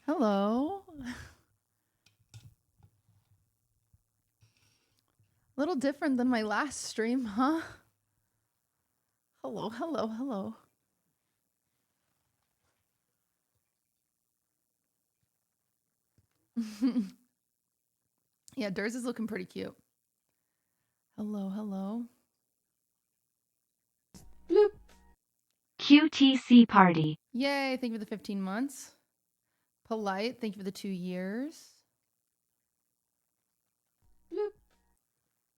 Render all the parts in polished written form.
Hello. A little different than my last stream, huh? Hello, hello, hello. Yeah, Durs is looking pretty cute. Hello, hello. Bloop. QTC party. Yay, thank you for the 15 months. Polite, thank you for the 2 years. Bloop.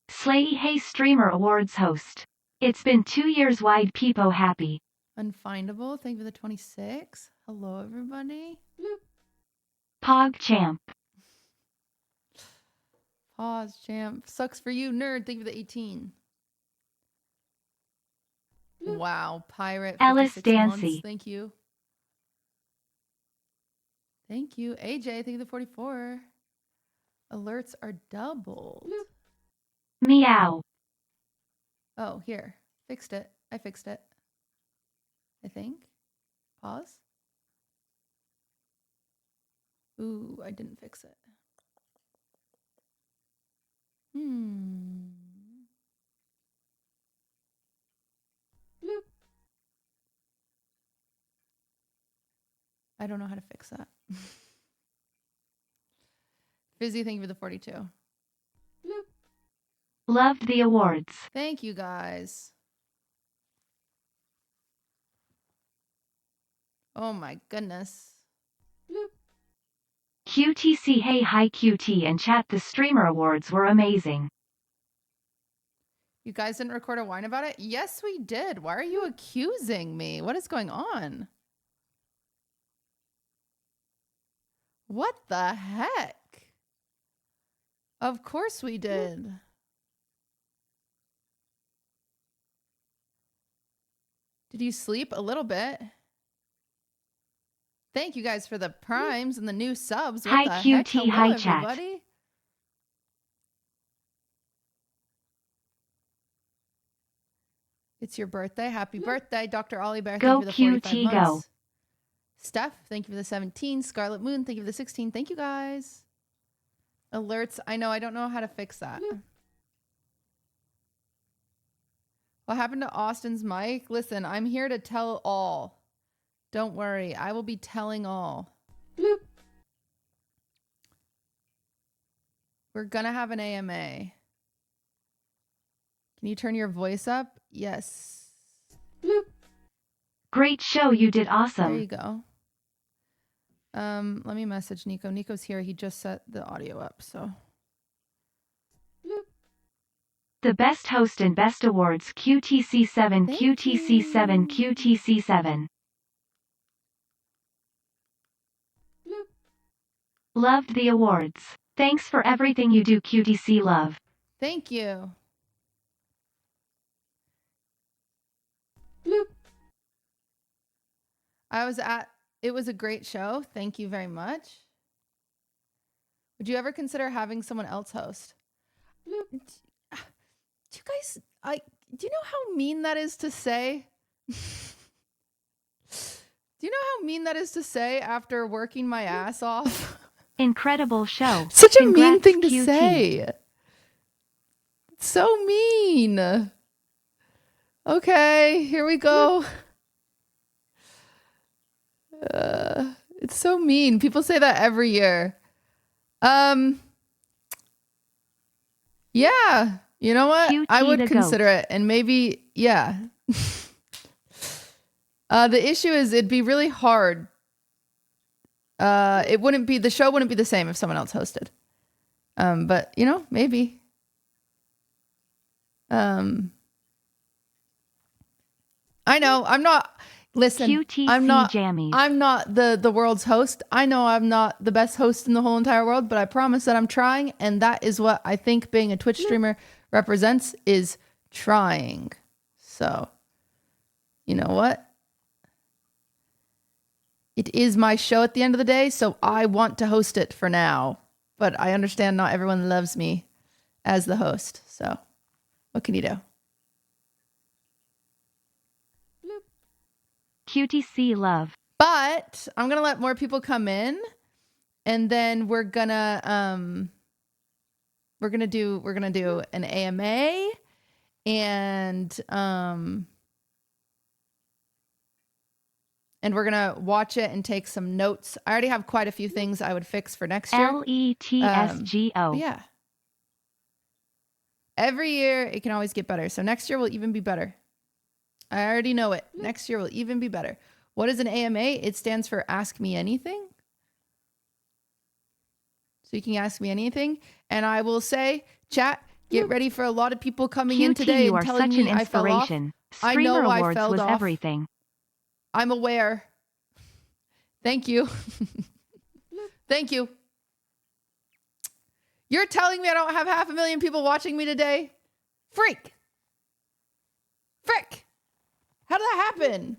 Slay Hey Streamer Awards host. It's been 2 years wide peepo happy. Unfindable, thank you for the 26. Hello, everybody. Bloop. Pog champ. Pause, champ. Sucks for you, nerd. Thank you for the 18. Bloop. Wow, pirate. Alice 56 months. Dancy. Thank you. Thank you. AJ, thank you for the 44. Alerts are doubled. Bloop. Meow. Oh, here. Fixed it. I fixed it. I think. Pause. Ooh, I didn't fix it. Bloop. I don't know how to fix that. Fizzy, thank you for the 42. Bloop. Loved the awards. Thank you, guys. Oh my goodness. Bloop. QTC Hey Hi QT and chat. The streamer awards were amazing. You guys didn't record a whine about it? Yes, we did. Why are you accusing me? What is going on? What the heck? Of course we did. Did you sleep a little bit? Thank you guys for the primes and the new subs. What Hi the QT, heck? Hello, hi everybody. chat. It's your birthday. Happy birthday, Dr. Ollie Bear. Go Thank you for the 45 QT months. go. Steph, thank you for the 17. Scarlet Moon, thank you for the 16. Thank you, guys. Alerts. I know. I don't know how to fix that. What happened to Austin's mic? Listen, I'm here to tell all. Don't worry. I will be telling all. Bloop. We're going to have an AMA. Can you turn your voice up? Yes. Bloop. Great show. You did awesome. There you go. Let me message Nico. Nico's here. He just set the audio up, so. The best host and best awards QTC7 QTC7 QTC7. Loved the awards. Thanks for everything you do QTC love. Thank you. Bloop. It was a great show. Thank you very much. Would you ever consider having someone else host? Bloop. Do you guys, do you know how mean that is to say? Do you know how mean that is to say after working my ass off? Incredible show. Such a mean Congrats, thing to QT. say. So mean. Okay, here we go. It's so mean. People say that every year. Yeah. You know what? QT I would the consider goat. it. And maybe, yeah. The issue is it'd be really hard. The show wouldn't be the same if someone else hosted. But you know, maybe. I know I'm not, listen, QTC I'm not jammies. the world's host. I know I'm not the best host in the whole entire world, but I promise that I'm trying. And that is what I think being a Twitch streamer represents, is trying. So, you know what? It is my show at the end of the day, so I want to host it for now. But I understand not everyone loves me as the host. So what can you do? QTC love. But I'm going to let more people come in. And then we're gonna do an AMA and we're gonna watch it and take some notes. I already have quite a few things I would fix for next year. LETSGO. Yeah. Every year it can always get better. So next year will even be better. I already know it. Next year will even be better. What is an AMA? It stands for Ask Me Anything. So you can ask me anything. And I will say, chat, get ready for a lot of people coming in today and telling me I fell off. I know I fell off. Everything. I'm aware. Thank you. Thank you. You're telling me I don't have 500,000 people watching me today? Frick. How did that happen?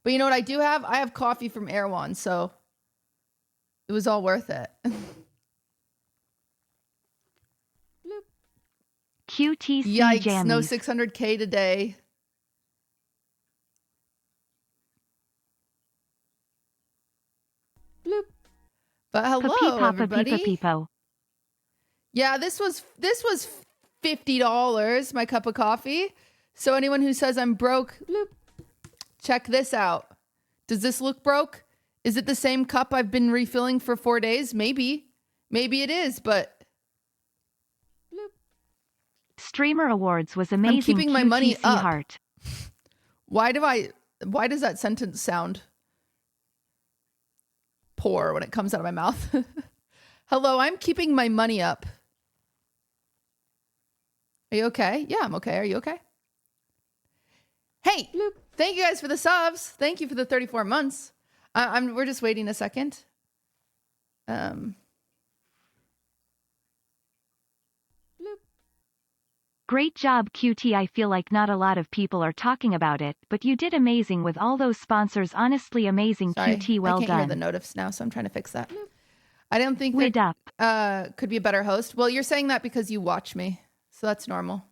But you know what I do have? I have coffee from Erewhon, so it was all worth it. QTC Yikes, jammies. no 600K today. Bloop. But hello, everybody. Peepo. Yeah, this was $50, my cup of coffee. So anyone who says I'm broke, bloop, check this out. Does this look broke? Is it the same cup I've been refilling for 4 days? Maybe. Maybe it is, but bloop. Streamer Awards was amazing. I'm keeping my money up. Heart. Why does that sentence sound poor when it comes out of my mouth? Hello, I'm keeping my money up. Are you okay? Yeah, I'm okay. Are you okay? Hey, bloop. Thank you guys for the subs. Thank you for the 34 months. We're just waiting a second. Bloop. Great job, QT. I feel like not a lot of people are talking about it, but you did amazing with all those sponsors. Honestly, amazing. Sorry, QT. Well done. I can't done. hear the notifs now, so I'm trying to fix that. Bloop. I don't think that could be a better host. Well, you're saying that because you watch me, so that's normal.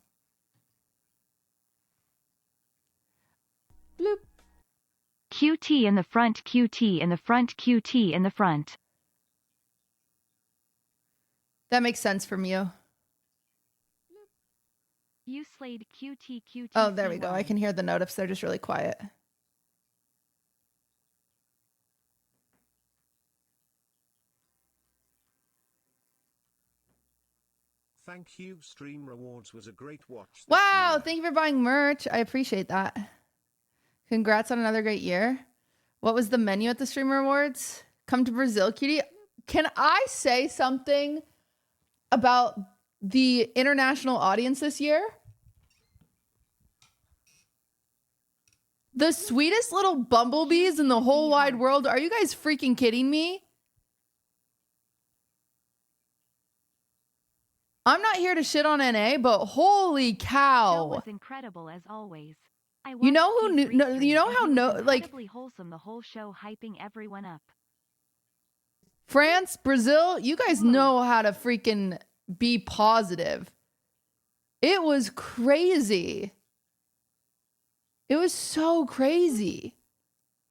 Bloop. QT in the front, QT in the front, QT in the front. That makes sense from you. You slayed QT. Oh, there we go. I can hear the notifs. They're just really quiet. Thank you. Stream Rewards was a great watch. Wow, year. thank you for buying merch. I appreciate that. Congrats on another great year. What was the menu at the Stream Rewards? Come to Brazil, cutie. Can I say something about the international audience this year? The sweetest little bumblebees in the whole wide world. Are you guys freaking kidding me? I'm not here to shit on NA, but holy cow. Show was incredible as always. You know who knew, no, you know how incredibly wholesome the whole show, hyping everyone up. France, Brazil, you guys know how to freaking be positive. It was crazy. It was so crazy.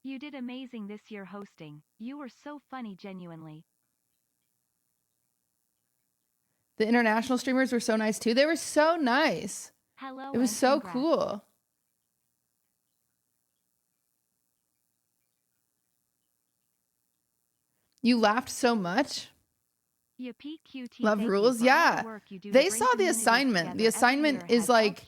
You did amazing this year hosting. You were so funny, genuinely. The international streamers were so nice too. They were so nice. Hello. It was so cool. You laughed so much. Love rules, yeah. They saw the assignment. The assignment is like,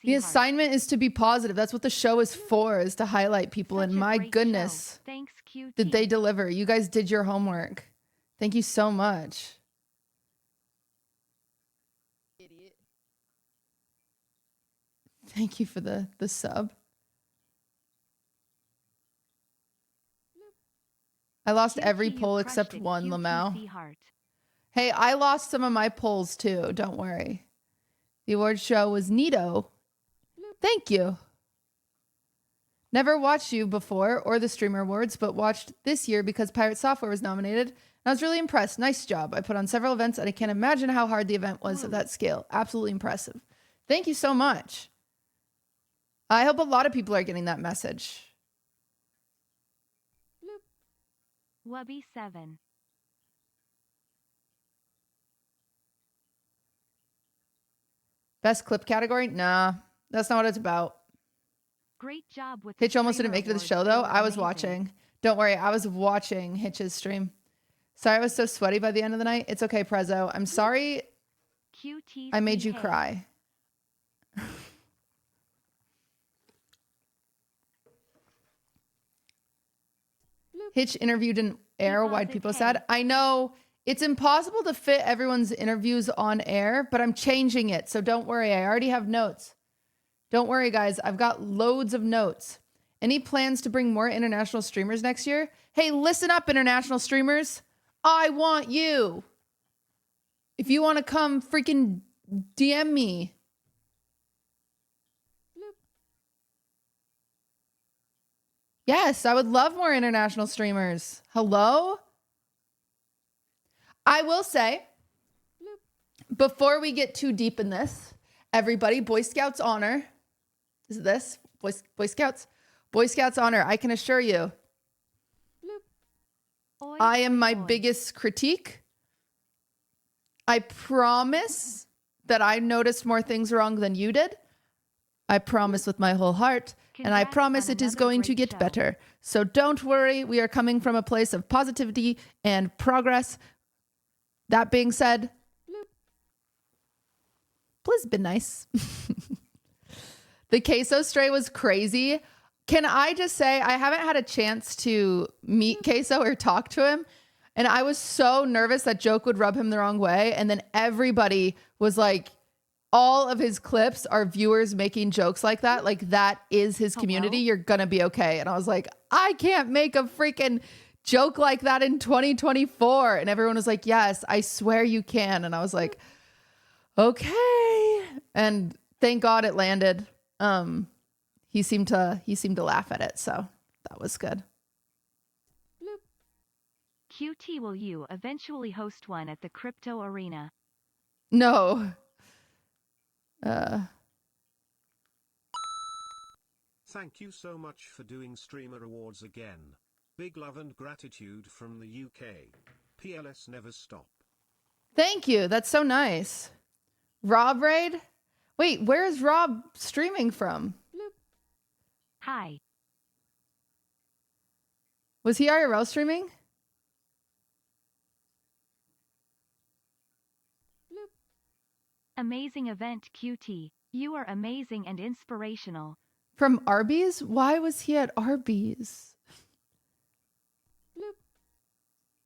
the assignment is to be positive. That's what the show is for, is to highlight people. And my goodness, thanks, QT. Did they deliver? You guys did your homework. Thank you so much. Idiot. Thank you for the sub. I lost every poll except one, Lamau. Hey, I lost some of my polls too. Don't worry. The award show was neato. Thank you. Never watched you before or the Streamer Awards, but watched this year because Pirate Software was nominated. And I was really impressed. Nice job. I put on several events and I can't imagine how hard the event was at that scale. Absolutely impressive. Thank you so much. I hope a lot of people are getting that message. Wubby 7. Best clip category? Nah, that's not what it's about. Great job with Hitch the almost didn't streamer make it to the awards. show, They though. were I was amazing. watching. Don't worry, I was watching Hitch's stream. Sorry I was so sweaty by the end of the night. It's okay, Prezzo. I'm sorry QT I made you cry. Hitch interview didn't air. Why'd people sad? I know it's impossible to fit everyone's interviews on air, but I'm changing it. So don't worry. I already have notes. Don't worry, guys. I've got loads of notes. Any plans to bring more international streamers next year? Hey, listen up, international streamers. I want you. If you want to come, freaking DM me. Yes, I would love more international streamers. Hello? I will say, before we get too deep in this, everybody, Boy Scouts honor. Is it this? Boy Scouts? Boy Scouts honor. I can assure you, I am my biggest critique. I promise that I noticed more things wrong than you did. I promise with my whole heart. And I promise it is going to get better. So don't worry. We are coming from a place of positivity and progress. That being said, please be nice. The queso stray was crazy. Can I just say, I haven't had a chance to meet Queso or talk to him. And I was so nervous that joke would rub him the wrong way. And then everybody was like, all of his clips are viewers making jokes like that. Like, that is his community. You're going to be okay. And I was like, I can't make a freaking joke like that in 2024. And everyone was like, yes, I swear you can. And I was like, okay. And thank God it landed. He seemed to laugh at it. So that was good. QT, will you eventually host one at the crypto arena? No. Thank you so much for doing Streamer Awards again. Big love and gratitude from the UK. PLS never stop. Thank you. That's so nice. Rob Raid? Wait, where is Rob streaming from? Hi. Was he IRL streaming? Amazing event, QT. You are amazing and inspirational. From Arby's? Why was he at Arby's?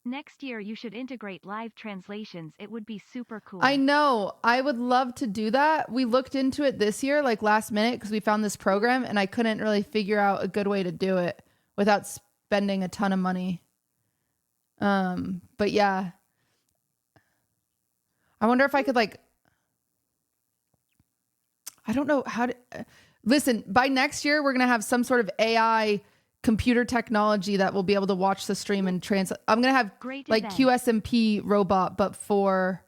Next year you should integrate live translations. It would be super cool. I know. I would love to do that. We looked into it this year, like last minute, because we found this program and I couldn't really figure out a good way to do it without spending a ton of money. But yeah. I wonder if I could I don't know how to listen. By next year, we're going to have some sort of AI computer technology that will be able to watch the stream and translate. I'm going to have like QSMP robot, but for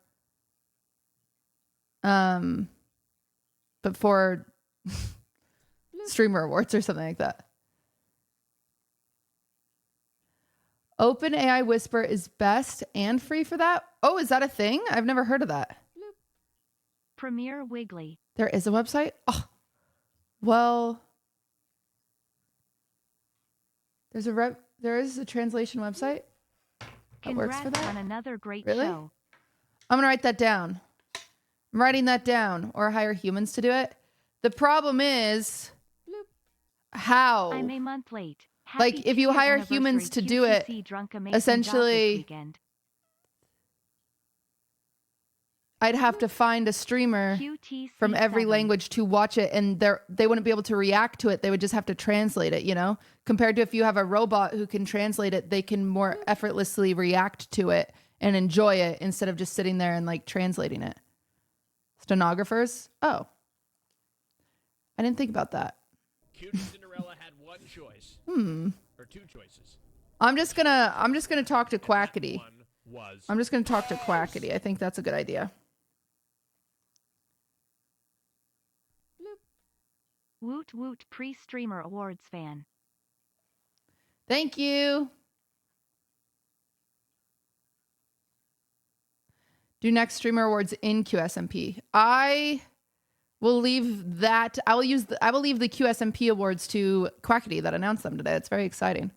streamer awards or something like that. Open AI Whisper is best and free for that. Oh, is that a thing? I've never heard of that. Premier Wiggly. There is a website? Oh, well, there is a translation website that works for that. On another great Really? show. I'm going to write that down. I'm writing that down, or hire humans to do it. The problem is how. I'm a month late. Like, if you hire humans to do it, essentially, I'd have to find a streamer from every language to watch it, and they wouldn't be able to react to it. They would just have to translate it, you know? Compared to if you have a robot who can translate it, they can more effortlessly react to it and enjoy it instead of just sitting there and like translating it. Stenographers? Oh. I didn't think about that. QTCinderella had one choice. Or two choices. I'm just gonna talk to Quackity. I'm just gonna talk to Quackity. I think that's a good idea. Woot woot pre-streamer awards fan. Thank you. Do next streamer awards in QSMP. I will leave that. I will leave the QSMP awards to Quackity that announced them today. It's very exciting.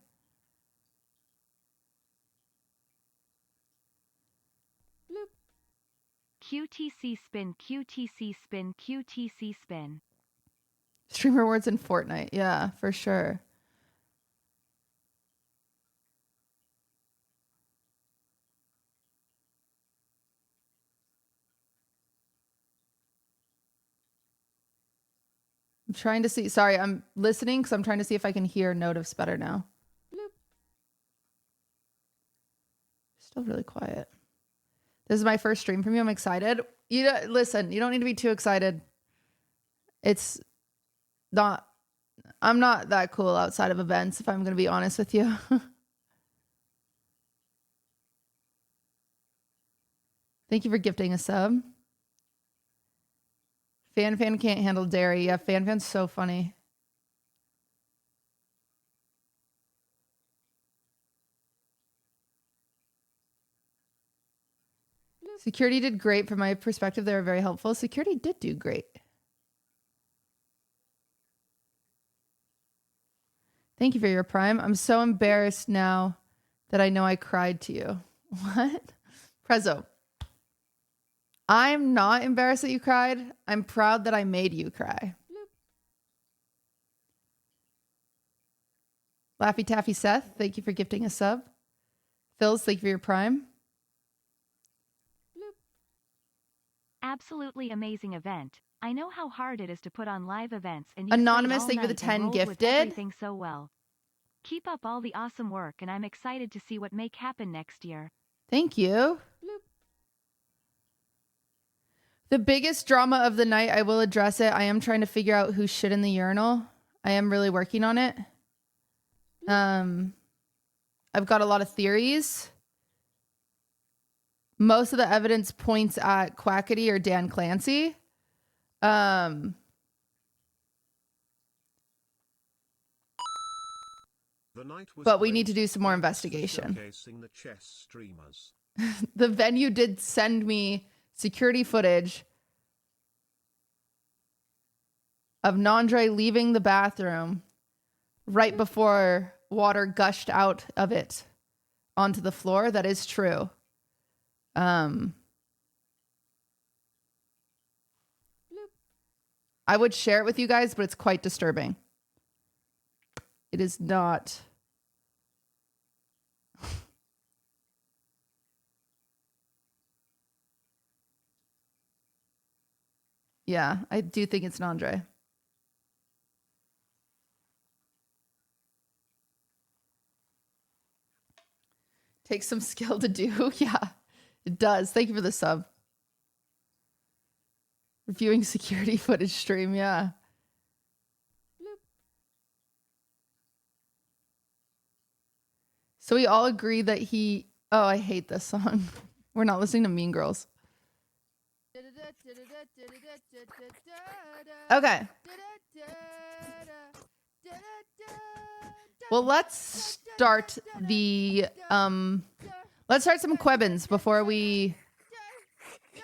QTC spin, QTC spin, QTC spin. Streamer awards in Fortnite. Yeah, for sure. I'm trying to see. Sorry, I'm listening because I'm trying to see if I can hear notifs better now. Bloop. Still really quiet. This is my first stream from you. I'm excited. Listen, you don't need to be too excited. It's not. I'm not that cool outside of events, if I'm going to be honest with you. Thank you for gifting a sub. Fan can't handle dairy. Yeah, Fan's so funny. Security did great from my perspective. They were very helpful. Security did do great. Thank you for your prime. I'm so embarrassed now that I know I cried to you. What? Prezzo. I'm not embarrassed that you cried. I'm proud that I made you cry. Laffy Taffy Seth, thank you for gifting a sub. Phils, thank you for your prime. Absolutely amazing event. I know how hard it is to put on live events, and you Anonymous, stayed thank you for the all night 10 and rolled with gifted. everything so well. Keep up all the awesome work, and I'm excited to see what make happen next year. Thank you. The biggest drama of the night, I will address it. I am trying to figure out who shit in the urinal. I am really working on it. I've got a lot of theories. Most of the evidence points at Quackity or Dan Clancy. The night was But we great. need to do some more Thanks for investigation. showcasing the chess streamers. The venue did send me security footage of Nandre leaving the bathroom right before water gushed out of it onto the floor. That is true. I would share it with you guys, but it's quite disturbing. It is not. Yeah, I do think it's Nandre. Takes some skill to do. Yeah, it does. Thank you for the sub. Reviewing security footage stream. Yeah. So we all agree that he... Oh, I hate this song. We're not listening to Mean Girls. Okay. Well, let's start the... let's start some Quebbins before we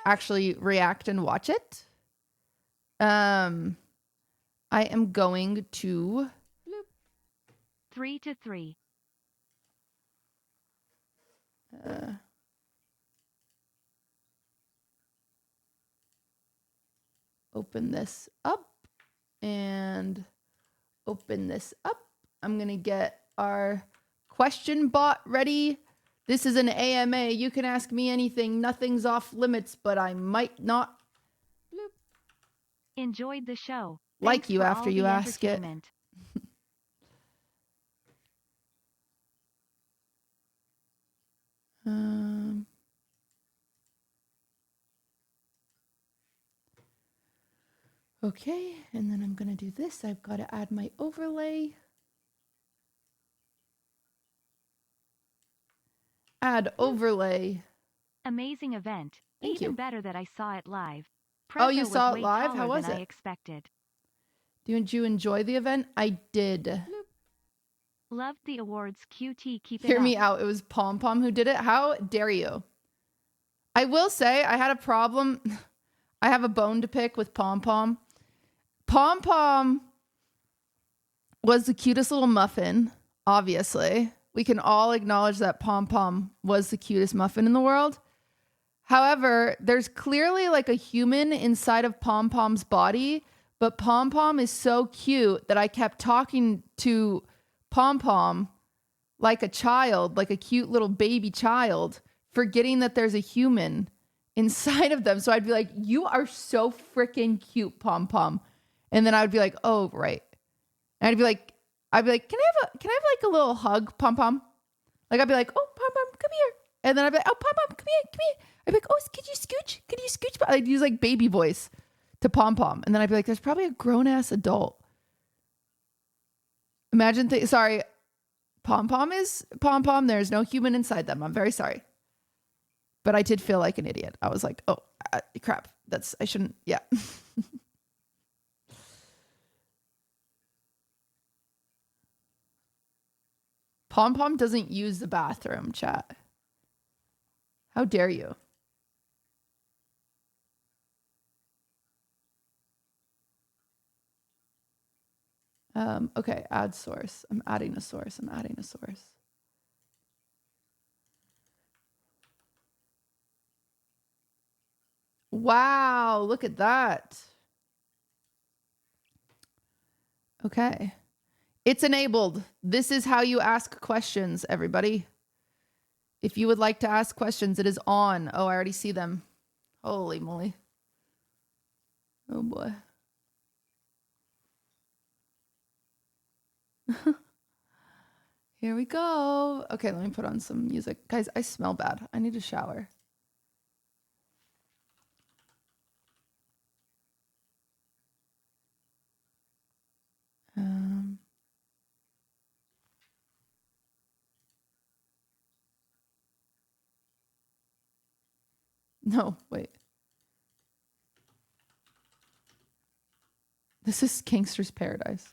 actually react and watch it. I am going to... 3-3. Open this up and open this up. I'm going to get our question bot ready. This is an AMA. You can ask me anything. Nothing's off limits, but I might not Enjoyed the show. like Thanks you for after all you the ask it. entertainment. Okay, and then I'm going to do this. I've got to add my overlay. Add overlay. Amazing event. Thank Even you. better that I saw it live. Oh, you Prezzo saw was it way live? How taller was than it? I expected. Did you enjoy the event? I did. Loved the awards. QT, keep it Hear up. me out. It was Pom Pom who did it. How dare you? I will say I had a problem. I have a bone to pick with Pom Pom. Pom Pom was the cutest little muffin, obviously. We can all acknowledge that Pom Pom was the cutest muffin in the world. However, there's clearly like a human inside of Pom Pom's body, but Pom Pom is so cute that I kept talking to Pom Pom like a child, like a cute little baby child, forgetting that there's a human inside of them. So I'd be like, you are so freaking cute, Pom Pom. And then I would be like, oh, right. And I'd be like, can I have like a little hug, Pom Pom? Like I'd be like, oh, Pom Pom, come here. And then I'd be like, oh, Pom Pom, come here. I'd be like, oh, could you scooch? I'd use like baby voice to Pom Pom. And then I'd be like, there's probably a grown ass adult. Imagine, sorry, Pom Pom is Pom Pom. There's no human inside them. I'm very sorry. But I did feel like an idiot. I was like, oh, crap. I shouldn't, yeah. Pom Pom doesn't use the bathroom, chat. How dare you? Okay, add source. I'm adding a source. Wow, look at that. Okay. It's enabled. This is how you ask questions, everybody. If you would like to ask questions, it is on. Oh, I already see them. Holy moly. Oh boy. Here we go. Okay, let me put on some music. Guys, I smell bad. I need a shower. No, wait. This is Gangster's Paradise.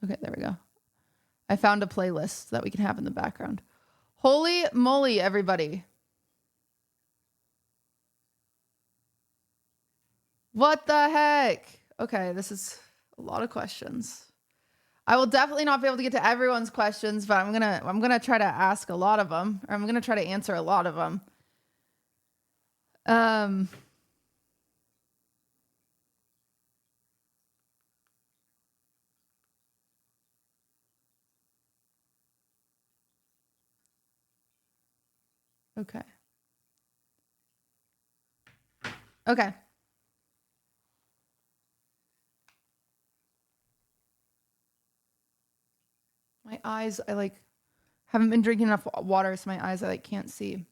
Okay, there we go. I found a playlist that we can have in the background. Holy moly, everybody. What the heck? Okay, this is a lot of questions. I will definitely not be able to get to everyone's questions, but I'm gonna try to ask a lot of them, or I'm gonna try to answer a lot of them. Okay. Okay. My eyes, I like haven't been drinking enough water, so my eyes I like can't see.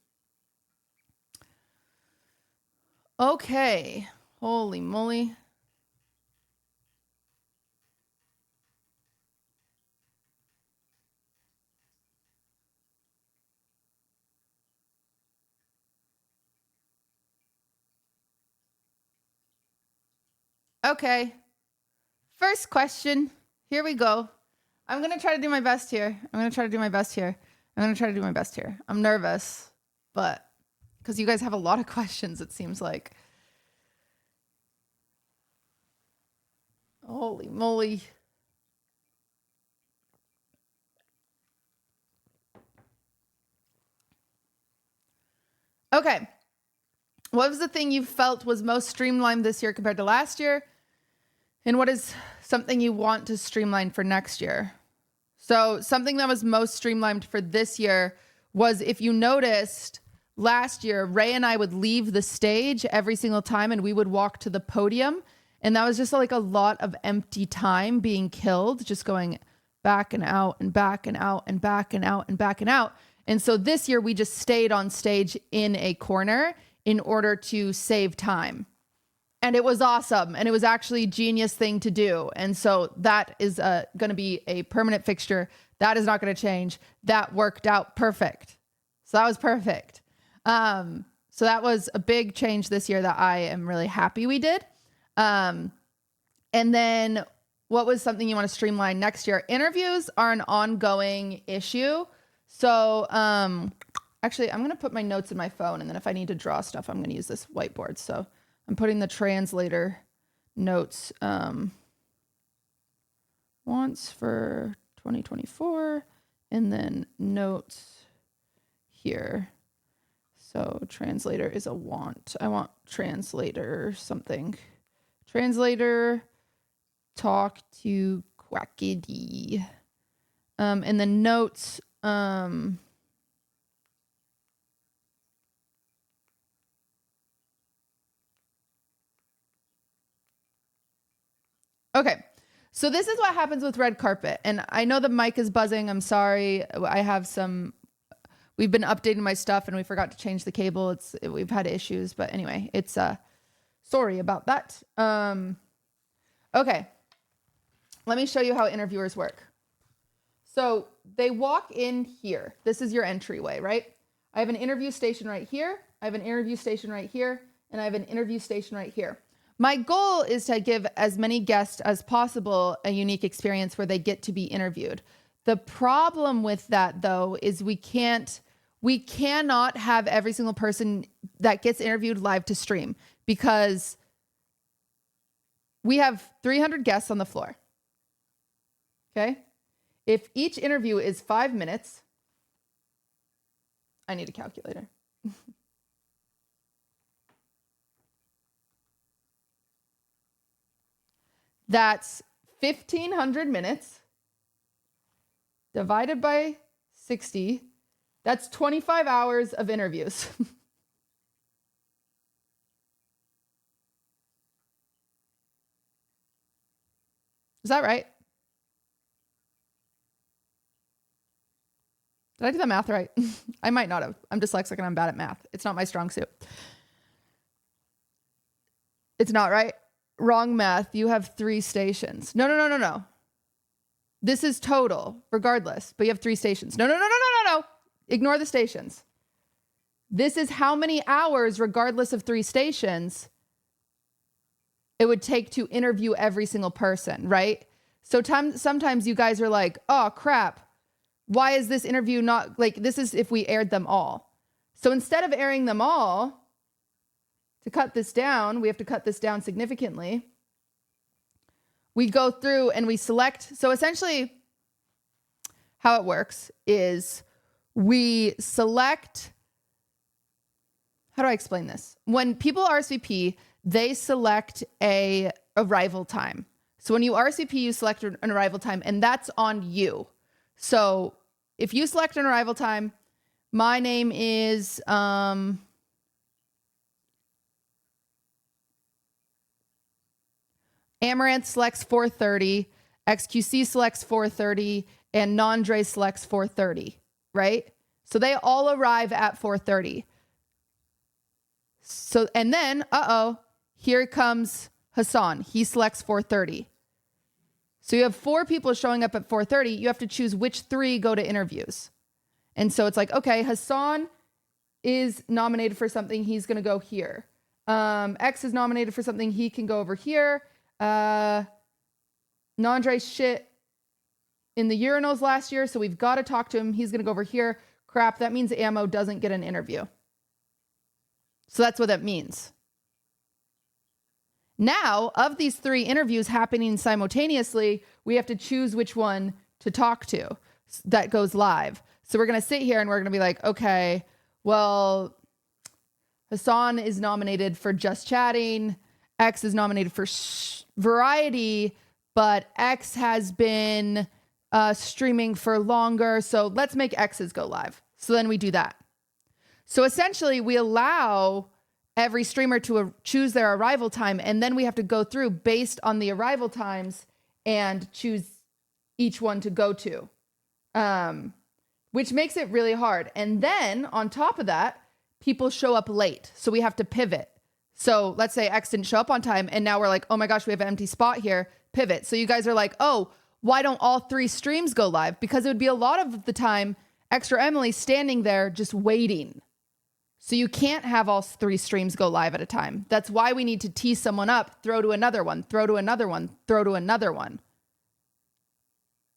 Okay. Holy moly. Okay. First question. Here we go. I'm going to try to do my best here. I'm nervous, but because you guys have a lot of questions, it seems like. Holy moly. Okay. What was the thing you felt was most streamlined this year compared to last year? And what is something you want to streamline for next year? So something that was most streamlined for this year was, if you noticed, last year, Ray and I would leave the stage every single time and we would walk to the podium. And that was just like a lot of empty time being killed, just going back and out and back and out and back and out and back and out. And so this year we just stayed on stage in a corner in order to save time. And it was awesome. And it was actually a genius thing to do. And so that is going to be a permanent fixture. That is not going to change. That worked out perfect. So that was perfect. So So that was a big change this year that I am really happy we did. And then what was something you want to streamline next year? Interviews are an ongoing issue. So actually, I'm going to put my notes in my phone, and then if I need to draw stuff, I'm going to use this whiteboard. So I'm putting the translator notes once for 2024, and then notes here. So translator is a want. I want translator something. Translator talk to Quackity. And then notes. Okay. So this is what happens with red carpet. And I know the mic is buzzing. I'm sorry. We've been updating my stuff and we forgot to change the cable. We've had issues, but anyway, it's sorry about that. Okay. Let me show you how interviewers work. So they walk in here. This is your entryway, right? I have an interview station right here. I have an interview station right here. And I have an interview station right here. My goal is to give as many guests as possible a unique experience where they get to be interviewed. The problem with that, though, is we cannot have every single person that gets interviewed live to stream because we have 300 guests on the floor. Okay? If each interview is 5 minutes, I need a calculator. That's 1,500 minutes divided by 60. That's 25 hours of interviews. Is that right? Did I do the math right? I might not have. I'm dyslexic and I'm bad at math. It's not my strong suit. It's not right. Wrong math. You have 3 stations. No. This is total, regardless, but you have 3 stations. No. Ignore the stations. This is how many hours, regardless of 3 stations, it would take to interview every single person, right? So sometimes you guys are like, oh, crap. Why is this interview not, like, this is if we aired them all. So instead of airing them all, to cut this down, we have to cut this down significantly. We go through and we select. So essentially how it works is we select. How do I explain this? When people RSVP, they select a arrival time. So when you RSVP, you select an arrival time, and that's on you. So if you select an arrival time, my name is Amaranth selects 4:30, XQC selects 4:30, and Nandre selects 4:30, right? So they all arrive at 4:30. So, and then, here comes Hassan. He selects 4:30. So you have 4 people showing up at 4:30. You have to choose which 3 go to interviews. And so it's like, okay, Hassan is nominated for something. He's going to go here. X is nominated for something. He can go over here. Nandre shit in the urinals last year, so we've got to talk to him. He's going to go over here. Crap, that means Ammo doesn't get an interview. So that's what that means. Now, of these 3 interviews happening simultaneously, we have to choose which one to talk to that goes live. So we're going to sit here and we're going to be like, okay, well, Hassan is nominated for Just Chatting. X is nominated for Variety, but X has been streaming for longer. So let's make X's go live. So then we do that. So essentially we allow every streamer to choose their arrival time, and then we have to go through based on the arrival times and choose each one to go to, which makes it really hard. And then on top of that, people show up late. So we have to pivot. So let's say X didn't show up on time, and now we're like, oh my gosh, we have an empty spot here, pivot. So you guys are like, oh, why don't all 3 streams go live? Because it would be a lot of the time, Extra Emily standing there just waiting. So you can't have all 3 streams go live at a time. That's why we need to tee someone up, throw to another one, throw to another one, throw to another one.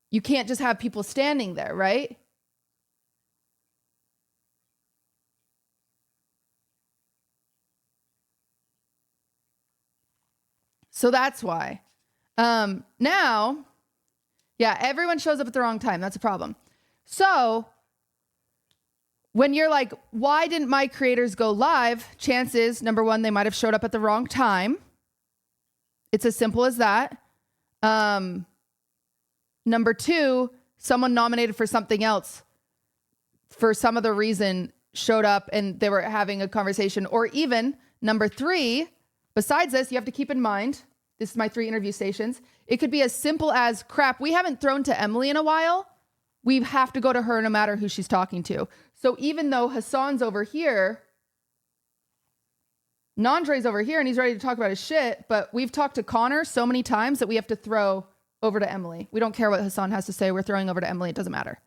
You can't just have people standing there, right? So that's why. Now, yeah, everyone shows up at the wrong time. That's a problem. So when you're like, why didn't my creators go live? Chances, number one, they might have showed up at the wrong time. It's as simple as that. Number two, someone nominated for something else for some other reason showed up and they were having a conversation. Or even number three, besides this, you have to keep in mind, this is my 3 interview stations. It could be as simple as, crap, we haven't thrown to Emily in a while. We have to go to her no matter who she's talking to. So even though Hassan's over here, Nandre's over here and he's ready to talk about his shit, but we've talked to Connor so many times that we have to throw over to Emily. We don't care what Hassan has to say. We're throwing over to Emily. It doesn't matter.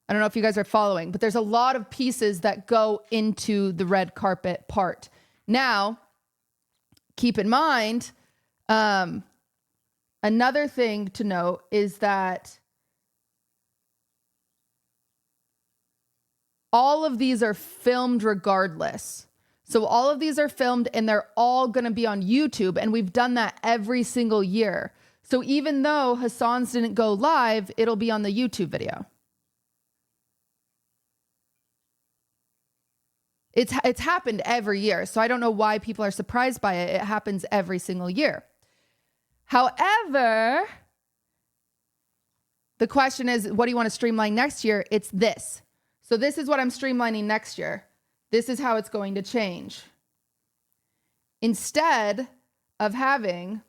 I don't know if you guys are following, but there's a lot of pieces that go into the red carpet part. Now, keep in mind, another thing to note is that all of these are filmed regardless. So all of these are filmed and they're all going to be on YouTube. And we've done that every single year. So even though Hassan's didn't go live, it'll be on the YouTube video. It's happened every year. So I don't know why people are surprised by it. It happens every single year. However, the question is, what do you want to streamline next year? It's this. So this is what I'm streamlining next year. This is how it's going to change. Instead of having,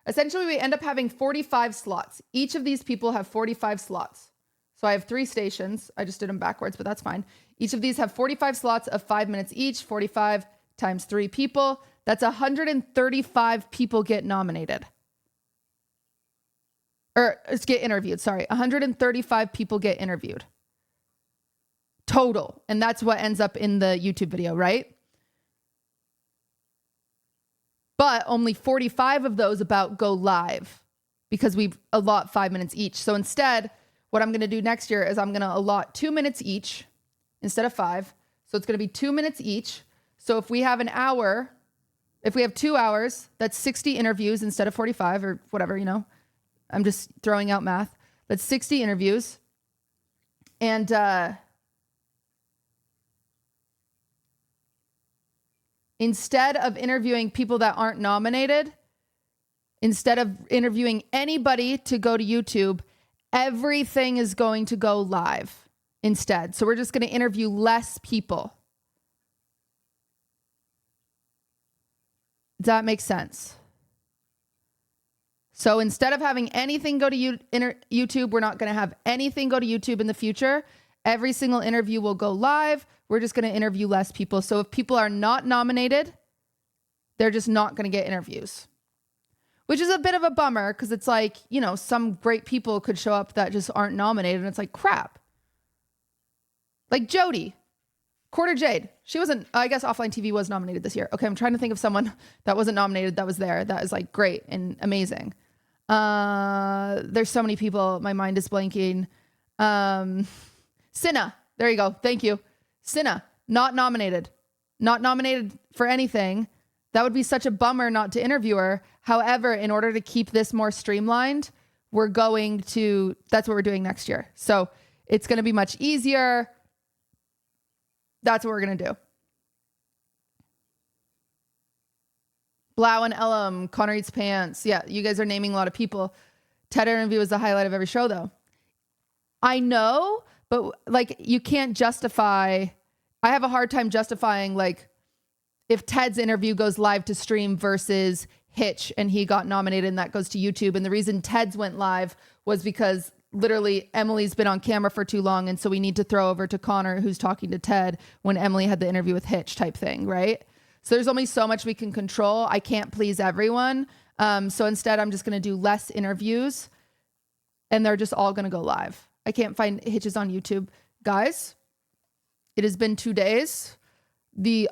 essentially we end up having 45 slots. Each of these people have 45 slots. So I have 3 stations. I just did them backwards, but that's fine. Each of these have 45 slots of 5 minutes each, 45 times 3 people. That's 135 people get nominated. Or get interviewed, sorry. 135 people get interviewed. Total. And that's what ends up in the YouTube video, right? But only 45 of those about go live because we allot 5 minutes each. So instead, what I'm going to do next year is I'm going to allot 2 minutes each instead of 5. So it's going to be 2 minutes each. So if we have an hour, if we have 2 hours, that's 60 interviews instead of 45 or whatever, you know. I'm just throwing out math. That's 60 interviews. And instead of interviewing people that aren't nominated, instead of interviewing anybody to go to YouTube, everything is going to go live instead. So we're just going to interview less people. Does that make sense? So instead of having anything go to YouTube, we're not going to have anything go to YouTube in the future. Every single interview will go live. We're just going to interview less people. So if people are not nominated, they're just not going to get interviews. Which is a bit of a bummer because it's like, you know, some great people could show up that just aren't nominated. And it's like, crap. Like Jody, Quarter Jade. She wasn't, I guess Offline TV was nominated this year. Okay, I'm trying to think of someone that wasn't nominated that was there. That is like great and amazing. There's so many people. My mind is blanking. Cinna. There you go. Thank you. Cinna. Not nominated. Not nominated for anything. That would be such a bummer not to interview her. However, in order to keep this more streamlined, we're going to, that's what we're doing next year. So it's going to be much easier. That's what we're going to do. Blau and Ellum, Connor Eats Pants. Yeah, you guys are naming a lot of people. TED interview is the highlight of every show, though. I know, but like you can't justify. I have a hard time justifying like if Ted's interview goes live to stream versus Hitch and he got nominated and that goes to YouTube. And the reason Ted's went live was because literally Emily's been on camera for too long. And so we need to throw over to Connor who's talking to Ted when Emily had the interview with Hitch type thing, right? So there's only so much we can control. I can't please everyone. So instead I'm just going to do less interviews and they're just all going to go live. I can't find hitches on YouTube. Guys, it has been 2 days. We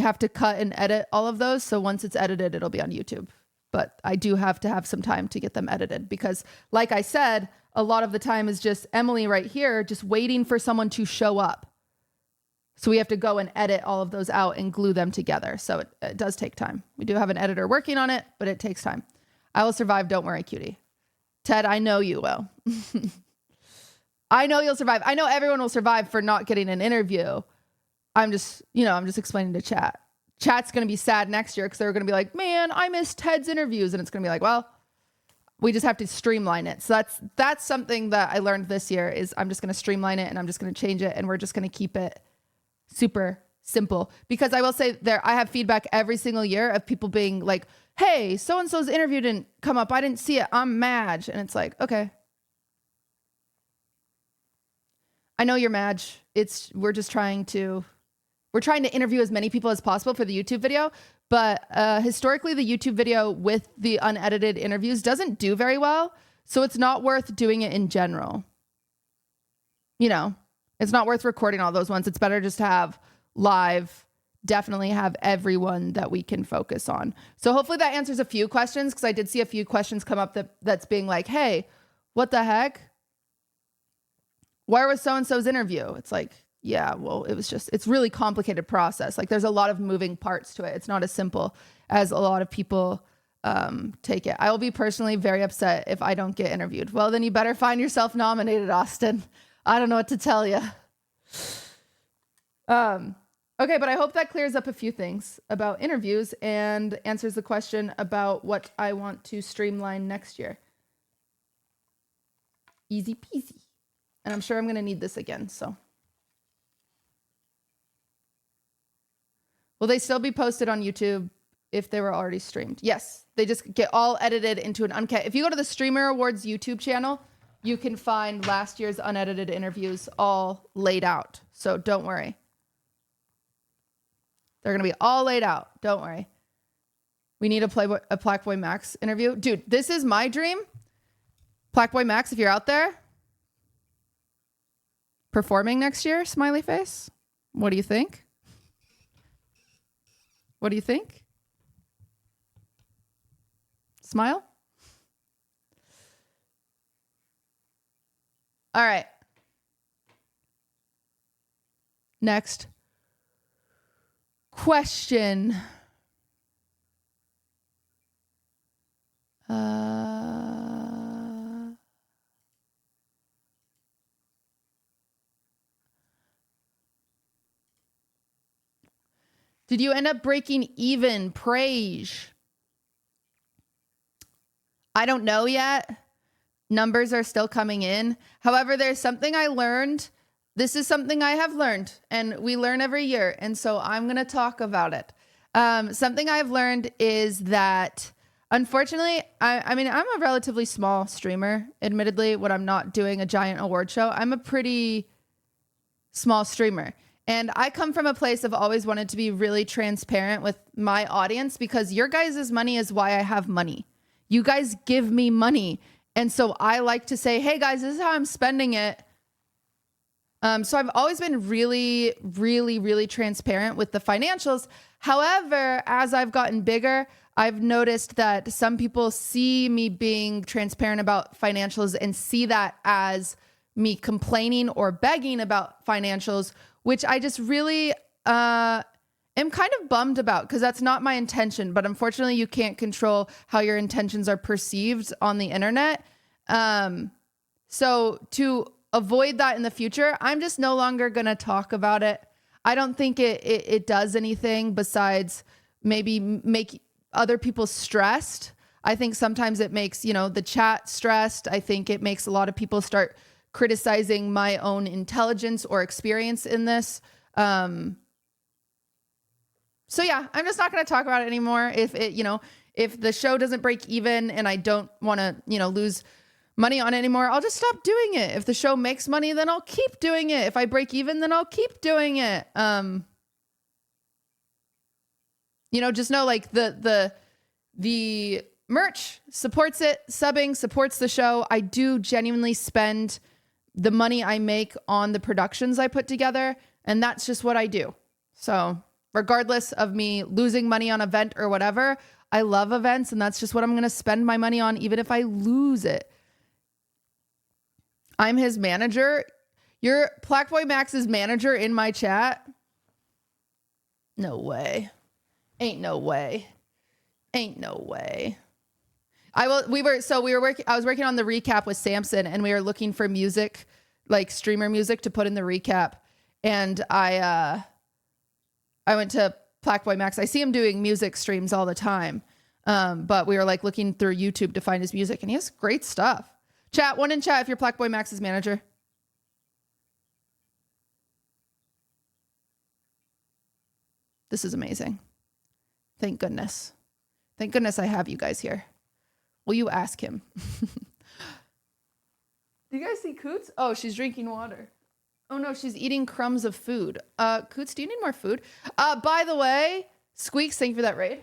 have to cut and edit all of those. So once it's edited, it'll be on YouTube. But I do have to have some time to get them edited because, like I said, a lot of the time is just Emily right here just waiting for someone to show up. So we have to go and edit all of those out and glue them together. So it does take time. We do have an editor working on it, but it takes time. I will survive. Don't worry, cutie. Ted, I know you will. I know you'll survive. I know everyone will survive for not getting an interview. I'm just explaining to chat. Chat's going to be sad next year because they're going to be like, man, I missed Ted's interviews. And it's going to be like, well, we just have to streamline it. So that's something that I learned this year is I'm just going to streamline it and I'm just going to change it. And we're just going to keep it super simple because I will say I have feedback every single year of people being like, hey, so-and-so's interview didn't come up. I didn't see it. I'm mad. And it's like, okay. I know you're mad. We're trying to interview as many people as possible for the YouTube video, but historically the YouTube video with the unedited interviews doesn't do very well. So it's not worth doing it in general. It's not worth recording all those ones. It's better just to have live, definitely have everyone that we can focus on. So hopefully that answers a few questions because I did see a few questions come up that's being like, hey, what the heck? Where was so-and-so's interview? It's like, yeah, well, it's really complicated process. Like there's a lot of moving parts to it. It's not as simple as a lot of people take it. I will be personally very upset if I don't get interviewed. Well, then you better find yourself nominated, Austin. I don't know what to tell you. Okay, but I hope that clears up a few things about interviews and answers the question about what I want to streamline next year. Easy peasy. And I'm sure I'm going to need this again, so. Will they still be posted on YouTube if they were already streamed? Yes, they just get all edited into an uncut. If you go to the Streamer Awards YouTube channel, you can find last year's unedited interviews all laid out. So don't worry. They're going to be all laid out. Don't worry. We need a Blackboy Max interview. Dude, this is my dream. Blackboy Max, if you're out there, performing next year, smiley face. What do you think? What do you think? Smile. All right. Next question. Did you end up breaking even? Praise. I don't know yet. Numbers are still coming in. However, there's something I learned. This is something I have learned, and we learn every year. And so I'm going to talk about it. Something I've learned is that, unfortunately, I mean, I'm a relatively small streamer, admittedly, when I'm not doing a giant award show. I'm a pretty small streamer. And I come from a place of always wanted to be really transparent with my audience because your guys' money is why I have money. You guys give me money. And so I like to say, hey guys, this is how I'm spending it. So I've always been really, really, really transparent with the financials. However, as I've gotten bigger, I've noticed that some people see me being transparent about financials and see that as me complaining or begging about financials, which I just really am kind of bummed about because that's not my intention. But unfortunately, you can't control how your intentions are perceived on the internet. So to avoid that in the future, I'm just no longer going to talk about it. I don't think it does anything besides maybe make other people stressed. I think sometimes it makes, the chat stressed. I think it makes a lot of people start criticizing my own intelligence or experience in this. So yeah, I'm just not going to talk about it anymore. If the show doesn't break even and I don't want to, lose money on it anymore, I'll just stop doing it. If the show makes money, then I'll keep doing it. If I break even, then I'll keep doing it. Just know like the merch supports it, subbing supports the show. I do genuinely spend the money I make on the productions I put together. And that's just what I do. So regardless of me losing money on an event or whatever, I love events, and that's just what I'm going to spend my money on, even if I lose it. I'm his manager. You're Blackboy Max's manager in my chat? No way. Ain't no way. Ain't no way. I was working on the recap with Samson, and we were looking for music, like streamer music to put in the recap. And I went to Blackboy Max. I see him doing music streams all the time. But we were like looking through YouTube to find his music, and he has great stuff. Chat, one in chat if you're Blackboy Max's manager. This is amazing. Thank goodness. Thank goodness I have you guys here. Will you ask him? Do you guys see Coots? Oh, she's drinking water. Oh no, she's eating crumbs of food. Coots, do you need more food? By the way, Squeaks, thank you for that raid.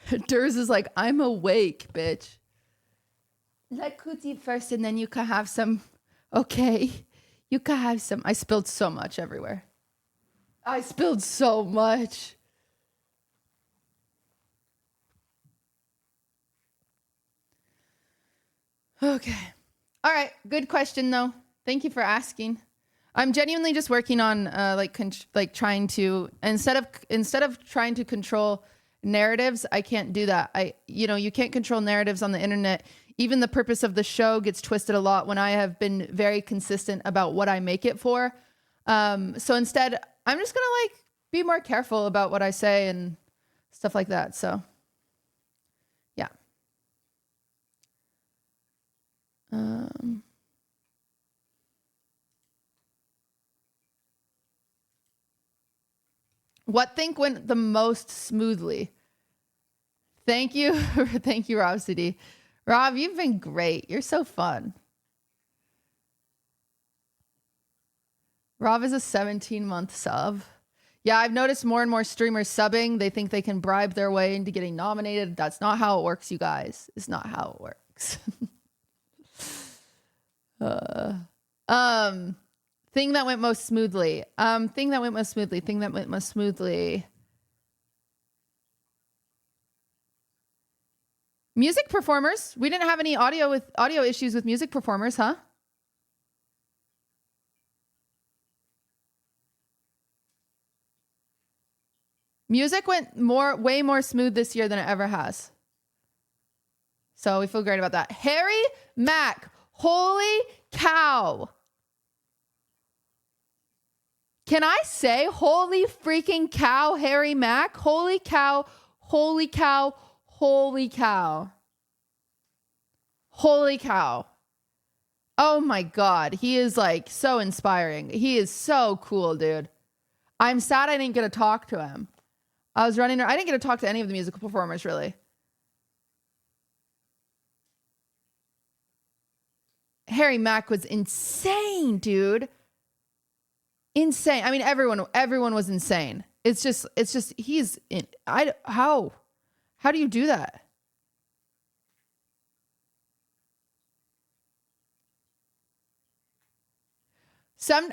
Durs is like, I'm awake, bitch. Let Coots eat first and then you can have some. Okay. You can have some. I spilled so much everywhere. I spilled so much. Okay. All right. Good question, though. Thank you for asking. I'm genuinely just working on trying to instead of trying to control narratives. I can't do that. You can't control narratives on the internet. Even the purpose of the show gets twisted a lot when I have been very consistent about what I make it for. So instead, I'm just gonna be more careful about what I say and stuff like that. So yeah. What think went the most smoothly? Thank you. Thank you, Rob City. Rob, you've been great. You're so fun. Rob is a 17-month sub. Yeah, I've noticed more and more streamers subbing. They think they can bribe their way into getting nominated. That's not how it works, you guys. It's not how it works. Thing that went most smoothly. Thing that went most smoothly. Music performers. We didn't have any audio issues with music performers, huh? Music went way more smooth this year than it ever has. So we feel great about that. Harry Mack. Holy cow. Can I say holy freaking cow, Harry Mack? Holy cow, holy cow, holy cow. Holy cow. Oh my God. He is so inspiring. He is so cool, dude. I'm sad I didn't get to talk to him. I didn't get to talk to any of the musical performers, really. Harry Mack was insane, dude. Insane. I mean, everyone was insane. It's just he's in. How do you do that?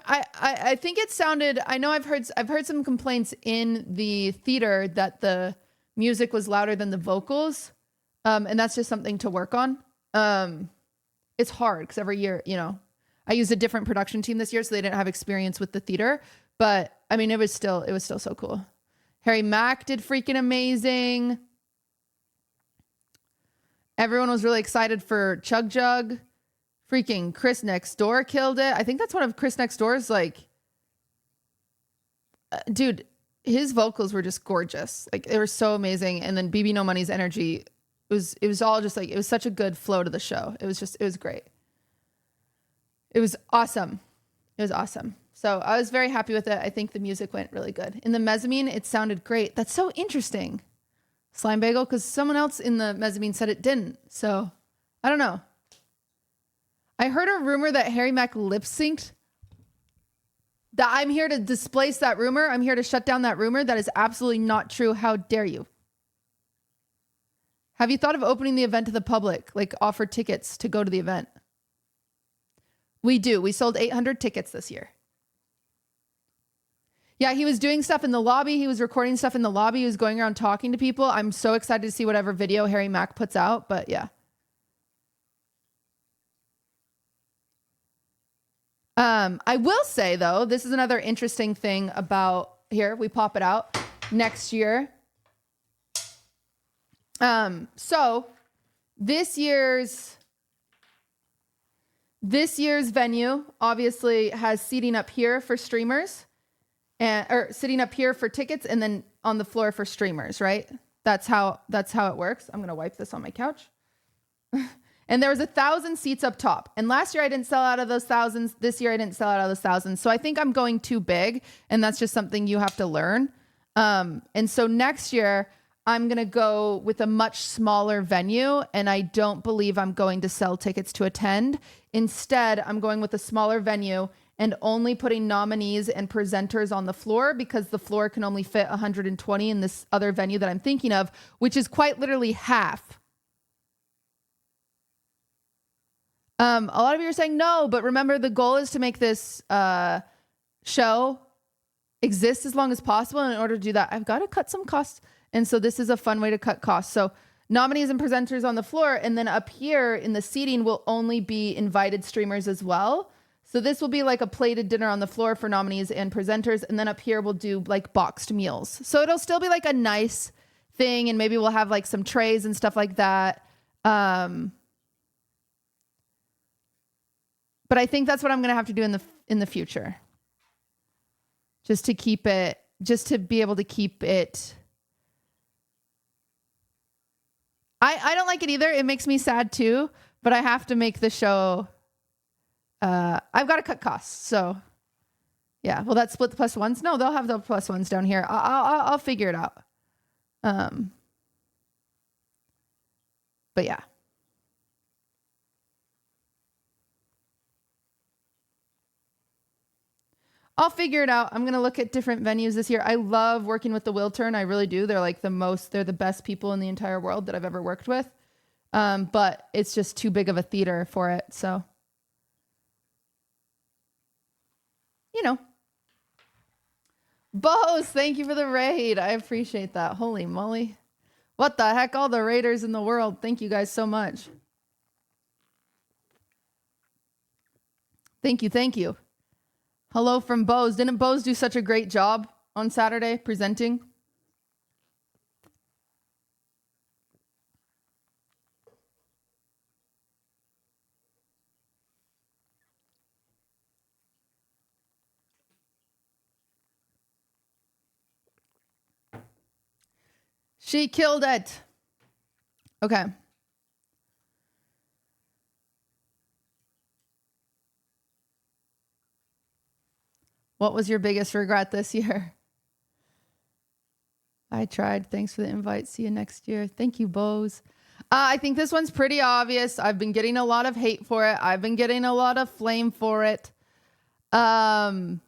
I think it sounded. I know I've heard some complaints in the theater that the music was louder than the vocals, and that's just something to work on. It's hard because every year, I used a different production team this year, so they didn't have experience with the theater. But I mean, it was still so cool. Harry Mack did freaking amazing. Everyone was really excited for Chug Jug. Freaking Chris Next Door killed it. I think that's one of Chris Next Door's dude, his vocals were just gorgeous. They were so amazing. And then BB No Money's energy it was all just it was such a good flow to the show. It was great. It was awesome. It was awesome. So I was very happy with it. I think the music went really good. In the mezzanine, it sounded great. That's so interesting. Slime Bagel, because someone else in the mezzanine said it didn't. So I don't know. I heard a rumor that Harry Mack lip synced. That I'm here to displace that rumor. I'm here to shut down that rumor. That is absolutely not true. How dare you? Have you thought of opening the event to the public? Like offer tickets to go to the event? We do. We sold 800 tickets this year. Yeah, he was doing stuff in the lobby. He was recording stuff in the lobby. He was going around talking to people. I'm so excited to see whatever video Harry Mack puts out. But yeah. I will say, though, this is another interesting thing about here. We pop it out next year. So this year's venue obviously has seating up here for streamers or sitting up here for tickets and then on the floor for streamers, right? That's how it works. I'm going to wipe this on my couch. And there was 1,000 seats up top. And last year I didn't sell out of those thousands. This year I didn't sell out of those thousands. So I think I'm going too big, and that's just something you have to learn. And so next year I'm going to go with a much smaller venue, and I don't believe I'm going to sell tickets to attend. Instead, I'm going with a smaller venue and only putting nominees and presenters on the floor because the floor can only fit 120 in this other venue that I'm thinking of, which is quite literally half. A lot of you are saying no, but remember the goal is to make this show exist as long as possible. And in order to do that, I've got to cut some costs. And so this is a fun way to cut costs. So nominees and presenters on the floor. And then up here in the seating will only be invited streamers as well. So this will be like a plated dinner on the floor for nominees and presenters. And then up here we'll do like boxed meals. So it'll still be like a nice thing. And maybe we'll have like some trays and stuff like that. But I think that's what I'm going to have to do in the future. Just to keep it, just to be able to keep it. I don't like it either. It makes me sad too, but I have to make the show. I've got to cut costs. So yeah, will that split the plus ones? No, they'll have the plus ones down here. I'll figure it out. But yeah. I'll figure it out. I'm going to look at different venues this year. I love working with the Wiltern. I really do. They're like they're the best people in the entire world that I've ever worked with. But it's just too big of a theater for it. So, you know. Bose, thank you for the raid. I appreciate that. Holy moly. What the heck? All the raiders in the world. Thank you guys so much. Thank you. Thank you. Hello from Bose. Didn't Bose do such a great job on Saturday presenting? She killed it. Okay. What was your biggest regret this year? I tried. Thanks for the invite. See you next year. Thank you, Bose. I think this one's pretty obvious. I've been getting a lot of hate for it. I've been getting a lot of flame for it. The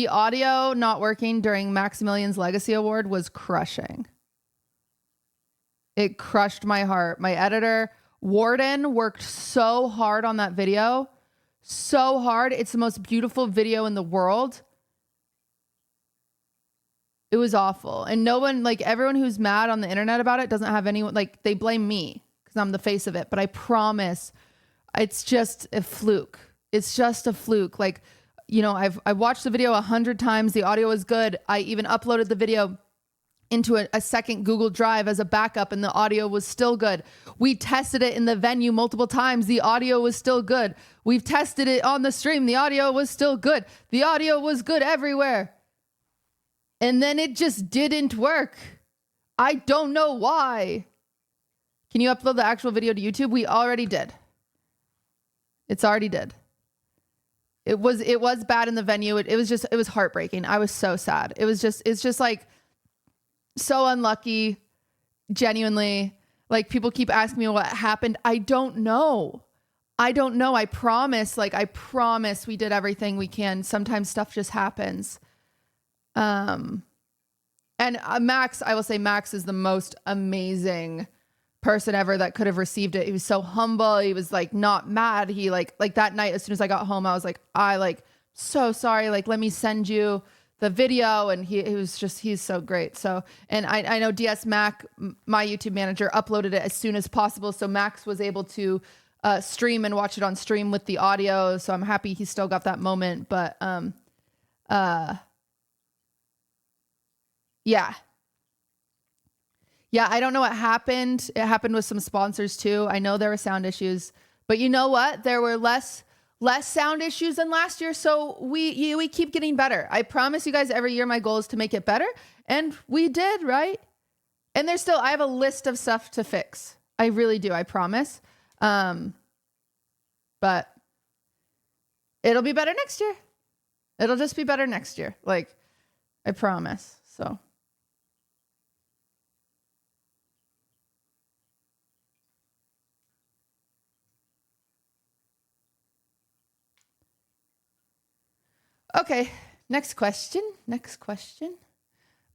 audio not working during Maximilian's Legacy Award was crushing. It crushed my heart. My editor, Warden, worked so hard on that video. So hard. It's the most beautiful video in the world. It was awful. And no one, like everyone who's mad on the internet about it doesn't have anyone, like they blame me because I'm the face of it. But I promise it's just a fluke. It's just a fluke. Like, you know, I watched the video 100 times. The audio was good. I even uploaded the video into a second Google Drive as a backup and the audio was still good. We tested it in the venue multiple times. The audio was still good. We've tested it on the stream. The audio was still good. The audio was good everywhere. And then it just didn't work. I don't know why. Can you upload the actual video to YouTube? We already did. It's already did. It was bad in the venue. It was heartbreaking. I was so sad. It's just like so unlucky, genuinely. Like people keep asking me what happened. I don't know. I promise we did everything we can. Sometimes stuff just happens. And Max, I will say Max is the most amazing person ever that could have received it. He was so humble. He was like not mad. He like that night, as soon as I got home, I was like, so sorry. Like, let me send you the video. And he's so great. So, and I know DS Mac, my YouTube manager, uploaded it as soon as possible. So Max was able to stream and watch it on stream with the audio. So I'm happy he still got that moment. But yeah. Yeah, I don't know what happened. It happened with some sponsors too. I know there were sound issues, but you know what? There were less sound issues than last year. So we keep getting better. I promise you guys every year my goal is to make it better. And we did, right? And I have a list of stuff to fix. I really do. I promise. But it'll be better next year. It'll just be better next year. Like, I promise. So. Okay, next question.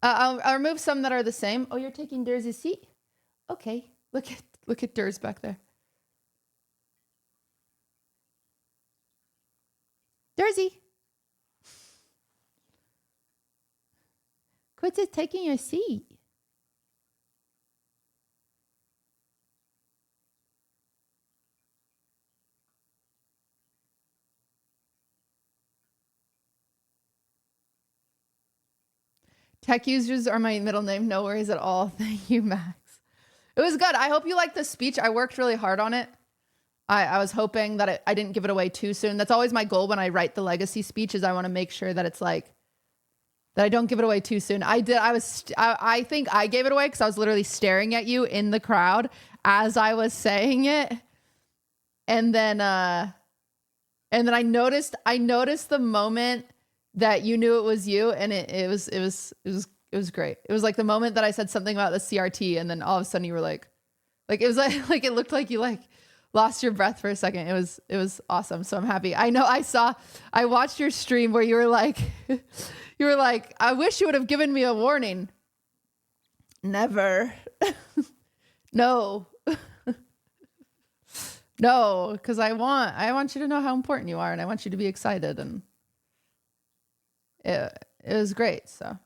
I'll remove some that are the same. Oh, you're taking Durs's seat? Okay, look at Durs back there. Dursy. Quit taking your seat. Tech users are my middle name. No worries at all. Thank you, Max. It was good. I hope you liked the speech. I worked really hard on it. I was hoping that I didn't give it away too soon. That's always my goal when I write the legacy speech, is I want to make sure that it's like, that I don't give it away too soon. I think I gave it away because I was literally staring at you in the crowd as I was saying it. And then I noticed the moment that you knew it was you, and it was great. It was like the moment that I said something about the CRT, and then all of a sudden you were like it was like it looked like you like lost your breath for a second. It was awesome. So I'm happy. I know I watched your stream where you were like I wish you would have given me a warning. Never. No. No, because I want you to know how important you are, and I want you to be excited, and it was great. So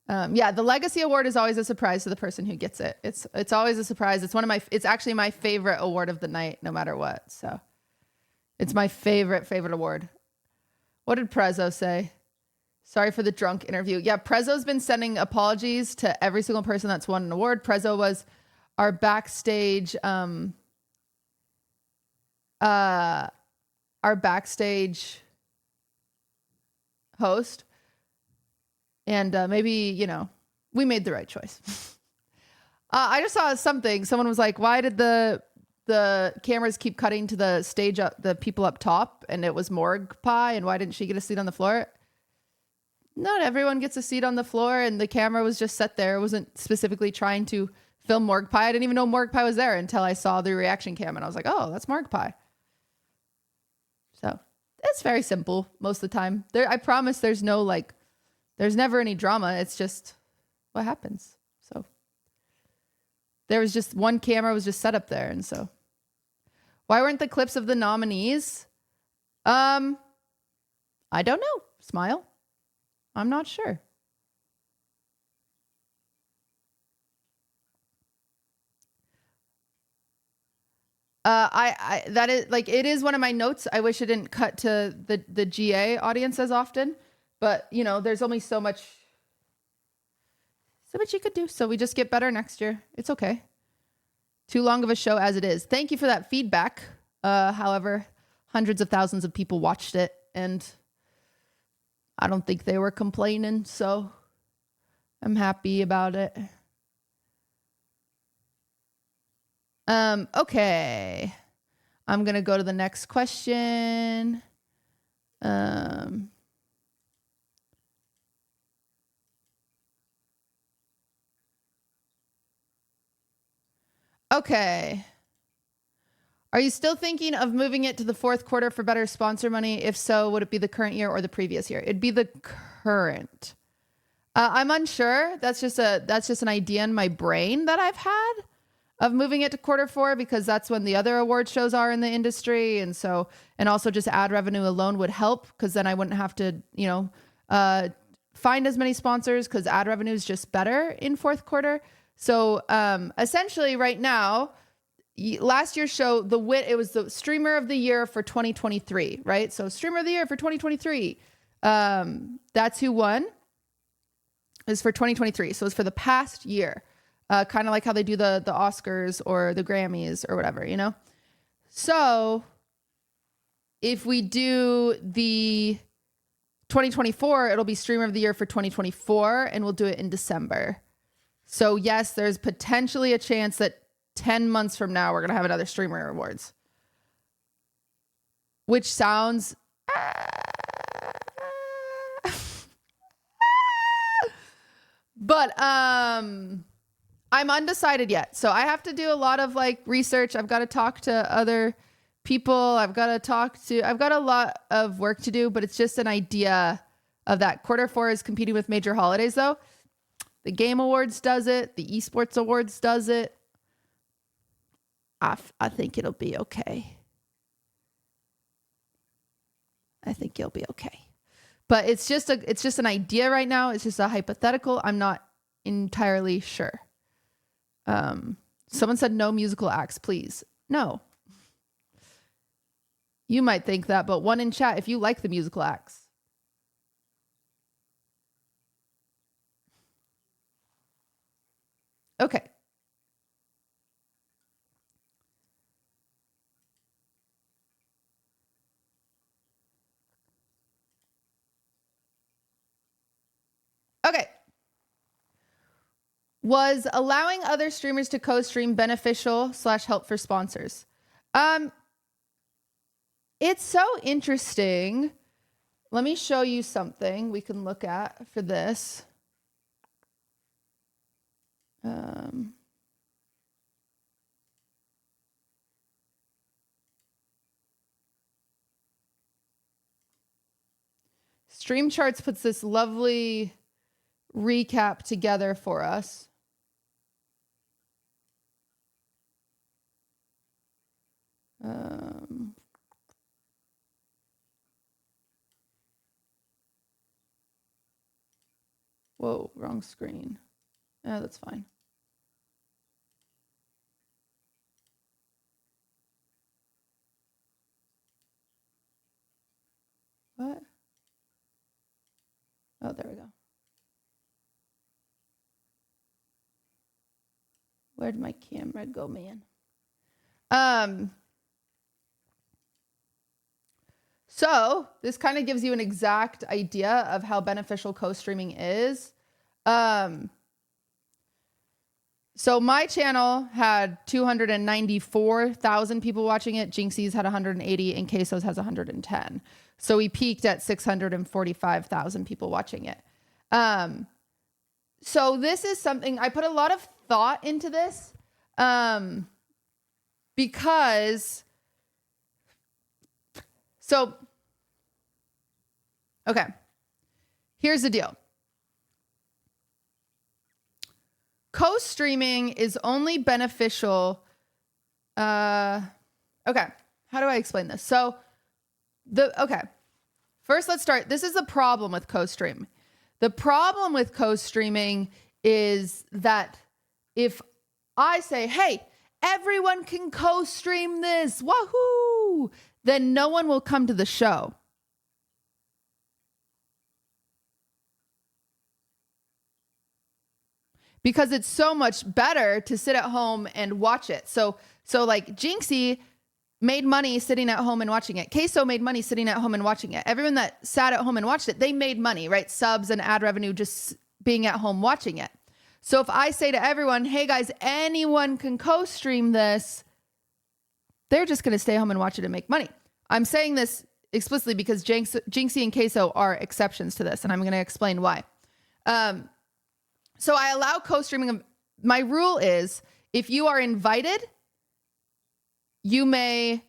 yeah, the Legacy Award is always a surprise to the person who gets it. It's always a surprise. It's actually my favorite award of the night, no matter what. So it's my favorite award. What did Prezzo say? Sorry for the drunk interview. Yeah, Prezzo's been sending apologies to every single person that's won an award. Prezzo was our backstage host. And maybe, we made the right choice. I just saw something. Someone was like, why did the cameras keep cutting to the stage up, the people up top, and it was Morgue Pie, and why didn't she get a seat on the floor? Not everyone gets a seat on the floor, and the camera was just set there. It wasn't specifically trying to film Morgue Pie. I didn't even know Morgue Pie was there until I saw the reaction cam, and I was like, oh, that's Morgue Pie. So it's very simple most of the time. I promise there's never any drama. It's just what happens. So there was just one camera was just set up there. And so why weren't the clips of the nominees? I don't know. Smile. I'm not sure. It is one of my notes. I wish it didn't cut to the GA audience as often, but there's only so much you could do. So we just get better next year. It's okay. Too long of a show as it is. Thank you for that feedback. However, hundreds of thousands of people watched it, and I don't think they were complaining. So I'm happy about it. Okay. I'm going to go to the next question. Okay. Are you still thinking of moving it to the fourth quarter for better sponsor money? If so, would it be the current year or the previous year? It'd be the current. I'm unsure. That's just an idea in my brain that I've had of moving it to quarter four, because that's when the other award shows are in the industry. And also just ad revenue alone would help, because then I wouldn't have to, find as many sponsors, because ad revenue is just better in fourth quarter. So essentially right now, last year's show, it was the streamer of the year for 2023, right? So streamer of the year for 2023. That's who won. Is for 2023. So it's for the past year. Kind of like how they do the Oscars or the Grammys or whatever, So if we do the 2024, it'll be streamer of the year for 2024, and we'll do it in December. So yes, there's potentially a chance that 10 months from now, we're going to have another streamer awards, which sounds but I'm undecided yet. So I have to do a lot of research. I've got to talk to other people. I've got a lot of work to do, but it's just an idea of that. Quarter four is competing with major holidays though. The Game Awards does it. The Esports Awards does it. I think it'll be okay. I think you'll be okay. But it's just an idea right now. It's just a hypothetical. I'm not entirely sure. Someone said no musical acts, please. No. You might think that, but one in chat if you like the musical acts. Okay. Okay. Was allowing other streamers to co-stream beneficial / help for sponsors? It's so interesting. Let me show you something we can look at for this. Stream Charts puts this lovely recap together for us. Whoa, wrong screen. Oh, that's fine. What? Oh, there we go. Where'd my camera go, man? So this kind of gives you an exact idea of how beneficial co-streaming is. So my channel had 294,000 people watching it. Jinxie's had 180 and Queso's has 110. So we peaked at 645,000 people watching it. So this is something I put a lot of thought into this, because okay, here's the deal. Co-streaming is only beneficial. Okay, how do I explain this? So first let's start. This is the problem with co-stream. The problem with co-streaming is that if I say, hey, everyone can co-stream this, wahoo, then no one will come to the show. Because it's so much better to sit at home and watch it. So like Jinxie made money sitting at home and watching it. Queso made money sitting at home and watching it. Everyone that sat at home and watched it, they made money, right? Subs and ad revenue just being at home watching it. So if I say to everyone, hey guys, anyone can co-stream this, they're just going to stay home and watch it and make money. I'm saying this explicitly because Jinxie and Queso are exceptions to this, and I'm going to explain why. So I allow co-streaming. My rule is if you are invited, you may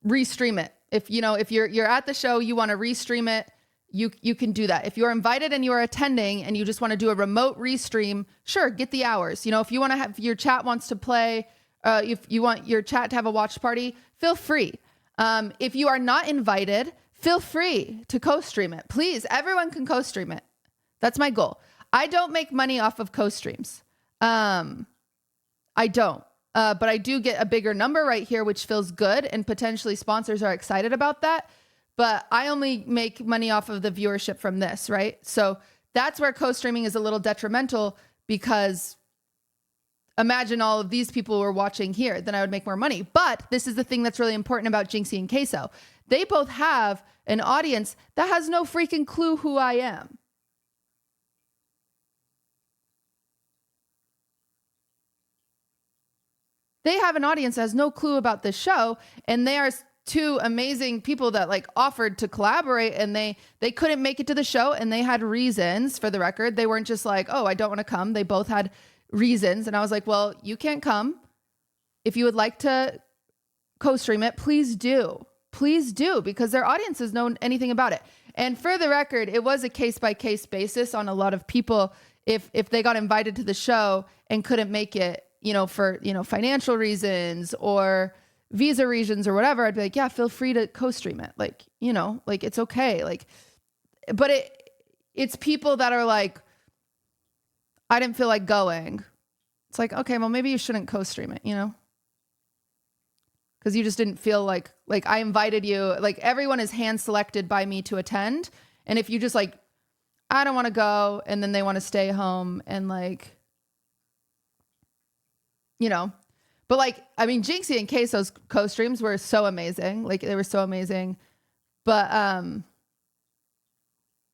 restream it. If you're at the show, you want to restream it, you can do that. If you're invited and you are attending and you just want to do a remote restream, sure, get the hours. If you want to have your chat wants to play, if you want your chat to have a watch party, feel free. If you are not invited, feel free to co-stream it. Please, everyone can co-stream it. That's my goal. I don't make money off of co-streams. I don't. But I do get a bigger number right here, which feels good. And potentially sponsors are excited about that. But I only make money off of the viewership from this, right? So that's where co-streaming is a little detrimental, because imagine all of these people were watching here, then I would make more money. But this is the thing that's really important about Jinxie and Queso. They both have an audience that has no freaking clue who I am. They have an audience that has no clue about this show, and they are two amazing people that like offered to collaborate, and they couldn't make it to the show, and they had reasons. For the record, they weren't just like, oh, I don't want to come. They both had reasons, and I was like, well, you can't come. If you would like to co-stream it, please do, because their audiences know anything about it. And for the record, it was a case-by-case basis on a lot of people. If they got invited to the show and couldn't make it, for, financial reasons or visa reasons or whatever, I'd be like, yeah, feel free to co-stream it. Like, it's okay. Like, but it's people that are like, I didn't feel like going. It's like, okay, well, maybe you shouldn't co-stream it, because you just didn't feel like I invited you. Like, everyone is hand selected by me to attend. And if you just like, I don't want to go, and then they want to stay home and like, but like, I mean, Jinxie and Queso's co-streams were so amazing. Like, they were so amazing. But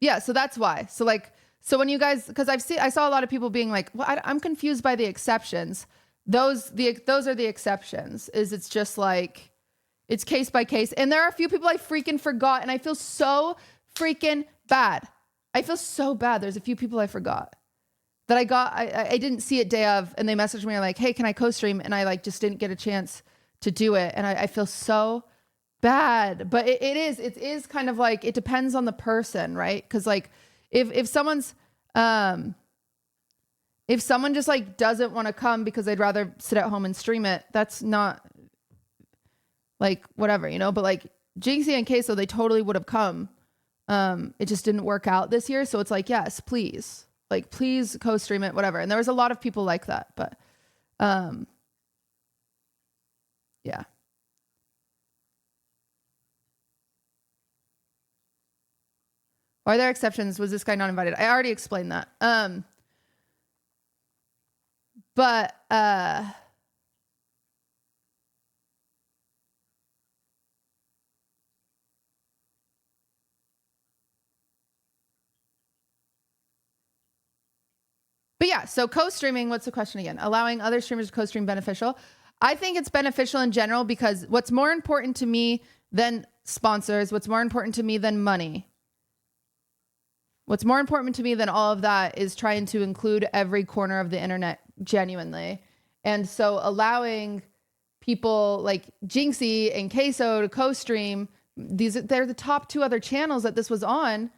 yeah, so that's why. So so when you guys, because I saw a lot of people being like, well, I'm confused by the exceptions. Those are the exceptions. It's just like, it's case by case. And there are a few people I freaking forgot, and I feel so freaking bad. I feel so bad. There's a few people I forgot that I didn't see it day of, and they messaged me like, hey, can I co-stream? And I like just didn't get a chance to do it. And I feel so bad, but it is kind of like, it depends on the person, right? Cause like if someone just like doesn't want to come because they'd rather sit at home and stream it, that's not like whatever, but like Jinxie and Queso, they totally would have come. It just didn't work out this year. So it's like, yes, please. Like, please co-stream it, whatever. And there was a lot of people like that, but yeah. Are there exceptions? Was this guy not invited? I already explained that. But yeah, so co-streaming, what's the question again? Allowing other streamers to co-stream beneficial. I think it's beneficial in general, because what's more important to me than sponsors, what's more important to me than money, what's more important to me than all of that is trying to include every corner of the internet genuinely. And so allowing people like Jinxie and Queso to co-stream, they're the top two other channels that this was on.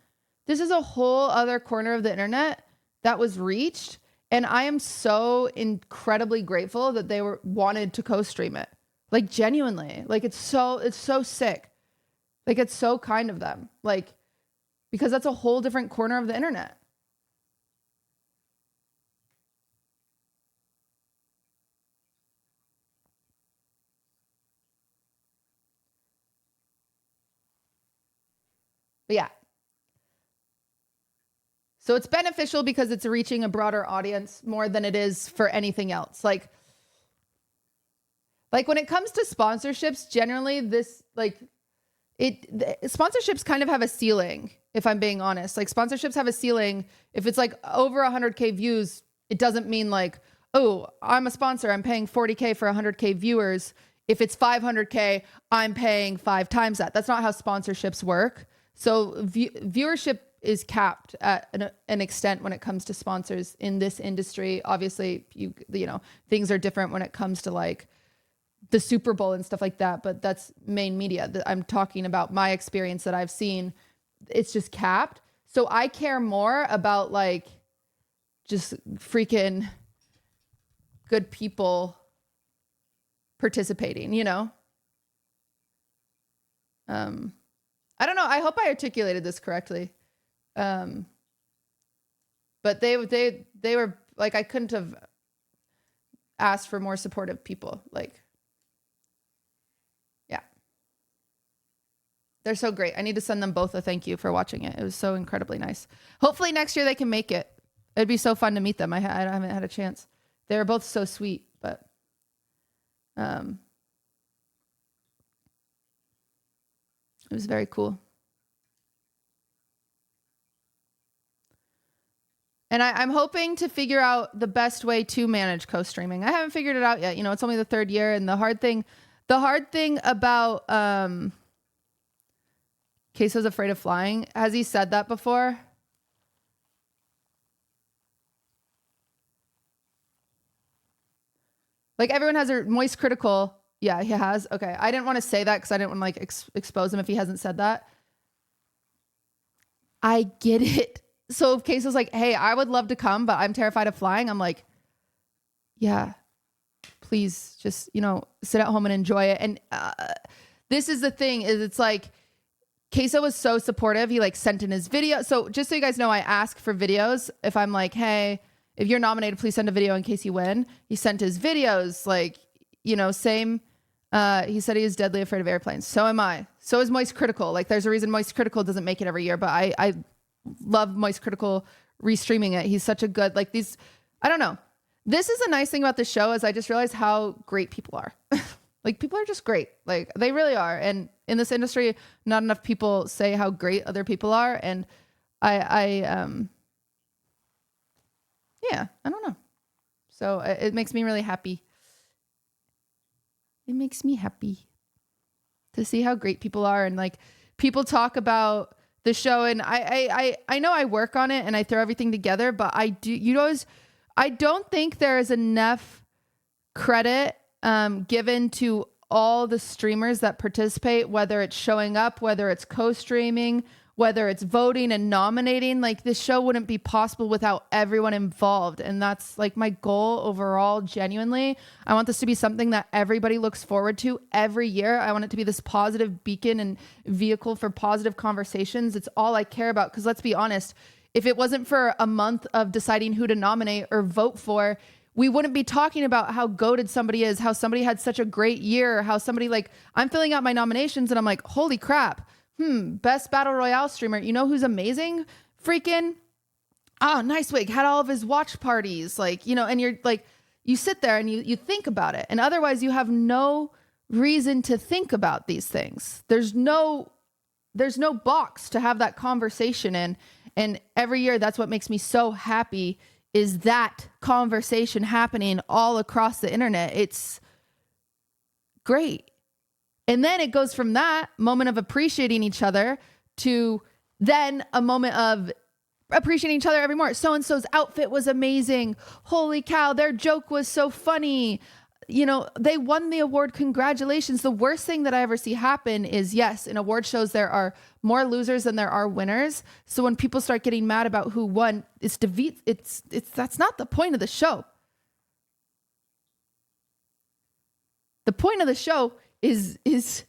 This is a whole other corner of the internet that was reached. And I am so incredibly grateful that they wanted to co-stream it. Like, genuinely. Like, it's so sick. Like, it's so kind of them. Like, because that's a whole different corner of the internet. But yeah. So it's beneficial because it's reaching a broader audience more than it is for anything else. Like when it comes to sponsorships, generally sponsorships kind of have a ceiling, if I'm being honest. Like, sponsorships have a ceiling. If it's like over 100K views, it doesn't mean like, oh, I'm a sponsor, I'm paying 40K for 100K viewers. if it's 500K, I'm paying 5 times that. That's not how sponsorships work. So viewership is capped at an extent when it comes to sponsors in this industry. Obviously, you know, things are different when it comes to like the Super Bowl and stuff like that, but that's main media. I'm talking about my experience that I've seen. It's just capped. So I care more about like just freaking good people participating, you know? I don't know. I hope I articulated this correctly. But they were like, I couldn't have asked for more supportive people. Like, yeah, they're so great. I need to send them both a thank you for watching it. It was so incredibly nice. Hopefully next year they can make it. It'd be so fun to meet them. I haven't had a chance. They were both so sweet, but it was very cool. And I'm hoping to figure out the best way to manage co-streaming. I haven't figured it out yet. You know, it's only the 3rd year, and the hard thing about Queso's afraid of flying. Has he said that before? Like everyone has a moist critical. Yeah, he has. Okay, I didn't want to say that because I didn't want to like expose him if he hasn't said that. I get it. So if Queso's like, hey, I would love to come, but I'm terrified of flying. I'm like, yeah, please just, you know, sit at home and enjoy it. And this is the thing is it's like, Queso was so supportive. He like sent in his video. So just so you guys know, I ask for videos. If I'm like, hey, if you're nominated, please send a video in case you win. He sent his videos, like, you know, same. He said he is deadly afraid of airplanes. So am I. So is Moist Critical. Like there's a reason Moist Critical doesn't make it every year, but I love Moist Critical restreaming it. He's such a good, like these, I don't know. This is a nice thing about the show is I just realized how great people are. Like people are just great. Like they really are. And in this industry, not enough people say how great other people are. And yeah, I don't know. So it makes me really happy. It makes me happy to see how great people are. And like people talk about the show, and I know I work on it and I throw everything together, but I don't think there is enough credit given to all the streamers that participate, whether it's showing up, whether it's co-streaming, whether it's voting and nominating. Like this show wouldn't be possible without everyone involved. And that's like my goal overall. Genuinely, I want this to be something that everybody looks forward to every year. I want it to be this positive beacon and vehicle for positive conversations. It's all I care about. Because let's be honest, if it wasn't for a month of deciding who to nominate or vote for, we wouldn't be talking about how goated somebody is, how somebody had such a great year, how somebody like, I'm filling out my nominations and I'm like, holy crap. Best battle royale streamer. You know who's amazing? Freaking, Nicewig had all of his watch parties. Like, you know, and you're like, you sit there and you think about it. And otherwise you have no reason to think about these things. There's no box to have that conversation in. And every year, that's what makes me so happy is that conversation happening all across the internet. It's great. And then it goes from that moment of appreciating each other to then a moment of appreciating each other every more. So-and-so's outfit was amazing. Holy cow, their joke was so funny. You know, they won the award. Congratulations. The worst thing that I ever see happen is, yes, in award shows, there are more losers than there are winners. So when people start getting mad about who won, that's not the point of the show. The point of the show is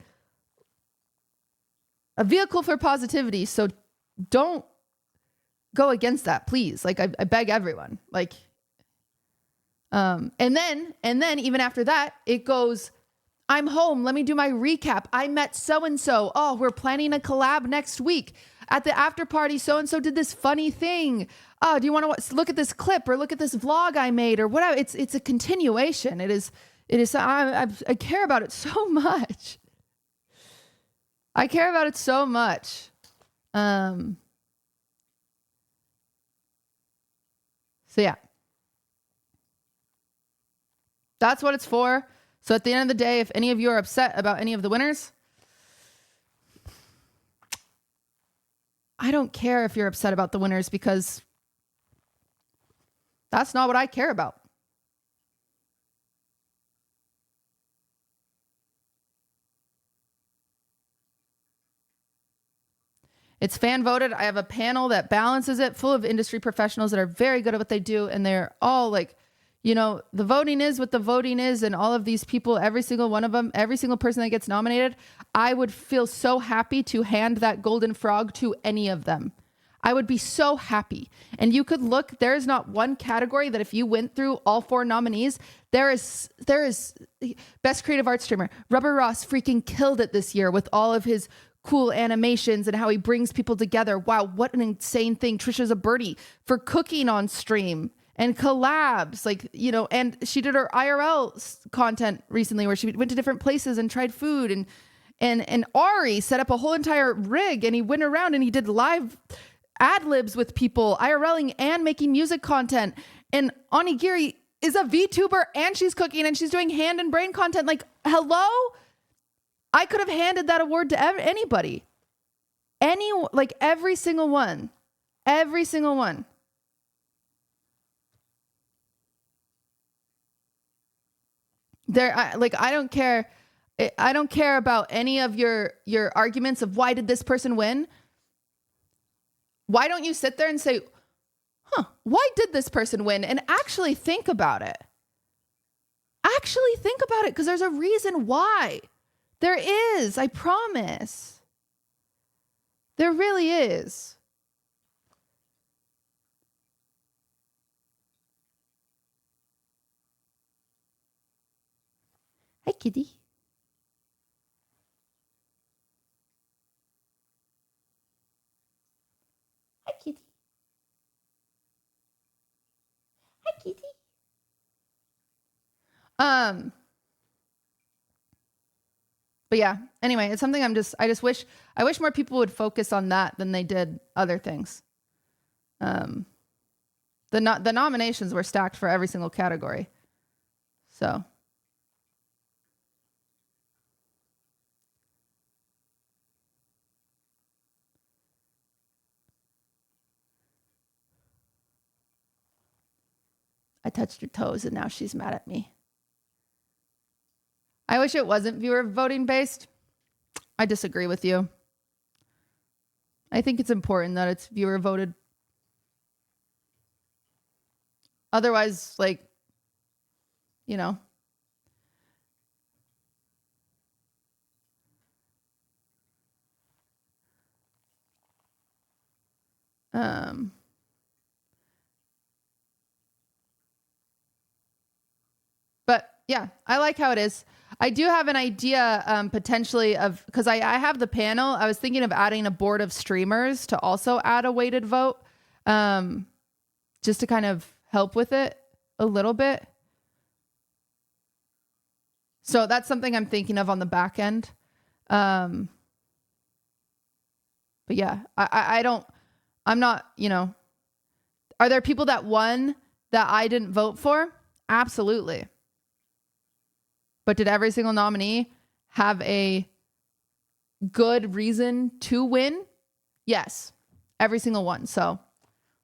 a vehicle for positivity. So don't go against that, please. Like I beg everyone. Like, and then even after that, it goes, I'm home. Let me do my recap. I met so-and-so. Oh, we're planning a collab next week. At the after party, so-and-so did this funny thing. Oh, do you want to look at this clip or look at this vlog I made or whatever? It's a continuation. It is. I care about it so much. I care about it so much. So yeah. That's what it's for. So at the end of the day, if any of you are upset about any of the winners, I don't care if you're upset about the winners because that's not what I care about. It's fan voted. I have a panel that balances it, full of industry professionals that are very good at what they do. And they're all like, you know, the voting is what the voting is. And all of these people, every single one of them, every single person that gets nominated, I would feel so happy to hand that golden frog to any of them. I would be so happy. And you could look, there is not one category that if you went through all 4 nominees, there is best creative art streamer. Rubber Ross freaking killed it this year with all of his cool animations and how he brings people together. Wow, what an insane thing. Trisha's a birdie for cooking on stream and collabs, like, you know, and she did her IRL content recently where she went to different places and tried food, and Ari set up a whole entire rig and he went around and he did live ad libs with people, IRLing and making music content. And Onigiri is a VTuber and she's cooking and she's doing hand and brain content. Like, hello? I could have handed that award to anybody. Like every single one. Every single one. I don't care. I don't care about any of your arguments of why did this person win? Why don't you sit there and say, why did this person win? And actually think about it. Actually think about it, because there's a reason why. There is, I promise. There really is. Hi, kitty. Hi, kitty. Hi, kitty. But yeah, anyway, it's something I wish more people would focus on that than they did other things. The nominations were stacked for every single category. So. I touched her toes and now she's mad at me. I wish it wasn't viewer voting based. I disagree with you. I think it's important that it's viewer voted. Otherwise, like, you know. But yeah, I like how it is. I do have an idea potentially of, because I have the panel. I was thinking of adding a board of streamers to also add a weighted vote, just to kind of help with it a little bit. So that's something I'm thinking of on the back end. But yeah, I'm not, you know, are there people that won that I didn't vote for? Absolutely. But did every single nominee have a good reason to win? Yes, every single one. So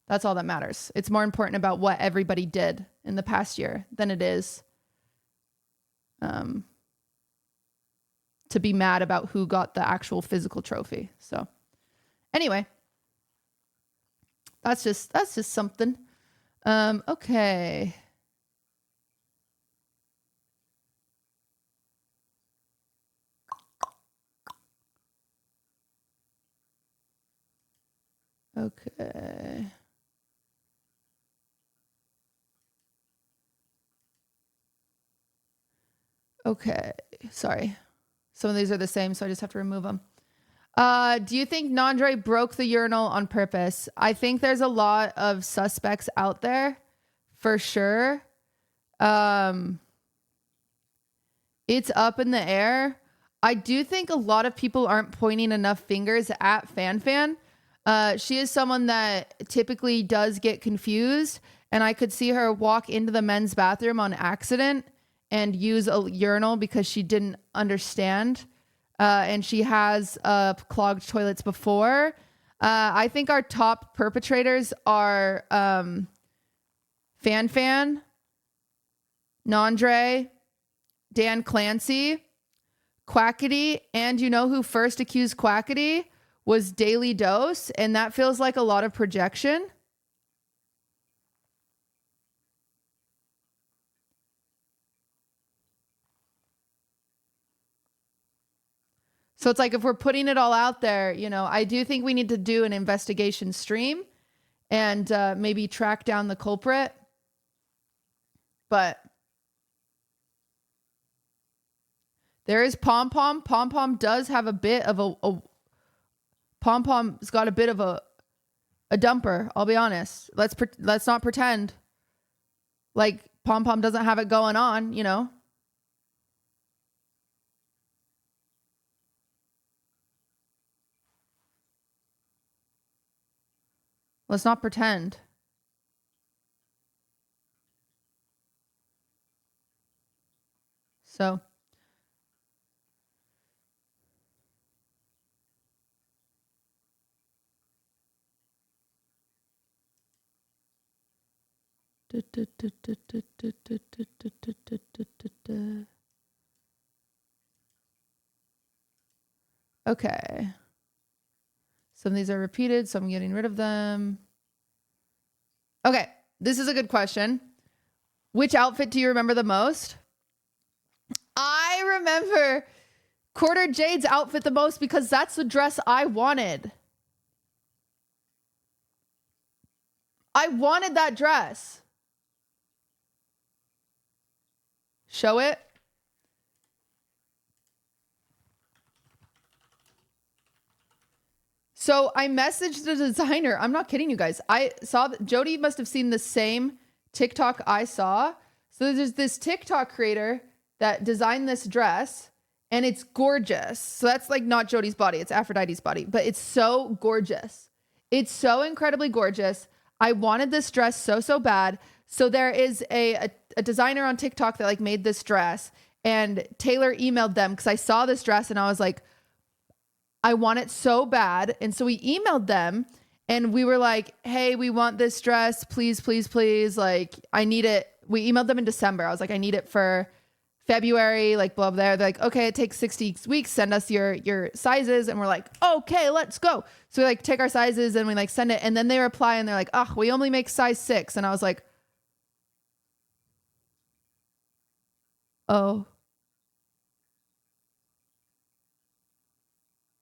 that's all that matters. It's more important about what everybody did in the past year than it is to be mad about who got the actual physical trophy. So anyway, that's just something. Okay. Okay. Okay. Sorry. Some of these are the same, so I just have to remove them. Do you think Nandre broke the urinal on purpose? I think there's a lot of suspects out there, for sure. It's up in the air. I do think a lot of people aren't pointing enough fingers at Fan. She is someone that typically does get confused, and I could see her walk into the men's bathroom on accident and use a urinal because she didn't understand. And she has clogged toilets before. I think our top perpetrators are Fan, Nandre, Dan Clancy, Quackity, and you know who first accused Quackity was Daily Dose, and that feels like a lot of projection. So it's like if we're putting it all out there, you know, I do think we need to do an investigation stream and maybe track down the culprit. But there is Pom Pom. Pom Pom does have a bit of a Pom Pom's got a bit of a dumper. I'll be honest. Let's not pretend like Pom Pom doesn't have it going on, you know. Let's not pretend. So. Okay. Some of these are repeated, so I'm getting rid of them. Okay, this is a good question. Which outfit do you remember the most? I remember Quarter Jade's outfit the most because that's the dress I wanted. I wanted that dress. Show it. So I messaged the designer. I'm not kidding you guys. I saw that Jody must have seen the same TikTok I saw. So there's this TikTok creator that designed this dress and it's gorgeous. So that's like not Jody's body. It's Aphrodite's body, but it's so gorgeous. It's so incredibly gorgeous. I wanted this dress so bad. So there is a designer on TikTok that like made this dress and Taylor emailed them because I saw this dress and I was like, I want it so bad. And so we emailed them and we were like, hey, we want this dress. Please, please, please. Like, I need it. We emailed them in December. I was like, I need it for February, like blah, blah. They're like, okay, it takes 60 weeks. Send us your sizes. And we're like, okay, let's go. So we like take our sizes and we like send it. And then they reply and they're like, oh, we only make size 6. And I was like, oh.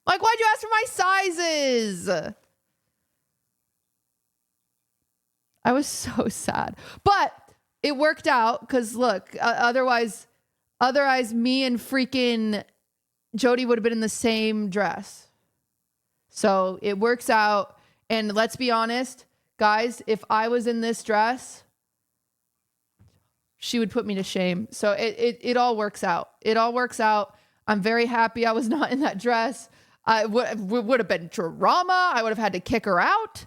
Like, why'd you ask for my sizes? I was so sad. But it worked out because look, otherwise me and freaking Jody would have been in the same dress. So it works out. And let's be honest, guys, if I was in this dress, she would put me to shame. So it all works out. It all works out. I'm very happy I was not in that dress. I would have been drama. I would have had to kick her out.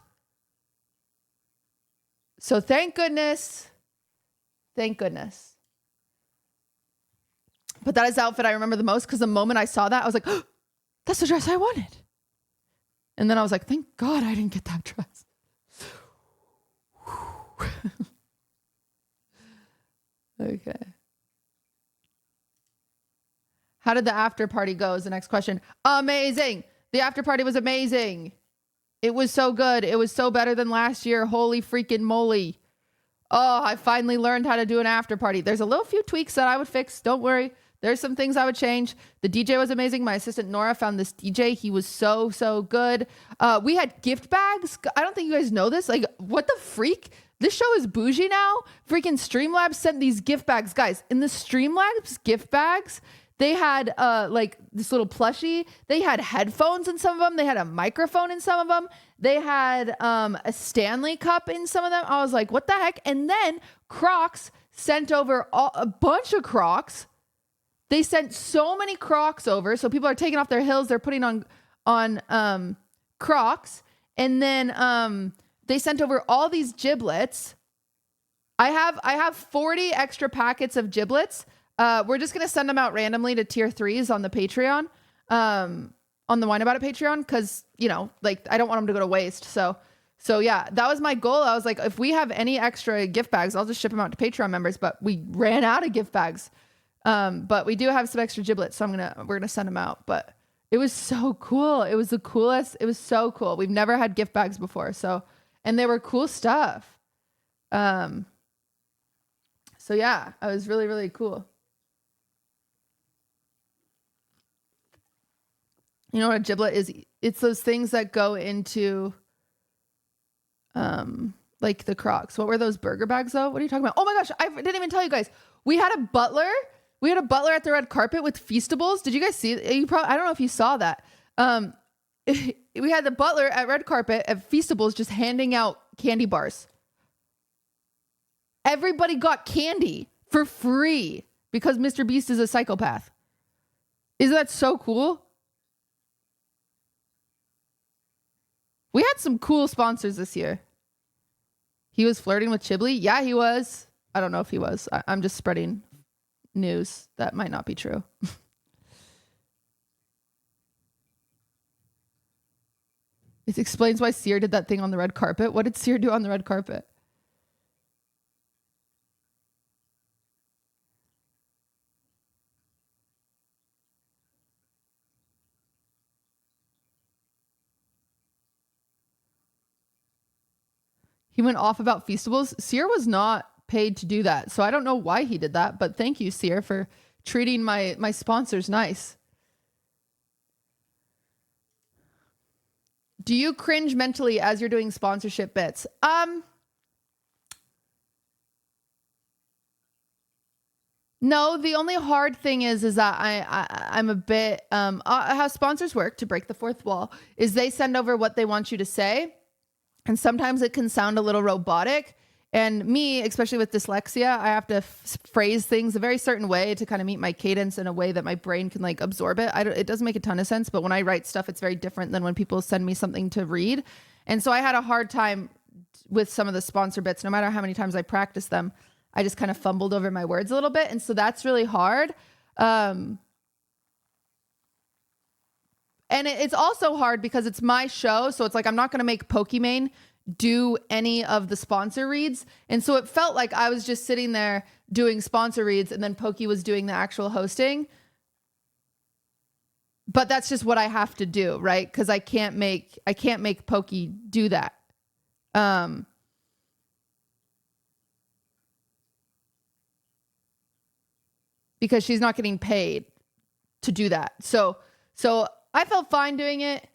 So thank goodness. Thank goodness. But that is the outfit I remember the most because the moment I saw that, I was like, oh, that's the dress I wanted. And then I was like, thank God I didn't get that dress. Okay. How did the after party go is the next question. Amazing. The after party was amazing. It was so good. It was so better than last year. Holy freaking moly. Oh, I finally learned how to do an after party. There's a little few tweaks that I would fix. Don't worry. There's some things I would change. The DJ was amazing. My assistant Nora found this DJ. He was so good. We had gift bags. I don't think you guys know this. Like, what the freak? This show is bougie now. Freaking Streamlabs sent these gift bags. Guys, in the Streamlabs gift bags, they had like this little plushie. They had headphones in some of them. They had a microphone in some of them. They had a Stanley cup in some of them. I was like, what the heck? And then Crocs sent over a bunch of Crocs. They sent so many Crocs over. So people are taking off their heels. They're putting on Crocs. And then they sent over all these giblets. I have 40 extra packets of giblets. We're just gonna send them out randomly to tier 3s on the Patreon, on the Wine About It Patreon, because you know, like I don't want them to go to waste. So yeah, that was my goal. I was like, if we have any extra gift bags, I'll just ship them out to Patreon members. But we ran out of gift bags. But we do have some extra giblets, so we're gonna send them out. But it was so cool. It was the coolest. It was so cool. We've never had gift bags before, and they were cool stuff. So yeah, it was really, really cool. You know what a giblet is? It's those things that go into like the Crocs. What were those burger bags though? What are you talking about? Oh my gosh, I didn't even tell you guys. We had a butler at the red carpet with Feastables. Did you guys see it? I don't know if you saw that. We had the butler at red carpet at Feastables just handing out candy bars. Everybody got candy for free because Mr. Beast is a psychopath. Isn't that so cool? We had some cool sponsors this year. He was flirting with Chiblee. Yeah, he was. I don't know if he was. I'm just spreading news that might not be true. It explains why Seer did that thing on the red carpet. What did Seer do on the red carpet? He went off about Feastables. Seer was not paid to do that. So I don't know why he did that, but thank you, Seer, for treating my sponsors nice. Do you cringe mentally as you're doing sponsorship bits? No, the only hard thing is that I'm a bit, how sponsors work, to break the fourth wall, is they send over what they want you to say. And sometimes it can sound a little robotic. And me, especially with dyslexia, I have to phrase things a very certain way to kind of meet my cadence in a way that my brain can like absorb it. It doesn't make a ton of sense, but when I write stuff, it's very different than when people send me something to read. And so I had a hard time with some of the sponsor bits. No matter how many times I practiced them, I just kind of fumbled over my words a little bit. And so that's really hard. And it's also hard because it's my show. So it's like, I'm not going to make Pokimane do any of the sponsor reads. And so it felt like I was just sitting there doing sponsor reads and then Pokey was doing the actual hosting. But that's just what I have to do, right? Because I can't make Pokey do that. Because she's not getting paid to do that. So I felt fine doing it.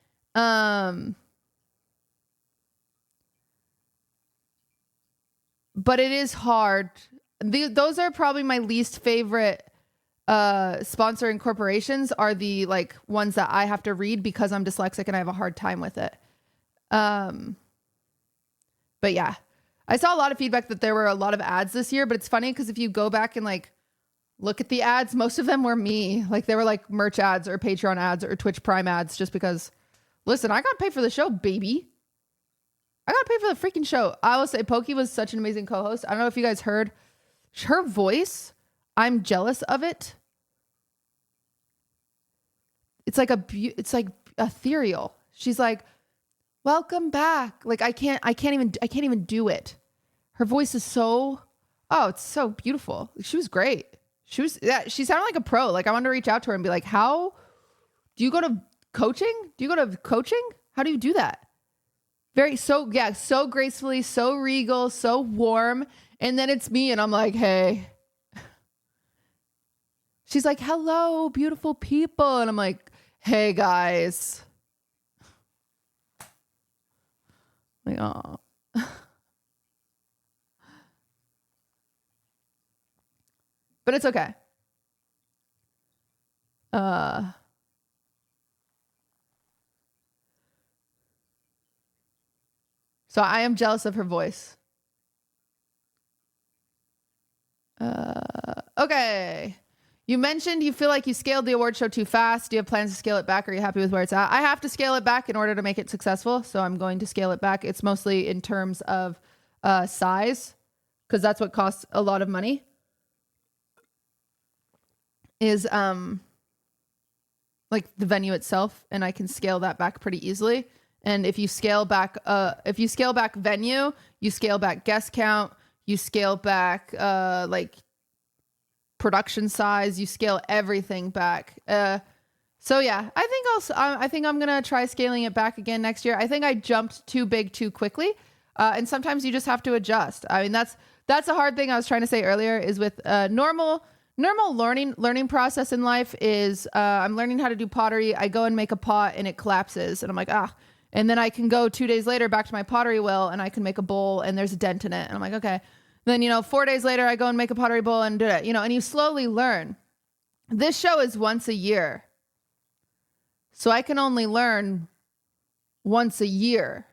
But it is hard. Those are probably my least favorite sponsor incorporations, are the like ones that I have to read because I'm dyslexic and I have a hard time with it. But yeah, I saw a lot of feedback that there were a lot of ads this year, but it's funny because if you go back and like look at the ads, most of them were me. Like they were like merch ads or Patreon ads or Twitch Prime ads, just because, listen, I got to pay for the show, baby. I got to pay for the freaking show. I will say Pokey was such an amazing co-host. I don't know if you guys heard her voice. I'm jealous of it. It's like ethereal. She's like, welcome back. Like I can't even do it. Her voice is so, it's so beautiful. She was great. She sounded like a pro. Like I wanted to reach out to her and be like, how do you go to coaching? How do you do that? So gracefully, so regal, so warm. And then it's me and I'm like, hey. She's like, hello, beautiful people. And I'm like, hey guys. Like, oh. But it's okay. So I am jealous of her voice. Okay. You mentioned you feel like you scaled the award show too fast. Do you have plans to scale it back? Or are you happy with where it's at? I have to scale it back in order to make it successful. So I'm going to scale it back. It's mostly in terms of size, because that's what costs a lot of money. is like the venue itself, and I can scale that back pretty easily. And if you scale back venue, you scale back guest count, you scale back like production size, you scale everything back. So yeah, I think I'm gonna try scaling it back again next year. I think I jumped too big too quickly, and sometimes you just have to adjust. I mean, that's a hard thing I was trying to say earlier. Is with normal learning process in life is I'm learning how to do pottery. I go and make a pot and it collapses, and I'm like and then I can go 2 days later back to my pottery wheel and I can make a bowl and there's a dent in it, and I'm like, okay. Then 4 days later I go and make a pottery bowl and do it. And you slowly learn. This show is once a year. So I can only learn once a year.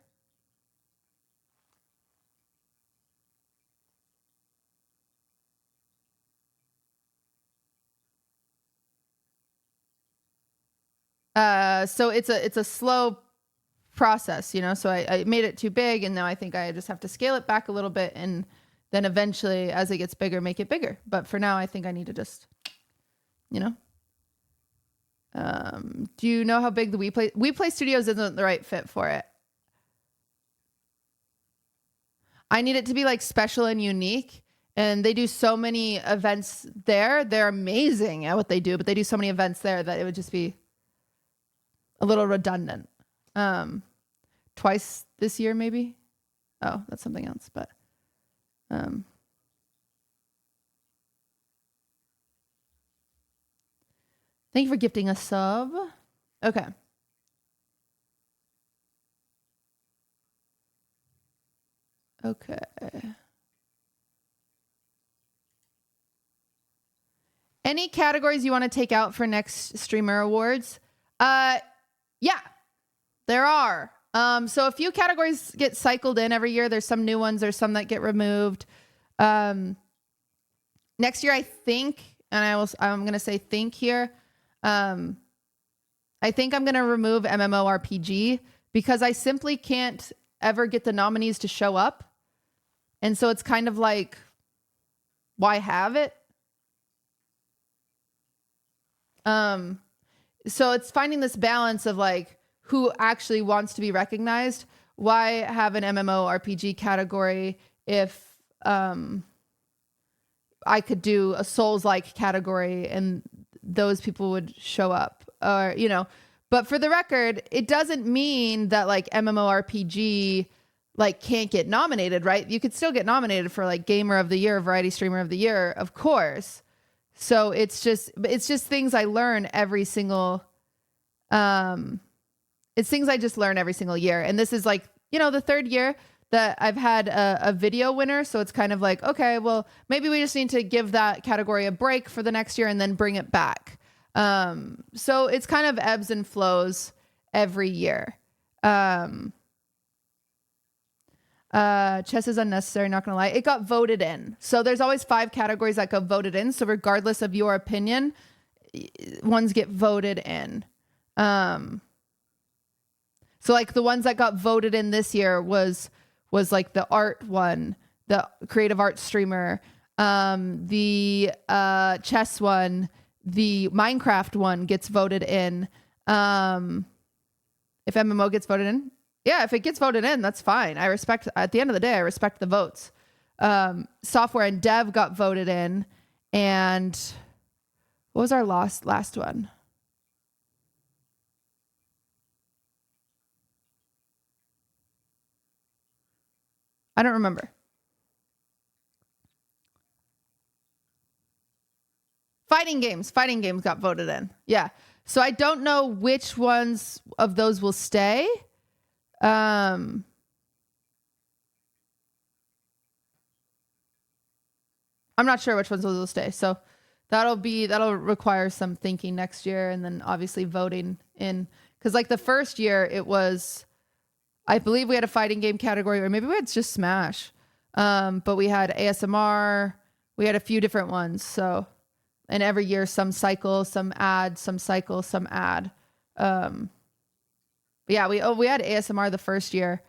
So it's a slow process, so I made it too big, and now I think I just have to scale it back a little bit, and then eventually as it gets bigger, make it bigger. But for now, I think I need to just, do you know how big the WePlay Studios isn't the right fit for it? I need it to be like special and unique. And they do so many events there. They're amazing at what they do, but they do so many events there that it would just be a little redundant. Twice this year, maybe. Oh, that's something else, but thank you for gifting a sub. Okay. Okay. Any categories you want to take out for next streamer awards? Yeah, there are. So a few categories get cycled in every year. There's some new ones. There's some that get removed. Next year, I think, and I'm going to say think here. I think I'm going to remove MMORPG because I simply can't ever get the nominees to show up. And so it's kind of like, why have it? So it's finding this balance of like who actually wants to be recognized. Why have an MMORPG category if I could do a Souls-like category and those people would show up? Or, but for the record, it doesn't mean that like MMORPG like can't get nominated, right? You could still get nominated for like Gamer of the Year, Variety Streamer of the Year, of course. So it's just things I learn every single, it's things I just learn every single year. And this is like, the third year that I've had a video winner. So it's kind of like, okay, well, maybe we just need to give that category a break for the next year and then bring it back. So it's kind of ebbs and flows every year. Chess is unnecessary, not gonna lie. It got voted in. So there's always 5 categories that got voted in. So regardless of your opinion, ones get voted in. So like the ones that got voted in this year was like the art one, the creative art streamer, the chess one, the Minecraft one gets voted in. If MMO gets voted in, yeah, if it gets voted in, that's fine. At the end of the day, I respect the votes. Software and dev got voted in. And what was our last one? I don't remember. Fighting games got voted in. Yeah. So I don't know which ones of those will stay. I'm not sure which ones will stay. So that'll require some thinking next year, and then obviously voting in, because like the first year it was, I believe we had a fighting game category, or maybe we had just Smash. But we had ASMR, we had a few different ones. So, and every year some cycle, some ad, some cycle, some ad. But yeah, we had ASMR the first year,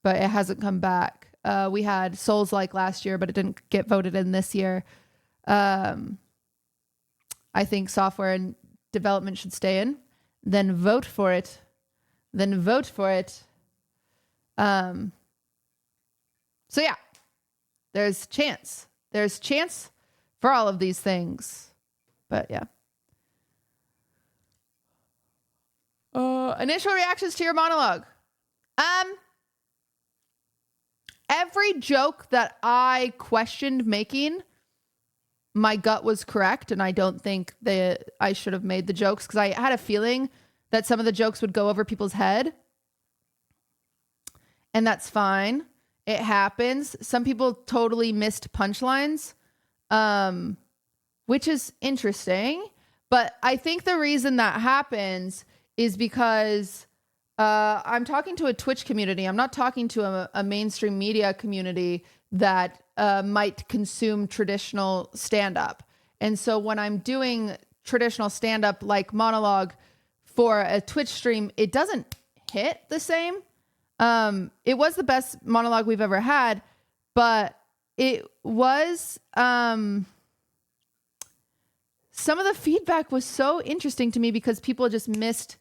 but it hasn't come back. We had Souls-like last year, but it didn't get voted in this year. I think software and development should stay in, then vote for it. So yeah, there's chance for all of these things, but yeah. Initial reactions to your monologue. Every joke that I questioned making, my gut was correct, and I don't think that I should have made the jokes because I had a feeling that some of the jokes would go over people's head, and that's fine. It happens. Some people totally missed punchlines, which is interesting. But I think the reason that happens is because I'm talking to a Twitch community. I'm not talking to a mainstream media community that might consume traditional stand-up. And so when I'm doing traditional stand-up like monologue for a Twitch stream, it doesn't hit the same. It was the best monologue we've ever had, but it was some of the feedback was so interesting to me because people just missed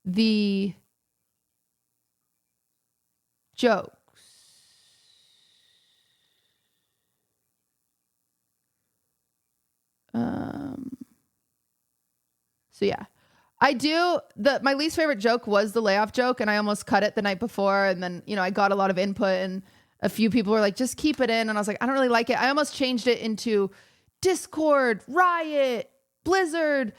the jokes. So yeah, my least favorite joke was the layoff joke, and I almost cut it the night before, and then, I got a lot of input, and a few people were like, just keep it in, and I was like, I don't really like it. I almost changed it into Discord, Riot, Blizzard,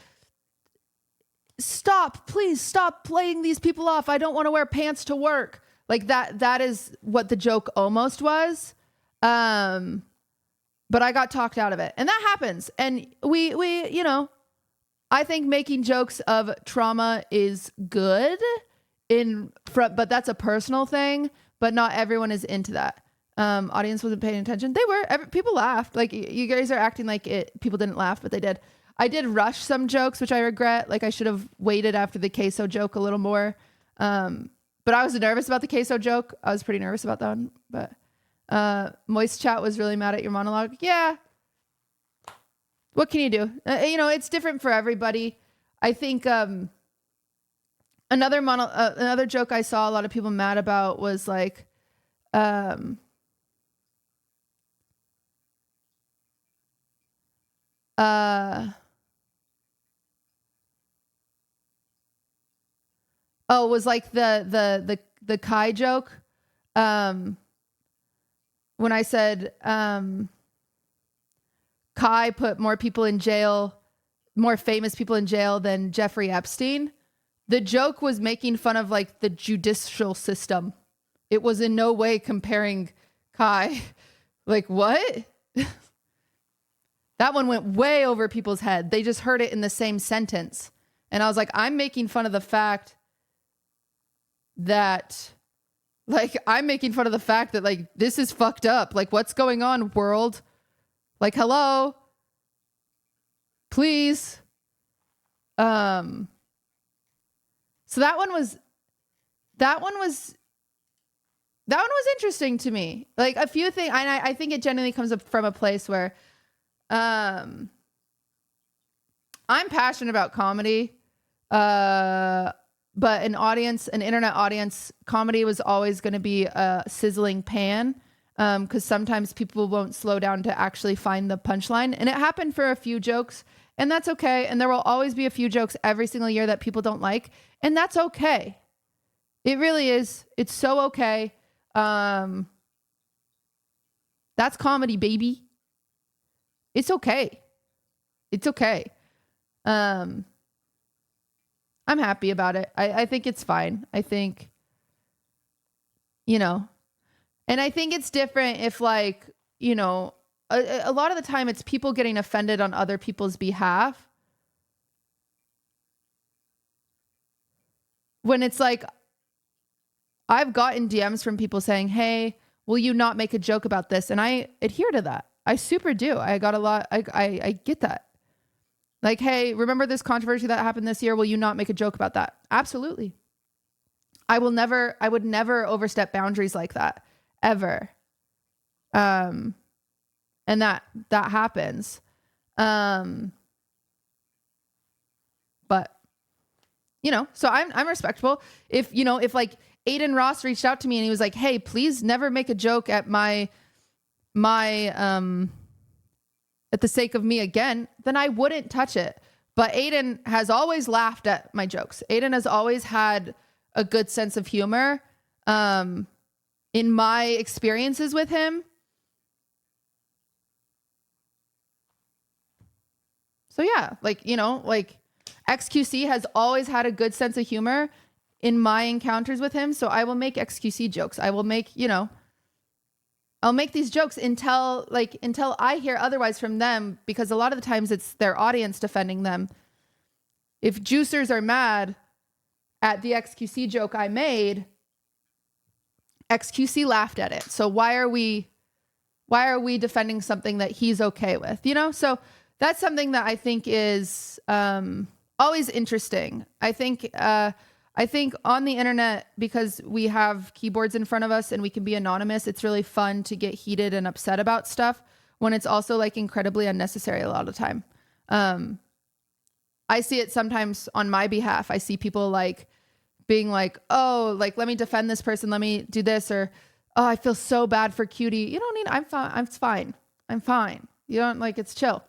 please stop playing these people off. I don't want to wear pants to work. Like that is what the joke almost was. But I got talked out of it, and that happens. And we I think making jokes of trauma is good but that's a personal thing, but not everyone is into that. Audience wasn't paying attention. They were. People laughed. Like, you guys are acting like people didn't laugh, but they did. I did rush some jokes, which I regret. Like, I should have waited after the queso joke a little more. But I was nervous about the queso joke. I was pretty nervous about that one. But Moist Chat was really mad at your monologue. Yeah. What can you do? It's different for everybody. I think another joke I saw a lot of people mad about was like, was like the Kai joke. When I said Kai put more people in jail, more famous people in jail than Jeffrey Epstein. The joke was making fun of like the judicial system. It was in no way comparing Kai. Like, what? That one went way over people's head. They just heard it in the same sentence. And I was like, I'm making fun of the fact that like this is fucked up. Like, what's going on, world? Like, hello, please. So that one was interesting to me. Like, a few things, and I think it genuinely comes up from a place where I'm passionate about comedy, but an internet audience, comedy was always going to be a sizzling pan, because sometimes people won't slow down to actually find the punchline. And it happened for a few jokes, and that's okay. And there will always be a few jokes every single year that people don't like, and that's okay. It really is. It's so okay. That's comedy, baby. It's okay. It's okay. I'm happy about it. I think it's fine. I think, and I think it's different if, like, a lot of the time it's people getting offended on other people's behalf. When it's like, I've gotten DMs from people saying, hey, will you not make a joke about this? And I adhere to that. I super do. I got a lot. I get that. Like, hey, remember this controversy that happened this year? Will you not make a joke about that? Absolutely. I would never overstep boundaries like that, ever. And that happens. But, you know, so I'm respectful. If, you know, if like Aiden Ross reached out to me and he was like, hey, please never make a joke at at the sake of me again, then I wouldn't touch it. But Aiden has always laughed at my jokes. Aiden has always had a good sense of humor. In my experiences with him. So yeah, like, you know, like XQC has always had a good sense of humor in my encounters with him. So I will make XQC jokes. I will make, you know, I'll make these jokes until I hear otherwise from them, because a lot of the times it's their audience defending them. If juicers are mad at the XQC joke I made, XQC laughed at it. So why are we defending something that he's okay with, you know? So that's something that I think is always interesting. I think on the internet, because we have keyboards in front of us and we can be anonymous, it's really fun to get heated and upset about stuff when it's also like incredibly unnecessary a lot of the time. I see it sometimes on my behalf. I see people like being like, oh, like, let me defend this person. Let me do this. Or, oh, I feel so bad for Cutie. You don't need, I'm fine. I'm fine. You don't like, it's chill.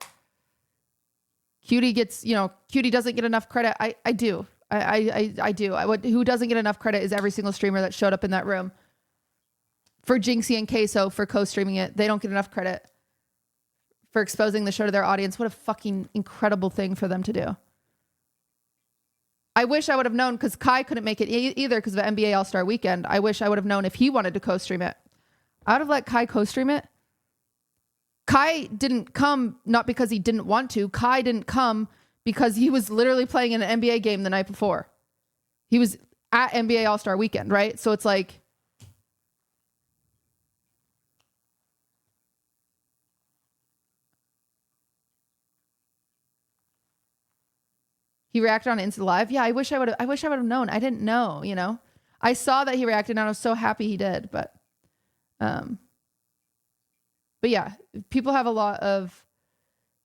Cutie gets, you know, Cutie doesn't get enough credit. I do. I do. Who doesn't get enough credit is every single streamer that showed up in that room. For Jinxie and Queso for co-streaming it. They don't get enough credit for exposing the show to their audience. What a fucking incredible thing for them to do. I wish I would have known, because Kai couldn't make it either because of the NBA All-Star Weekend. I wish I would have known if he wanted to co-stream it. I would have let Kai co-stream it. Kai didn't come not because he didn't want to. Kai didn't come because he was literally playing in an NBA game the night before. He was at NBA All-Star Weekend, right? So it's like, he reacted on Insta Live. Yeah, I wish I would have known. I didn't know, you know. I saw that he reacted and I was so happy he did, but yeah, people have a lot of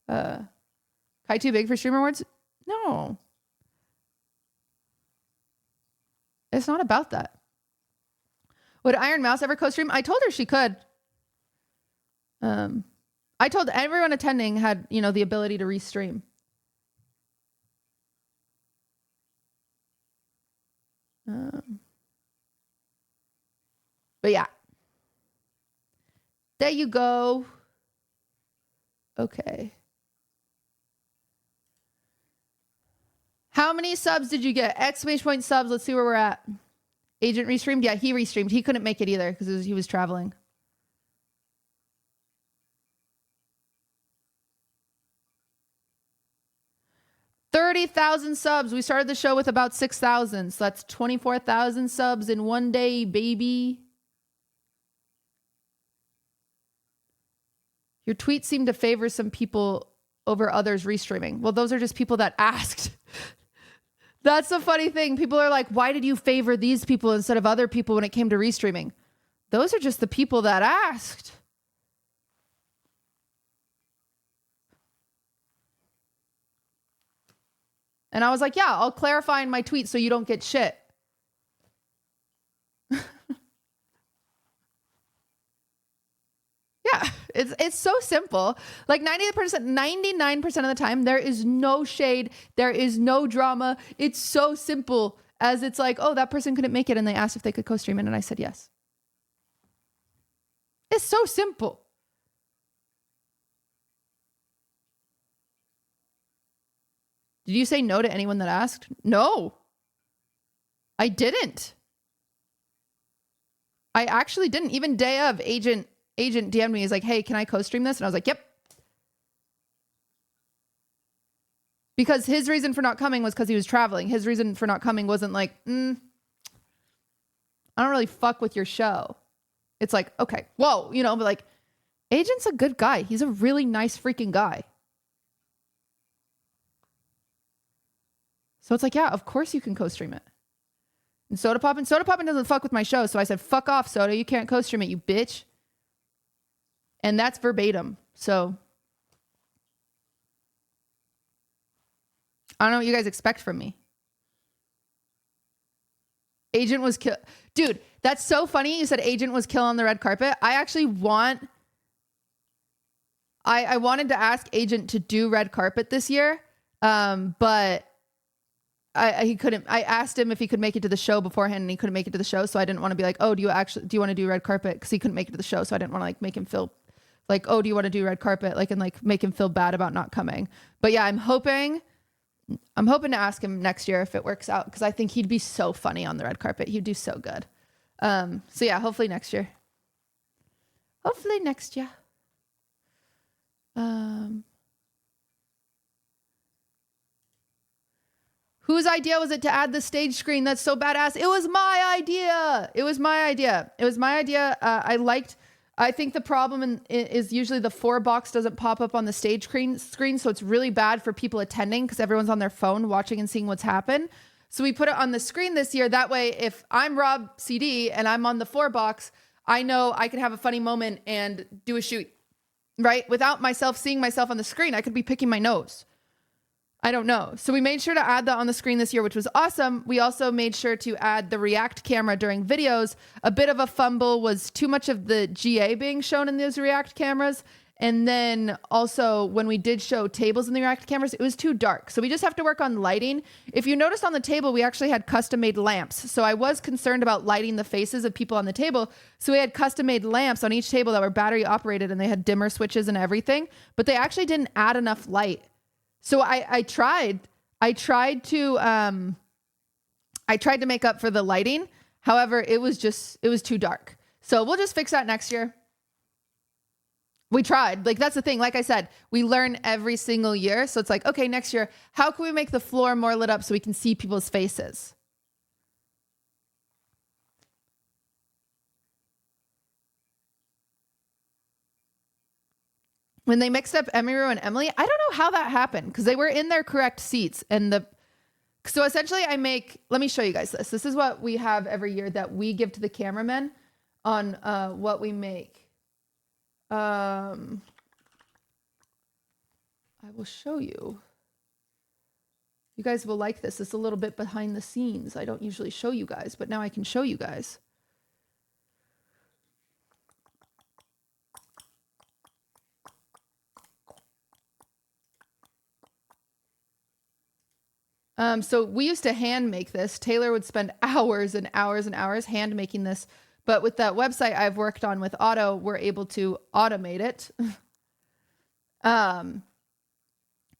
Kai too big for Streamer Awards? No. It's not about that. Would Iron Mouse ever co-stream? I told her she could. I told everyone attending had, you know, the ability to restream. But yeah. There you go. Okay. How many subs did you get? Exclamation point subs. Let's see where we're at. Agent restreamed? Yeah, he restreamed. He couldn't make it either because he was traveling. $30,000 subs. We started the show with about 6,000. So that's 24,000 subs in one day, baby. Your tweets seem to favor some people over others restreaming. Well, those are just people that asked. That's the funny thing. People are like, why did you favor these people instead of other people when it came to restreaming? Those are just the people that asked. And I was like, yeah, I'll clarify in my tweet so you don't get shit. Yeah, it's so simple. Like 99% of the time, there is no shade. There is no drama. It's so simple as it's like, oh, that person couldn't make it. And they asked if they could co-stream it. And I said, yes. It's so simple. Did you say no to anyone that asked? No, I didn't. I actually didn't. Even day of, Agent DM'd me. He's like, hey, can I co-stream this? And I was like, yep. Because his reason for not coming was because he was traveling. His reason for not coming wasn't like, I don't really fuck with your show. It's like, okay, whoa, you know, but like, Agent's a good guy. He's a really nice freaking guy. So it's like, yeah, of course you can co-stream it. And Soda Poppin' doesn't fuck with my show. So I said, fuck off, Soda. You can't co-stream it, you bitch. And that's verbatim. So I don't know what you guys expect from me. Agent was killed. Dude, that's so funny. You said Agent was killed on the red carpet. I actually I wanted to ask Agent to do red carpet this year, but he couldn't. I asked him if he could make it to the show beforehand, and he couldn't make it to the show. So I didn't want to be like, oh, do you want to do red carpet? Because he couldn't make it to the show. So I didn't want to like make him feel like, oh, do you want to do red carpet? Like, and like make him feel bad about not coming. But yeah, I'm hoping to ask him next year if it works out, because I think he'd be so funny on the red carpet. He'd do so good. So yeah, hopefully next year. Hopefully next year. Whose idea was it to add the stage screen? That's so badass. It was my idea. I think the problem is usually the 4 box doesn't pop up on the stage screen. So it's really bad for people attending because everyone's on their phone watching and seeing what's happened. So we put it on the screen this year. That way, if I'm Rob CD and I'm on the 4 box, I know I can have a funny moment and do a shoot, right? Without myself seeing myself on the screen, I could be picking my nose. I don't know. So we made sure to add that on the screen this year, which was awesome. We also made sure to add the React camera during videos. A bit of a fumble was too much of the GA being shown in those React cameras. And then also when we did show tables in the React cameras, it was too dark. So we just have to work on lighting. If you noticed on the table, we actually had custom made lamps. So I was concerned about lighting the faces of people on the table. So we had custom made lamps on each table that were battery operated, and they had dimmer switches and everything, but they actually didn't add enough light. So I tried to make up for the lighting. However, it was too dark. So we'll just fix that next year. We tried. Like, that's the thing. Like I said, we learn every single year. So it's like, okay, next year, how can we make the floor more lit up so we can see people's faces? When they mixed up Emiru and Emily, I don't know how that happened because they were in their correct seats. So essentially let me show you guys this. This is what we have every year that we give to the cameramen on what we make. I will show you. You guys will like this. It's a little bit behind the scenes. I don't usually show you guys, but now I can show you guys. So we used to hand make this. Taylor would spend hours and hours and hours hand making this. But with that website I've worked on with Otto, we're able to automate it.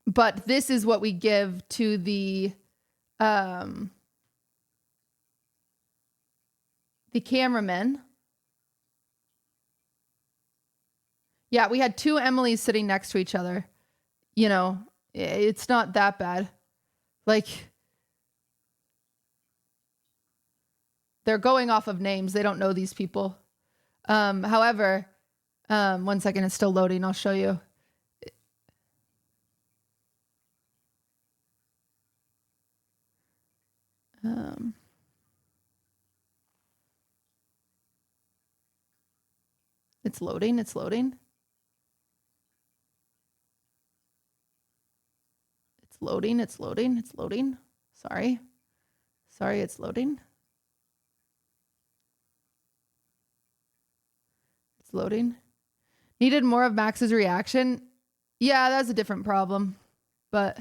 But this is what we give to the cameramen. Yeah, we had 2 Emilys sitting next to each other. You know, it's not that bad. Like, they're going off of names. They don't know these people. However, 1 second, it's still loading. I'll show you. It's loading. It's loading. Loading, it's loading, it's loading. Sorry, it's loading. It's loading. Needed more of Max's reaction. Yeah, that's a different problem. But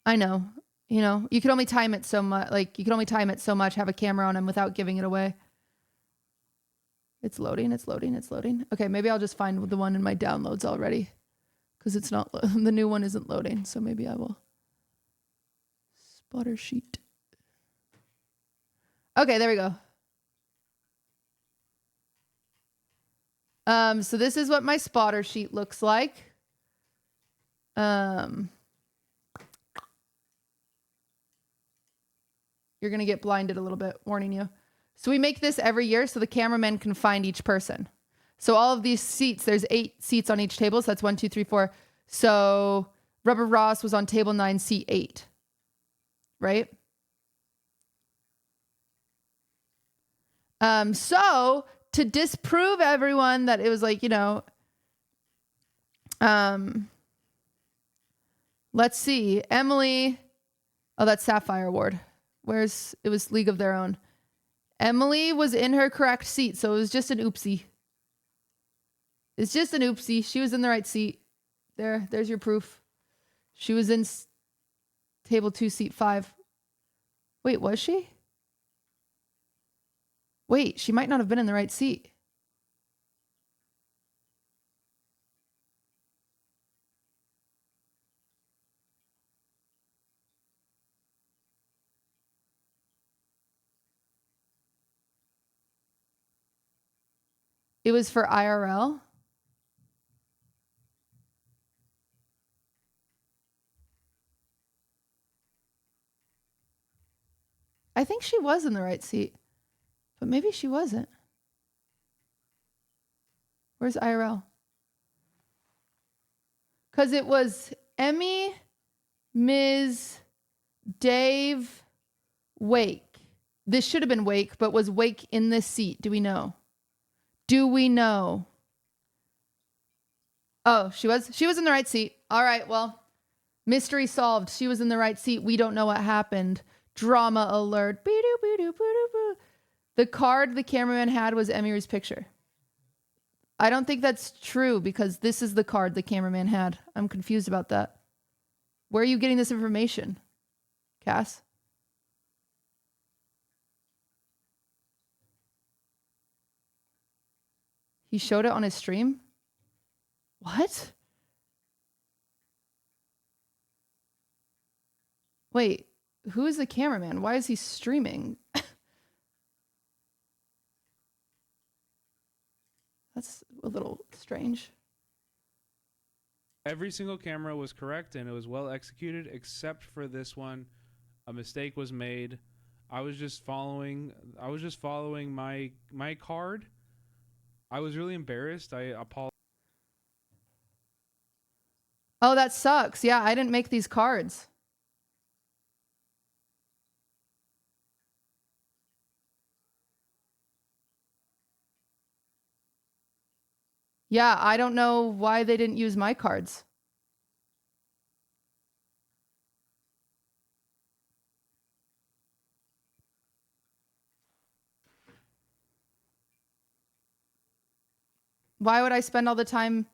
I know, you know, you can only time it so much. Like, you can only time it so much, have a camera on him without giving it away. It's loading, it's loading, it's loading. Okay, maybe I'll just find the one in my downloads already. Because it's not, the new one isn't loading. So maybe I will. Spotter sheet. Okay, there we go. So this is what my spotter sheet looks like. You're going to get blinded a little bit, warning you. So we make this every year so the cameramen can find each person. So all of these seats, there's 8 seats on each table. So that's 1, 2, 3, 4. So Rubber Ross was on table 9, seat 8. Right? So to disprove everyone that it was like, you know, let's see. Emily Oh, that's Sapphire Award. It was League of Their Own. Emily was in her correct seat, so it was just an oopsie. It's just an oopsie. She was in the right seat. There's your proof. She was in table 2, seat 5. Wait, was she? Wait, she might not have been in the right seat. It was for IRL. I think she was in the right seat, but maybe she wasn't. Where's IRL? Because it was Emmy, Ms., Dave, Wake. This should have been Wake, but was Wake in this seat? Do we know? Do we know? Oh, she was? She was in the right seat. All right, well, mystery solved. She was in the right seat. We don't know what happened. Drama alert. The card the cameraman had was Emiry's picture. I don't think that's true because this is the card the cameraman had. I'm confused about that. Where are you getting this information, Cass? He showed it on his stream? What? Wait, who is the cameraman? Why is he streaming? That's a little strange. Every single camera was correct and it was well executed, except for this one. A mistake was made. I was just following my card. I was really embarrassed. I apologize. Oh, that sucks. Yeah, I didn't make these cards. Yeah, I don't know why they didn't use my cards. Why would I spend all the time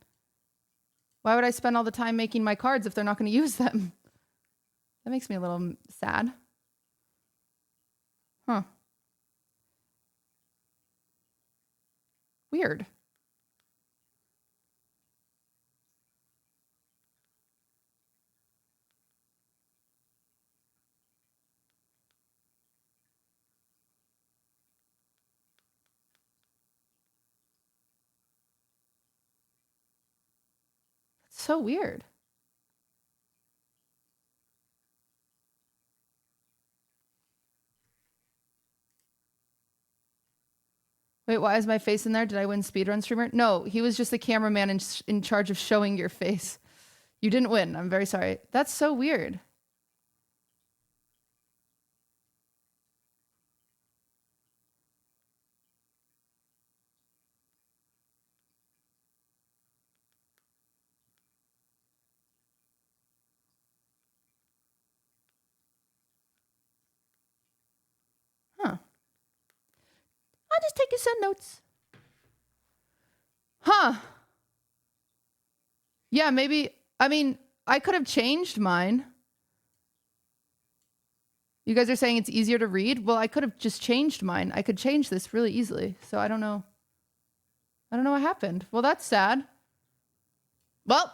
making my cards if they're not going to use them? That makes me a little sad. Huh. Weird. So weird. Wait, why is my face in there? Did I win speedrun streamer? No, he was just the cameraman in charge of showing your face. You didn't win. I'm very sorry. That's so weird. Huh. I'll just take some notes. Huh. Yeah, maybe. I mean, I could have changed mine. You guys are saying it's easier to read? Well, I could have just changed mine. I could change this really easily. So I don't know. I don't know what happened. Well, that's sad. Well,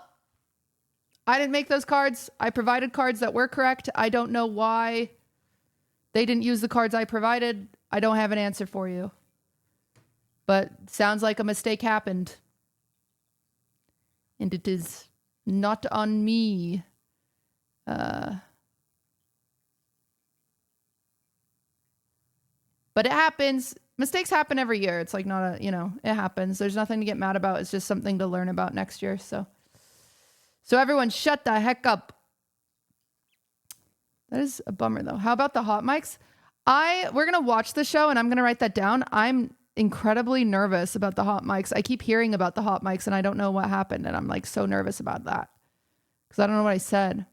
I didn't make those cards. I provided cards that were correct. I don't know why they didn't use the cards I provided. I don't have an answer for you. But sounds like a mistake happened. And it is not on me. But it happens. Mistakes happen every year. It's like not a, it happens. There's nothing to get mad about. It's just something to learn about next year. So everyone shut the heck up. That is a bummer though. How about the hot mics? We're going to watch the show and I'm going to write that down. I'm incredibly nervous about the hot mics. I keep hearing about the hot mics and I don't know what happened. And I'm like so nervous about that because I don't know what I said.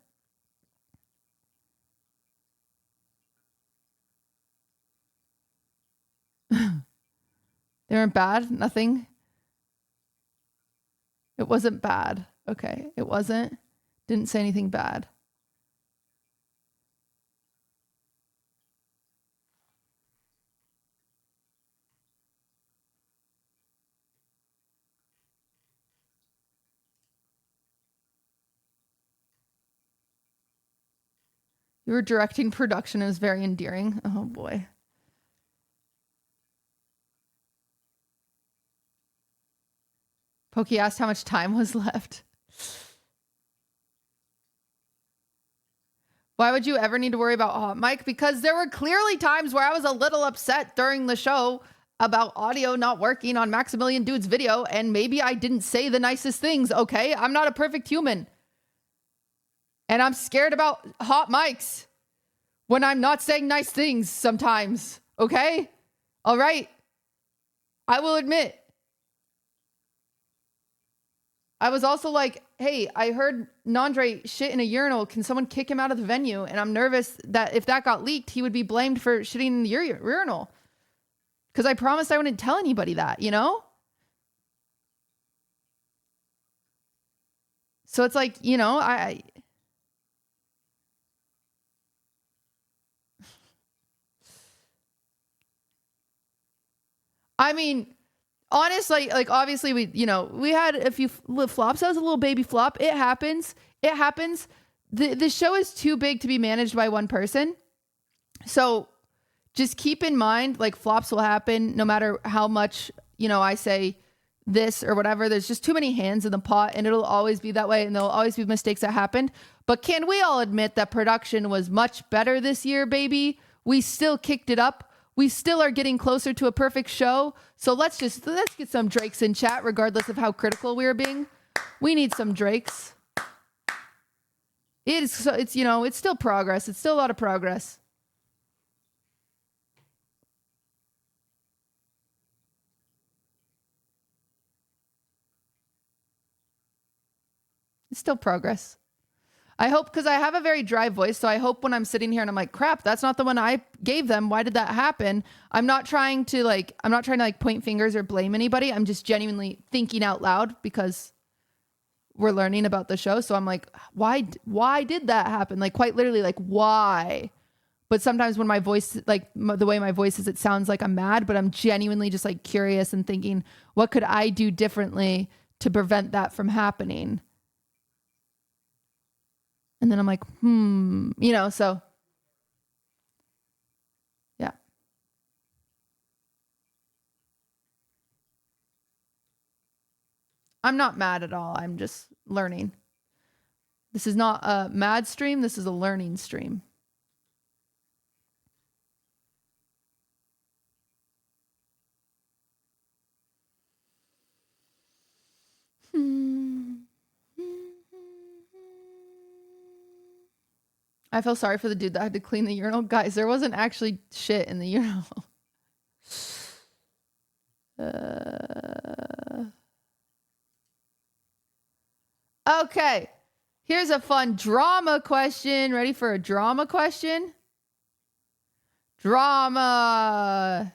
They weren't bad? Nothing? It wasn't bad. Okay. It wasn't? Didn't say anything bad. You were directing production. It was very endearing. Oh boy. Pokey asked how much time was left. Why would you ever need to worry about hot mic? Because there were clearly times where I was a little upset during the show about audio not working on Maximilian Dude's video, and maybe I didn't say the nicest things, okay? I'm not a perfect human. And I'm scared about hot mics when I'm not saying nice things sometimes, okay? All right. I will admit. I was also like, hey, I heard Nandre shit in a urinal. Can someone kick him out of the venue? And I'm nervous that if that got leaked, he would be blamed for shitting in the urinal. Because I promised I wouldn't tell anybody that, you know? So it's like, you know, I mean, honestly, like obviously we had a few flops. That was a little baby flop. It happens. It happens. The show is too big to be managed by one person. So just keep in mind, like flops will happen no matter how much, you know, I say this or whatever. There's just too many hands in the pot, and it'll always be that way, and there'll always be mistakes that happened. But can we all admit that production was much better this year, baby? We still kicked it up. We still are getting closer to a perfect show. So let's get some Drakes in chat, regardless of how critical we are being. We need some Drakes. It's you know, it's still progress. It's still a lot of progress. It's still progress. I hope, because I have a very dry voice, so I hope when I'm sitting here and I'm like, crap, that's not the one I gave them. Why did that happen? I'm not trying to point fingers or blame anybody. I'm just genuinely thinking out loud because we're learning about the show. So I'm like, why did that happen? Like quite literally, like why? But sometimes when my voice, like the way my voice is, it sounds like I'm mad, but I'm genuinely just like curious and thinking, what could I do differently to prevent that from happening? And then I'm like, you know, so yeah. I'm not mad at all. I'm just learning. This is not a mad stream. This is a learning stream. I feel sorry for the dude that had to clean the urinal. Guys, there wasn't actually shit in the urinal. Okay. Here's a fun drama question. Ready for a drama question? Drama.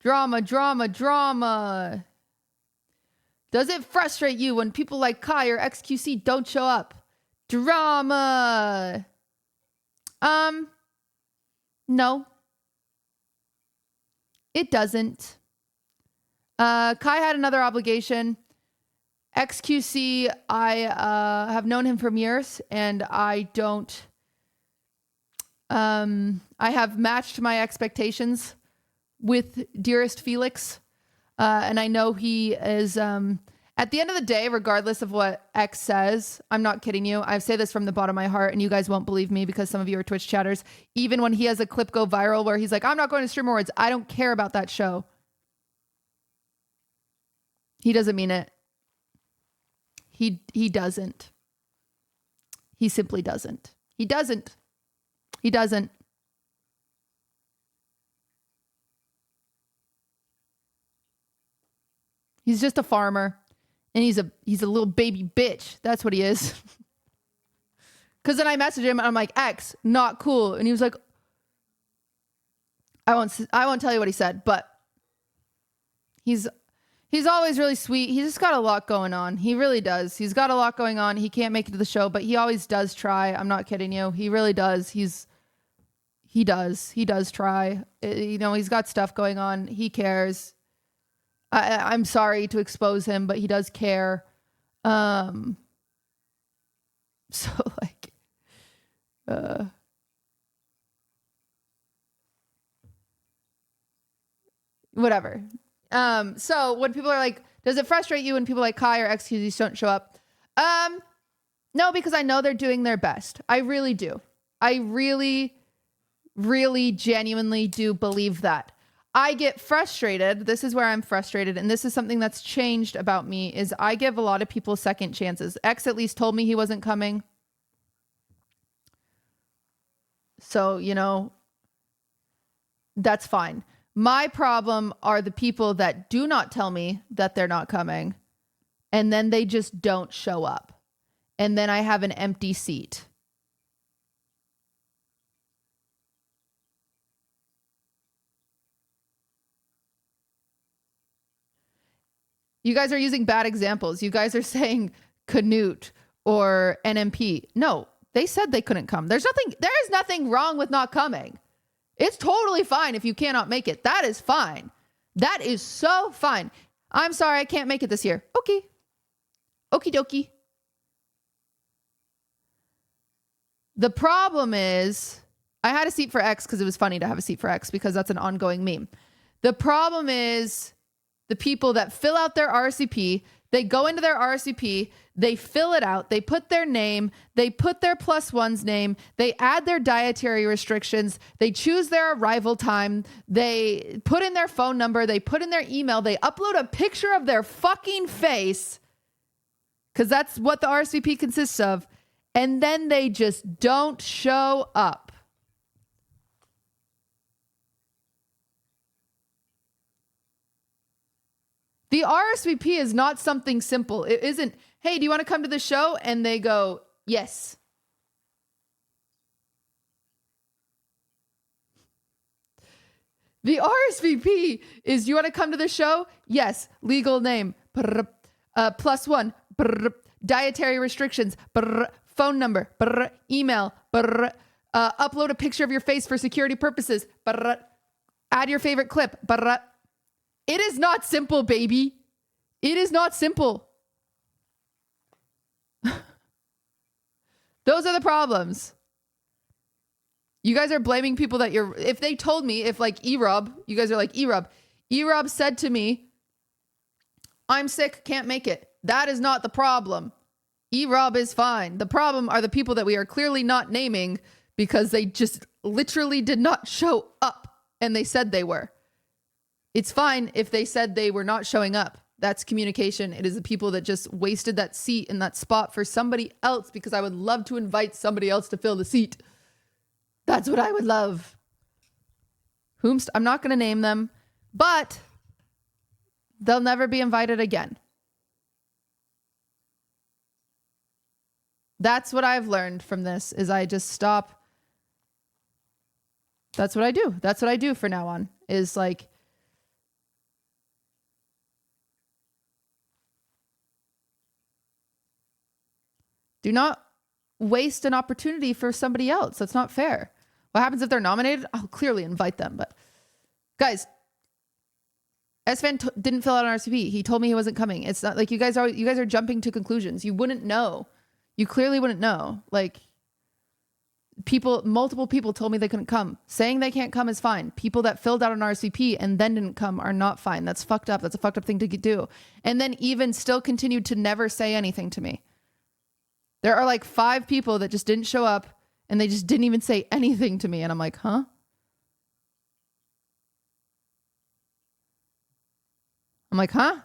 Drama. Does it frustrate you when people like Kai or XQC don't show up? Drama. No. It doesn't. Kai had another obligation. XQC, I have known him for years, and I have matched my expectations with dearest Felix. And I know he is, at the end of the day, regardless of what X says, I'm not kidding you. I say this from the bottom of my heart, and you guys won't believe me because some of you are Twitch chatters. Even when he has a clip go viral where he's like, I'm not going to Stream Awards, I don't care about that show. He doesn't mean it. He doesn't. He simply doesn't. He doesn't. He's just a farmer. And he's a little baby bitch. That's what he is. Because then I messaged him and I'm like, X, not cool. And he was like, I won't tell you what he said, but He's always really sweet. He's just got a lot going on. He really does. He's got a lot going on. He can't make it to the show, but he always does try. I'm not kidding you. He really does. He does try. You know, he's got stuff going on. He cares. I'm sorry to expose him, but he does care. So like, whatever. So when people are like, does it frustrate you when people like Kai or XQZ don't show up? No, because I know they're doing their best. I really do. I really genuinely do believe that. I get frustrated. This is where I'm frustrated. And this is something that's changed about me is I give a lot of people second chances. X at least told me he wasn't coming. So, you know, that's fine. My problem are the people that do not tell me that they're not coming. And then they just don't show up. And then I have an empty seat. You guys are using bad examples. You guys are saying Canute or NMP. No, they said they couldn't come. There is nothing wrong with not coming. It's totally fine if you cannot make it. That is fine. That is so fine. I'm sorry, I can't make it this year. Okay. Okie dokie. The problem is, I had a seat for X because it was funny to have a seat for X because that's an ongoing meme. The problem is the people that fill out their RSVP, they go into their RSVP, they fill it out, they put their name, they put their +1's name, they add their dietary restrictions, they choose their arrival time, they put in their phone number, they put in their email, they upload a picture of their fucking face, because that's what the RSVP consists of, and then they just don't show up. The RSVP is not something simple. It isn't, hey, do you want to come to the show? And they go, yes. The RSVP is, you want to come to the show? Yes. Legal name. +1. Dietary restrictions. Phone number. Email. Upload a picture of your face for security purposes. Add your favorite clip. It is not simple, baby. It is not simple. Those are the problems. You guys are blaming people that if they told me, if like E-Rob, you guys are like E-Rob said to me, I'm sick, can't make it. That is not the problem. E-Rob is fine. The problem are the people that we are clearly not naming because they just literally did not show up and they said they were. It's fine if they said they were not showing up. That's communication. It is the people that just wasted that seat in that spot for somebody else because I would love to invite somebody else to fill the seat. That's what I would love. I'm not going to name them, but they'll never be invited again. That's what I've learned from this is I just stop. That's what I do. That's what I do for now on is like, do not waste an opportunity for somebody else. That's not fair. What happens if they're nominated? I'll clearly invite them. But guys, S-Fan didn't fill out an RSVP. He told me he wasn't coming. It's not like you guys are jumping to conclusions. You wouldn't know. You clearly wouldn't know. Like multiple people told me they couldn't come. Saying they can't come is fine. People that filled out an RSVP and then didn't come are not fine. That's fucked up. That's a fucked up thing to do. And then even still continued to never say anything to me. There are like 5 people that just didn't show up and they just didn't even say anything to me. And I'm like, huh? I'm like, huh?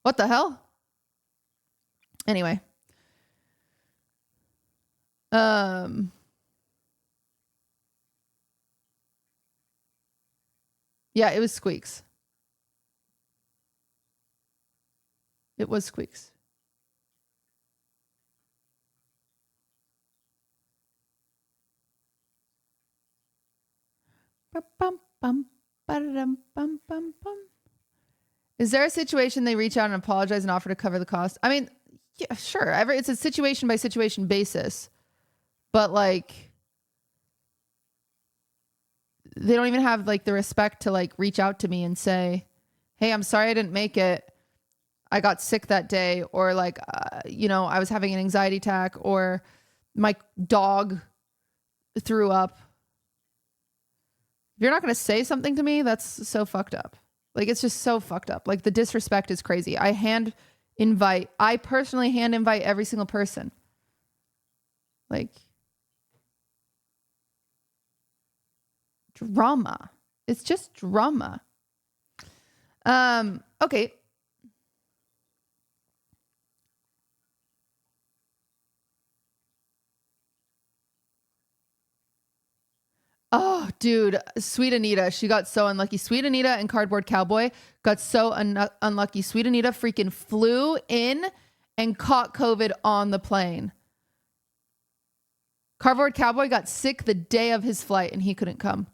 What the hell? Anyway. Yeah, it was Squeaks. It was Squeaks. Bum, bum, bum, bum, bum, bum. Is there a situation they reach out and apologize and offer to cover the cost? I mean, yeah, sure. It's a situation by situation basis. But like, they don't even have like the respect to like reach out to me and say, hey, I'm sorry I didn't make it. I got sick that day. Or like, I was having an anxiety attack, or my dog threw up. If you're not going to say something to me, that's so fucked up. Like, it's just so fucked up. Like, the disrespect is crazy. I personally hand invite every single person. Like, drama. It's just drama. Okay. Oh, dude. Sweet Anita. She got so unlucky. Sweet Anita and Cardboard Cowboy got so unlucky. Sweet Anita freaking flew in and caught COVID on the plane. Cardboard Cowboy got sick the day of his flight and he couldn't come.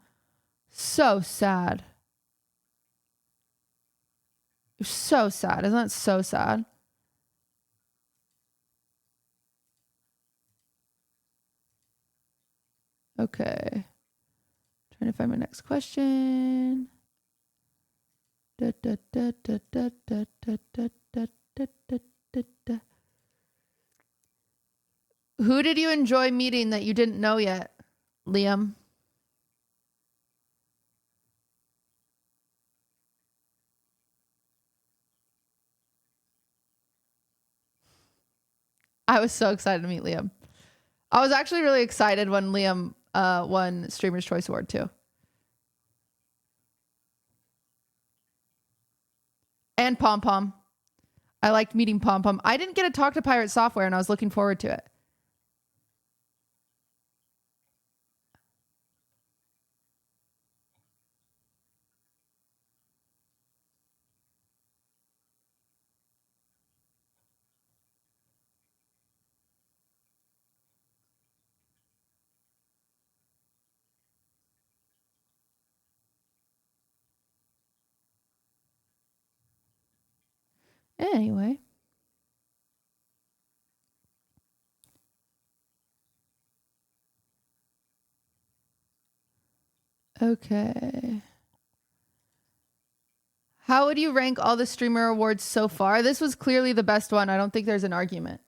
So sad. So sad. Isn't that so sad? Okay. Trying to find my next question. Who did you enjoy meeting that you didn't know yet, Liam? I was so excited to meet Liam. I was actually really excited when Liam won Streamer's Choice Award too. And Pom Pom. I liked meeting Pom Pom. I didn't get to talk to Pirate Software and I was looking forward to it. Anyway. Okay. How would you rank all the streamer awards so far? This was clearly the best one. I don't think there's an argument.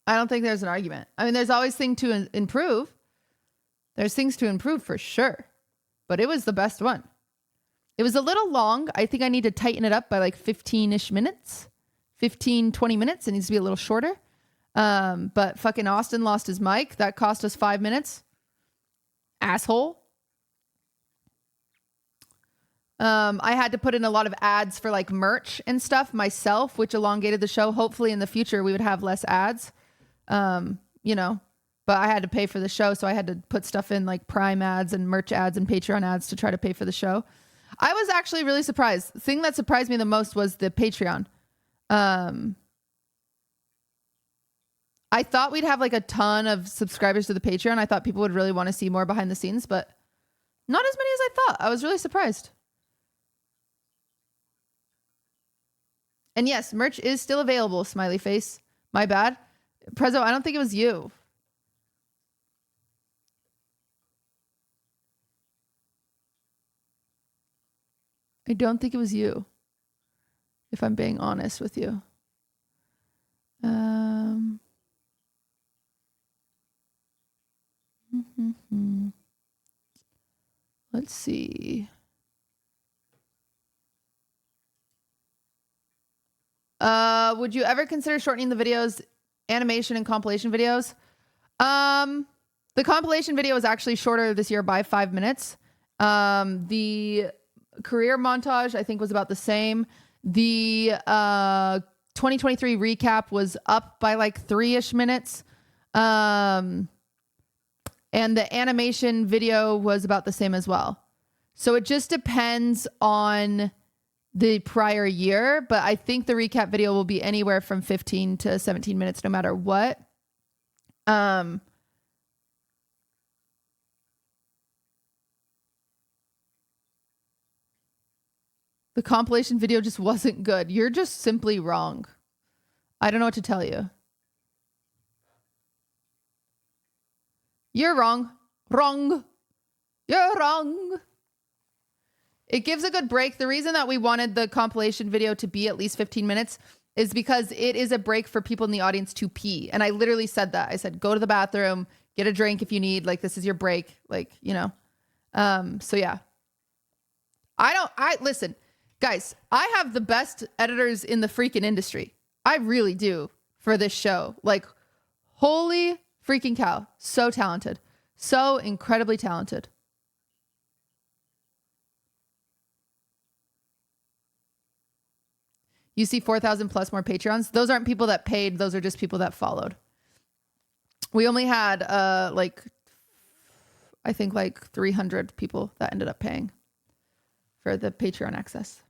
I don't think there's an argument. I mean, there's always things to improve. There's things to improve for sure. But it was the best one. It was a little long. I think I need to tighten it up by like 15-ish minutes. 15, 20 minutes. It needs to be a little shorter. But fucking Austin lost his mic. That cost us 5 minutes. Asshole. I had to put in a lot of ads for like merch and stuff myself, which elongated the show. Hopefully in the future we would have less ads. But I had to pay for the show, so I had to put stuff in like Prime ads and merch ads and Patreon ads to try to pay for the show. I was actually really surprised. The thing that surprised me the most was the Patreon. I thought we'd have like a ton of subscribers to the Patreon. I thought people would really want to see more behind the scenes, but not as many as I thought. I was really surprised. And yes, merch is still available, smiley face. My bad. Prezzo, I don't think it was you. I don't think it was you, if I'm being honest with you. Let's see. Would you ever consider shortening the videos, animation and compilation videos? The compilation video was actually shorter this year by 5 minutes. The career montage, I think, was about the same. The 2023 recap was up by like 3-ish minutes. And the animation video was about the same as well. So it just depends on the prior year, but I think the recap video will be anywhere from 15 to 17 minutes no matter what. The compilation video just wasn't good. You're just simply wrong. I don't know what to tell you. You're wrong. Wrong. You're wrong. It gives a good break. The reason that we wanted the compilation video to be at least 15 minutes is because it is a break for people in the audience to pee. And I literally said that. I said, go to the bathroom, get a drink if you need, like, this is your break. Like, you know, so yeah. Listen, guys, I have the best editors in the freaking industry. I really do for this show. Like, holy freaking cow. So talented. So incredibly talented. You see 4,000 plus more Patreons. Those aren't people that paid. Those are just people that followed. We only had I think like 300 people that ended up paying for the Patreon access.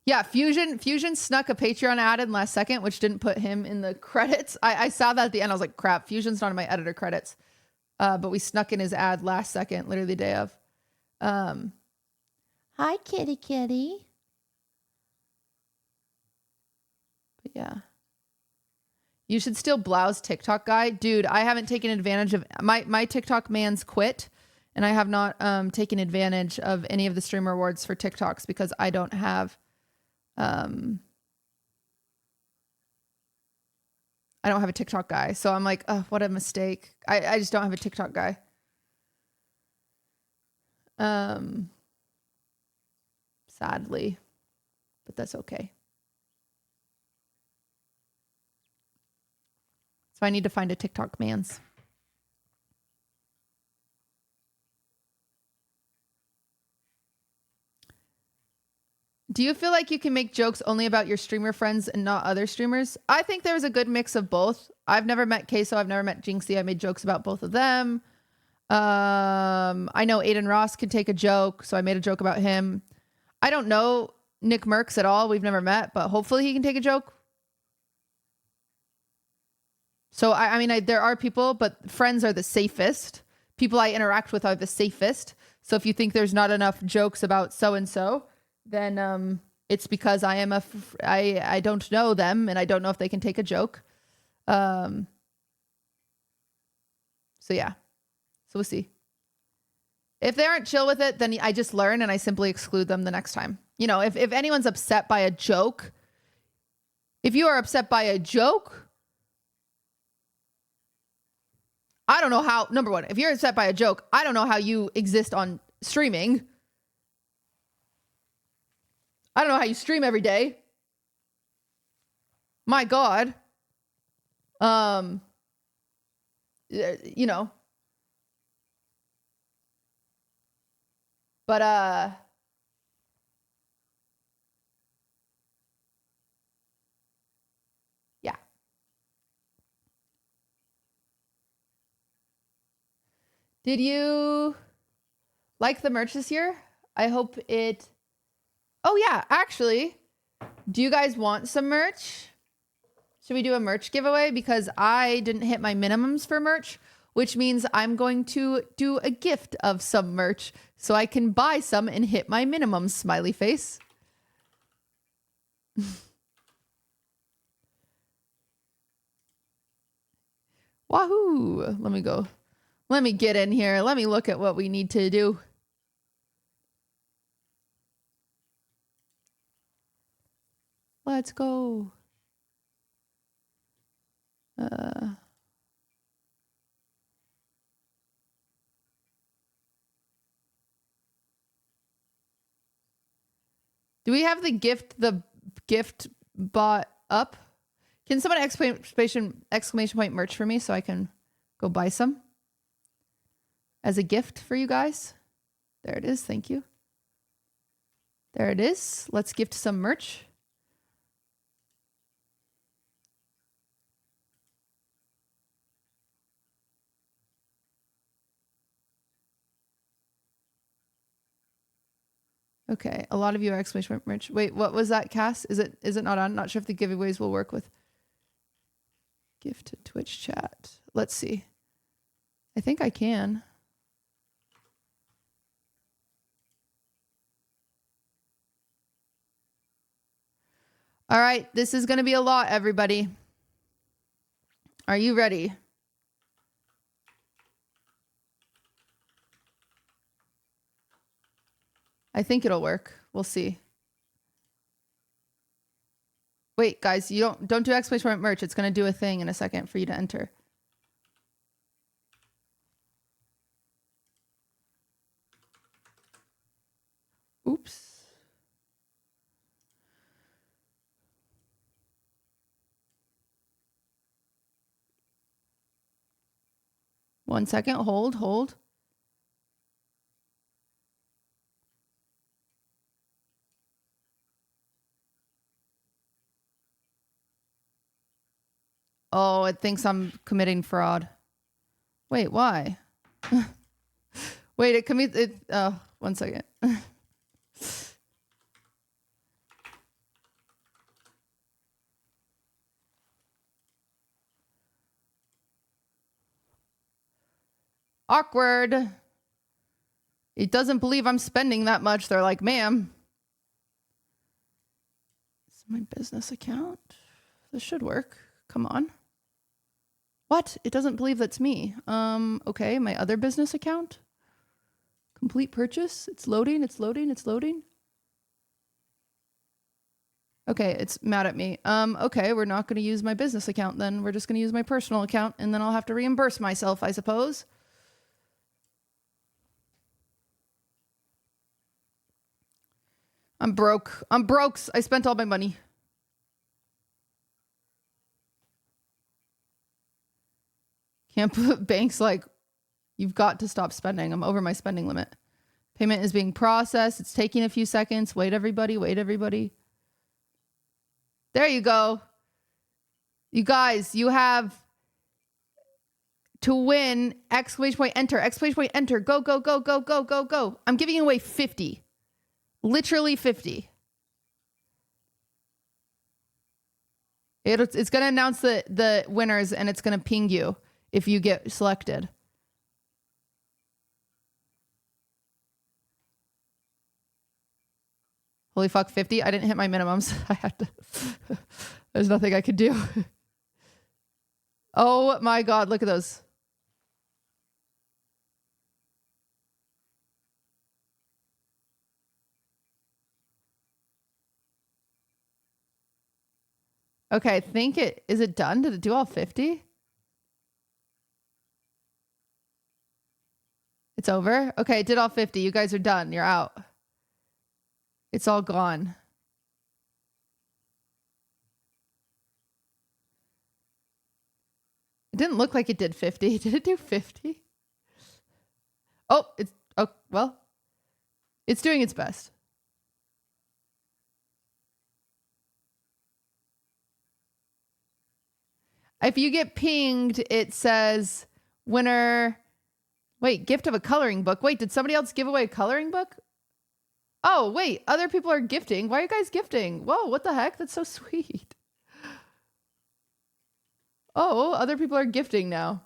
Yeah, Fusion snuck a Patreon ad in last second, which didn't put him in the credits. I saw that at the end. I was like, crap, Fusion's not in my editor credits. But we snuck in his ad last second, literally the day of. Hi, kitty kitty. But yeah. You should still blouse TikTok guy. Dude, I haven't taken advantage of my TikTok man's quit. And I have not taken advantage of any of the streamer awards for TikToks because I don't have I don't have a TikTok guy. So I'm like, oh, what a mistake. I just don't have a TikTok guy. Sadly. But that's okay. So I need to find a TikTok man's. Do you feel like you can make jokes only about your streamer friends and not other streamers? I think there's a good mix of both. I've never met Queso. I've never met Jinxie. I made jokes about both of them. I know Aiden Ross could take a joke, so I made a joke about him. I don't know Nick Merckx at all. We've never met, but hopefully he can take a joke. So, I mean, there are people, but friends are the safest. People I interact with are the safest. So if you think there's not enough jokes about so-and-so, then it's because I am I don't know them and I don't know if they can take a joke. So yeah. So we'll see. If they aren't chill with it, then I just learn and I simply exclude them the next time. You know, if anyone's upset by a joke, if you are upset by a joke, I don't know how, number one, if you're upset by a joke, I don't know how you exist on streaming. I don't know how you stream every day. My God. You know. But, yeah. Did you like the merch this year? I hope it... Oh, yeah, actually, do you guys want some merch? Should we do a merch giveaway? Because I didn't hit my minimums for merch, which means I'm going to do a gift of some merch so I can buy some and hit my minimums, smiley face. Wahoo! Let me go. Let me get in here. Let me look at what we need to do. Let's go. Do we have the gift bot up? Can someone exclamation point merch for me so I can go buy some as a gift for you guys? There it is. Thank you. There it is. Let's gift some merch. Okay, a lot of you are exclamation point merch. Wait, what was that, Cass? Is it not on? Not sure if the giveaways will work with gift to Twitch chat. Let's see. I think I can. All right, this is going to be a lot, everybody. Are you ready? I think it'll work. We'll see. Wait, guys, you don't do exclamation point merch. It's going to do a thing in a second for you to enter. Oops. One second. Hold. Oh, it thinks I'm committing fraud. Wait, why? Wait, it commits it. Oh, 1 second. Awkward. It doesn't believe I'm spending that much. They're like, ma'am. It's my business account. This should work. Come on. What? It doesn't believe that's me. Okay, my other business account. Complete purchase. It's loading. Okay, it's mad at me. Okay, we're not going to use my business account then. We're just going to use my personal account, and then I'll have to reimburse myself, I suppose. I'm broke. I spent all my money. Can't put banks like, you've got to stop spending. I'm over my spending limit. Payment is being processed. It's taking a few seconds. Wait, everybody. There you go. You guys, you have to win. Exclamation point enter. Exclamation point enter. Go. I'm giving away 50. Literally 50. It's going to announce the winners, and it's going to ping you if you get selected. Holy fuck, 50? I didn't hit my minimums. I had to. There's nothing I could do. Oh my god, look at those. Okay, I think is it done? Did it do all 50? It's over? Okay, it did all 50. You guys are done. You're out. It's all gone. It didn't look like it did 50. Did it do 50? Oh, well. It's doing its best. If you get pinged, it says winner. Wait, gift of a coloring book. Wait, did somebody else give away a coloring book? Oh, wait, other people are gifting. Why are you guys gifting? Whoa, what the heck? That's so sweet. Oh, other people are gifting now.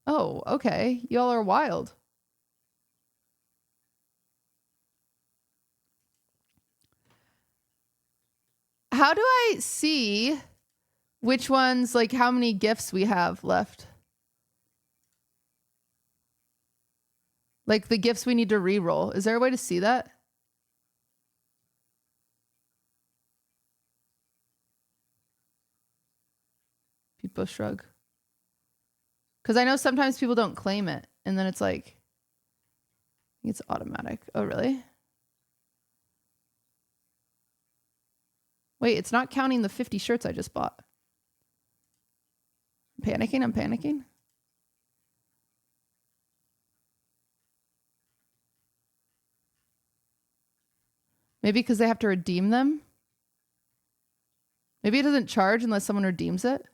Oh, okay. Y'all are wild. How do I see which ones, like how many gifts we have left? Like the gifts we need to re-roll. Is there a way to see that? People shrug. Because I know sometimes people don't claim it. And then it's like, it's automatic. Oh, really? Wait, it's not counting the 50 shirts I just bought. I'm panicking. Maybe because they have to redeem them? Maybe it doesn't charge unless someone redeems it?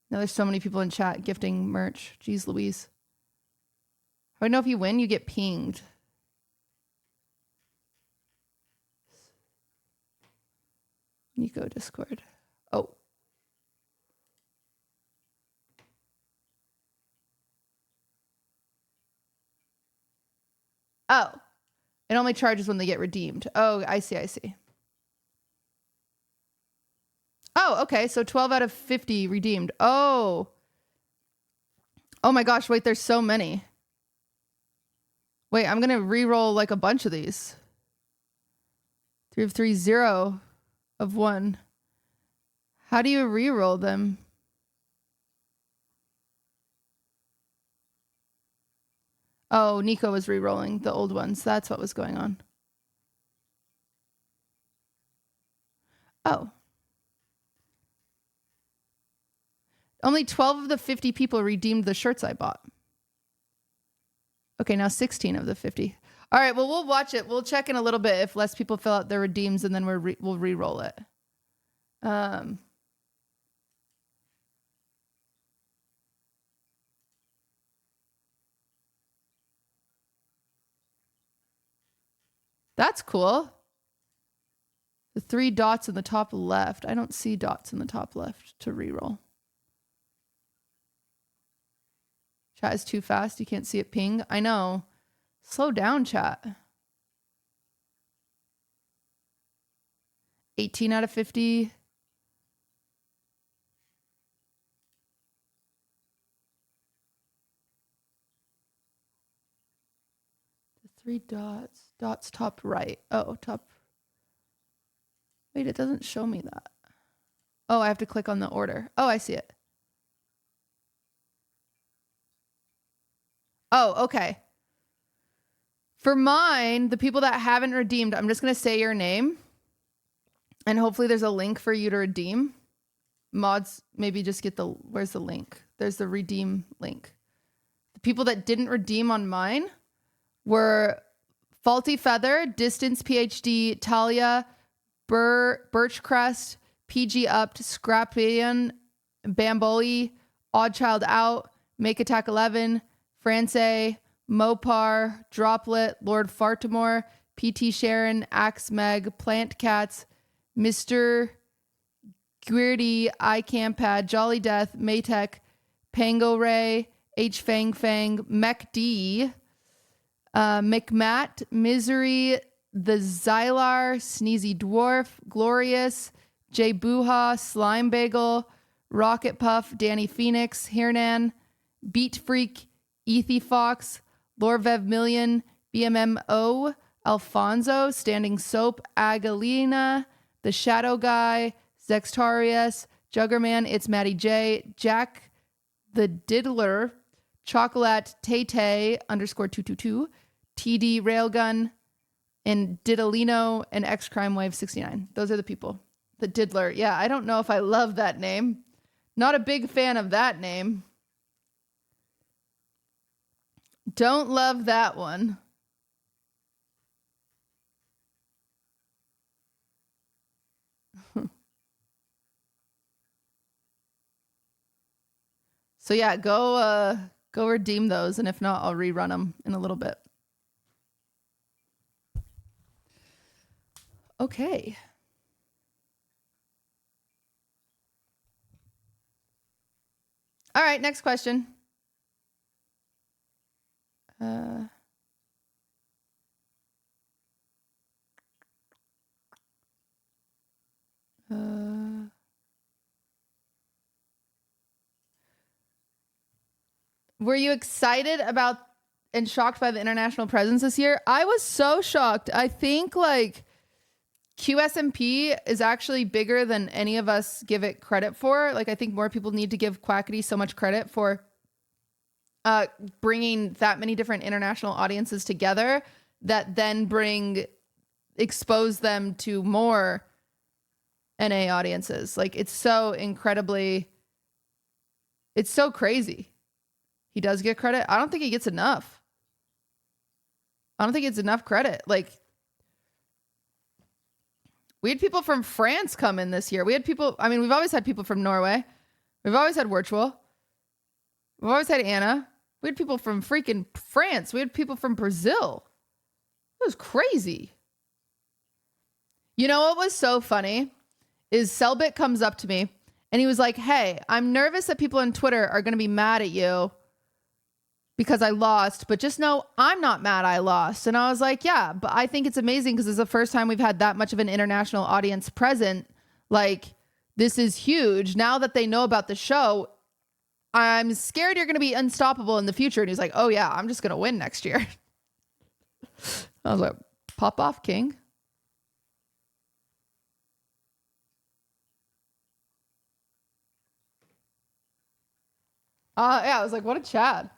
Now there's so many people in chat gifting merch. Jeez Louise. How do I know if you win? You get pinged. Nico Discord. Oh. Oh. It only charges when they get redeemed. Oh, I see. Oh, okay. So 12 out of 50 redeemed. Oh. Oh my gosh. Wait, there's so many. Wait, I'm going to re-roll like a bunch of these. 3 of 3, 0 of 1. How do you re-roll them? Oh, Nico was re-rolling the old ones. That's what was going on. Oh. Only 12 of the 50 people redeemed the shirts I bought. Okay, now 16 of the 50. All right, well, we'll watch it. We'll check in a little bit if less people fill out their redeems, and then we'll re-roll it. That's cool. The 3 dots in the top left. I don't see dots in the top left to re-roll. Chat is too fast. You can't see it ping. I know. Slow down, chat. 18 out of 50. The 3 dots. Dots top right. Oh, top. Wait, it doesn't show me that. Oh, I have to click on the order. Oh, I see it. Oh, okay. For mine, the people that haven't redeemed, I'm just going to say your name. And hopefully there's a link for you to redeem. Mods, maybe just get the... Where's the link? There's the redeem link. The people that didn't redeem on mine were Faulty Feather, Distance PhD, Talia, Birchcrest, PG Upped, Scrapian, Bamboli, Odd Child Out, Make Attack 11, France, Mopar, Droplet, Lord Fartimore, PT Sharon, Axe Meg, Plant Cats, Mr. Guirdy, iCampad, Jolly Death, Maytech, Pango Ray, H Fang Fang, Mech D, McMatt, Misery, The Xylar, Sneezy Dwarf, Glorious, J Buha, Slime Bagel, Rocket Puff, Danny Phoenix, Hernan, Beat Freak, Ethy Fox, Lorvev Million, BMMO, Alfonso, Standing Soap, Agalina, The Shadow Guy, Zextarius, Juggerman, It's Maddie J, Jack the Diddler, Chocolate Tay underscore 222, TD Railgun, and Diddlino, and X Crime Wave 69. Those are the people. The Diddler. Yeah, I don't know if I love that name. Not a big fan of that name. Don't love that one. So yeah, go redeem those, and if not, I'll rerun them in a little bit. Okay. All right, next question. Were you excited about and shocked by the international presence this year? I was so shocked. I think like QSMP is actually bigger than any of us give it credit for. Like, I think more people need to give Quackity so much credit for bringing that many different international audiences together that then expose them to more NA audiences. Like, it's so incredibly, it's so crazy. He does get credit. I don't think he gets enough. I don't think it's enough credit. Like, we had people from France come in this year. We had people, I mean, we've always had people from Norway. We've always had Virtual. We've always had Anna. We had people from freaking France. We had people from Brazil. It was crazy. You know what was so funny is Selbit comes up to me and he was like, hey, I'm nervous that people on Twitter are going to be mad at you because I lost, but just know I'm not mad I lost. And I was like, yeah, but I think it's amazing because it's the first time we've had that much of an international audience present. Like, this is huge. Now that they know about the show, I'm scared you're going to be unstoppable in the future. And he's like, oh yeah, I'm just going to win next year. I was like, pop off, King. Yeah, I was like, what a Chad.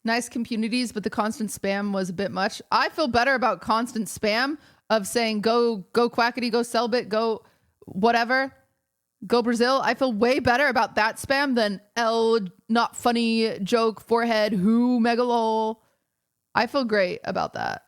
Nice communities, but the constant spam was a bit much. I feel better about constant spam of saying go Quackity, go Selbit, go whatever, go Brazil. I feel way better about that spam than L not funny joke forehead who megalol. I feel great about that.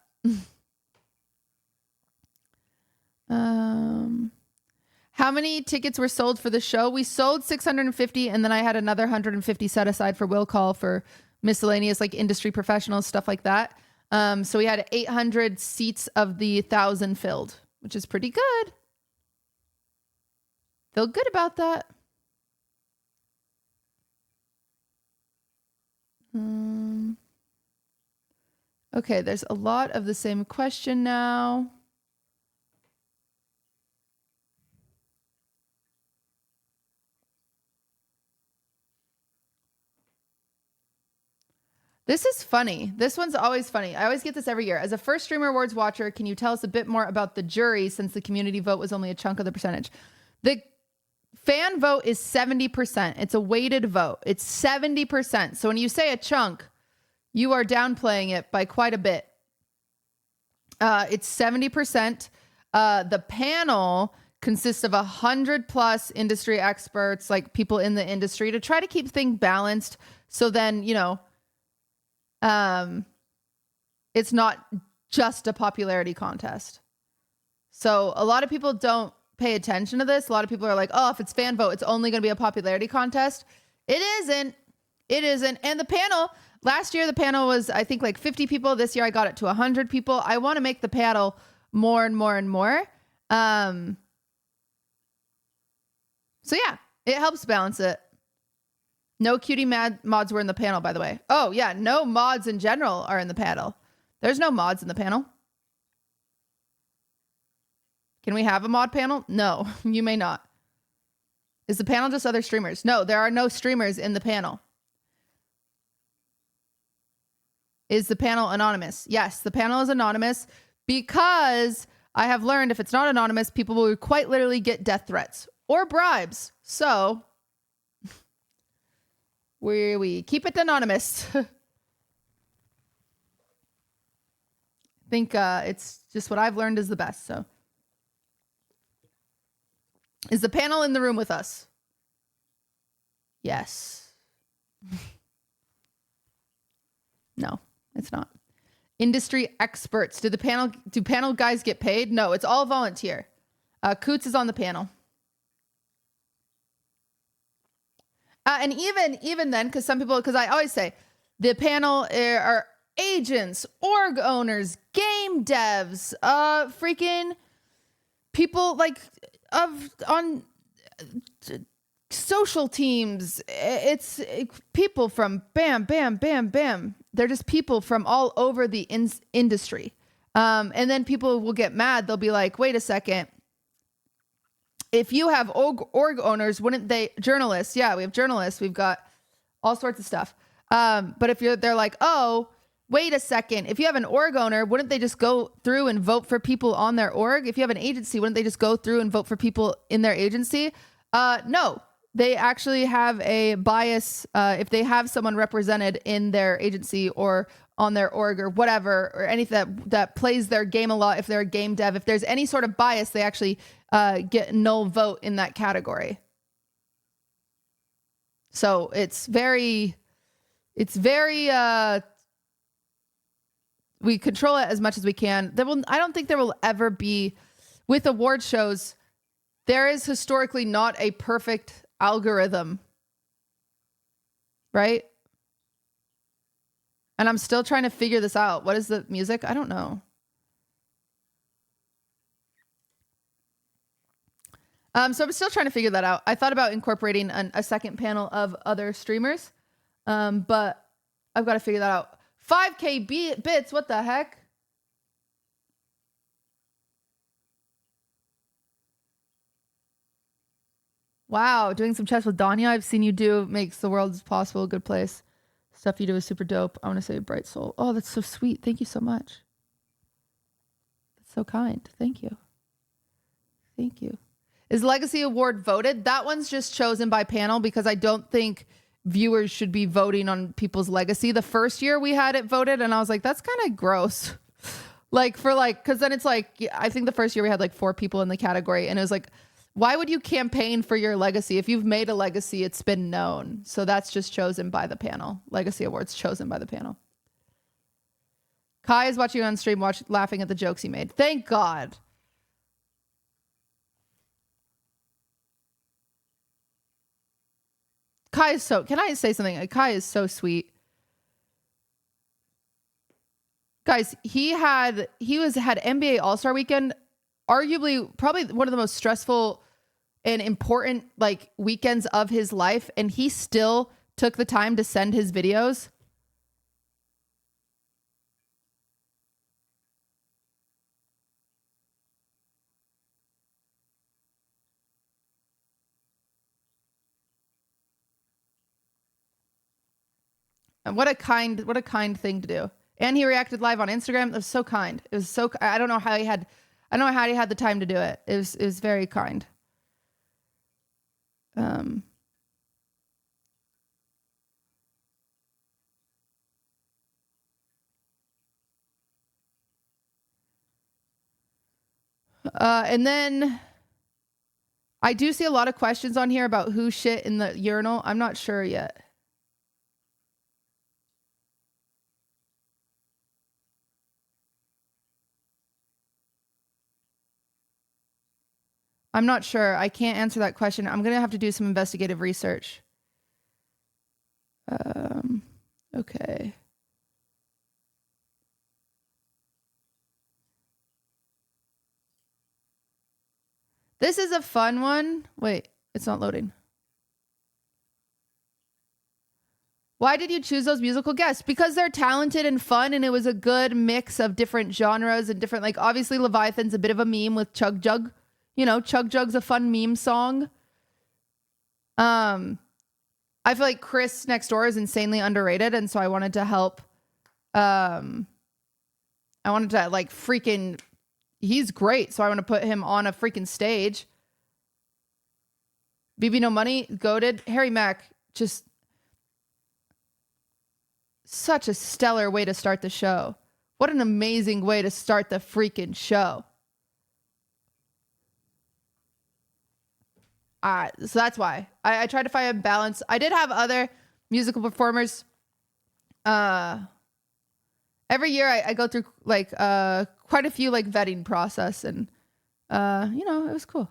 How many tickets were sold for the show? We sold 650, and then I had another 150 set aside for will call for miscellaneous, like industry professionals, stuff like that. So we had 800 seats of the 1,000 filled, which is pretty good. Feel good about that. Okay, there's a lot of the same question now. This is funny. This one's always funny. I always get this every year. As a first Streamer Awards watcher, can you tell us a bit more about the jury since the community vote was only a chunk of the percentage? The fan vote is 70%. It's a weighted vote. It's 70%. So when you say a chunk, you are downplaying it by quite a bit. It's 70%. The panel consists of 100+ industry experts, like people in the industry, to try to keep things balanced. So then, you know, it's not just a popularity contest. So a lot of people don't pay attention to this. A lot of people are like, oh, if it's fan vote, it's only going to be a popularity contest. It isn't. It isn't. And the panel, last year, the panel was, I think, like 50 people. This year, I got it to 100 people. I want to make the panel more and more and more. So yeah, it helps balance it. No cutie mods were in the panel, by the way. Oh, yeah. No mods in general are in the panel. There's no mods in the panel. Can we have a mod panel? No, you may not. Is the panel just other streamers? No, there are no streamers in the panel. Is the panel anonymous? Yes, the panel is anonymous because I have learned if it's not anonymous, people will quite literally get death threats or bribes. So we keep it anonymous. I think it's just what I've learned is the best. So, is the panel in the room with us? Yes. No, it's not. Industry experts. Do panel guys get paid? No, it's all volunteer. Coots is on the panel. And even then, because I always say the panel are agents, org owners, game devs, freaking people like on social teams. It's people from bam, bam, bam, bam. They're just people from all over the industry. And then people will get mad. They'll be like, wait a second. If you have org owners, wouldn't they, journalists? Yeah, we have journalists. We've got all sorts of stuff. But if they're like, oh, wait a second. If you have an org owner, wouldn't they just go through and vote for people on their org? If you have an agency, wouldn't they just go through and vote for people in their agency? No, they actually have a bias. If they have someone represented in their agency or on their org or whatever, or anything that plays their game a lot, if they're a game dev, if there's any sort of bias, they actually get null vote in that category. So it's very, we control it as much as we can. I don't think there will ever be, with award shows, there is historically not a perfect algorithm, right? And I'm still trying to figure this out. What is the music? I don't know. So I'm still trying to figure that out. I thought about incorporating a second panel of other streamers, but I've got to figure that out. 5K bits, what the heck? Wow, doing some chess with Danya, I've seen you do, makes the world as possible a good place. Stuff you do is super dope. I want to say bright soul. Oh, that's so sweet. Thank you so much. That's so kind. Thank you. Thank you. Is Legacy Award voted? That one's just chosen by panel because I don't think viewers should be voting on people's legacy. The first year we had it voted and I was like, that's kind of gross. Because then it's like, I think the first year we had like 4 people in the category and it was like, why would you campaign for your legacy? If you've made a legacy, it's been known. So that's just chosen by the panel. Legacy Awards chosen by the panel. Kai is watching on stream, laughing at the jokes he made. Thank God. Kai is so, can I say something? Kai is so sweet. Guys, he had NBA All-Star Weekend, arguably probably one of the most stressful and important like weekends of his life, and he still took the time to send his videos. And what a kind thing to do. And he reacted live on Instagram. It was so kind. It was so, I don't know how he had the time to do it. It was very kind. And then I do see a lot of questions on here about who shit in the urinal. I'm not sure yet. I'm not sure. I can't answer that question. I'm going to have to do some investigative research. Okay. This is a fun one. Wait, it's not loading. Why did you choose those musical guests? Because they're talented and fun, and it was a good mix of different genres and different, like, obviously Leviathan's a bit of a meme with Chug Jug. You know, Chug Jug's a fun meme song. I feel like Chris next door is insanely underrated, and so I wanted to help. I wanted to like freaking, he's great, so I want to put him on a freaking stage. BB No Money, goated. Harry Mack, just such a stellar way to start the show. What an amazing way to start the freaking show. So that's why I tried to find a balance. I did have other musical performers. Every year I go through like quite a few like vetting process, and you know, it was cool.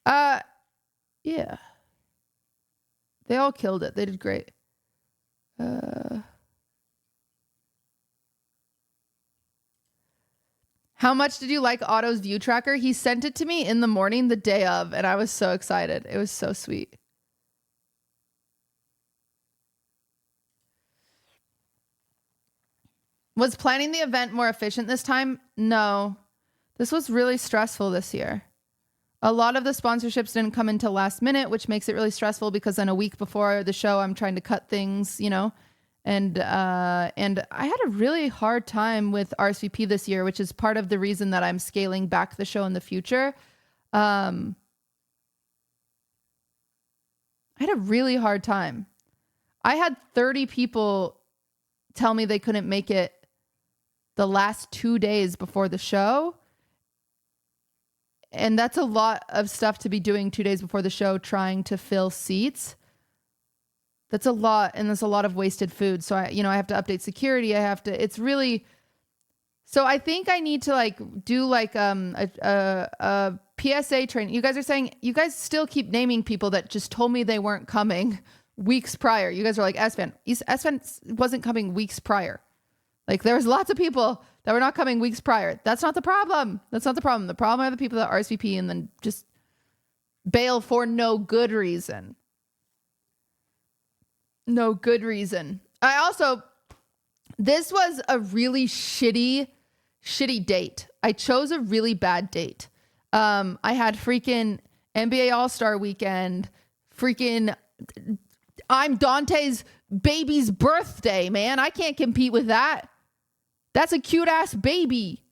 Yeah. They all killed it. They did great. How much did you like Otto's view tracker? He sent it to me in the morning the day of, and I was so excited. It was so sweet. Was planning the event more efficient this time? No. This was really stressful this year. A lot of the sponsorships didn't come until last minute, which makes it really stressful because then a week before the show, I'm trying to cut things, you know. And I had a really hard time with RSVP this year, which is part of the reason that I'm scaling back the show in the future. I had a really hard time. I had 30 people tell me they couldn't make it the last 2 days before the show. And that's a lot of stuff to be doing 2 days before the show, trying to fill seats. That's a lot, and there's a lot of wasted food. So I have to update security. It's really, so I think I need to like do like a PSA training. You guys are saying, you guys still keep naming people that just told me they weren't coming weeks prior. You guys are like, S-Fan wasn't coming weeks prior. Like there was lots of people that were not coming weeks prior. That's not the problem. That's not the problem. The problem are the people that RSVP and then just bail for no good reason. No good reason. This was a really shitty date. I chose a really bad date. I had freaking NBA All-Star weekend. Freaking, I'm Dante's baby's birthday, man. I can't compete with that. That's a cute ass baby.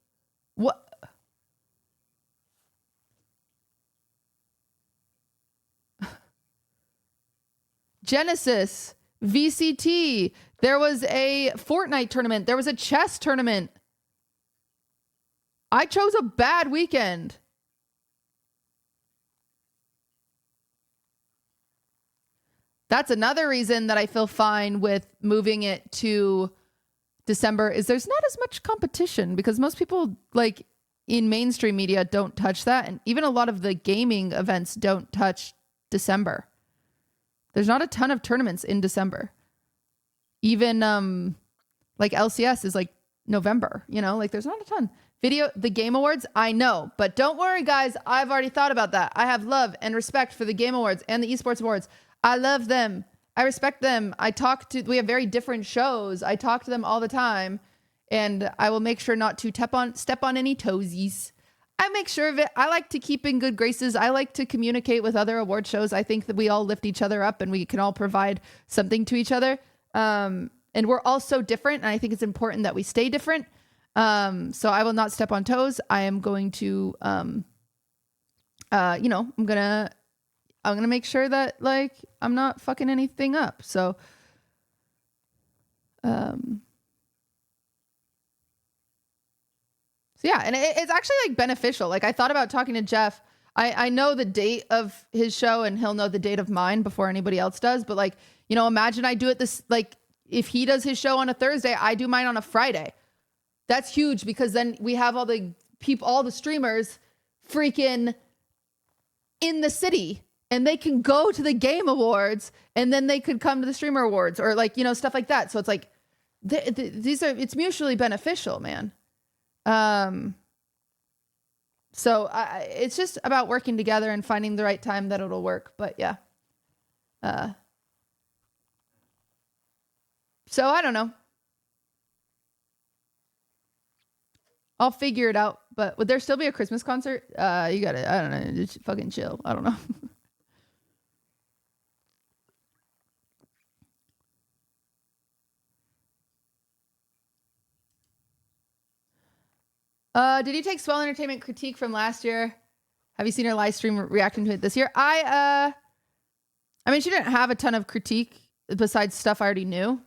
What? Genesis, VCT. There was a Fortnite tournament. There was a chess tournament. I chose a bad weekend. That's another reason that I feel fine with moving it to December is there's not as much competition because most people like in mainstream media don't touch that. And even a lot of the gaming events don't touch December. There's not a ton of tournaments in December. Even like LCS is like November, you know, like there's not a ton. The Game Awards, I know, but don't worry guys, I've already thought about that. I have love and respect for the Game Awards and the Esports Awards. I love them. I respect them. We have very different shows. I talk to them all the time and I will make sure not to step on any toesies. I make sure of it. I like to keep in good graces. I like to communicate with other award shows. I think that we all lift each other up and we can all provide something to each other. And we're all so different. And I think it's important that we stay different. So I will not step on toes. I am going to, I'm going to make sure that like, I'm not fucking anything up. So, yeah, and it's actually like beneficial. Like I thought about talking to Jeff. I know the date of his show and he'll know the date of mine before anybody else does. But like, you know, imagine I do it this, like if he does his show on a Thursday, I do mine on a Friday. That's huge because then we have all the people, all the streamers freaking in the city and they can go to the Game Awards and then they could come to the Streamer Awards or like, you know, stuff like that. So it's like, it's mutually beneficial, man. So it's just about working together and finding the right time that it'll work. But yeah. So I don't know. I'll figure it out. But would there still be a Christmas concert? You gotta, I don't know, just fucking chill. I don't know. Did you take Swell Entertainment critique from last year? Have you seen her live stream reacting to it this year? I mean, she didn't have a ton of critique besides stuff I already knew.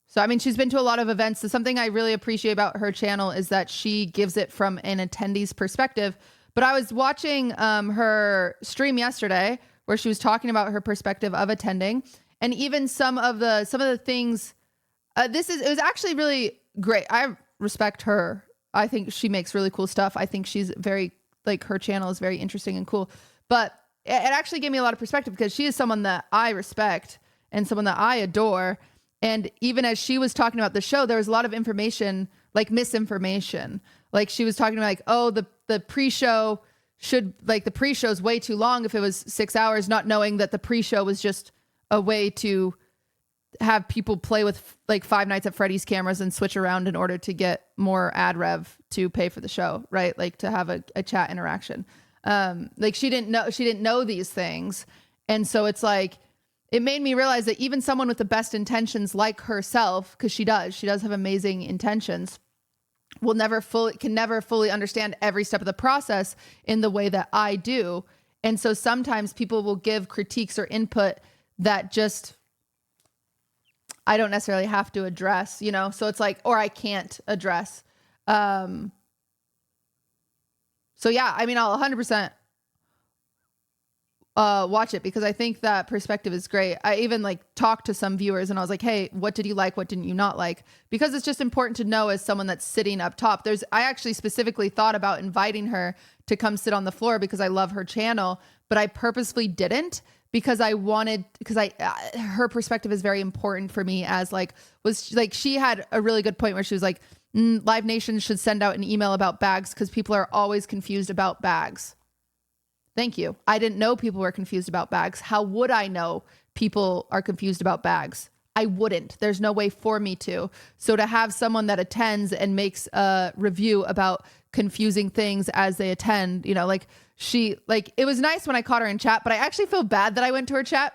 So, I mean, she's been to a lot of events. So something I really appreciate about her channel is that she gives it from an attendee's perspective. But I was watching her stream yesterday where she was talking about her perspective of attending. And even some of the things, it was actually really great. I respect her. I think she makes really cool stuff. I think she's very, like, her channel is very interesting and cool. But it actually gave me a lot of perspective because she is someone that I respect and someone that I adore. And even as she was talking about the show, there was a lot of information, like misinformation. Like she was talking like, oh, the pre-show the pre-show is way too long if it was 6 hours, not knowing that the pre-show was just a way to have people play with like Five Nights at Freddy's cameras and switch around in order to get more ad rev to pay for the show, right? Like to have a chat interaction. Like she didn't know these things. And so it's like, it made me realize that even someone with the best intentions like herself, because she does have amazing intentions, can never fully understand every step of the process in the way that I do. And so sometimes people will give critiques or input that just, I don't necessarily have to address, you know? So it's like, or I can't address. So yeah, I mean, I'll 100% watch it because I think that perspective is great. I even like talked to some viewers and I was like, hey, what did you like? What didn't you not like? Because it's just important to know as someone that's sitting up top. I actually specifically thought about inviting her to come sit on the floor because I love her channel, but I purposefully didn't because her perspective is very important for me as she had a really good point where she was like, Live Nation should send out an email about bags because people are always confused about bags. Thank you. I didn't know people were confused about bags. How would I know people are confused about bags? I wouldn't. There's no way for me to. So to have someone that attends and makes a review about confusing things as they attend, you know, like it was nice when I caught her in chat, but I actually feel bad that I went to her chat.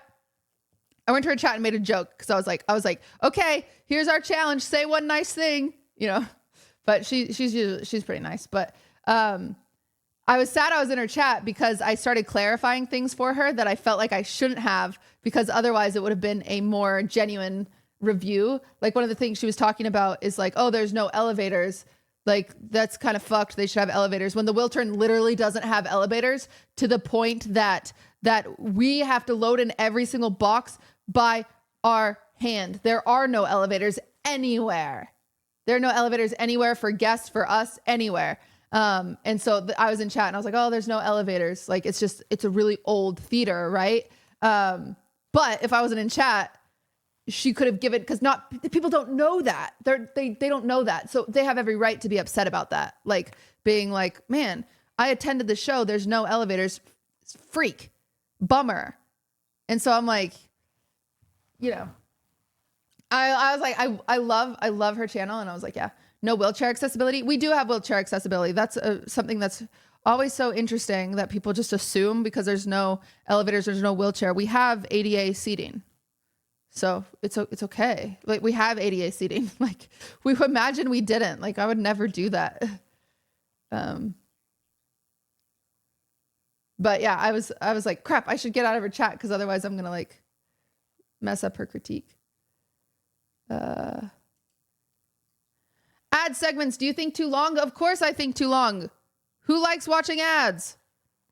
I went to her chat and made a joke because I was like, okay, here's our challenge. Say one nice thing, you know, but she's pretty nice. But, I was sad I was in her chat because I started clarifying things for her that I felt like I shouldn't have, because otherwise it would have been a more genuine review. Like one of the things she was talking about is like, oh, there's no elevators. Like that's kind of fucked. They should have elevators, when the wheel turn literally doesn't have elevators, to the point that we have to load in every single box by our hand. There are no elevators anywhere. There are no elevators anywhere for guests, for us, anywhere. And so I was in chat and I was like, oh, there's no elevators. Like, it's a really old theater. Right. But if I wasn't in chat, she could have given, because people don't know that they don't know that. So they have every right to be upset about that. Like being like, man, I attended the show. There's no elevators. Freak, bummer. And so I'm like, you know, I was like, I love her channel. And I was like, yeah. No wheelchair accessibility. We do have wheelchair accessibility. That's something that's always so interesting that people just assume because there's no elevators, there's no wheelchair. We have ADA seating. So it's okay. Like we have ADA seating. Like we would imagine we didn't. Like I would never do that. But yeah, I was like, crap, I should get out of her chat because otherwise I'm going to like mess up her critique. Ad segments, do you think too long? Of course I think too long. Who likes watching ads?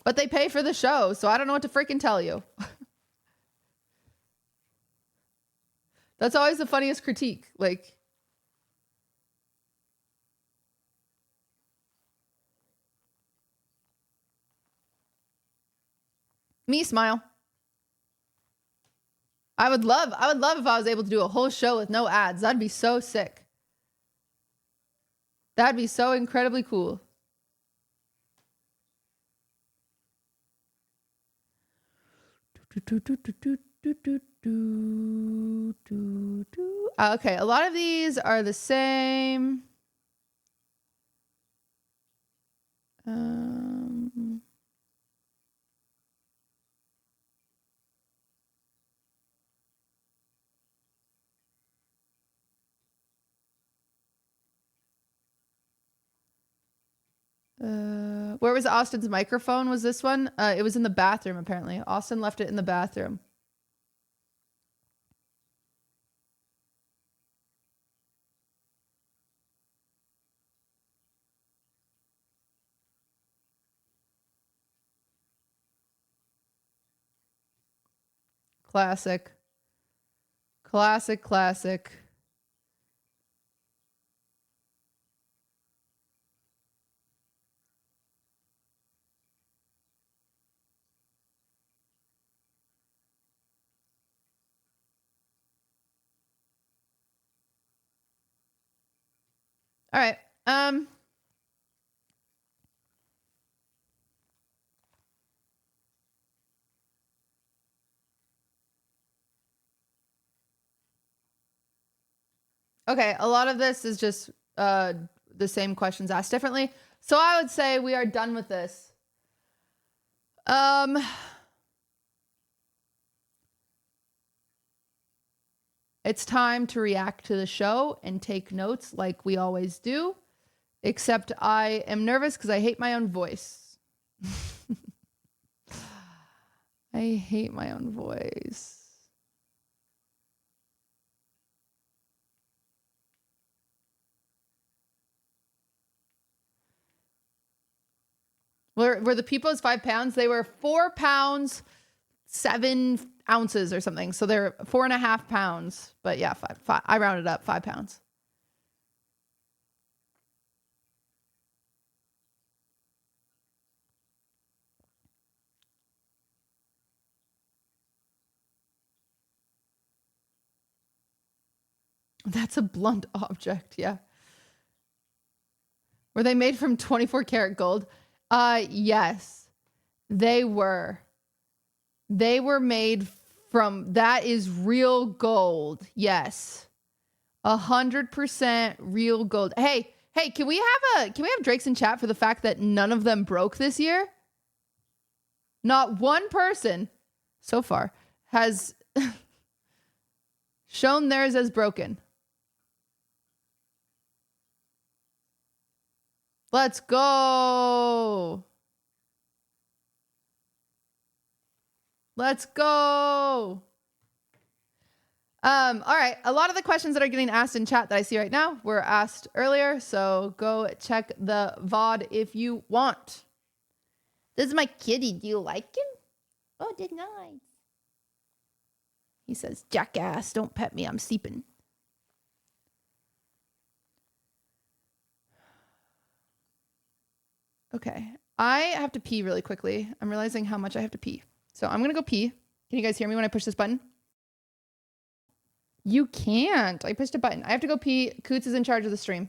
But they pay for the show, so I don't know what to freaking tell you. That's always the funniest critique. Like, me smile. I would love if I was able to do a whole show with no ads. That'd be so sick. That'd be so incredibly cool. Okay, a lot of these are the same. Where was Austin's microphone? Was this one? It was in the bathroom, apparently. Austin left it in the bathroom. Classic. Classic, classic. All right. Okay, a lot of this is just the same questions asked differently. So I would say we are done with this. It's time to react to the show and take notes like we always do. Except I am nervous because I hate my own voice. I hate my own voice. Were the people's 5 pounds? They were 4 pounds, 7 ounces or something. So they're 4.5 pounds. But yeah, five. I rounded up 5 pounds. That's a blunt object, yeah. Were they made from 24 karat gold? Yes. They were. They were made from, that is real gold. Yes. 100% real gold. Hey, can we have Drakes in chat for the fact that none of them broke this year? Not one person so far has shown theirs as broken. Let's go. Let's go. All right. A lot of the questions that are getting asked in chat that I see right now were asked earlier. So go check the VOD if you want. This is my kitty. Do you like him? Oh, did nice. He says, jackass, don't pet me. I'm sleeping. Okay. I have to pee really quickly. I'm realizing how much I have to pee. So I'm going to go pee. Can you guys hear me when I push this button? You can't. I pushed a button. I have to go pee. Coots is in charge of the stream.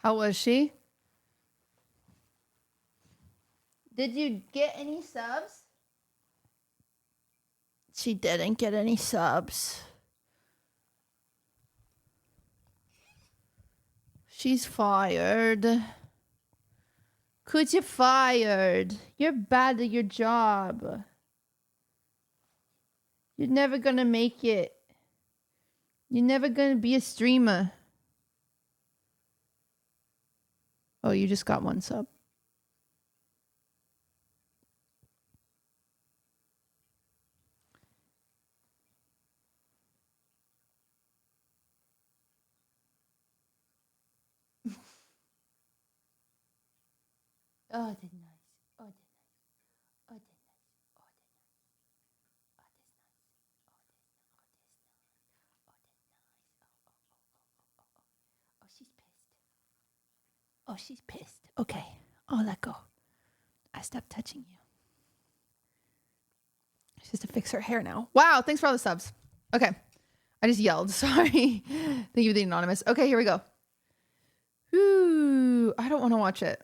How was she? Did you get any subs? She didn't get any subs. She's fired. Could you fired? You're bad at your job. You're never gonna make it. You're never gonna be a streamer. Oh, you just got one sub. Oh, did nice. Oh, did nice. Oh, did nice. Oh, did nice. Oh, this nice. Oh, this nice. Oh, this nice. Oh, oh, oh, oh, oh, oh, oh. Oh, she's pissed. Oh, she's pissed. Okay, I'll let go. I stopped touching you. She has to fix her hair now. Wow, thanks for all the subs. Okay, I just yelled. Sorry. Thank you for the anonymous. Okay, here we go. Ooh, I don't want to watch it.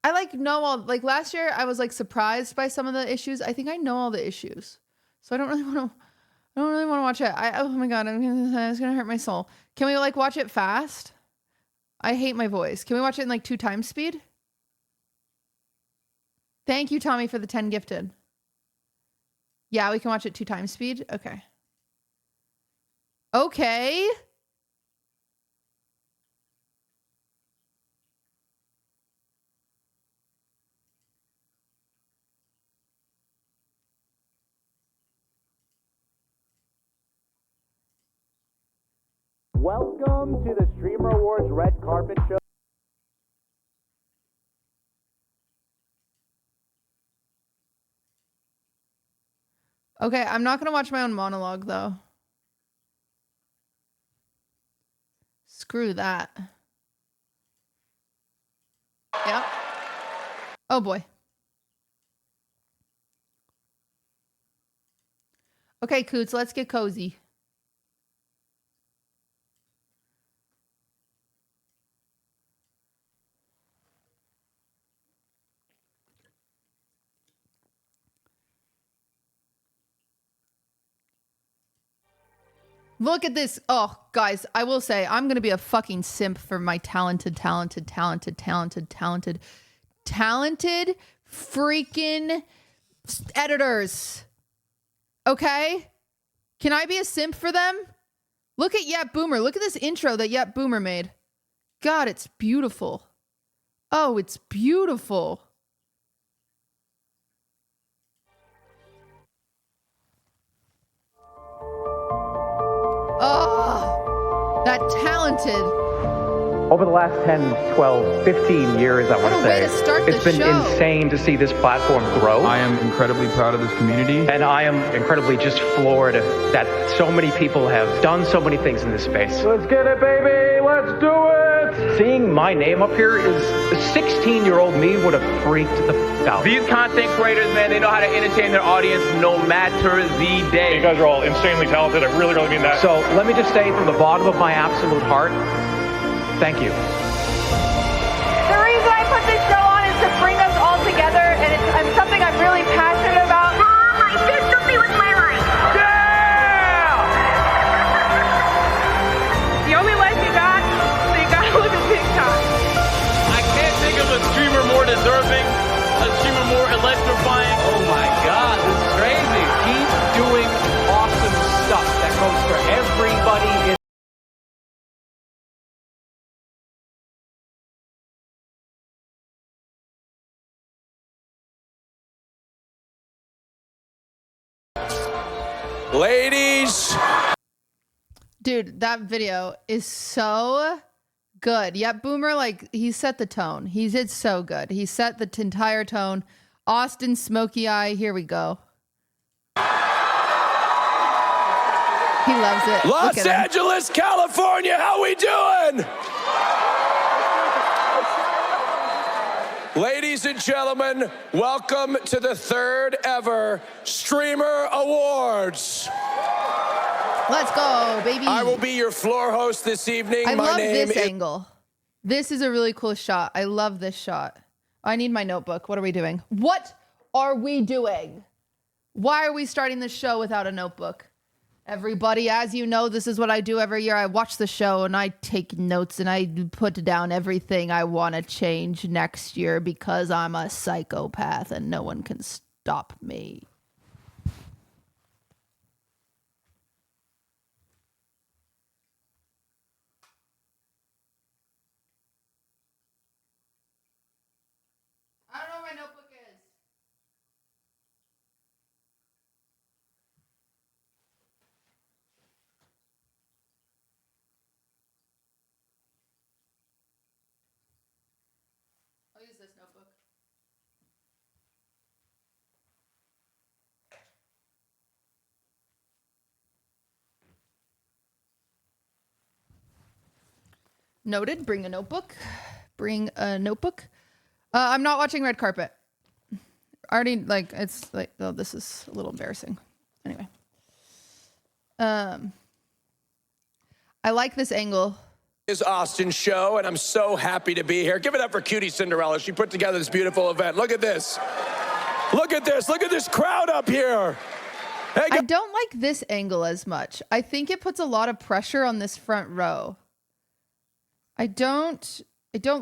I know all, last year I was surprised by some of the issues. I think I know all the issues. So I don't really want to watch it. Oh my God, it's going to hurt my soul. Can we watch it fast? I hate my voice. Can we watch it in 2 times speed? Thank you, Tommy, for the 10 gifted. Yeah, we can watch it 2 times speed. Okay. Okay. Welcome to the Streamer Awards Red Carpet Show. Okay, I'm not gonna watch my own monologue though. Screw that. Yep. Oh boy. Okay, Coots, let's get cozy. Look at this. Oh, guys, I will say I'm going to be a fucking simp for my talented freaking editors. Okay? Can I be a simp for them? Look at Yep Boomer. Look at this intro that Yep Boomer made. God, it's beautiful. Oh, it's beautiful. Oh, that talented. Over the last 10, 12, 15 years, I want to say, it's been insane to see this platform grow. I am incredibly proud of this community. And I am incredibly just floored that so many people have done so many things in this space. Let's get it, baby! Let's do it! Seeing my name up here is, a 16-year-old me would have freaked the f out. These content creators, man, they know how to entertain their audience no matter the day. You guys are all insanely talented. I really, really mean that. So let me just say from the bottom of my absolute heart, thank you. The reason I put this show on is to bring us all together, and it's something I'm really passionate about. Mom, I did something with my life. Yeah! The only life you got, so you gotta live in TikTok. I can't think of a streamer more deserving, a streamer more electrifying. Oh my God, this is crazy. Keep doing awesome stuff that goes for everybody. Ladies. Dude, that video is so good. Yep, Boomer, like, he set the tone. He did so good. He set the entire tone. Austin, Smoky Eye, here we go. He loves it. Los Angeles, California, how we doing? Ladies and gentlemen, welcome to the third ever Streamer Awards. Let's go, baby. I will be your floor host this evening. I love this angle. This is a really cool shot. I love this shot. I need my notebook. What are we doing? What are we doing? Why are we starting this show without a notebook? Everybody, as you know, this is what I do every year. I watch the show and I take notes and I put down everything I want to change next year because I'm a psychopath and no one can stop me. I don't know where my notebook is. I'll use this notebook. Noted. Bring a notebook. Bring a notebook. I'm not watching Red Carpet. Already, like, it's like, oh, this is a little embarrassing. Anyway. I like this angle. Is Austin's show, and I'm so happy to be here. Give it up for QTCinderella. She put together this beautiful event. Look at this. Look at this. Look at this crowd up here. Hey, I don't like this angle as much. I think it puts a lot of pressure on this front row. I don't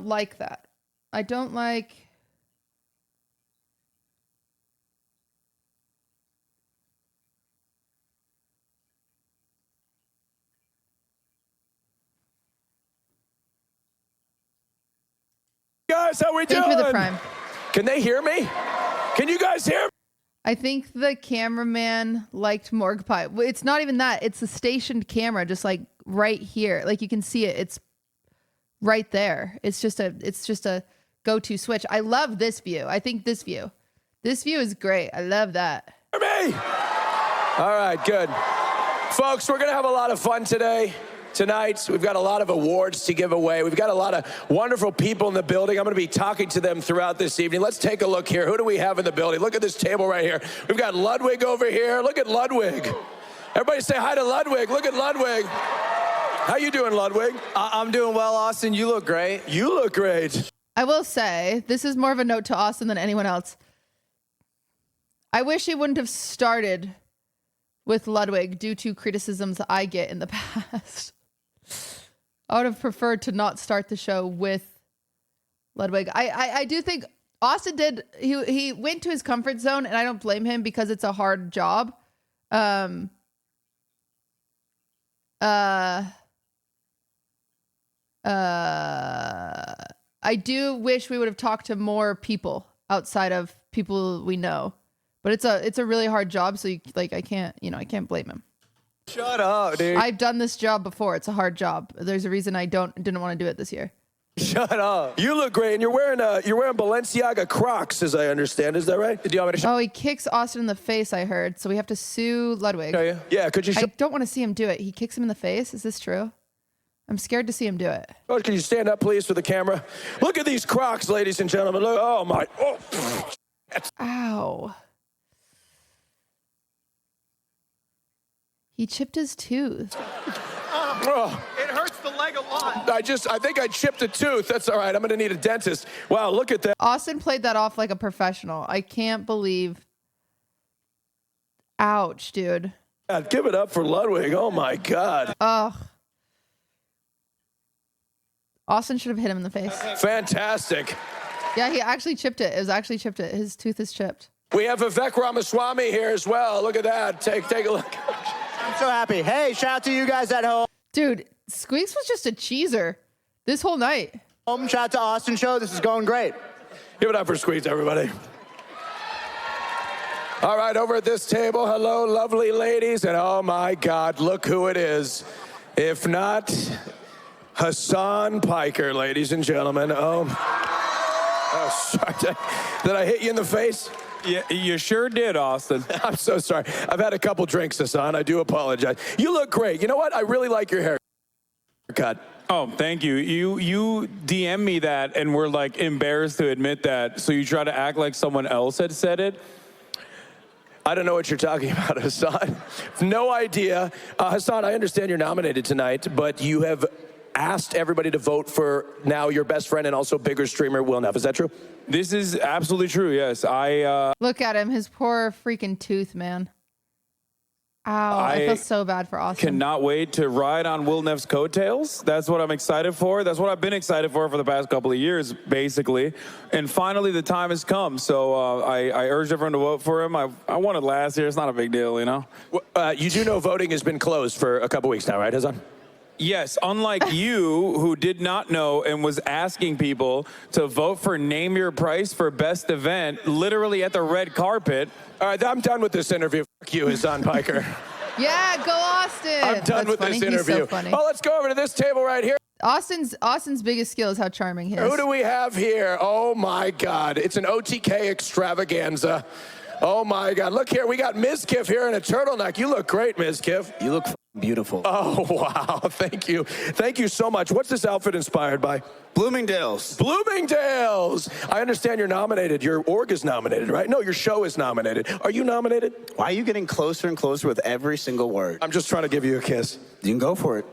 like that. I don't like... guys, how we doing? Thank you for the prime. Can they hear me? Can you guys hear me? I think the cameraman liked Morgue Pie. Well, it's not even that. It's the stationed camera, just like right here. Like you can see it. It's right there. It's just a go-to switch. I love this view. I think this view is great. I love that. Hear me? All right, good. Folks, we're going to have a lot of fun tonight. We've got a lot of awards to give away. We've got a lot of wonderful people in the building. I'm going to be talking to them throughout this evening. Let's take a look here. Who do we have in the building? Look at this table right here. We've got Ludwig over here. Look at Ludwig. Everybody say hi to Ludwig. Look at Ludwig. How you doing, Ludwig? I'm doing well, Austin. You look great. You look great. I will say, this is more of a note to Austin than anyone else. I wish he wouldn't have started with Ludwig due to criticisms I get in the past. I would have preferred to not start the show with Ludwig. I do think Austin did, he went to his comfort zone, and I don't blame him because it's a hard job. I do wish we would have talked to more people outside of people we know, but it's a really hard job. So I can't blame him. Shut up, dude. I've done this job before. It's a hard job. There's a reason I didn't want to do it this year. Shut up. You look great, and you're wearing Balenciaga Crocs, as I understand. Is that right? Do you want me to Oh, he kicks Austin in the face, I heard. So we have to sue Ludwig. show you? Yeah, could you show? I don't want to see him do it. He kicks him in the face. Is this true? I'm scared to see him do it. Oh, can you stand up, please, for the camera? Look at these Crocs, ladies and gentlemen. Look, oh my, oh. Ow. He chipped his tooth. Oh. It hurts the leg a lot. I think I chipped a tooth. That's all right. I'm going to need a dentist. Wow, look at that. Austin played that off like a professional. I can't believe. Ouch, dude. God, give it up for Ludwig. Oh my God. Ugh. Austin should have hit him in the face. Fantastic. Yeah, he actually chipped it. It was actually chipped it. His tooth is chipped. We have Vivek Ramaswamy here as well. Look at that. Take a look. I'm so happy. Hey, shout out to you guys at home. Dude, Squeaks was just a cheeser this whole night. Shout out to Austin Show. This is going great. Give it up for Squeeze, everybody. All right, over at this table, hello, lovely ladies. And oh my God, look who it is. If not Hassan Piker, ladies and gentlemen. Oh, sorry. Did I hit you in the face? Yeah, you sure did, Austin. I'm so sorry. I've had a couple drinks, Hassan. I do apologize. You look great. You know what? I really like your haircut. Oh, thank you. You DM me that and were like embarrassed to admit that, so you try to act like someone else had said it. I don't know what you're talking about, Hassan. No idea. Hassan, I understand you're nominated tonight, but you have asked everybody to vote for now your best friend and also bigger streamer, Will Neff. Is that true? This is absolutely true, yes. Look at him, his poor freaking tooth, man. Ow, I feel so bad for Austin. Cannot wait to ride on Will Neff's coattails. That's what I'm excited for. That's what I've been excited for the past couple of years, basically. And finally, the time has come. So I urge everyone to vote for him. I won it last year. It's not a big deal, you know? You do know voting has been closed for a couple weeks now, right, Hassan? Yes, unlike you, who did not know and was asking people to vote for Name Your Price for Best Event, literally at the red carpet. All right, I'm done with this interview. Fuck you, Hassan Piker. Yeah, go Austin. I'm done with this interview. He's so funny. Oh, let's go over to this table right here. Austin's biggest skill is how charming he is. Who do we have here? Oh, my God. It's an OTK extravaganza. Oh, my God. Look here. We got Ms. Kiff here in a turtleneck. You look great, Ms. Kiff. You look beautiful. Oh, wow. Thank you. Thank you so much. What's this outfit inspired by? Bloomingdale's. Bloomingdale's. I understand you're nominated. Your org is nominated, right? No, your show is nominated. Are you nominated? Why are you getting closer and closer with every single word? I'm just trying to give you a kiss. You can go for it.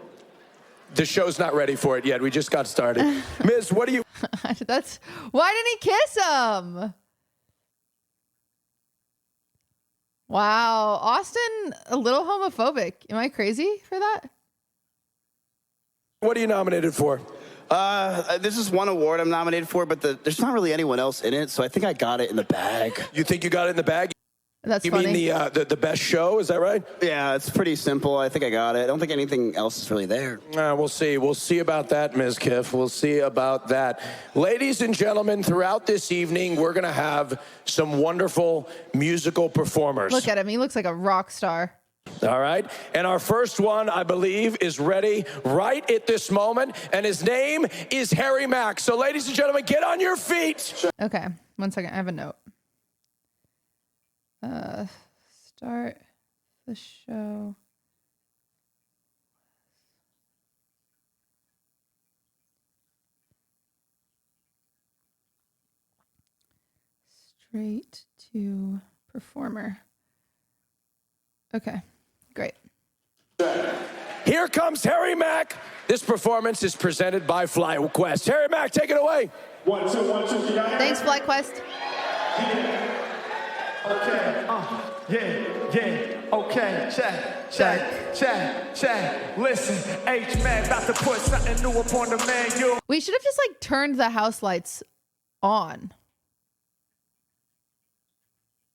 The show's not ready for it yet. We just got started. Miz, what do you... Why didn't he kiss him? Wow. Austin, a little homophobic. Am I crazy for that? What are you nominated for? This is one award I'm nominated for, but there's not really anyone else in it, so I think I got it in the bag. You think you got it in the bag? That's you funny. mean the best show? Is that right? Yeah, it's pretty simple. I think I got it. I don't think anything else is really there. We'll see. We'll see about that, Ms. Kiff. We'll see about that. Ladies and gentlemen, throughout this evening, we're going to have some wonderful musical performers. Look at him. He looks like a rock star. All right. And our first one, I believe, is ready right at this moment. And his name is Harry Mack. So, ladies and gentlemen, get on your feet. Okay. 1 second. I have a note. Start the show straight to performer. Okay, great. Here comes Harry Mack. This performance is presented by FlyQuest. Harry Mack, take it away. 1, 2, 1, 2, 3. Thanks, FlyQuest. Okay, okay, check. Listen, H-Man about to put something new upon the menu. We should have just like turned the house lights on.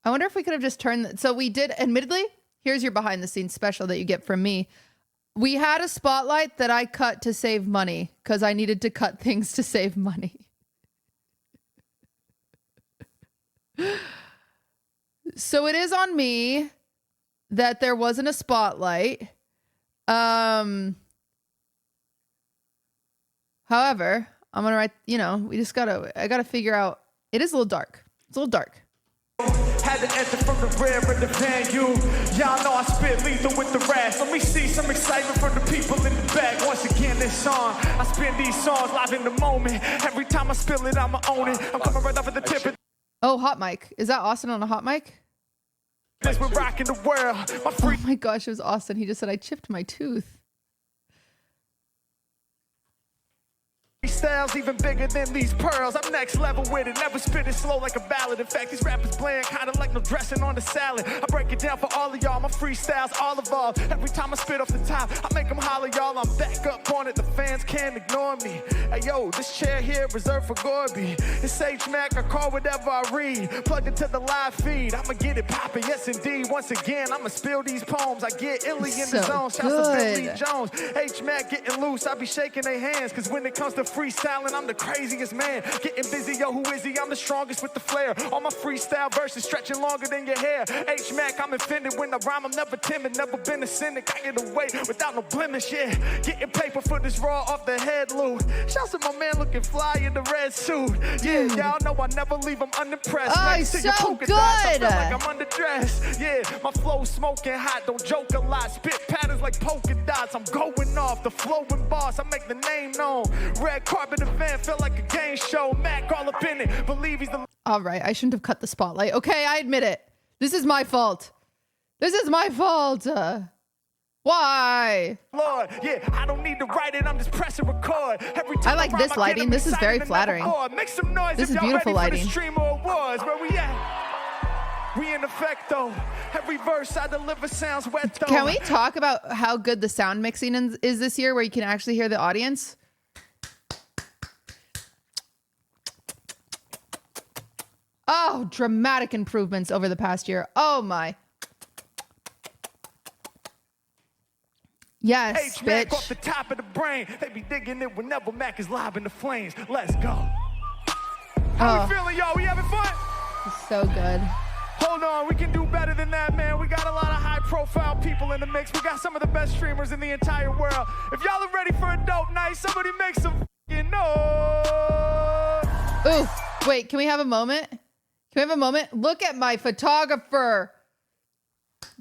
I wonder if we could have just turned. So we did, admittedly, here's your behind the scenes special that you get from me. We had a spotlight that I cut to save money because I needed to cut things to save money. So it is on me that there wasn't a spotlight. However, I'm gonna write, I gotta figure out, it is a little dark. It's a little dark. Had to enter from the rear of the venue. Y'all know I spit lethal with the rats. Let me see some excitement from the people in the back. Once again, this song, I spin these songs live in the moment. Every time I spill it, I'ma own it. I'm coming right up at the tip. Oh, hot mic. Is that Austin on a hot mic? This we're rocking the world. Oh my gosh, it was Austin. He just said I chipped my tooth. Styles even bigger than these pearls. I'm next level with it. Never spit it slow like a ballad. In fact, these rappers playing kind of like no dressing on the salad. I break it down for all of y'all. My freestyles all evolve. Every time I spit off the top, I make them holler, y'all. I'm back up on it. The fans can't ignore me. Hey, yo, this chair here reserved for Gorby. It's H-Mac. I call whatever I read. Plugged into the live feed. I'ma get it poppin'. Yes, indeed. Once again, I'ma spill these poems. I get illy in the zone. Shouts to Billy Jones. H-Mac getting loose. I be shaking their hands. Cause when it comes to freestyling, I'm the craziest man. Getting busy, yo, who is he? I'm the strongest with the flair. All my freestyle verses stretching longer than your hair. H-Mac, I'm offended when I rhyme. I'm never timid, never been a cynic. I get away without no blemish, yeah. Getting paper for this raw off the head loot. Shouts to my man looking fly in the red suit. Yeah, y'all know I never leave them unimpressed. Oh, he's so good. I feel like I'm underdressed. Yeah, my flow smoking hot. Don't joke a lot. Spit patterns like polka dots. I'm going off the flowing boss. I make the name known. Red carpet event, feel like a game show. Mac all up in it. Believe he's the. All right, I shouldn't have cut the spotlight. Okay, I admit it. This is my fault. This is my fault. Why? Lord, yeah, I don't need to write it. I'm just pressing record. Every time I like this lighting. This is very flattering. Make some noise. This is beautiful lighting. Streamer Awards, where we at? We in effect though. Every verse I deliver sounds wet though. Can we talk about how good the sound mixing is this year, where you can actually hear the audience? Oh, dramatic improvements over the past year. Oh my. Yes, H-Mac bitch. off the top of the brain. They be digging it whenever Mac is live in the flames. Let's go. How we feeling, y'all? We having fun? It's so good. Hold on, we can do better than that, man. We got a lot of high-profile people in the mix. We got some of the best streamers in the entire world. If y'all are ready for a dope night, somebody make some f***ing noise. Ooh, wait, can we have a moment? Can we have a moment? Look at my photographer.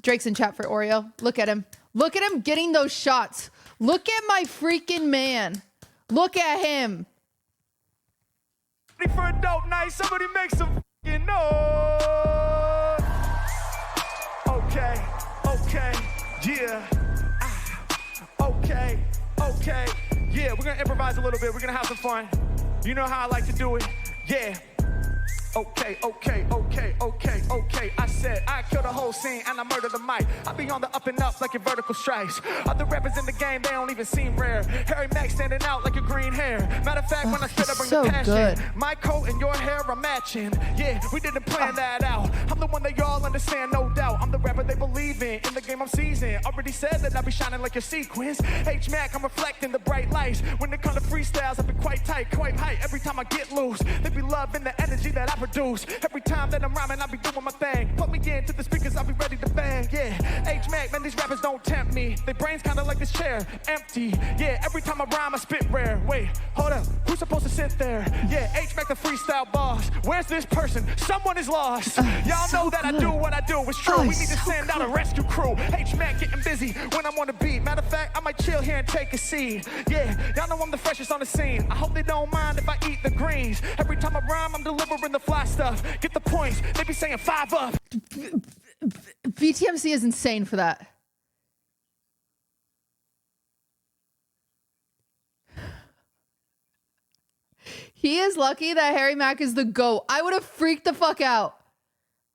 Drake's in chat for Oreo. Look at him. Look at him getting those shots. Look at my freaking man. Look at him. Ready for a dope night? Somebody make some f***ing noise. Okay, yeah. Okay. Yeah, we're gonna improvise a little bit. We're gonna have some fun. You know how I like to do it. Yeah. Okay. I said I kill the whole scene and I murder the mic. I be on the up and up like your vertical strikes. Other rappers in the game, they don't even seem rare. Harry Mack standing out like a green hair. Matter of fact, when I spit, I bring the passion. Good. My coat and your hair are matching. Yeah, we didn't plan that out. I'm the one that y'all understand, no doubt. I'm the rapper they believe in the game I'm seasoned. Already said that I be shining like your sequence. H-Mack, I'm reflecting the bright lights. When it comes to freestyles, I be quite tight, quite hype. Every time I get loose, they be loving the energy that I produce. produce. Every time that I'm rhyming, I be doing my thing. Put me into the speakers, I'll be ready to bang. Yeah, H-Mac, man, these rappers don't tempt me. They brains kinda like this chair, empty. Yeah, every time I rhyme, I spit rare. Wait, hold up, who's supposed to sit there? Yeah, H-Mac, the freestyle boss. Where's this person? Someone is lost. Y'all know that I do what I do. It's true, we need to send out a rescue crew. H-Mac getting busy when I'm on the beat. Matter of fact, I might chill here and take a seat. Yeah, y'all know I'm the freshest on the scene. I hope they don't mind if I eat the greens. Every time I rhyme, I'm delivering the fly stuff. Get the points, they be saying 5 up. VTMC is insane for that. He is lucky that Harry Mack is the GOAT. I would have freaked the fuck out.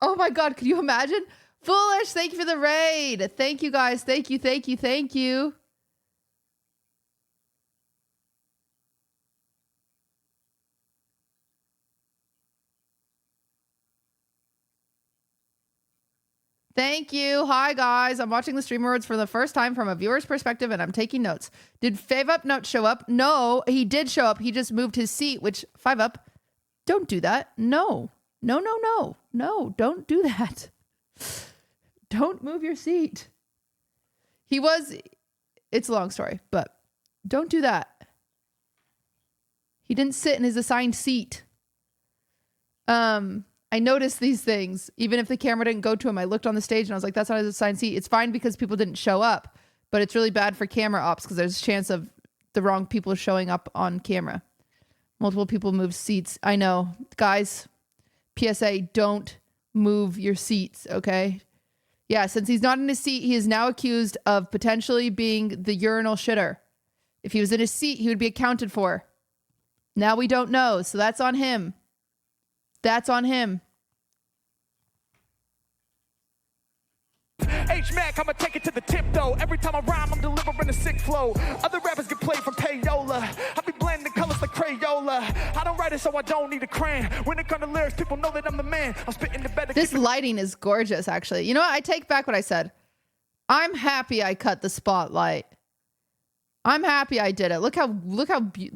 Oh my God, could you imagine? Foolish, thank you for the raid. Thank you guys. Thank you, thank you, thank you. Thank you. Hi, guys. I'm watching the stream awards for the first time from a viewer's perspective, and I'm taking notes. Did Fave Up not show up? No, he did show up. He just moved his seat, which, 5 Up, don't do that. No. No, no, no. No, don't do that. Don't move your seat. He was... It's a long story, but don't do that. He didn't sit in his assigned seat. I noticed these things. Even if the camera didn't go to him, I looked on the stage and I was like, that's not his assigned seat. It's fine because people didn't show up, but it's really bad for camera ops because there's a chance of the wrong people showing up on camera. Multiple people moved seats. I know. Guys, PSA, don't move your seats, okay? Yeah, since he's not in his seat, he is now accused of potentially being the urinal shitter. If he was in his seat, he would be accounted for. Now we don't know, so that's on him. That's on him. H-Mac, I'ma take it to the tip though. Every time I rhyme, I'm delivering a sick flow. Other rappers get played from payola. I be blending colors like Crayola. I don't write it so I don't need a crayon. When it comes to lyrics, people know that I'm the man. I'm spitting the better. This lighting is gorgeous, actually. You know what? I take back what I said. I'm happy I cut the spotlight. I'm happy I did it. Look how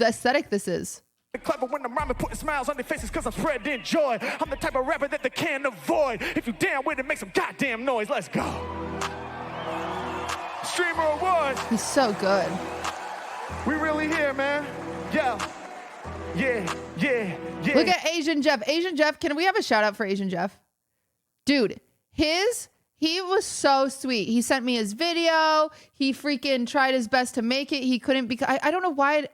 aesthetic this is. Clever when I'm rhyming, putting smiles on their faces because I'm spreading joy. I'm the type of rapper that they can't avoid. If you down with it, make some goddamn noise. Let's go. Streamer Awards. He's so good. We really here, man. Yeah. Look at Asian Jeff. Asian Jeff, can we have a shout out for Asian Jeff? Dude, he was so sweet. He sent me his video. He freaking tried his best to make it. He couldn't because I don't know why.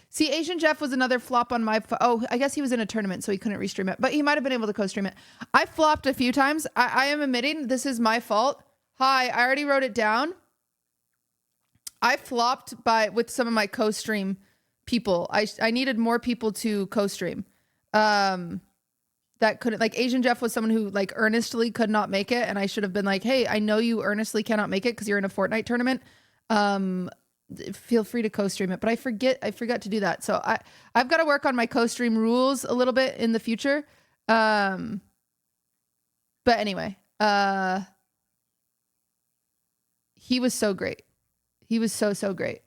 See, Asian Jeff was another flop on my... Oh, I guess he was in a tournament, so he couldn't restream it. But he might have been able to co-stream it. I flopped a few times. I am admitting this is my fault. Hi, I already wrote it down. I flopped with some of my co-stream people. I needed more people to co-stream. That couldn't, like, Asian Jeff was someone who like earnestly could not make it, and I should have been like, hey, I know you earnestly cannot make it because you're in a Fortnite tournament. Feel free to co-stream it, but I forgot to do that. So I've got to work on my co-stream rules a little bit in the future. But anyway, he was so great. He was so great.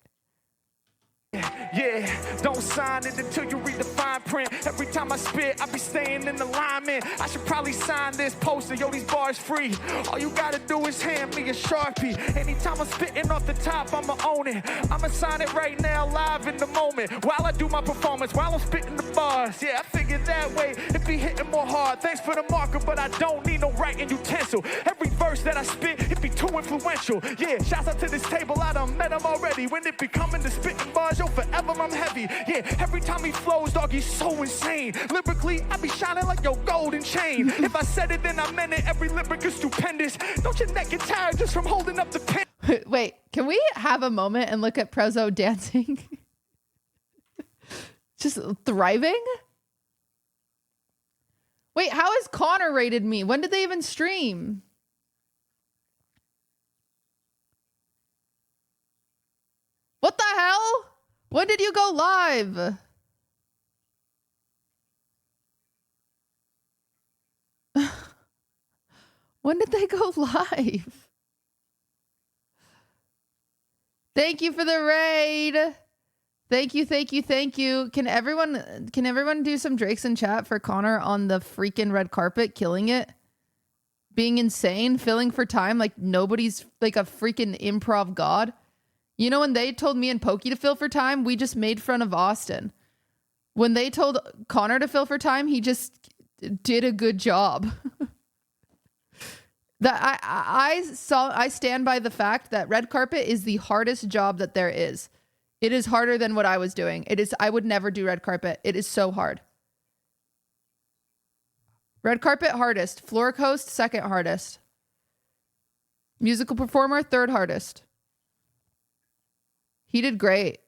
Yeah, don't sign it until you read the fine print. Every time I spit, I be staying in alignment. I should probably sign this poster. Yo, these bars free. All you gotta do is hand me a Sharpie. Anytime I'm spitting off the top, I'ma own it. I'ma sign it right now, live in the moment. While I do my performance, while I'm spitting the bars. Yeah, I figured that way it be hitting more hard. Thanks for the marker, but I don't need no writing utensil. Every verse that I spit, it be too influential. Yeah, shouts out to this table, I done met him already. When it be coming to spitting bars, yo, forever I'm heavy. Yeah, every time he flows, dog, he's so insane. Lyrically, I be shining like your golden chain. If I said it, then I meant it. Every lyric is stupendous. Don't your neck get tired just from holding up the pen? Wait, can we have a moment and look at Prezzo dancing? Just thriving? Wait, how has Connor rated me? When did they even stream? What the hell? When did you go live? When did they go live? Thank you for the raid. Thank you, thank you, thank you. Can everyone do some Drakes in chat for Connor on the freaking red carpet, killing it? Being insane, filling for time like nobody's like a freaking improv god. You know, when they told me and Pokey to fill for time, we just made fun of Austin. When they told Connor to fill for time, he just did a good job. That I stand by the fact that red carpet is the hardest job that there is. It is harder than what I was doing. I would never do red carpet. It is so hard. Red carpet, hardest. Floor host, second hardest. Musical performer, third hardest. He did great.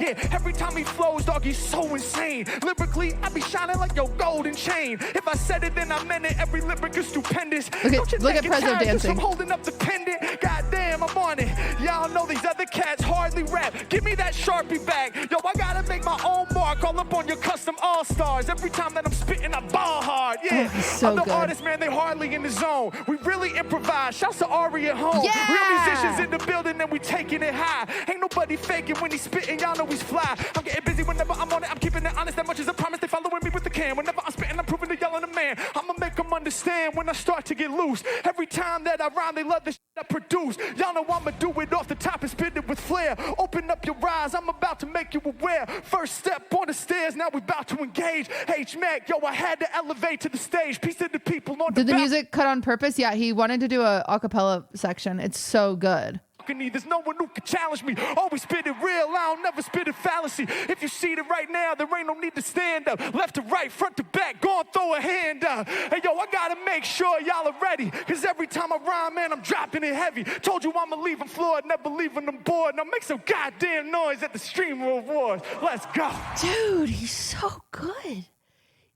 Yeah, every time he flows, dog, he's so insane. Lyrically, I be shining like your golden chain. If I said it, then I meant it. Every lyric is stupendous. Look at Prezzo dancing. I'm holding up the pendant. Goddamn, I'm on it. Y'all know these other cats hardly rap. Give me that Sharpie back. Yo, I gotta make my own mark all up on your custom all-stars. Every time that I'm spitting, I ball hard. Yeah, so other good. artists, man, they hardly in the zone. We really improvise. Shouts to Ari at home. Yeah! Real musicians in the building and we taking it high. Ain't nobody faking when he's spitting. Y'all know he's fly. I'm getting busy whenever I'm on it. I'm keeping it honest. That much is a promise. They following me with the can. Whenever I'm spitting, I'm proving to yell in the man. I'ma make them understand when I start to get loose. Every time that I rhyme, they love the shit I produce. Y'all know I'ma do it off the top and spit it with flair. Open up your eyes. I'm about to make you aware. First step on the stairs. Now we about to engage. H-Mac, yo, I had to elevate to the stage. Peace to the people on Did the music cut on purpose? Yeah, he wanted to do a acapella section. It's so good. There's no one who can challenge me. Always spit it real, I don't never spit it fallacy. If you see it right now, there ain't no need to stand up. Left to right, front to back, go and throw a hand up. Hey yo, I gotta make sure y'all are ready. Cause every time I rhyme, man, I'm dropping it heavy. Told you I'ma leave them floored, never leaving them bored. Now make some goddamn noise at the Streamer Awards. Let's go. Dude, he's so good.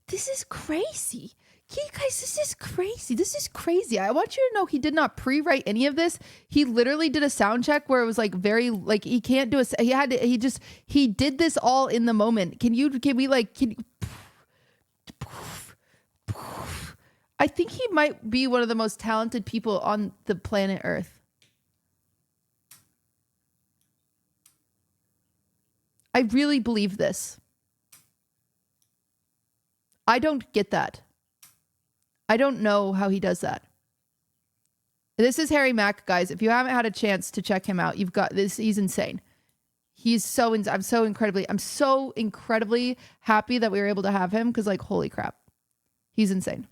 This is crazy. Yeah, guys, this is crazy. This is crazy. I want you to know he did not pre-write any of this. He literally did a sound check where it was like very, like he can't do he did this all in the moment. I think he might be one of the most talented people on the planet Earth. I really believe this. I don't get that. I don't know how he does that. This is Harry Mack, guys. If you haven't had a chance to check him out, you've got this. He's insane. I'm so incredibly happy that we were able to have him because, like, holy crap, he's insane.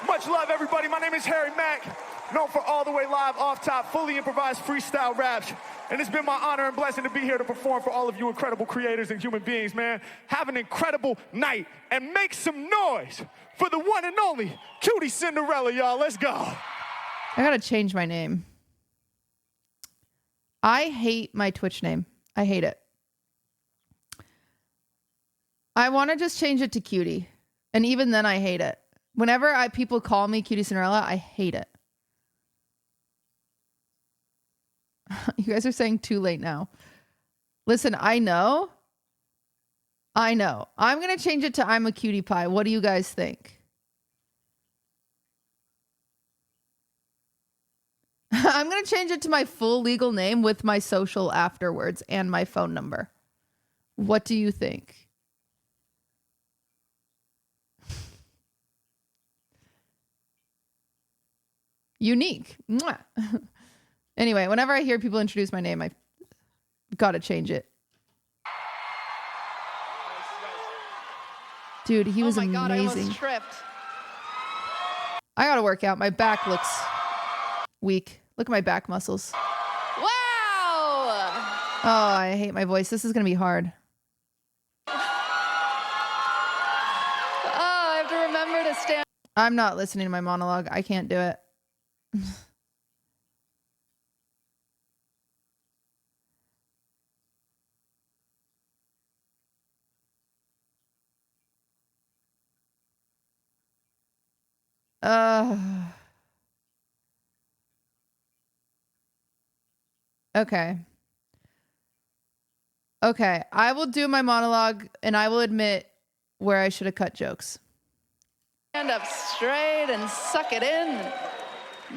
Much love, everybody. My name is Harry Mack, known for All the Way Live, Off Top, fully improvised freestyle raps. And it's been my honor and blessing to be here to perform for all of you incredible creators and human beings, man. Have an incredible night and make some noise for the one and only QTCinderella, y'all. Let's go. I gotta change my name. I hate my Twitch name. I hate it. I want to just change it to Cutie. And even then I hate it. Whenever people call me QTCinderella, I hate it. You guys are saying too late now. Listen, I know. I'm going to change it to I'm a cutie pie. What do you guys think? I'm going to change it to my full legal name with my social afterwards and my phone number. What do you think? Unique. Mwah. Anyway, whenever I hear people introduce my name, I've got to change it. Dude, he was amazing. Oh my God, I almost tripped. I got to work out. My back looks weak. Look at my back muscles. Wow! Oh, I hate my voice. This is going to be hard. Oh, I have to remember to stand. I'm not listening to my monologue. I can't do it. Okay. Okay. I will do my monologue and I will admit where I should have cut jokes. Stand up straight and suck it in.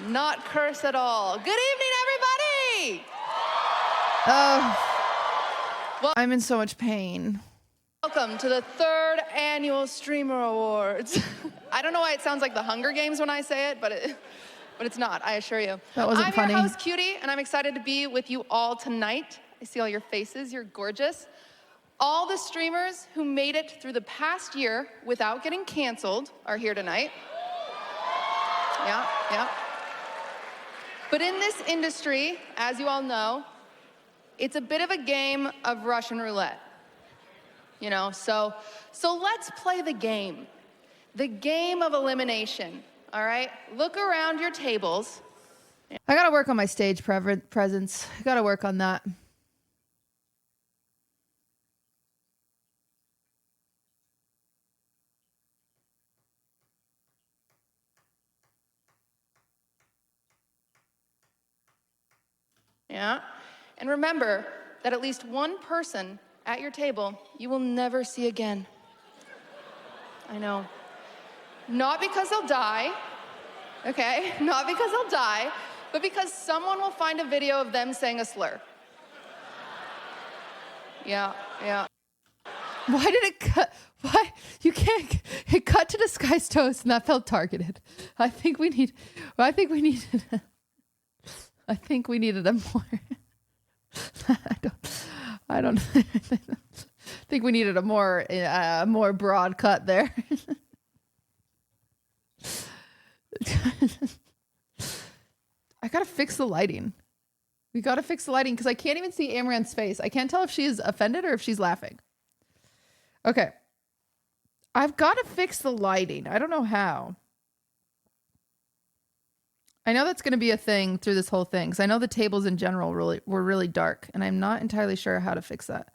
not curse at all. Good evening, everybody! Oh, I'm in so much pain. Welcome to the 3rd annual Streamer Awards. I don't know why it sounds like the Hunger Games when I say it, but it's not, I assure you. That wasn't funny. I'm your host, Cutie, and I'm excited to be with you all tonight. I see all your faces, you're gorgeous. All the streamers who made it through the past year without getting canceled are here tonight. Yeah. But in this industry, as you all know, it's a bit of a game of Russian roulette. You know, so let's play the game of elimination, all right? Look around your tables. I gotta work on my stage presence. I gotta work on that. Yeah, and remember that at least one person at your table you will never see again. I know. Not because they'll die, okay? Not because they'll die, but because someone will find a video of them saying a slur. Yeah. Why did it cut? Why? You can't. It cut to Disguised Toast and that felt targeted. I think we needed a more. I don't think we needed a more broad cut there. I gotta fix the lighting. We gotta fix the lighting because I can't even see Amaranth's face. I can't tell if she's offended or if she's laughing. Okay. I've got to fix the lighting. I don't know how. I know that's going to be a thing through this whole thing because I know the tables in general were really dark, and I'm not entirely sure how to fix that.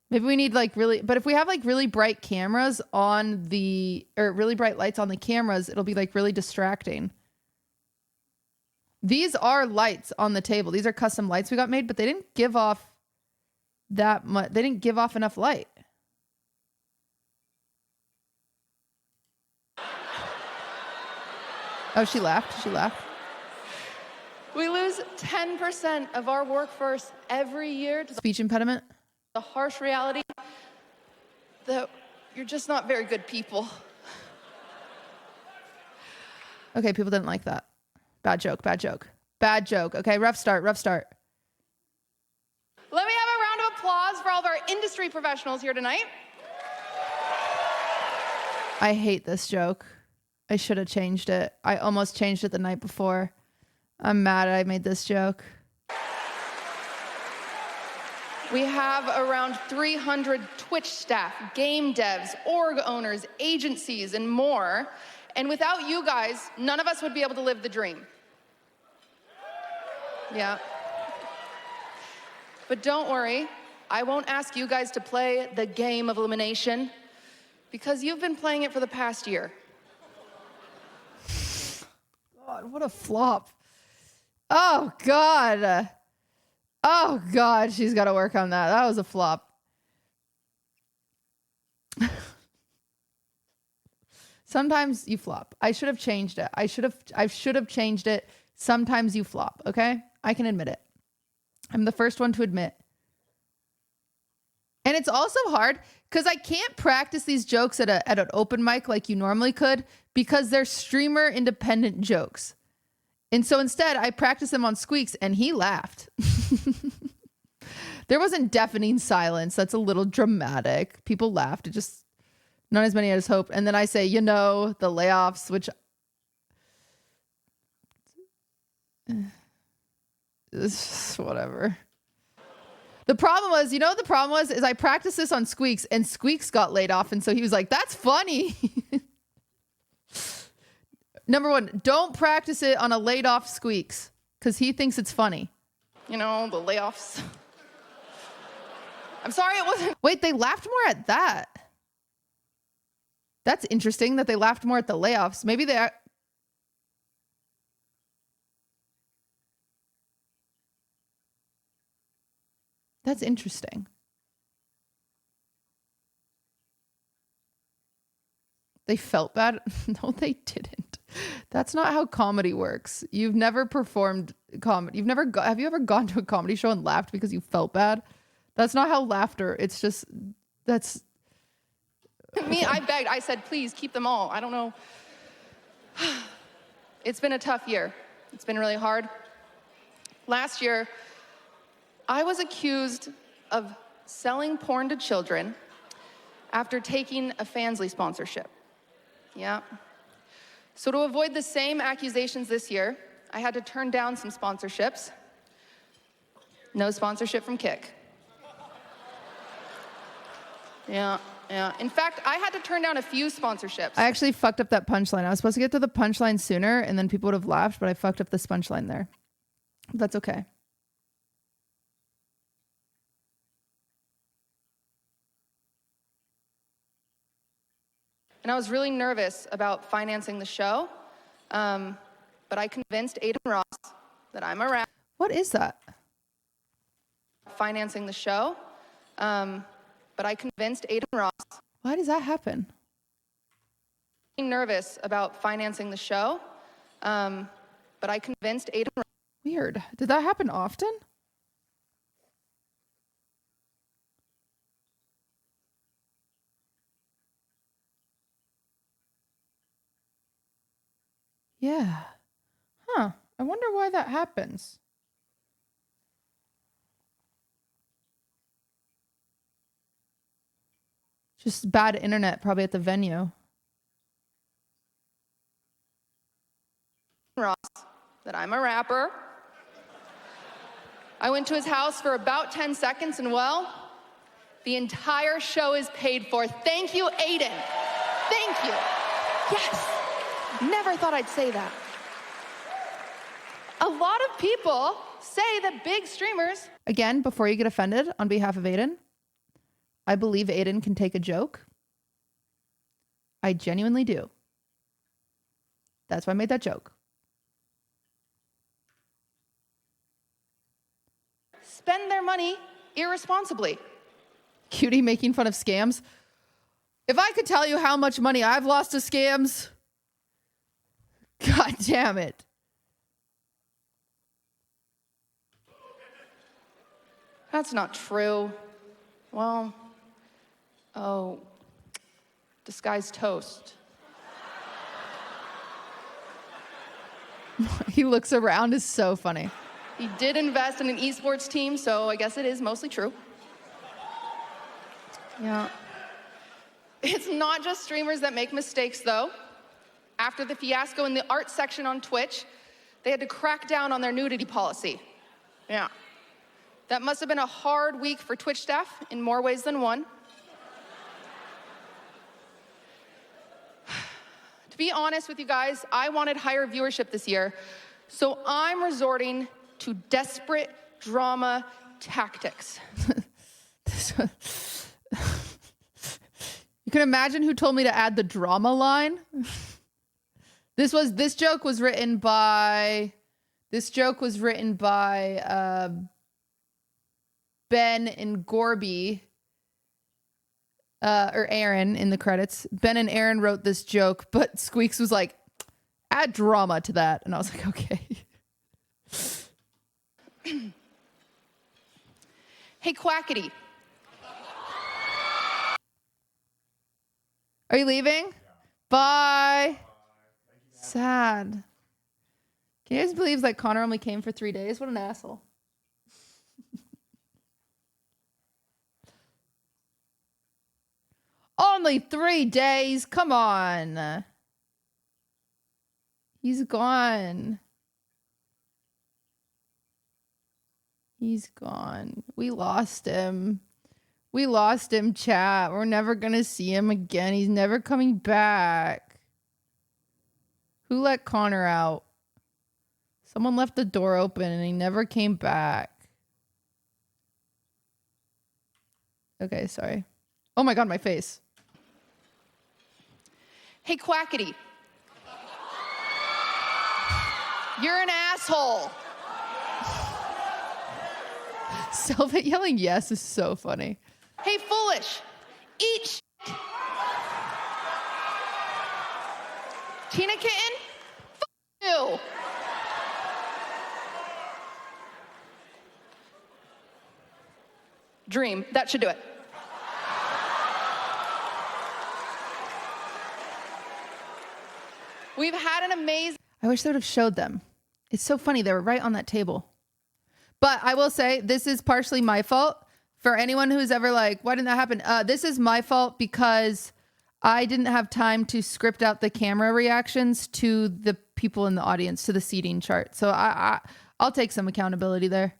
Maybe we need but if we have really bright cameras on really bright lights on the cameras, it'll be really distracting. These are lights on the table. These are custom lights we got made, but they didn't give off that much. They didn't give off enough light. Oh, she laughed. She laughed. We lose 10% of our workforce every year to Speech impediment. the harsh reality that you're just not very good people. Okay, people didn't like that. Bad joke. Okay, rough start. Let me have a round of applause for all of our industry professionals here tonight. I hate this joke. I should have changed it. I almost changed it the night before. I'm mad I made this joke. We have around 300 Twitch staff, game devs, org owners, agencies, and more. And without you guys, none of us would be able to live the dream. Yeah. But don't worry, I won't ask you guys to play the game of elimination because you've been playing it for the past year. God, what a flop. Oh, God. Oh, God, she's got to work on that. That was a flop. Sometimes you flop. I should have changed it. I should have changed it. Sometimes you flop, okay? I can admit it. I'm the first one to admit. And it's also hard because I can't practice these jokes at an open mic like you normally could because they're streamer independent jokes. And so instead, I practice them on Squeaks and he laughed. There wasn't deafening silence. That's a little dramatic. People laughed. It just, not as many as hoped. And then I say, the layoffs, which it's whatever. The problem was, is I practiced this on Squeaks and Squeaks got laid off. And so he was like, that's funny. Number one, don't practice it on a laid off Squeaks because he thinks it's funny. The layoffs. I'm sorry it wasn't. Wait, they laughed more at that. That's interesting that they laughed more at the layoffs. Maybe they... That's interesting. They felt bad? No, they didn't. That's not how comedy works. You've never performed comedy. Have you ever gone to a comedy show and laughed because you felt bad? That's not how laughter. It's just, that's... Me, I begged. I said, please keep them all. I don't know. It's been a tough year. It's been really hard. Last year, I was accused of selling porn to children after taking a Fansly sponsorship. Yeah. So to avoid the same accusations this year, I had to turn down some sponsorships. No sponsorship from Kick. Yeah. In fact, I had to turn down a few sponsorships. I actually fucked up that punchline. I was supposed to get to the punchline sooner, and then people would have laughed, but I fucked up this punchline there. That's okay. And I was really nervous about financing the show, but I convinced Aiden Ross that I'm a rapper. What is that? Financing the show, but I convinced Aiden Ross. Why does that happen? Nervous about financing the show, but I convinced Aiden Ross. Weird. Did that happen often? Yeah. Huh. I wonder why that happens. Just bad internet probably at the venue. Ross that I'm a rapper. I went to his house for about 10 seconds and well, the entire show is paid for. Thank you, Aiden. Thank you. Yes. Never thought I'd say that. A lot of people say that big streamers... Again, before you get offended, on behalf of Aiden, I believe Aiden can take a joke. I genuinely do. That's why I made that joke. Spend their money irresponsibly. Cutie making fun of scams. If I could tell you how much money I've lost to scams... God damn it. That's not true. Well, oh, disguised toast. He looks around, is so funny. He did invest in an esports team, so I guess it is mostly true. Yeah. It's not just streamers that make mistakes, though. After the fiasco in the art section on Twitch, they had to crack down on their nudity policy. Yeah. That must have been a hard week for Twitch staff in more ways than one. To be honest with you guys, I wanted higher viewership this year, so I'm resorting to desperate drama tactics. You can imagine who told me to add the drama line? This joke was written by Ben and Gorby, or Aaron in the credits. Ben and Aaron wrote this joke, but Squeaks was like, add drama to that. And I was like, okay. Hey, Quackity. Are you leaving? Bye. Sad. Can you guys believe that Connor only came for 3 days? What an asshole. Only 3 days? Come on. He's gone. He's gone. We lost him. We lost him, chat. We're never gonna see him again. He's never coming back. Who let Connor out? Someone left the door open and he never came back. Okay, sorry. Oh my god, my face. Hey, Quackity. You're an asshole. Sylvan yelling yes is so funny. Hey, Foolish. Eat shit. Tina Kitten, you. Dream, that should do it. We've had an amazing... I wish they would have showed them. It's so funny. They were right on that table. But I will say, this is partially my fault. For anyone who's ever like, why didn't that happen? This is my fault because I didn't have time to script out the camera reactions to the people in the audience, to the seating chart. So I'll take some accountability there.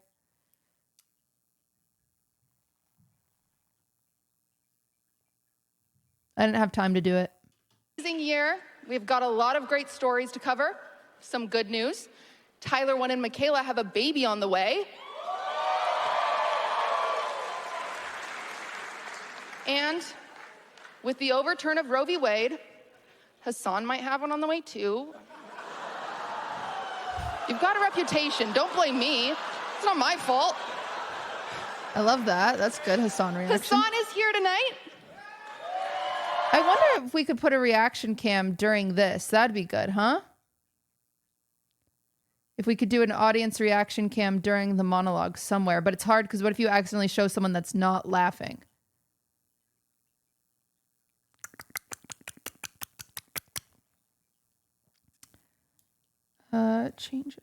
I didn't have time to do it. Amazing year. We've got a lot of great stories to cover. Some good news. Tyler 1 and Michaela have a baby on the way. And with the overturn of Roe v. Wade, Hassan might have one on the way too. You've got a reputation. Don't blame me. It's not my fault. I love that. That's good, Hassan reaction. Hassan is here tonight. I wonder if we could put a reaction cam during this. That'd be good, huh? If we could do an audience reaction cam during the monologue somewhere. But it's hard because what if you accidentally show someone that's not laughing? Changes.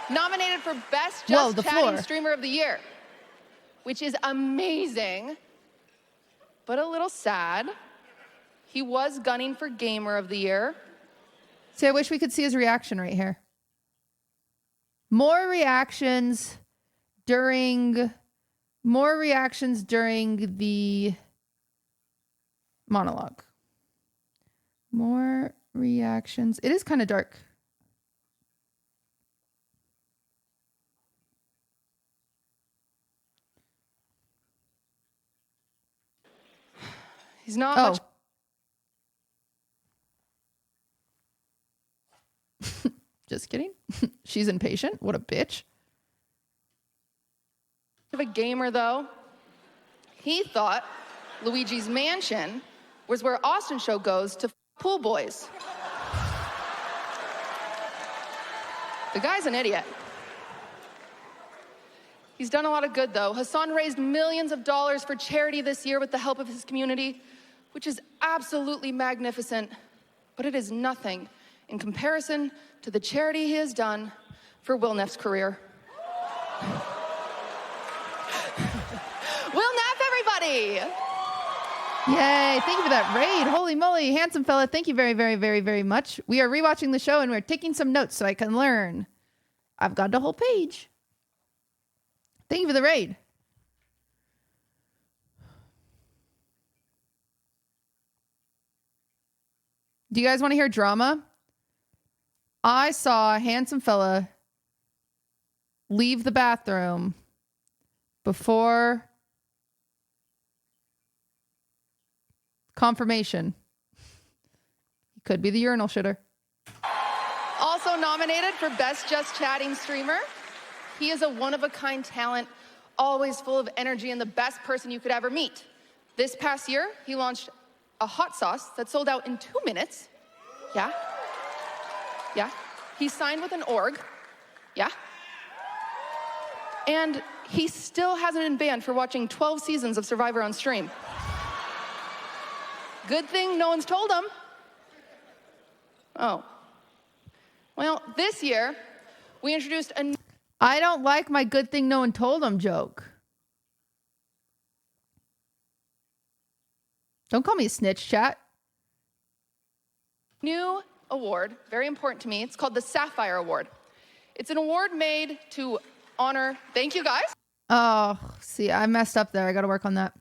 Nominated for Best Just Chatting Streamer of the Year, which is amazing, but a little sad. He was gunning for Gamer of the Year. See, I wish we could see his reaction right here. More reactions during the monologue. More reactions. It is kind of dark. He's not much. Just kidding. She's impatient. What a bitch. Of a gamer, though. He thought Luigi's Mansion was where Austin Show goes to pool boys. The guy's an idiot. He's done a lot of good, though. Hassan raised millions of dollars for charity this year with the help of his community, which is absolutely magnificent, but it is nothing in comparison to the charity he has done for Will Neff's career. Will Neff, everybody! Yay, thank you for that raid. Holy moly, handsome fella. Thank you very, very, very, very much. We are rewatching the show and we're taking some notes so I can learn. I've got the whole page. Thank you for the raid. Do you guys want to hear drama? I saw a handsome fella leave the bathroom before confirmation. He could be the urinal shitter. Also nominated for Best Just Chatting Streamer. He is a one-of-a-kind talent, always full of energy and the best person you could ever meet. This past year, he launched a hot sauce that sold out in 2 minutes. Yeah. Yeah. He signed with an org. Yeah. And he still hasn't been banned for watching 12 seasons of Survivor on stream. Good thing no one's told him. Oh. Well, this year, we introduced a... I don't like my good thing no one told him joke. Don't call me a snitch, chat. New award, very important to me. It's called the Sapphire Award. It's an award made to honor... Thank you, guys. Oh, see, I messed up there. I got to work on that.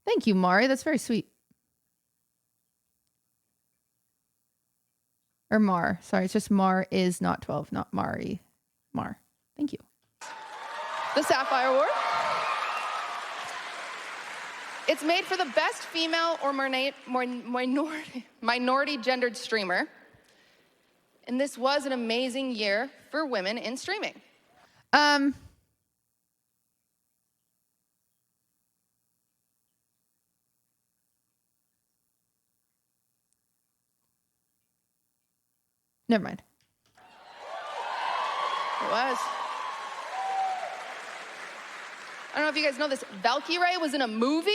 Thank you, Mari. That's very sweet. Or Mar. Sorry, it's just Mar is not 12, not Mari. Mar. Thank you. The Sapphire Award. It's made for the best female or minority gendered streamer. And this was an amazing year for women in streaming. Never mind. It was. I don't know if you guys know this. Valkyrie was in a movie.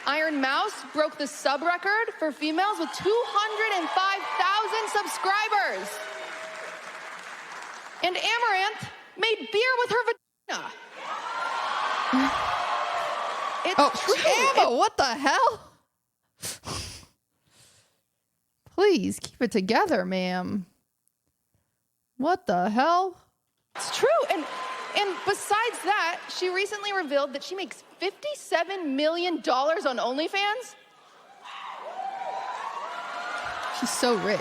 Iron Mouse broke the sub record for females with 205,000 subscribers. And Amaranth made beer with her vagina. It's true. Emma, what the hell? Please keep it together, ma'am. What the hell? It's true. And besides that, she recently revealed that she makes $57 million on OnlyFans. She's so rich.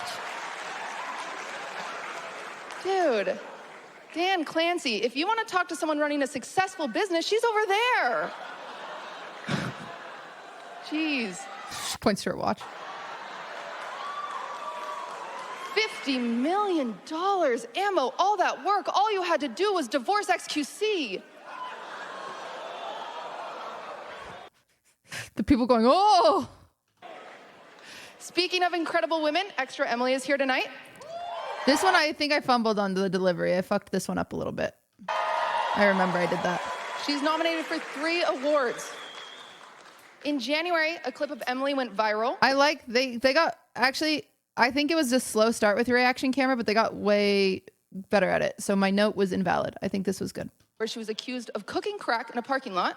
Dude, Dan Clancy, if you want to talk to someone running a successful business, she's over there. Jeez. She points to her watch. $50 million, Ammo, all that work, all you had to do was divorce XQC. The people going, oh! Speaking of incredible women, Extra Emily is here tonight. This one, I think I fumbled on the delivery. I fucked this one up a little bit. I remember I did that. She's nominated for 3 awards. In January, a clip of Emily went viral. I like, they got, actually, I think it was a slow start with your reaction camera, but they got way better at it. So my note was invalid. I think this was good. Where she was accused of cooking crack in a parking lot.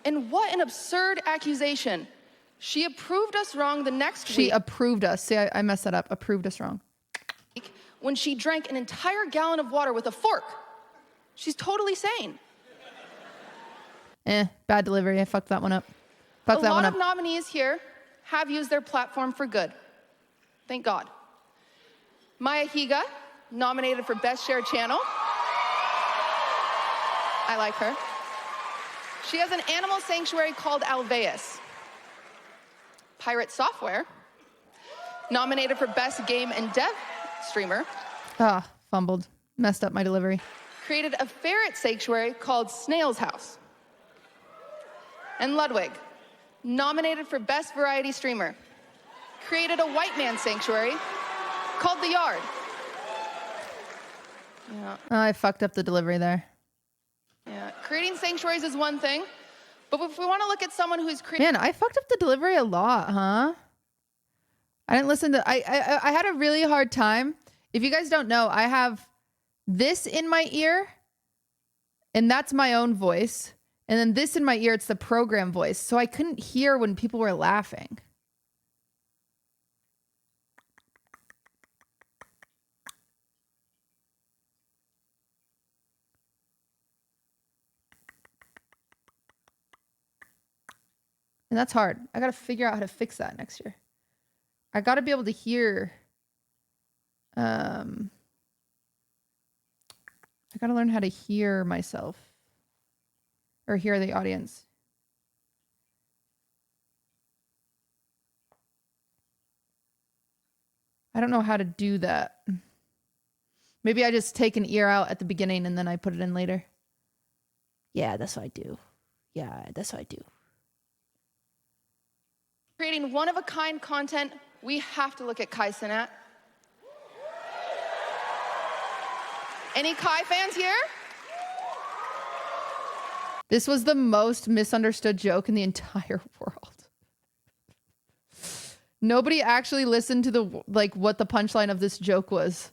And what an absurd accusation. She approved us wrong the next week. She approved us. See, I messed that up. Approved us wrong. When she drank an entire gallon of water with a fork. She's totally sane. Bad delivery. I fucked that one up. Fucked that one up. A lot of nominees here have used their platform for good. Thank God. Maya Higa, nominated for Best Shared Channel. I like her. She has an animal sanctuary called Alveus. Pirate Software, nominated for Best Game and Dev Streamer. Fumbled. Messed up my delivery. Created a ferret sanctuary called Snail's House. And Ludwig, nominated for Best Variety Streamer. Created a white man sanctuary called The Yard. Yeah. I fucked up the delivery there. Yeah, creating sanctuaries is one thing, but if we want to look at someone who's creating... Man, I fucked up the delivery a lot, huh? I didn't listen to... I had a really hard time. If you guys don't know, I have this in my ear, and that's my own voice. And then this in my ear, it's the program voice. So I couldn't hear when people were laughing. And that's hard. I got to figure out how to fix that next year. I got to be able to hear. I got to learn how to hear myself. Or hear the audience. I don't know how to do that. Maybe I just take an ear out at the beginning and then I put it in later. Yeah, that's what I do. Yeah, that's what I do. Creating one-of-a-kind content, we have to look at Kai Cenat. Any Kai fans here? This was the most misunderstood joke in the entire world. Nobody actually listened to what the punchline of this joke was.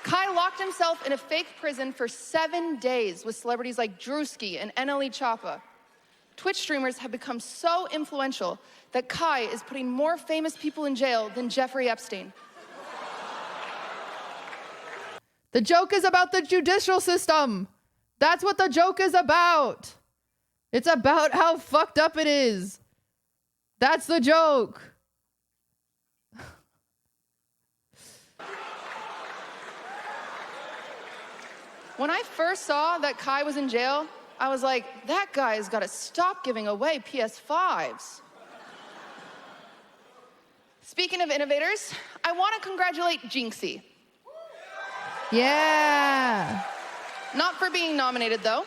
Kai locked himself in a fake prison for 7 days with celebrities like Drewski and NLE Choppa. Twitch streamers have become so influential that Kai is putting more famous people in jail than Jeffrey Epstein. The joke is about the judicial system. That's what the joke is about. It's about how fucked up it is. That's the joke. When I first saw that Kai was in jail, I was like, that guy's got to stop giving away PS5s. Speaking of innovators, I want to congratulate Jinxie. Yeah. Not for being nominated, though,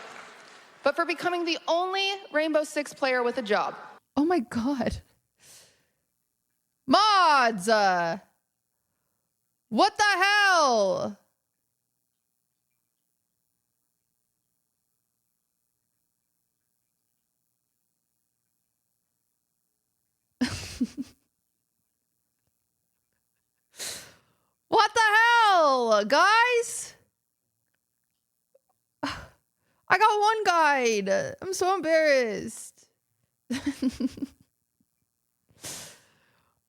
but for becoming the only Rainbow Six player with a job. Oh my God. Mods! What the hell? What the hell, guys? I got one guide. I'm so embarrassed.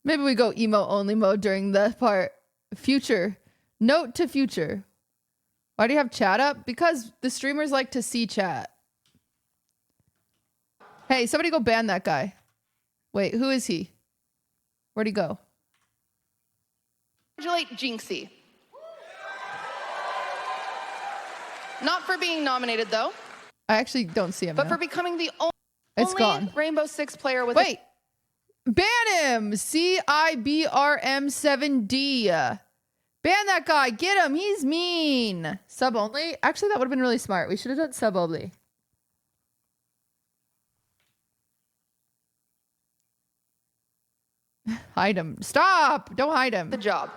Maybe we go emo only mode during the part. Future. Note to future. Why do you have chat up? Because the streamers like to see chat. Hey, somebody go ban that guy. Wait, who is he? Where'd he go? Congratulate Jinxie. Not for being nominated, though. I actually don't see him But now. for becoming the It's only gone. Rainbow Six player with Wait. Ban him! CIBRM7D. Ban that guy. Get him. He's mean. Sub only? Actually, that would have been really smart. We should have done sub only. Hide him. Stop! Don't hide him. The job.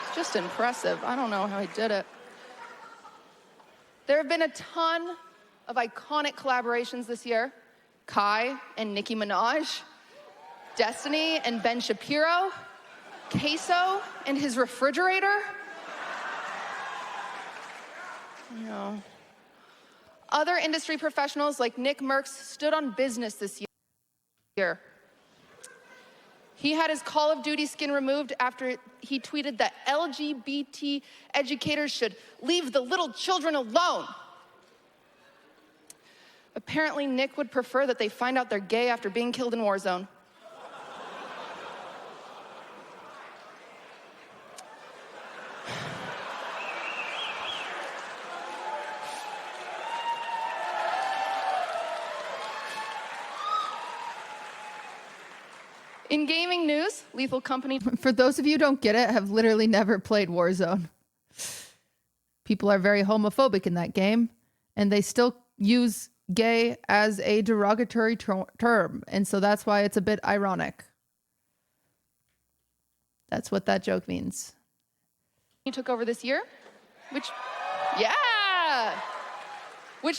It's just impressive. I don't know how he did it. There have been a ton of iconic collaborations this year. Kai and Nicki Minaj, Destiny and Ben Shapiro, Queso and his refrigerator. You know. Other industry professionals like Nick Merckx stood on business this year. He had his Call of Duty skin removed after he tweeted that LGBT educators should leave the little children alone. Apparently, Nick would prefer that they find out they're gay after being killed in Warzone. In gaming news, Lethal Company... For those of you who don't get it, have literally never played Warzone. People are very homophobic in that game, and they still use gay as a derogatory term, and so that's why it's a bit ironic. That's what that joke means. He took over this year, which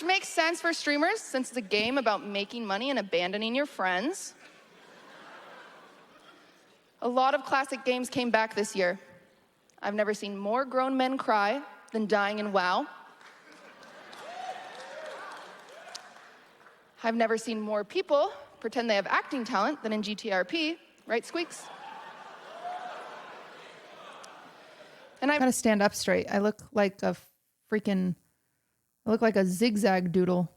makes sense for streamers since it's a game about making money and abandoning your friends. A lot of classic games came back this year. I've never seen more grown men cry than dying in WoW. I've never seen more people pretend they have acting talent than in GTRP, right, Squeaks? And I've got to stand up straight. I look like a zigzag doodle.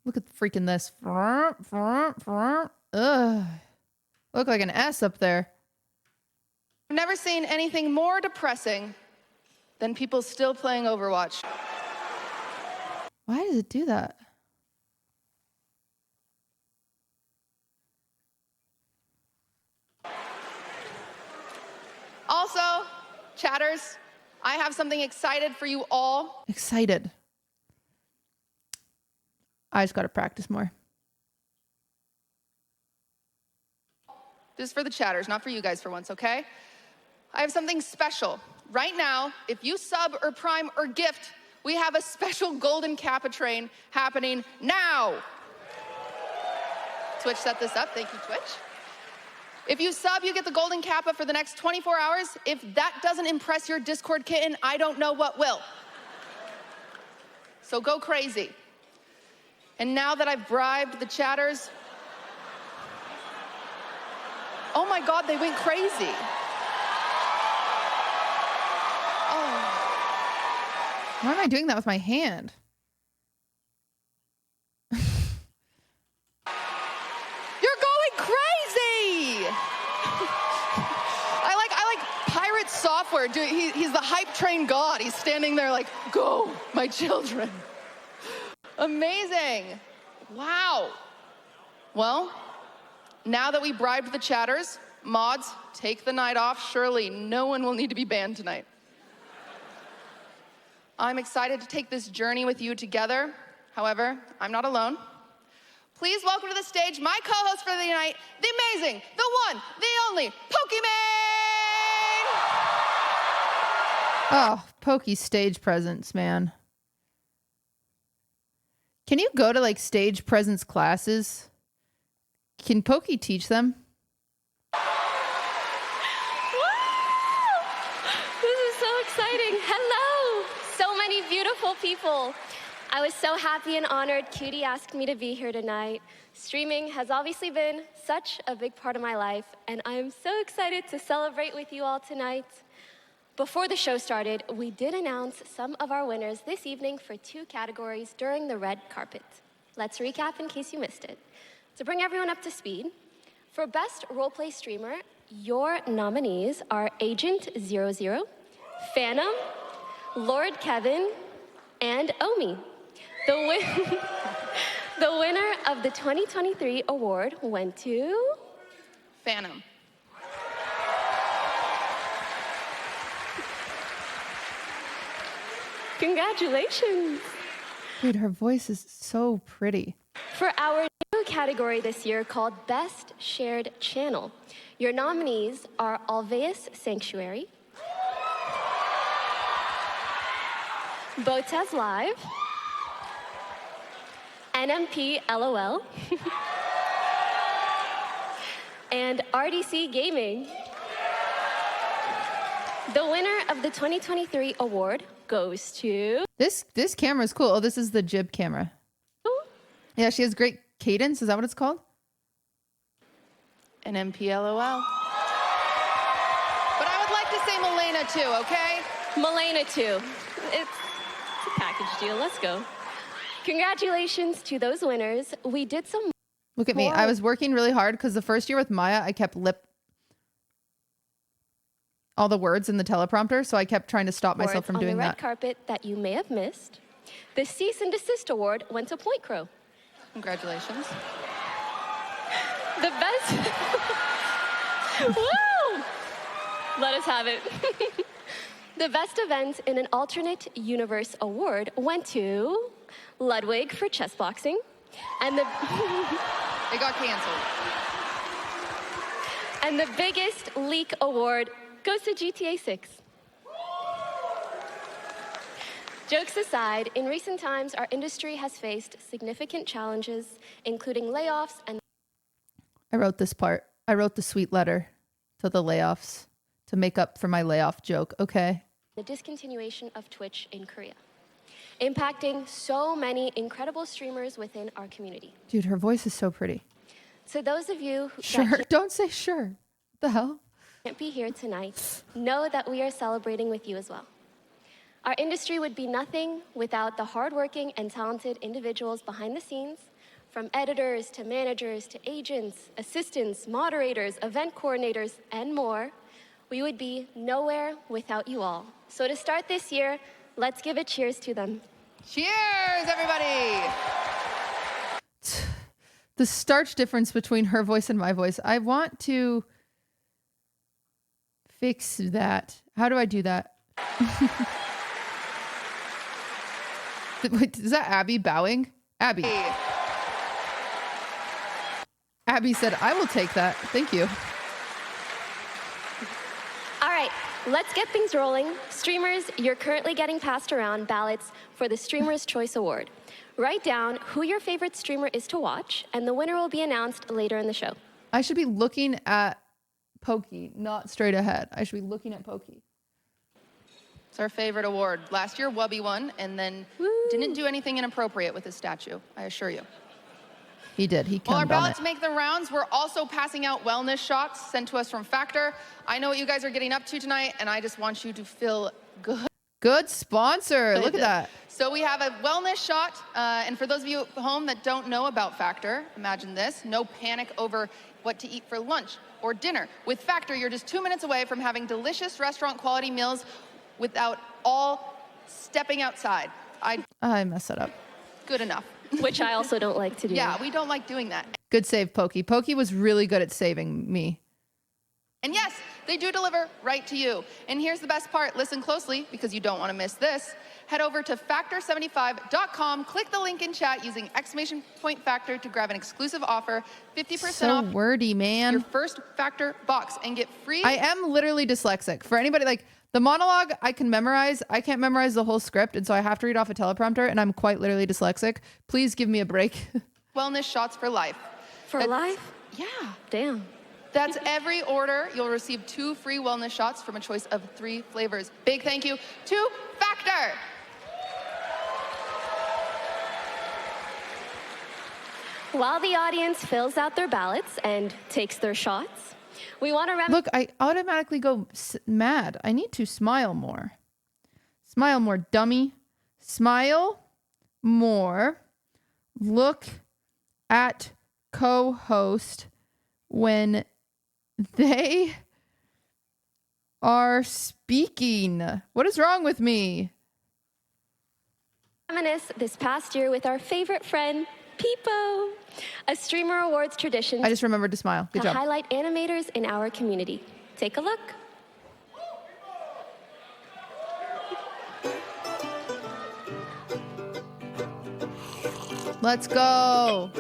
Look at freaking this. Ugh. Look like an S up there. I've never seen anything more depressing than people still playing Overwatch. Why does it do that? Also, chatters, I have something excited for you all. Excited. I just got to practice more. This is for the chatters, not for you guys for once, okay? I have something special. Right now, if you sub or prime or gift, we have a special golden Kappa train happening now. Twitch set this up. Thank you, Twitch. If you sub, you get the golden Kappa for the next 24 hours. If that doesn't impress your Discord kitten, I don't know what will. So go crazy. And now that I've bribed the chatters, oh my God, they went crazy. Oh. Why am I doing that with my hand? You're going crazy! I like pirate software Lord. Dude, he's the hype train god. He's standing there like, go, my children. Amazing. Wow. Well, now that we bribed the chatters, mods, take the night off. Surely no one will need to be banned tonight. I'm excited to take this journey with you together. However, I'm not alone. Please welcome to the stage my co-host for the night, the amazing, the one, the only, Pokimane! Oh, Pokey stage presence, man. Can you go to like stage presence classes? Can Pokey teach them? This is so exciting. Hello, so many beautiful people. I was so happy and honored QT asked me to be here tonight. Streaming has obviously been such a big part of my life, and I am so excited to celebrate with you all tonight. Before the show started, we did announce some of our winners this evening for 2 categories during the red carpet. Let's recap in case you missed it. To bring everyone up to speed, for Best Roleplay Streamer, your nominees are Agent 00, Phantom, Lord Kevin, and Omi. The winner of the 2023 award went to... Phantom. Congratulations. Dude, her voice is so pretty. For our new category this year called Best Shared Channel, your nominees are Alveus Sanctuary, Botez Live, NMP LOL, and RDC Gaming. The winner of the 2023 award goes to... This camera is cool. Oh, this is the jib camera. Yeah, she has great cadence. Is that what it's called? An MPLOL. But I would like to say Milena too, okay? Milena too. It's a package deal. Let's go. Congratulations to those winners. We did some... Look at me. I was working really hard because the first year with Maya, I kept all the words in the teleprompter, so I kept trying to stop myself from doing on the red that. Carpet that you may have missed. The Cease and Desist Award went to Point Crow. Congratulations. The best... Woo! Let us have it. The best event in an alternate universe award went to Ludwig for chess boxing, and the... It got canceled. And the biggest leak award goes to GTA 6. Jokes aside, in recent times, our industry has faced significant challenges, including layoffs and... I wrote this part. I wrote the sweet letter to the layoffs to make up for my layoff joke. Okay. The discontinuation of Twitch in Korea, impacting so many incredible streamers within our community. Dude, her voice is so pretty. So those of you who Sure. Don't say sure. What the hell? Can't be here tonight, know that we are celebrating with you as well. Our industry would be nothing without the hardworking and talented individuals behind the scenes, from editors to managers to agents, assistants, moderators, event coordinators, and more. We would be nowhere without you all. So to start this year, let's give a cheers to them. Cheers, everybody! The starch difference between her voice and my voice. I want to fix that. How do I do that? Wait, is that Abby bowing? Abby. Abby said, I will take that. Thank you. All right, let's get things rolling. Streamers, you're currently getting passed around ballots for the Streamer's Choice Award. Write down who your favorite streamer is to watch, and the winner will be announced later in the show. I should be looking at Pokey, not straight ahead. I should be looking at Pokey. It's our favorite award. Last year, Wubby won, and then didn't do anything inappropriate with his statue, I assure you. He did. He While our cummed on ballots it. make the rounds, we're also passing out wellness shots sent to us from Factor. I know what you guys are getting up to tonight, and I just want you to feel good. Good sponsor. Look at that. So we have a wellness shot, and for those of you at home that don't know about Factor, imagine this, no panic over what to eat for lunch or dinner. With Factor, you're just 2 minutes away from having delicious restaurant quality meals without all stepping outside. I messed that up. Good enough. Which I also don't like to do. Yeah, we don't like doing that. Good save, Pokey. Pokey was really good at saving me. And yes, they do deliver right to you. And here's the best part. Listen closely, because you don't want to miss this. Head over to factor75.com, click the link in chat using !Factor to grab an exclusive offer, 50% So off wordy, man. your first Factor box and get free. I am literally dyslexic. For anybody, like, the monologue I can memorize. I can't memorize the whole script, and so I have to read off a teleprompter, and I'm quite literally dyslexic. Please give me a break. Wellness shots for life. Life? Yeah. Damn. That's every order. You'll receive 2 free wellness shots from a choice of 3 flavors. Big thank you to Factor. While the audience fills out their ballots and takes their shots, we want to Look, I automatically go mad. I need to smile more. Smile more, dummy. Smile more. Look at co-host when they are speaking. What is wrong with me? reminisce this past year with our favorite friend, Peepo, a streamer awards tradition. I just remembered to smile. Good to job. highlight animators in our community. Take a look. Let's go.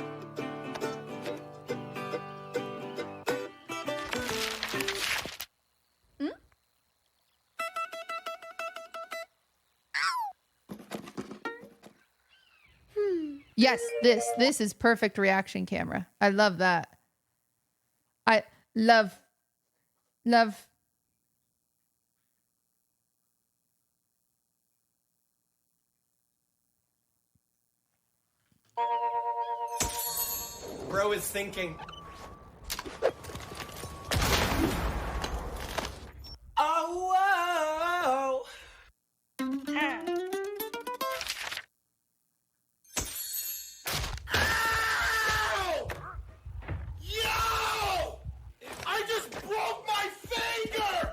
Yes, this is perfect reaction camera. I love that. I love. Bro is thinking. Oh, whoa. Ow! Yo! I just broke my finger!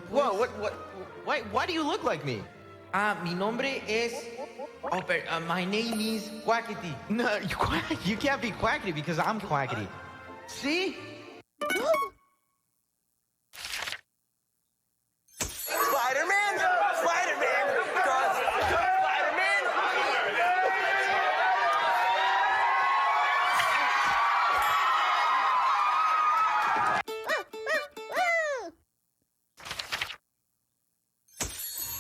Whoa, why do you look like me? Mi nombre es... Oh, but, my name is Quackity. No, you can't be Quackity because I'm Quackity. See? Spider-Man! Spider-Man! Spider-Man!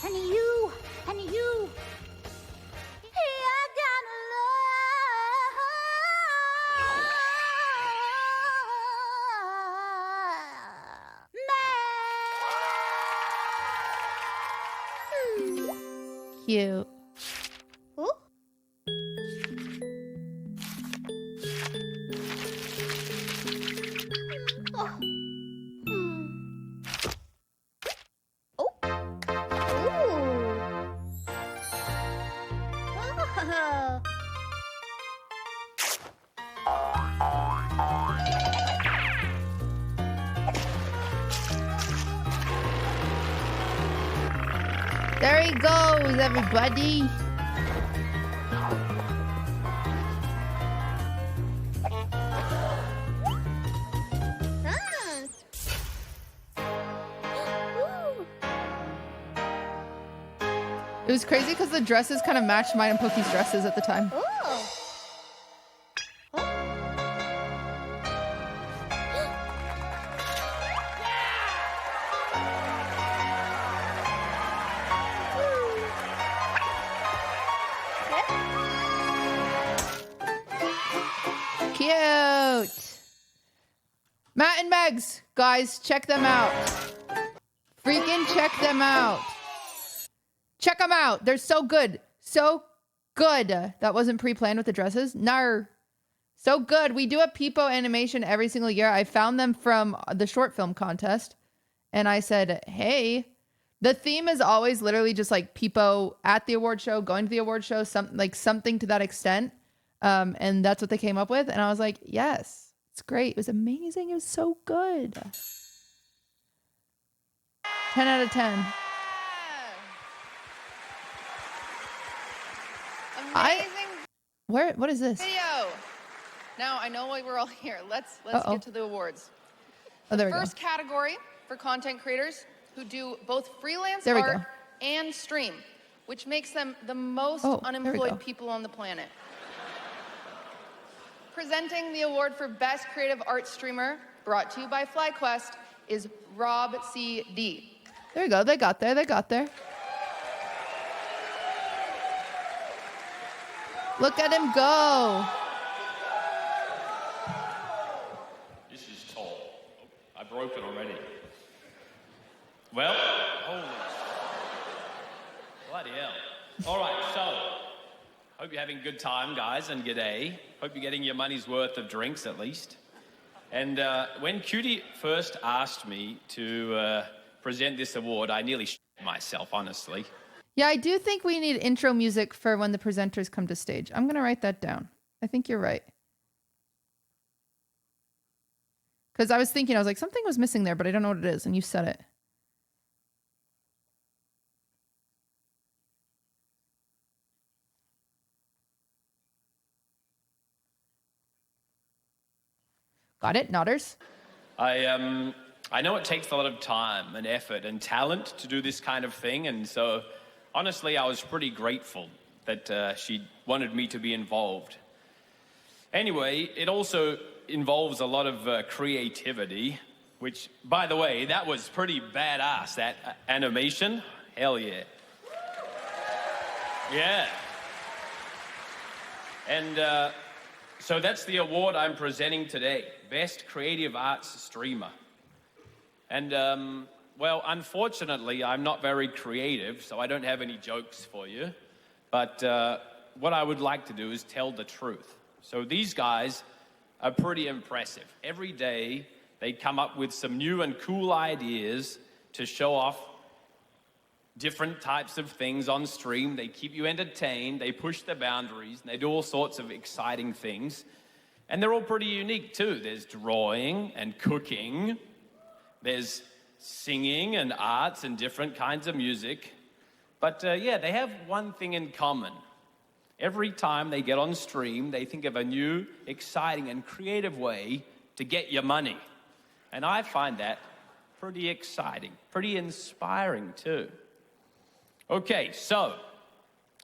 And you. Cute. There he goes, everybody. It was crazy because the dresses kind of matched mine and Poki's dresses at the time. Cute. Matt and Megs, guys, check them out. Freaking check them out. Check them out. They're so good. So good. That wasn't pre-planned with the dresses. Nar. So good. We do a Peepo animation every single year. I found them from the short film contest. And I said, hey, the theme is always literally just like people at the award show, going to the award show, something to that extent. And that's what they came up with. And I was like, yes, it's great. It was amazing. It was so good. 10 out of 10. Amazing What is this? video. Now, I know why we're all here. Let's get to the awards. Oh, there we go. First category for content creators who do both freelance There we art go. and stream, which makes them the most Oh, there we unemployed go. people on the planet. Presenting the award for Best Creative Art Streamer, brought to you by FlyQuest, is Rob C.D. There you go. They got there. Look at him go. This is tall. I broke it already. Well, holy bloody hell. All right, so hope you're having a good time, guys, and g'day. Hope you're getting your money's worth of drinks at least. And when Cutie first asked me to present this award, I nearly shit myself, honestly. Yeah, I do think we need intro music for when the presenters come to stage. I'm going to write that down. I think you're right. Because I was like, something was missing there, but I don't know what it is. And you said it. Got it, nodders. I know it takes a lot of time and effort and talent to do this kind of thing, and so honestly, I was pretty grateful that she wanted me to be involved. Anyway, it also involves a lot of creativity, which, by the way, that was pretty badass, that animation. Hell yeah. Yeah. And so that's the award I'm presenting today, Best Creative Arts Streamer. And, well, unfortunately, I'm not very creative, so I don't have any jokes for you. But what I would like to do is tell the truth. So these guys are pretty impressive. Every day, they come up with some new and cool ideas to show off different types of things on stream. They keep you entertained, they push the boundaries, and they do all sorts of exciting things. And they're all pretty unique, too. There's drawing and cooking. There's singing and arts and different kinds of music. But yeah, they have one thing in common. Every time they get on stream, they think of a new, exciting, and creative way to get your money. And I find that pretty exciting, pretty inspiring too. Okay, so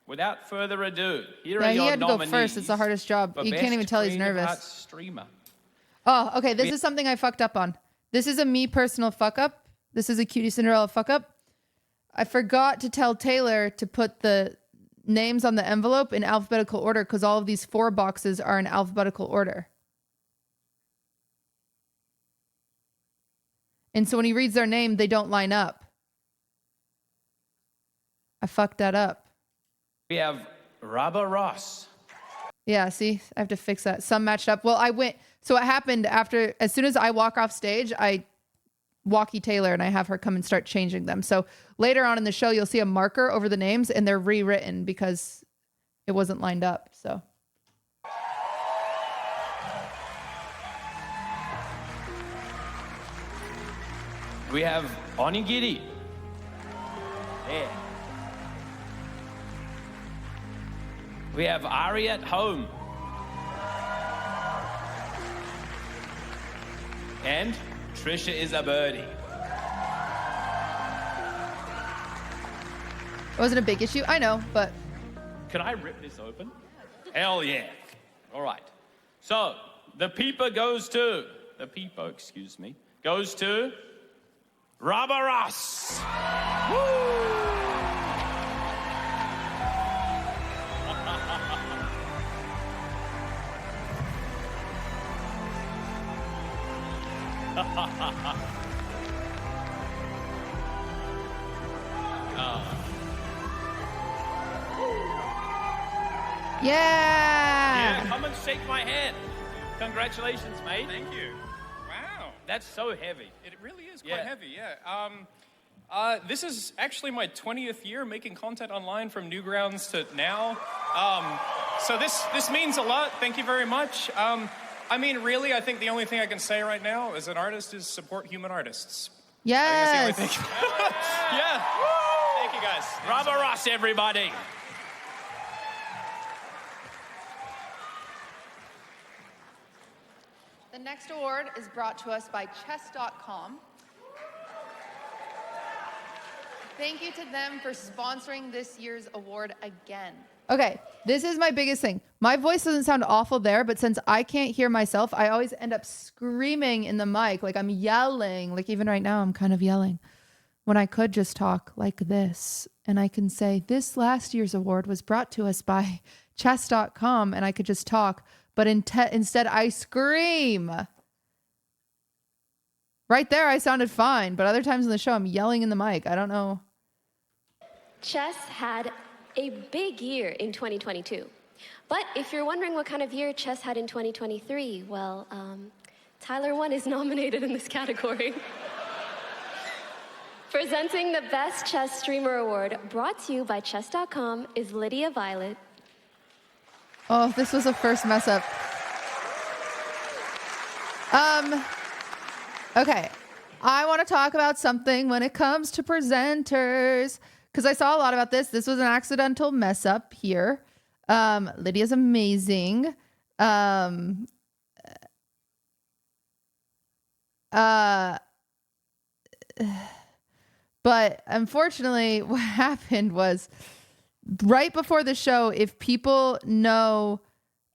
without further ado, here are he your had to go nominees. first. It's the hardest job. for You can't even Best tell he's Creative nervous. Arts Streamer. Oh, okay. This is something I fucked up on. This is a me personal fuck up. This is a QTCinderella fuck up. I forgot to tell Taylor to put the names on the envelope in alphabetical order because all of these 4 boxes are in alphabetical order. And so when he reads their name, they don't line up. I fucked that up. We have Rabba Ross. Yeah, see, I have to fix that. Some matched up. Well, I went. So what happened as soon as I walk off stage, I walkie Taylor and I have her come and start changing them. So later on in the show, you'll see a marker over the names and they're rewritten because it wasn't lined up. So. We have Onigiri. Yeah. We have Ari at home. And Trisha is a birdie. It wasn't a big issue. I know, but. Can I rip this open? Hell yeah. All right. So, the peeper goes to Rabba Ross. Woo! Yeah. Yeah, come and shake my hand. Congratulations, mate. Thank you. Wow. That's so heavy. It really is quite heavy, yeah. This is actually my 20th year making content online from Newgrounds to now. So this means a lot. Thank you very much. I mean, really, I think the only thing I can say right now as an artist is support human artists. Yes. Yeah. Thank you, guys. Bravo Ross, everybody. The next award is brought to us by chess.com. Thank you to them for sponsoring this year's award again. Okay, this is my biggest thing. My voice doesn't sound awful there, but since I can't hear myself, I always end up screaming in the mic, like I'm yelling. Like even right now, I'm kind of yelling. When I could just talk like this, and I can say, this last year's award was brought to us by chess.com, and I could just talk, but instead I scream. Right there, I sounded fine, but other times in the show, I'm yelling in the mic. I don't know. Chess had a big year in 2022. But if you're wondering what kind of year chess had in 2023, well, Tyler 1 is nominated in this category. Presenting the Best Chess Streamer Award, brought to you by chess.com, is Lydia Violet. Oh, this was a first mess up. Okay, I want to talk about something when it comes to presenters, because I saw a lot about this. This was an accidental mess up here. Lydia's amazing. But unfortunately, what happened was right before the show, if people know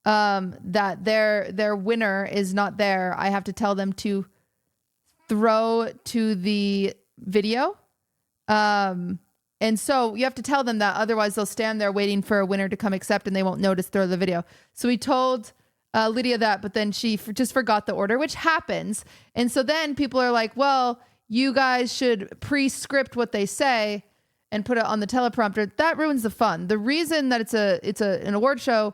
that their winner is not there, I have to tell them to throw to the video. And so you have to tell them that, otherwise they'll stand there waiting for a winner to come accept and they won't notice throw the video. So we told Lydia that, but then she just forgot the order, which happens. And so then people are like, well, you guys should pre-script what they say and put it on the teleprompter. That ruins the fun. The reason that it's an award show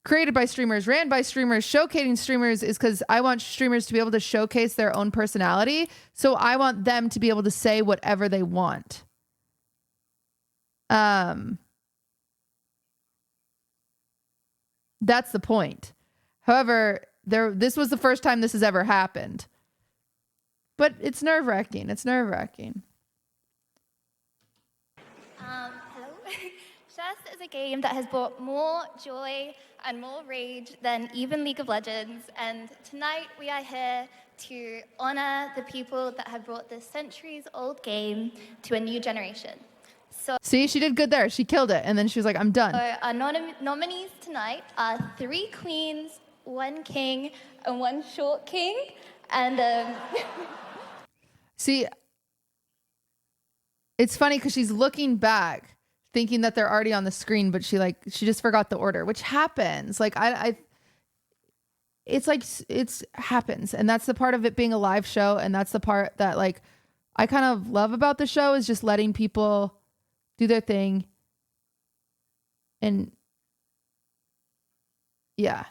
created by streamers, ran by streamers, showcasing streamers is because I want streamers to be able to showcase their own personality. So I want them to be able to say whatever they want. That's the point. However, this was the first time this has ever happened. But it's nerve-wracking. It's nerve-wracking. Hello. Chess is a game that has brought more joy and more rage than even League of Legends. And tonight we are here to honor the people that have brought this centuries-old game to a new generation. So, see, she did good there. She killed it. And then she was like, I'm done. Our nominees tonight are 3 queens, 1 king, and 1 short king. And see, it's funny because she's looking back thinking that they're already on the screen, but she just forgot the order, which happens. Like it's happens. And that's the part of it being a live show. And that's the part that like I kind of love about the show, is just letting people do their thing. And yeah.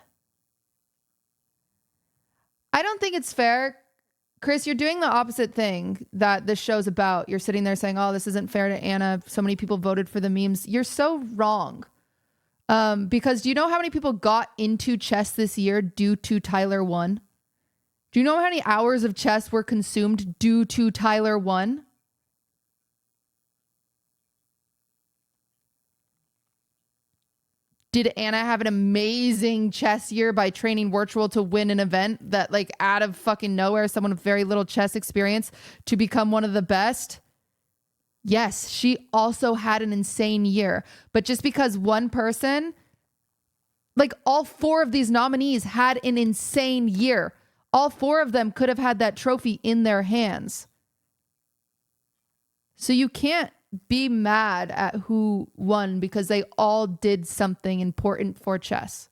I don't think it's fair. Chris, you're doing the opposite thing that this show's about. You're sitting there saying, oh, this isn't fair to Anna. So many people voted for the memes. You're so wrong. Because do you know how many people got into chess this year due to Tyler 1? Do you know how many hours of chess were consumed due to Tyler 1? Did Anna have an amazing chess year by training virtual to win an event that, like, out of fucking nowhere, someone with very little chess experience to become one of the best? Yes, she also had an insane year. But just because one person, like all 4 of these nominees had an insane year. All 4 of them could have had that trophy in their hands. So you can't be mad at who won because they all did something important for chess.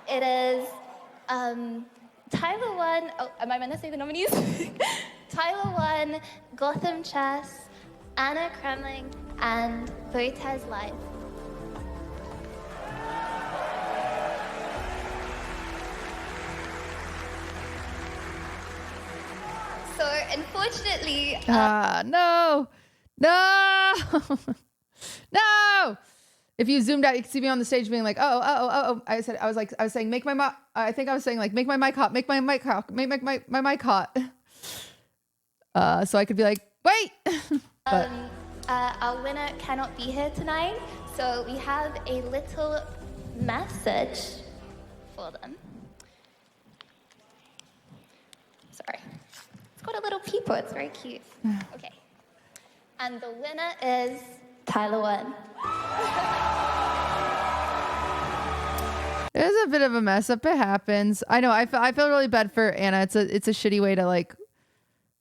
it is Tyler 1. Oh, am I meant to say the nominees? Tyler 1, Gotham Chess, Anna Kremling, and Votez Live. So unfortunately, No. No. If you zoomed out, you could see me on the stage being like, oh. I was saying, make my mic. I think I was saying like, make my mic hot, make my mic hot, make my mic hot. So I could be like, wait. But our winner cannot be here tonight, so we have a little message for them. Sorry. It's got a little peeper. It's very cute. Okay. And the winner is Tyler 1. It was a bit of a mess up. It happens. I know. I feel really bad for Anna. It's a shitty way to like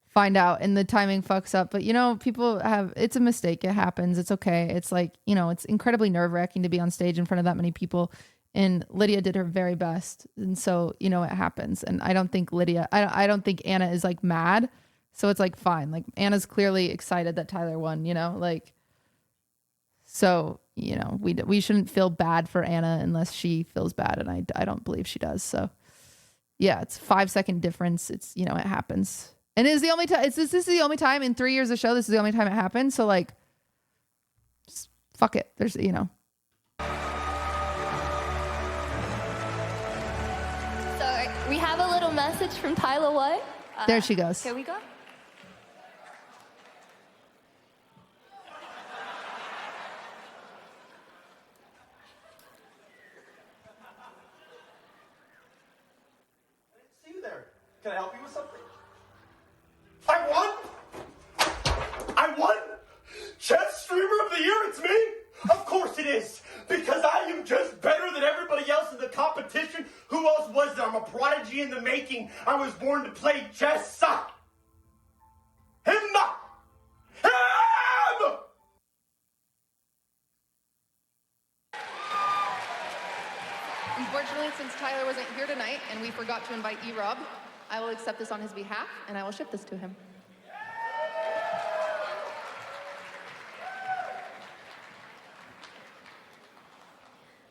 find out, and the timing fucks up. But you know, people have. It's a mistake. It happens. It's okay. It's like, you know, it's incredibly nerve-wracking to be on stage in front of that many people. And Lydia did her very best, and so you know it happens. And I don't think I don't think Anna is like mad. So it's like fine. Like Anna's clearly excited that Tyler won. You know, like. So, you know, we shouldn't feel bad for Anna unless she feels bad. And I don't believe she does. So, yeah, it's 5-second difference. It's, you know, it happens. And it is the only time. This is the only time in 3 years of show. This is the only time it happened. So, like, just fuck it. There's, you know. So we have a little message from Tyler White. There she goes. Here we go. Can I help you with something? I won? Chess Streamer of the Year, it's me? Of course it is. Because I am just better than everybody else in the competition. Who else was there? I'm a prodigy in the making. I was born to play chess. Him! Unfortunately, since Tyler wasn't here tonight and we forgot to invite E-Rob, I will accept this on his behalf and I will ship this to him.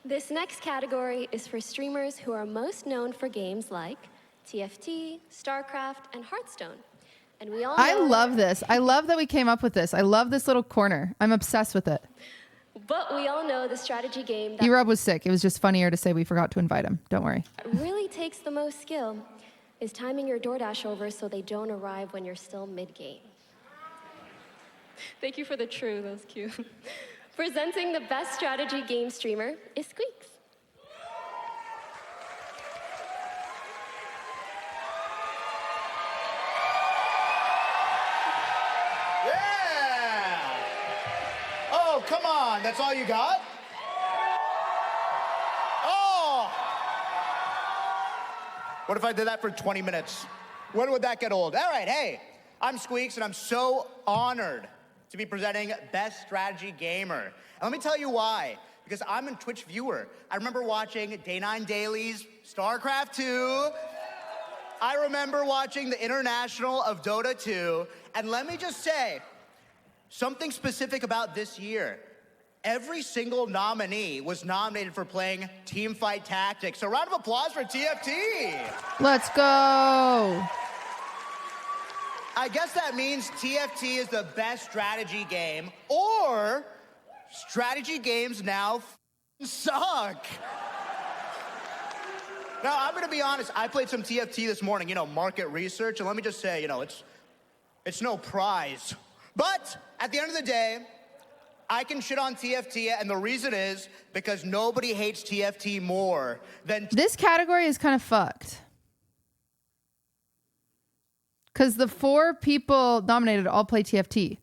This next category is for streamers who are most known for games like TFT, StarCraft, and Hearthstone. And we all I know love this. I love that we came up with this. I love this little corner. I'm obsessed with it. But we all know the strategy game that E-Rob was sick. It was just funnier to say we forgot to invite him. Don't worry. really takes the most skill is timing your DoorDash over so they don't arrive when you're still mid-game. Thank you for the true, that was cute. Presenting the best strategy game streamer is Squeaks. Yeah! Oh, come on. That's all you got? Oh! What if I did that for 20 minutes? When would that get old? All right, hey, I'm Squeaks, and I'm so honored to be presenting Best Strategy Gamer. And let me tell you why. Because I'm a Twitch viewer. I remember watching Day 9 Dailies, StarCraft 2. I remember watching the International of Dota 2. And let me just say, something specific about this year. Every single nominee was nominated for playing Teamfight Tactics. So round of applause for TFT. Let's go. I guess that means TFT is the best strategy game, or strategy games now suck. Now, I'm gonna be honest, I played some TFT this morning, you know, market research, and let me just say, you know, it's no prize. But at the end of the day, I can shit on TFT, and the reason is because nobody hates TFT more than... This category is kind of fucked. Because the 4 people nominated all play TFT.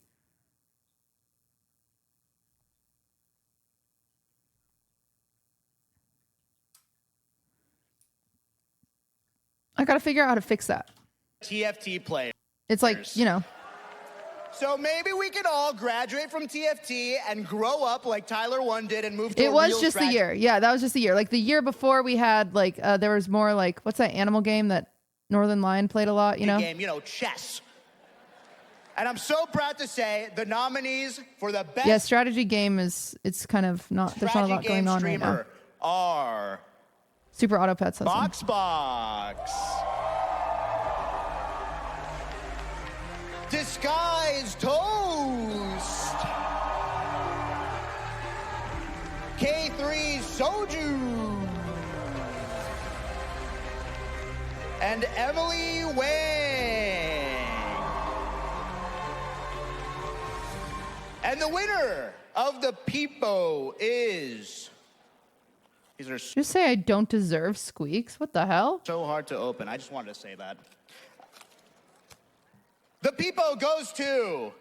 I gotta figure out how to fix that. TFT players. It's like, you know. So maybe we could all graduate from TFT and grow up like Tyler 1 did and move to It a was real just the year. Yeah, that was just the year. Like the year before we had like, there was more like, what's that animal game that Northern Lion played a lot, you know? Game, you know, chess. And I'm so proud to say the nominees for the best Yeah, strategy game is, it's kind of not, there's not a lot going on right now. Are Super Auto Pets. Box. Disguised Toast. K3 Soju. And Emily Wang. And the winner of the Peepo is... These are Just say I don't deserve squeaks. What the hell? so hard to open. I just wanted to say that. The Peepo goes to...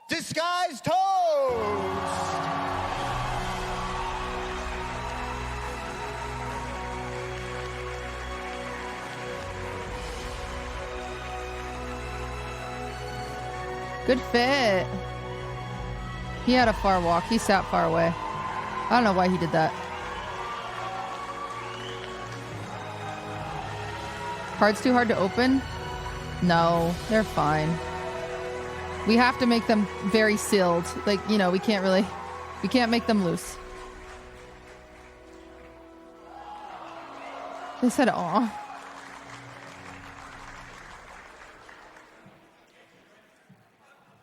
Disguised Toast. Good fit. He had a far walk. He sat far away. I don't know why he did that. Cards too hard to open? No, they're fine. We have to make them very sealed. Like, you know, we can't make them loose. They said, aw.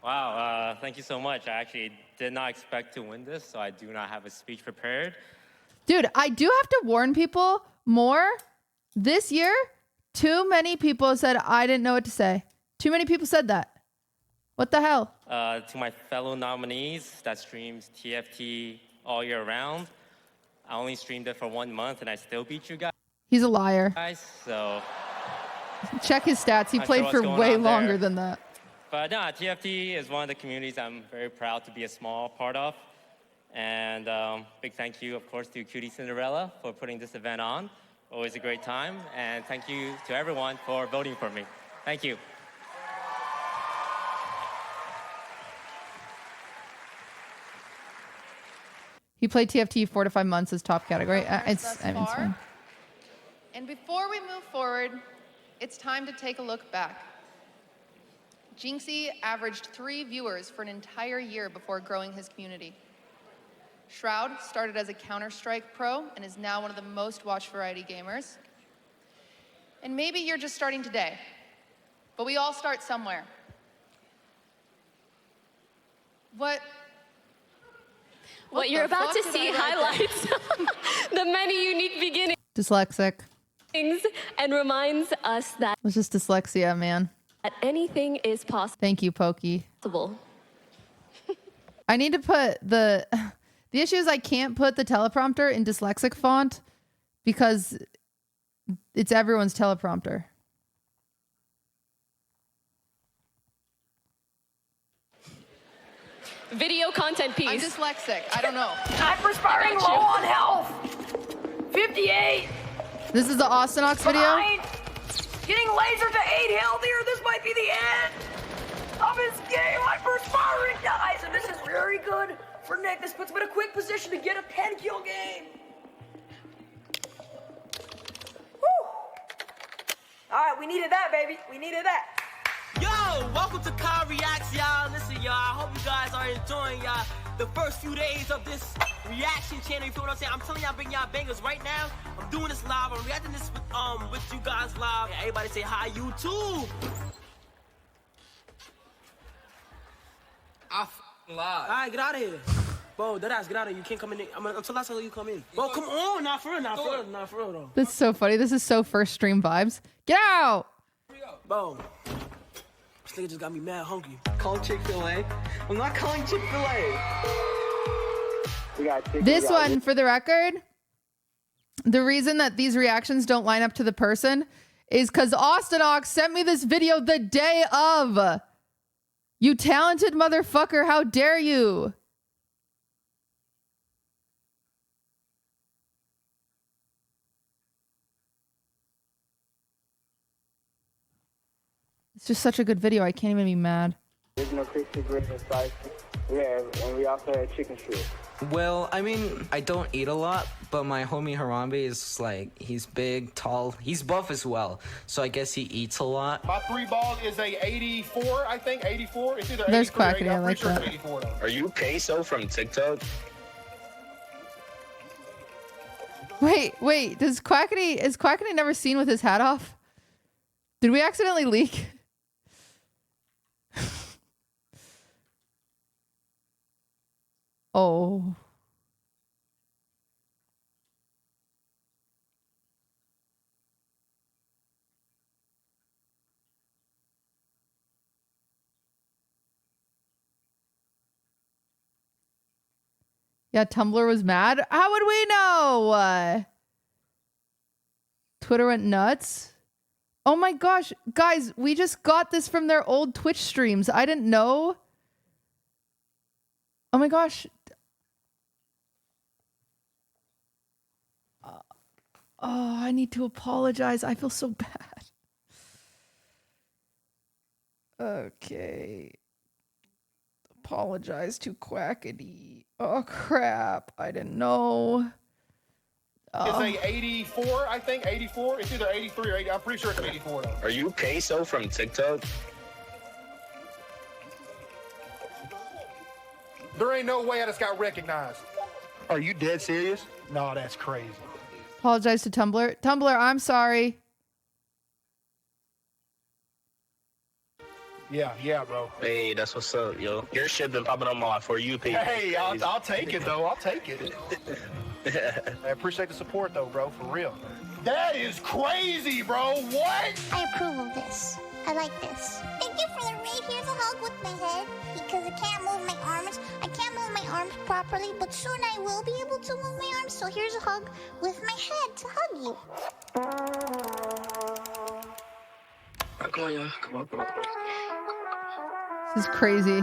Wow, thank you so much. I actually did not expect to win this, so I do not have a speech prepared. Dude, I do have to warn people more. This year, too many people said I didn't know what to say. Too many people said that. What the hell? To my fellow nominees that streams TFT all year round, I only streamed it for 1 month and I still beat you guys. He's a liar. So Check his stats. He Not played sure for what's going way on there. longer than that. But no, TFT is one of the communities I'm very proud to be a small part of. And big thank you, of course, to QTCinderella for putting this event on. Always a great time. And thank you to everyone for voting for me. Thank you. He played TFT 4 to 5 months as top category. It's fine. And before we move forward, it's time to take a look back. Jinxie averaged 3 viewers for an entire year before growing his community. Shroud started as a Counter-Strike pro and is now one of the most watched variety gamers. And maybe you're just starting today, but we all start somewhere. What What you're the about fuck to did see I write there? highlights the many unique beginnings Dyslexic. and reminds us that It's just dyslexia, man. anything is possible. Thank you, Pokey. I need to put the issue is I can't put the teleprompter in dyslexic font because it's everyone's teleprompter. Video content piece. I'm dyslexic. I don't know. Hyperspiring, I got low you. on health. 58. This is the Austin Ox video. Fine. Getting laser to 8 health here. This might be the end of his game. Hyperspiring dies, and this is very good for Nick. This puts him in a quick position to get a 10-kill game. Woo. All right, we needed that, baby. We needed that. Yo, welcome to Car Reacts, y'all. Listen, y'all, I hope you guys are enjoying the first few days of this reaction channel. You feel what I'm saying? I'm telling y'all, bring y'all bangers right now. I'm doing this live. I'm reacting this with you guys live. Yeah, everybody say hi, YouTube. I live. All right, get out of here. Bro, deadass, get out of here. You can't come in. Until I tell you come in. Bro, come on. Not for real, not for real, though. This is so funny. This is so first stream vibes. Get out! Bro. This nigga just got me mad hungry. Call Chick-fil-A. I'm not calling Chick-fil-A. This one, for the record, the reason that these reactions don't line up to the person is because Austin Ox sent me this video the day of. You talented motherfucker, how dare you? It's just such a good video. I can't even be mad. There's no crispy grits and spicy. Yeah, and we also had chicken strips. Well, I mean, I don't eat a lot, but my homie Harambe is like, he's big, tall, he's buff as well, so I guess he eats a lot. My 3-ball is a 84, I think, 84. It's either There's 83 or 80. Quackity, I I'm like pretty sure that. it's 84 though. Are you Queso from TikTok? Wait, is Quackity never seen with his hat off? Did we accidentally leak? Oh. Yeah, Tumblr was mad. How would we know? Twitter went nuts. Oh my gosh, guys, we just got this from their old Twitch streams. I didn't know. Oh my gosh. Oh, I need to apologize. I feel so bad. Okay. Apologize to Quackity. Oh crap. I didn't know. It's a 84, I think. 84. It's either 83 or 80. I'm pretty sure it's 84 though. Are you Queso from TikTok? There ain't no way I just got recognized. Are you dead serious? No, that's crazy. Apologize to Tumblr. Tumblr, I'm sorry. Yeah, bro. Hey, that's what's up, yo. Your shit been popping on my For You page. Hey, I'll take it though. I'll take it. I appreciate the support though, bro. For real. That is crazy, bro. What? I approve of this. I like this. Thank you for the raid. Here's a hug with my head because I can't move my arms. I can't move my arms properly, but soon I will be able to move my arms. So here's a hug with my head to hug you. Come on, y'all. Come on. This is crazy.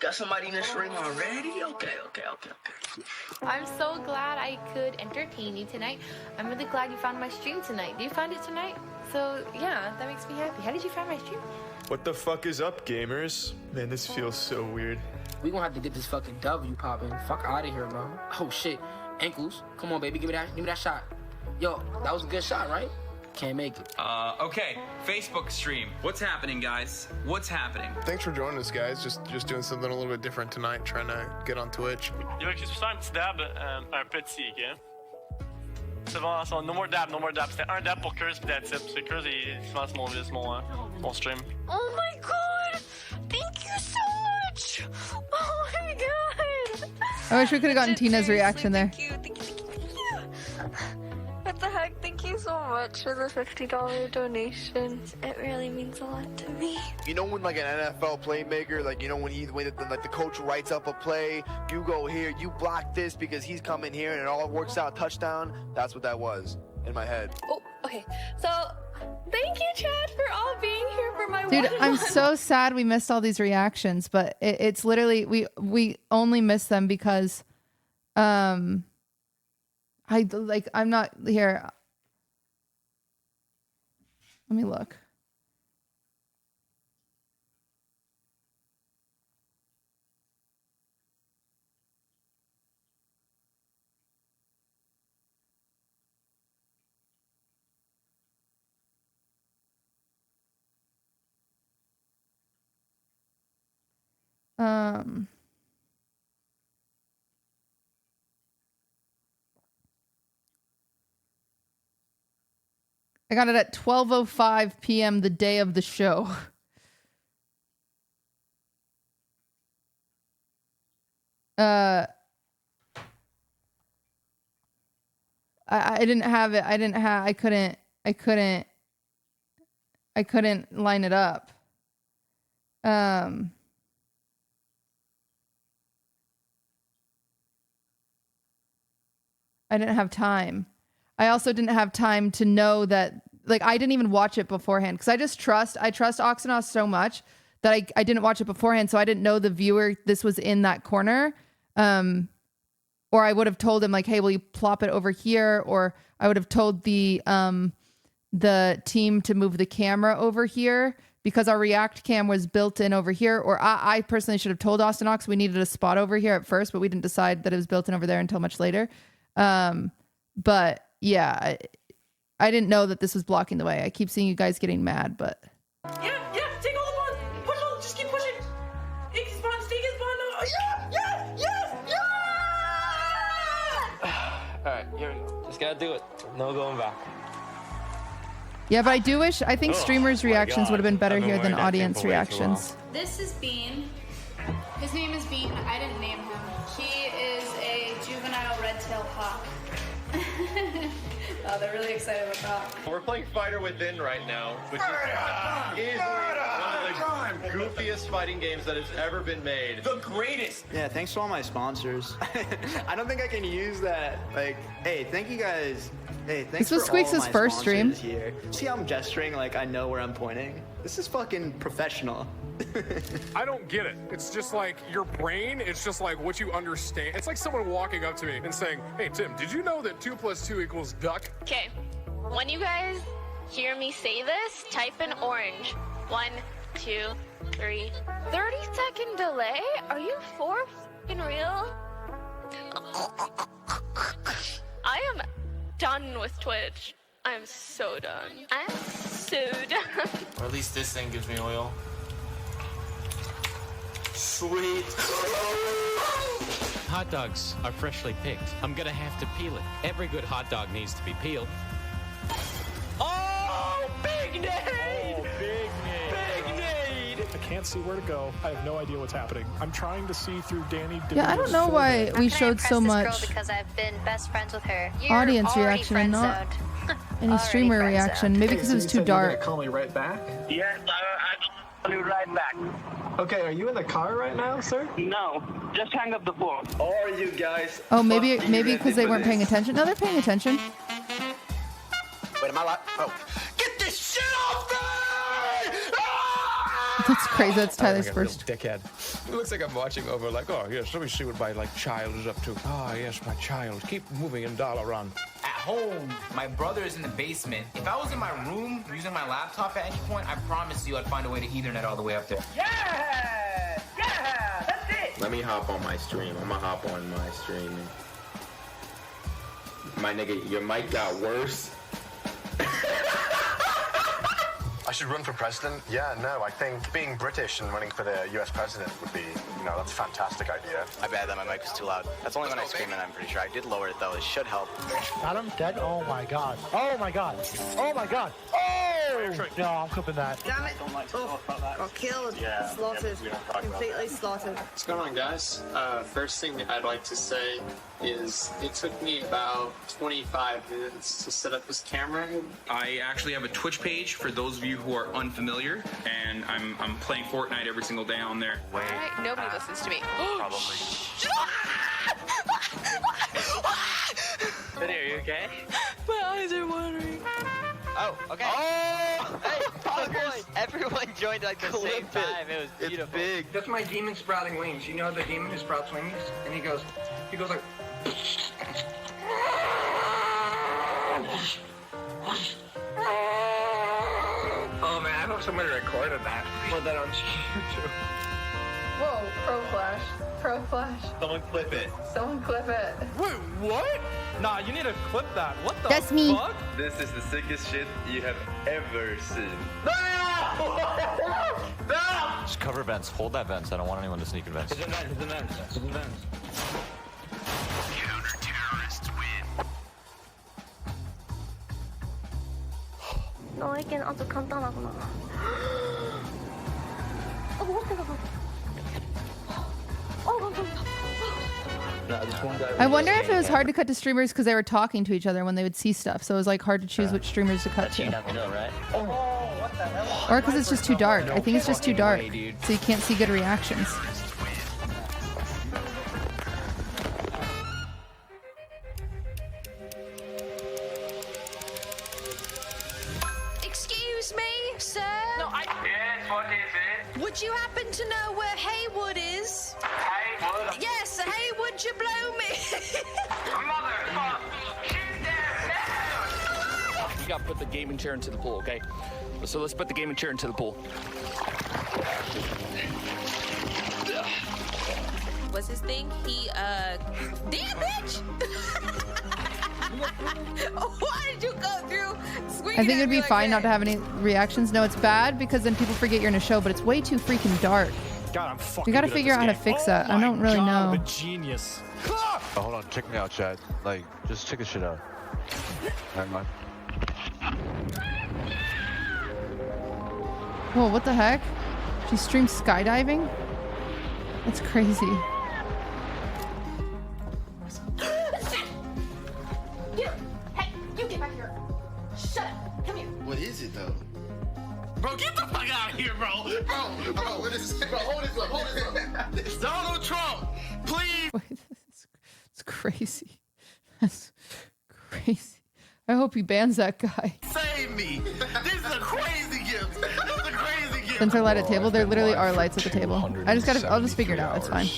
Got somebody in the stream already? Okay. I'm so glad I could entertain you tonight. I'm really glad you found my stream tonight. Did you find it tonight? So yeah, that makes me happy. How did you find my stream? What the fuck is up, gamers? Man, this feels so weird. We gonna have to get this fucking W popping. Fuck out of here, bro. Oh shit, ankles. Come on, baby, give me that shot. Yo, that was a good shot, right? Can't make it. Okay, Facebook stream. What's happening, guys? What's happening? Thanks for joining us, guys. Just doing something a little bit different tonight, trying to get on Twitch. Il va que je fasse un petit dab, un petit, ok? C'est bon, no more dab. C'était un dab pour Curse, puis that's it. Parce que Curse, il se mon stream. Oh my god! Thank you so much! Oh my god! I wish we could have gotten Tina's reaction there. Thank you. What the heck? Thank you so much for the $50 donation. It really means a lot to me. You know when like an NFL playmaker, like you know when the coach writes up a play, you go here, you block this because he's coming here, and it all works out touchdown. That's what that was in my head. Oh, okay. So, thank you, Chad, for all being here for my Dude, one-on-one. I'm so sad we missed all these reactions, but it's literally we only missed them because I'm not here. Let me look. I got it at 12:05 p.m. the day of the show. I didn't have it. I couldn't line it up. I didn't have time. I also didn't have time to know that, like, I didn't even watch it beforehand because I trust Oxenos so much that I didn't watch it beforehand. So I didn't know the viewer, this was in that corner. Or I would have told him like, hey, will you plop it over here? Or I would have told the team to move the camera over here because our React cam was built in over here. Or I personally should have told Austin Ox we needed a spot over here at first, but we didn't decide that it was built in over there until much later. But yeah, I didn't know that this was blocking the way. I keep seeing you guys getting mad, but. Yeah, take all the ones. Push on, just keep pushing. Take his spawn, Alright, here we go. Just gotta do it. No going back. Yeah, but I think streamers' reactions would have been better here than audience reactions. This has been His name is Bean. I didn't name him. He is a juvenile red-tailed hawk. Oh, they're really excited about that. We're playing Fighter Within right now, which is one of the goofiest fighting games that has ever been made. The greatest! Yeah, thanks to all my sponsors. I don't think I can use that. Like, hey, thank you guys. Hey, thanks This was for all Squeaks' my first stream. sponsors Here. See how I'm gesturing like I know where I'm pointing? This is fucking professional. I don't get it. It's just like your brain, it's just like what you understand. It's like someone walking up to me and saying, hey, Tim, did you know that 2 + 2 = duck? Okay, when you guys hear me say this, type in orange. 1, 2, 3. 30-second delay? Are you for f***ing real? I am done with Twitch. I'm so done. I'm so done. Or at least this thing gives me oil. Sweet. Hot dogs are freshly picked. I'm gonna have to peel it. Every good hot dog needs to be peeled. Oh, big nade! Oh, big nade. Big nade! I can't see where to go. I have no idea what's happening. I'm trying to see through Danny. Yeah, I don't know why we showed so much because I've been best friends with her. audience reaction and not any streamer reaction. Maybe because it was too dark. Call me right back? Yes, I'll be right back. Okay, are you in the car right now, sir? No, just hang up the phone. Are you guys? Oh, maybe because they weren't paying attention. No, they're paying attention. Wait, am I live? Oh. Get this shit off me! That's crazy. That's Tyler's I'm like a first. real dickhead. It looks like I'm watching over like, oh, yes, let me see what my child is up to. Ah, yes, my child. Keep moving and doll around. At home, my brother is in the basement. If I was in my room using my laptop at any point, I promise you I'd find a way to Ethernet all the way up there. Yeah! Yeah! That's it! Let me hop on my stream. I'm gonna hop on my stream. My nigga, your mic got worse. I should run for president? Yeah, no, I think being British and running for the US president would be, that's a fantastic idea. I bet that my mic was too loud. That's only when I scream, and I'm pretty sure I did lower it though. It should help. Got him dead? Oh my god. Oh my god. Oh my god. Oh! No, I'm clipping that. Damn it. Oh, got killed. Yeah, slaughtered. Completely slaughtered. What's going on, guys? First thing I'd like to say is it took me about 25 minutes to set up this camera. I actually have a Twitch page for those of you who are unfamiliar, and I'm playing Fortnite every single day on there. All right, nobody listens to me. Probably. Are you okay? My eyes are watering. Oh, okay. Oh! Hey, fuckers! Everyone joined at the same time. It was beautiful. Big. That's my demon sprouting wings. You know the demon who sprouts wings? And he goes like... Oh man, I hope somebody recorded that. Put that on YouTube. Whoa, pro flash. Pro flash. Someone clip it. Someone clip it. Wait, what? Nah, you need to clip that. What the That's me. fuck? This is the sickest shit you have ever seen. Just cover vents. Hold that vents. I don't want anyone to sneak in vents. It's in vents. Counter-terrorists win. 너에겐 아주 간단하구나. I wonder if it was hard to cut to streamers because they were talking to each other when they would see stuff. So it was like hard to choose which streamers to cut to. Or because it's just too dark. I think it's just too dark. So you can't see good reactions. Excuse me, sir? No, Yes, what is it? Would you happen to know where Haywood is? Haywood? Yes, Haywood, you blow me. Motherfucker! You gotta put the gaming chair into the pool, okay? So let's put the gaming chair into the pool. What's his thing? He, damn bitch! Why did you go through I think it'd be fine not to have any reactions. No, it's bad because then people forget you're in a show, but it's way too freaking dark. God, I'm fucking You gotta good at figure out this how to game. fix that. I don't really God, know. I'm a genius. Oh, hold on, check me out, Chad. Like, just check this shit out. Never mind. Whoa, what the heck? She streams skydiving? That's crazy. You! Hey, you get back here. Shut up. Come here. What is it though? Bro, get the fuck out of here, bro. Bro, what is it? Bro, hold this up. Donald Trump, please. Wait, it's crazy. That's crazy. I hope he bans that guy. Save me. This is a crazy gift. This is a crazy gift. Since I light a table, there literally are lights at the table. I'll just figure it out. It's fine.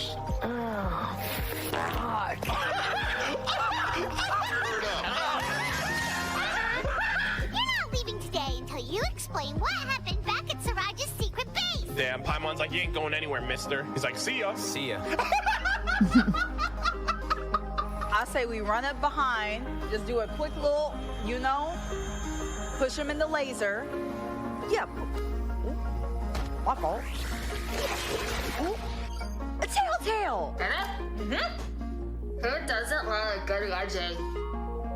You explain what happened back at Siraj's secret base. Damn, Paimon's like, you ain't going anywhere, mister. He's like, see ya. See ya. I say we run up behind, just do a quick little, you know, push him in the laser. Yep. Ooh, my fault. Ooh. A telltale. Mm-hmm. Who doesn't love a good edging?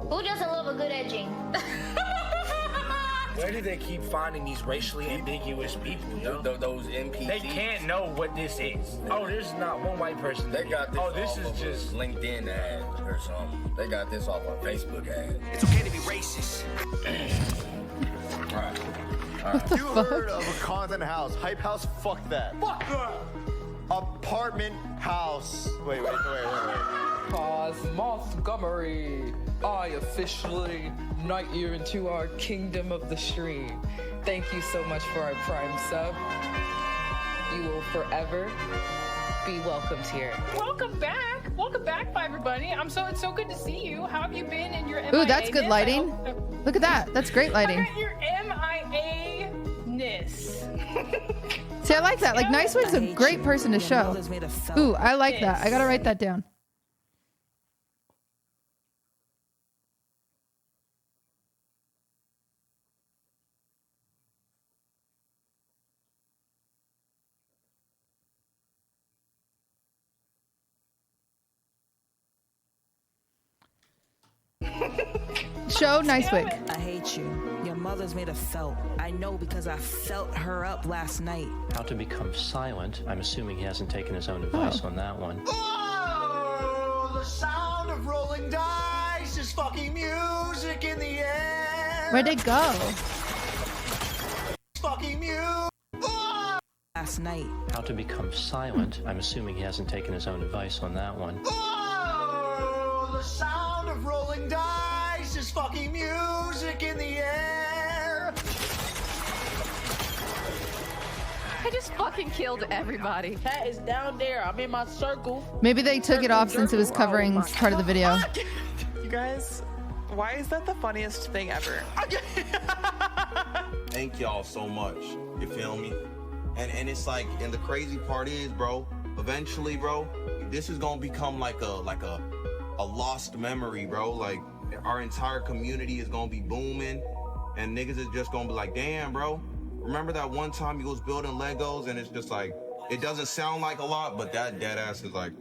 Who doesn't love a good edging? Where do they keep finding these racially ambiguous people, yo? Those NPCs? They can't know what this is. Oh, there's not one white person. They got this. Oh, this is just LinkedIn ad or something. They got this off a Facebook ad. It's okay to be racist. All right. You heard of a content house? Hype house? Fuck that. Fuck that. Apartment house. Wait. Pause Montgomery. I officially knight you into our kingdom of the stream. Thank you so much for our prime sub. You will forever be welcomed here. Welcome back, everybody. It's so good to see you. How have you been in your MIA? Ooh, that's good lighting. Look at that. That's great lighting. Look at your MIA-ness. See, I like that. Like, Nicewig's a great person to show. Ooh, I like that. I gotta write that down. Show Nicewig. I hate you. Your mother's made of felt. I know because I felt her up last night. How to become silent. I'm assuming he hasn't taken his own advice on that one. Oh, the sound of rolling dice is fucking music in the air. Where'd it go? Fucking music. Last night. How to become silent. I'm assuming he hasn't taken his own advice on that one. Oh, the sound of rolling dice is fucking music in the air. I just fucking killed everybody. Cat is down there. I'm in my circle. Maybe they took it off since it was covering part of the video. You guys, why is that the funniest thing ever? Thank y'all so much. You feel me? And it's like, and the crazy part is, bro, eventually, bro, this is gonna become like a lost memory, bro. Like, our entire community is gonna be booming, and niggas is just gonna be like, damn, bro, remember that one time you was building Legos? And it's just like, it doesn't sound like a lot, but that dead ass is like,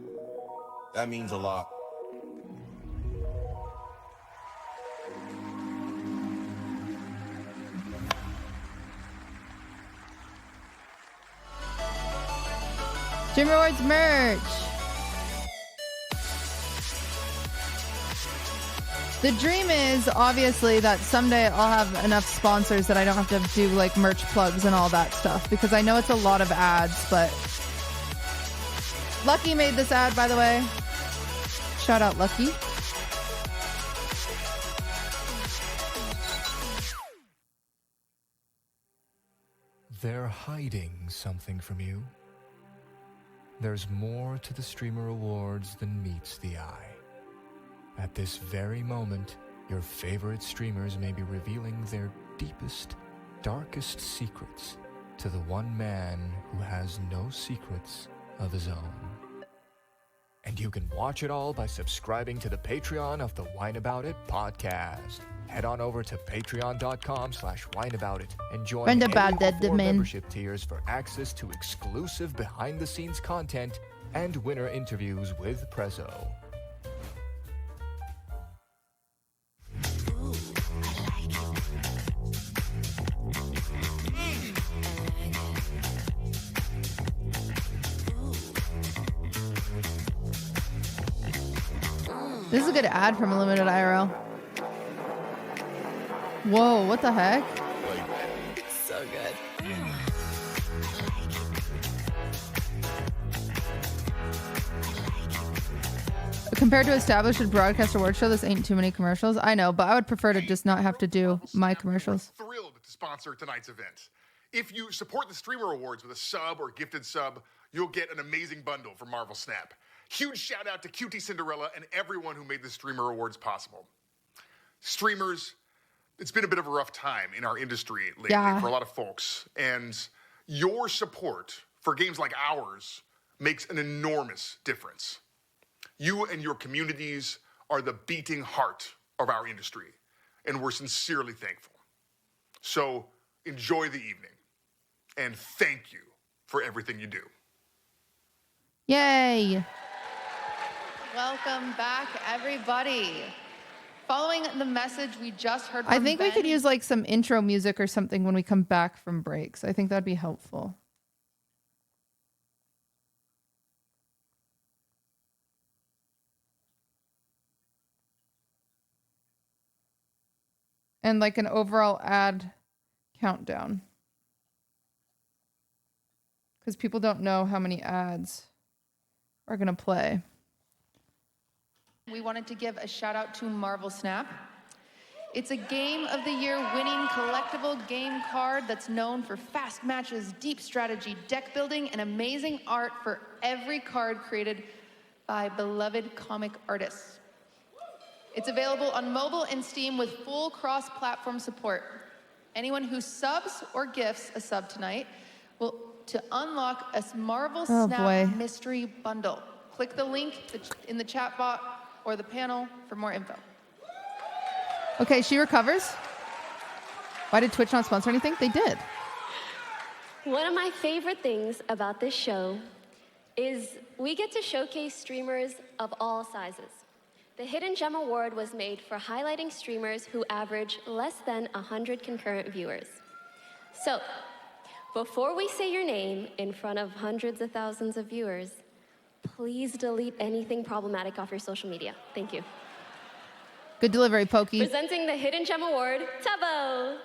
that means a lot. Jim Rewards merch. The dream is obviously that someday I'll have enough sponsors that I don't have to do like merch plugs and all that stuff, because I know it's a lot of ads, but Lucky made this ad, by the way. Shout out Lucky. They're hiding something from you. There's more to the Streamer Awards than meets the eye. At this very moment, your favorite streamers may be revealing their deepest, darkest secrets to the one man who has no secrets of his own. And you can watch it all by subscribing to the Patreon of the Whine About It podcast. Head on over to patreon.com/whineaboutit and join any of the 4 membership tiers for access to exclusive behind-the-scenes content and winner interviews with Prezzo. This is a good ad from Limited IRL. Whoa, what the heck? It's so good. Compared to established broadcast award show, this ain't too many commercials. I know, but I would prefer to just not have to do my commercials. Thrilled to sponsor tonight's event. If you support the Streamer Awards with a sub or gifted sub, you'll get an amazing bundle from Marvel Snap. Huge shout out to QTCinderella and everyone who made the Streamer Awards possible. Streamers, it's been a bit of a rough time in our industry lately for a lot of folks, and your support for games like ours makes an enormous difference. You and your communities are the beating heart of our industry, and we're sincerely thankful. So enjoy the evening, and thank you for everything you do. Yay! Welcome back, everybody. Following the message we just heard from I think we Ben, could use like some intro music or something when we come back from breaks. I think that'd be helpful. And like an overall ad countdown. Because people don't know how many ads are going to play. we wanted to give a shout out to Marvel Snap. It's a Game of the Year winning collectible game card that's known for fast matches, deep strategy, deck building, and amazing art for every card created by beloved comic artists. It's available on mobile and Steam with full cross-platform support. Anyone who subs or gifts a sub tonight will to unlock a Marvel Snap mystery bundle. Click the link in the chat bot or the panel for more info. Okay, she recovers. Why did Twitch not sponsor anything? They did. One of my favorite things about this show is we get to showcase streamers of all sizes. The Hidden Gem Award was made for highlighting streamers who average less than 100 concurrent viewers. So, before we say your name in front of hundreds of thousands of viewers, please delete anything problematic off your social media. Thank you. Good delivery, Pokey. Presenting the Hidden Gem Award, Tubbo.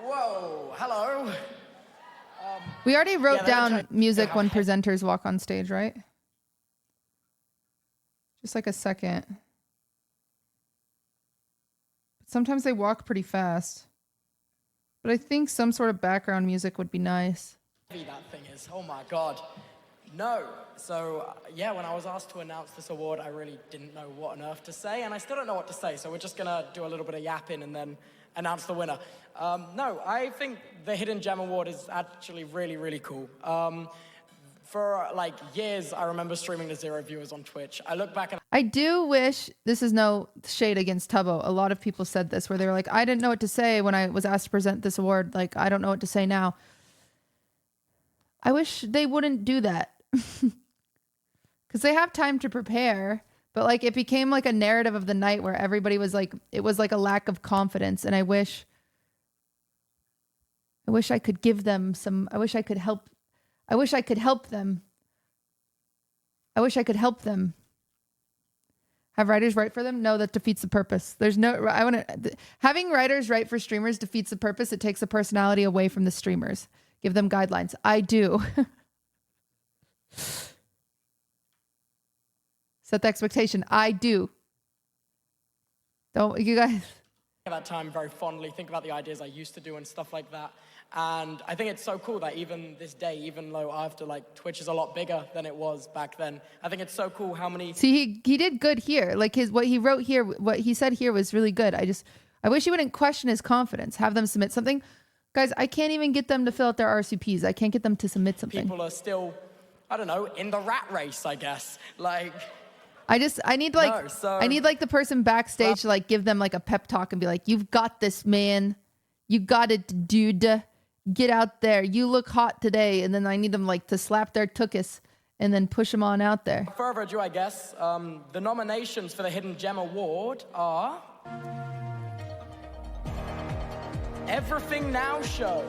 Whoa, hello. We already wrote down music when presenters walk on stage, right? Just like a second. But sometimes they walk pretty fast. But I think some sort of background music would be nice. That thing is, oh my God. No. So, yeah, when I was asked to announce this award, I really didn't know what on earth to say, and I still don't know what to say, so we're just gonna do a little bit of yapping and then announce the winner. No, I think the Hidden Gem Award is actually really, really cool. For like years, I remember streaming to 0 viewers on Twitch. I look back and I do wish, this is no shade against Tubbo. A lot of people said this where they were like, I didn't know what to say when I was asked to present this award. Like, I don't know what to say now. I wish they wouldn't do that. Because they have time to prepare. But like, it became like a narrative of the night where everybody was like, it was like a lack of confidence. And I wish I could give them some, I wish I could help them. I wish I could help them. Have writers write for them? No, that defeats the purpose. There's no, having writers write for streamers defeats the purpose. It takes the personality away from the streamers. Give them guidelines. I do. Set the expectation. I do. Don't you guys? at that time very fondly, think about the ideas I used to do and stuff like that. And I think it's so cool that even this day, even though after like Twitch is a lot bigger than it was back then, I think it's so cool how many... See, he did good here. Like what he wrote here, what he said here was really good. I wish he wouldn't question his confidence. Have them submit something. Guys, I can't even get them to fill out their RSVPs. I can't get them to submit something. People are still, I don't know, in the rat race, I guess. Like... I need like the person backstage to like give them like a pep talk and be like, you've got this, man. You got it, dude. Get out there. You look hot today. And then I need them like to slap their tuchus and then push them on out there. Further ado, I guess, the nominations for the Hidden Gem Award are... Everything Now Show,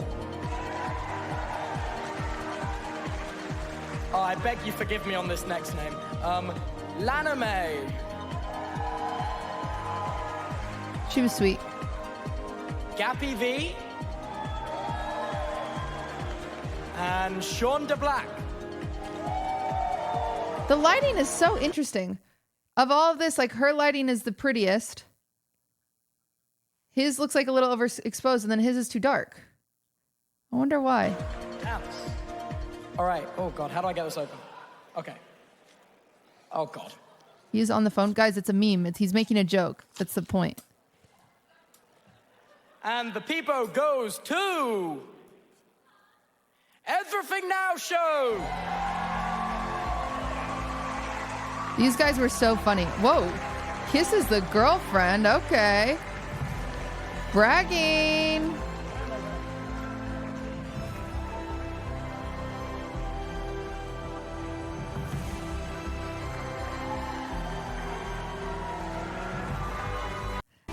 Oh, I beg you forgive me on this next name. Laname. She was sweet. Gappy V. And Sean DeBlack. The lighting is so interesting. Of all of this, like her lighting is the prettiest. His looks like a little overexposed, and then his is too dark. I wonder why. All right. Oh, God. How do I get this open? Okay. Oh, God. He's on the phone. Guys, it's a meme. He's making a joke. That's the point. And the peepo goes to... Everything Now Show! These guys were so funny. Whoa. Kisses the girlfriend. Okay. Bragging.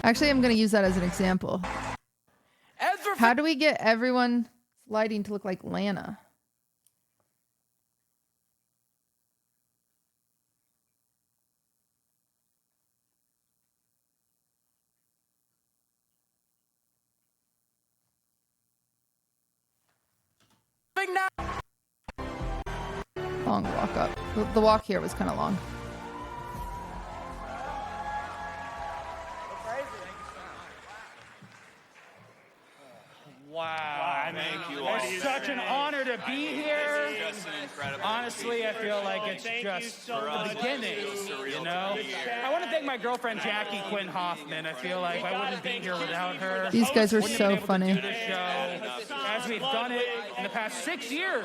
Actually, I'm going to use that as an example. How do we get everyone's lighting to look like Lana? Long walk up. The walk here was kind of long. Wow, thank you. It's such an honor to be here. Honestly, I feel like it's just the beginning, you know? I want to thank my girlfriend, Jackie Quinn Hoffman. I feel like I wouldn't be here without her. These guys are so funny. Do this show as we've done it in the past 6 years.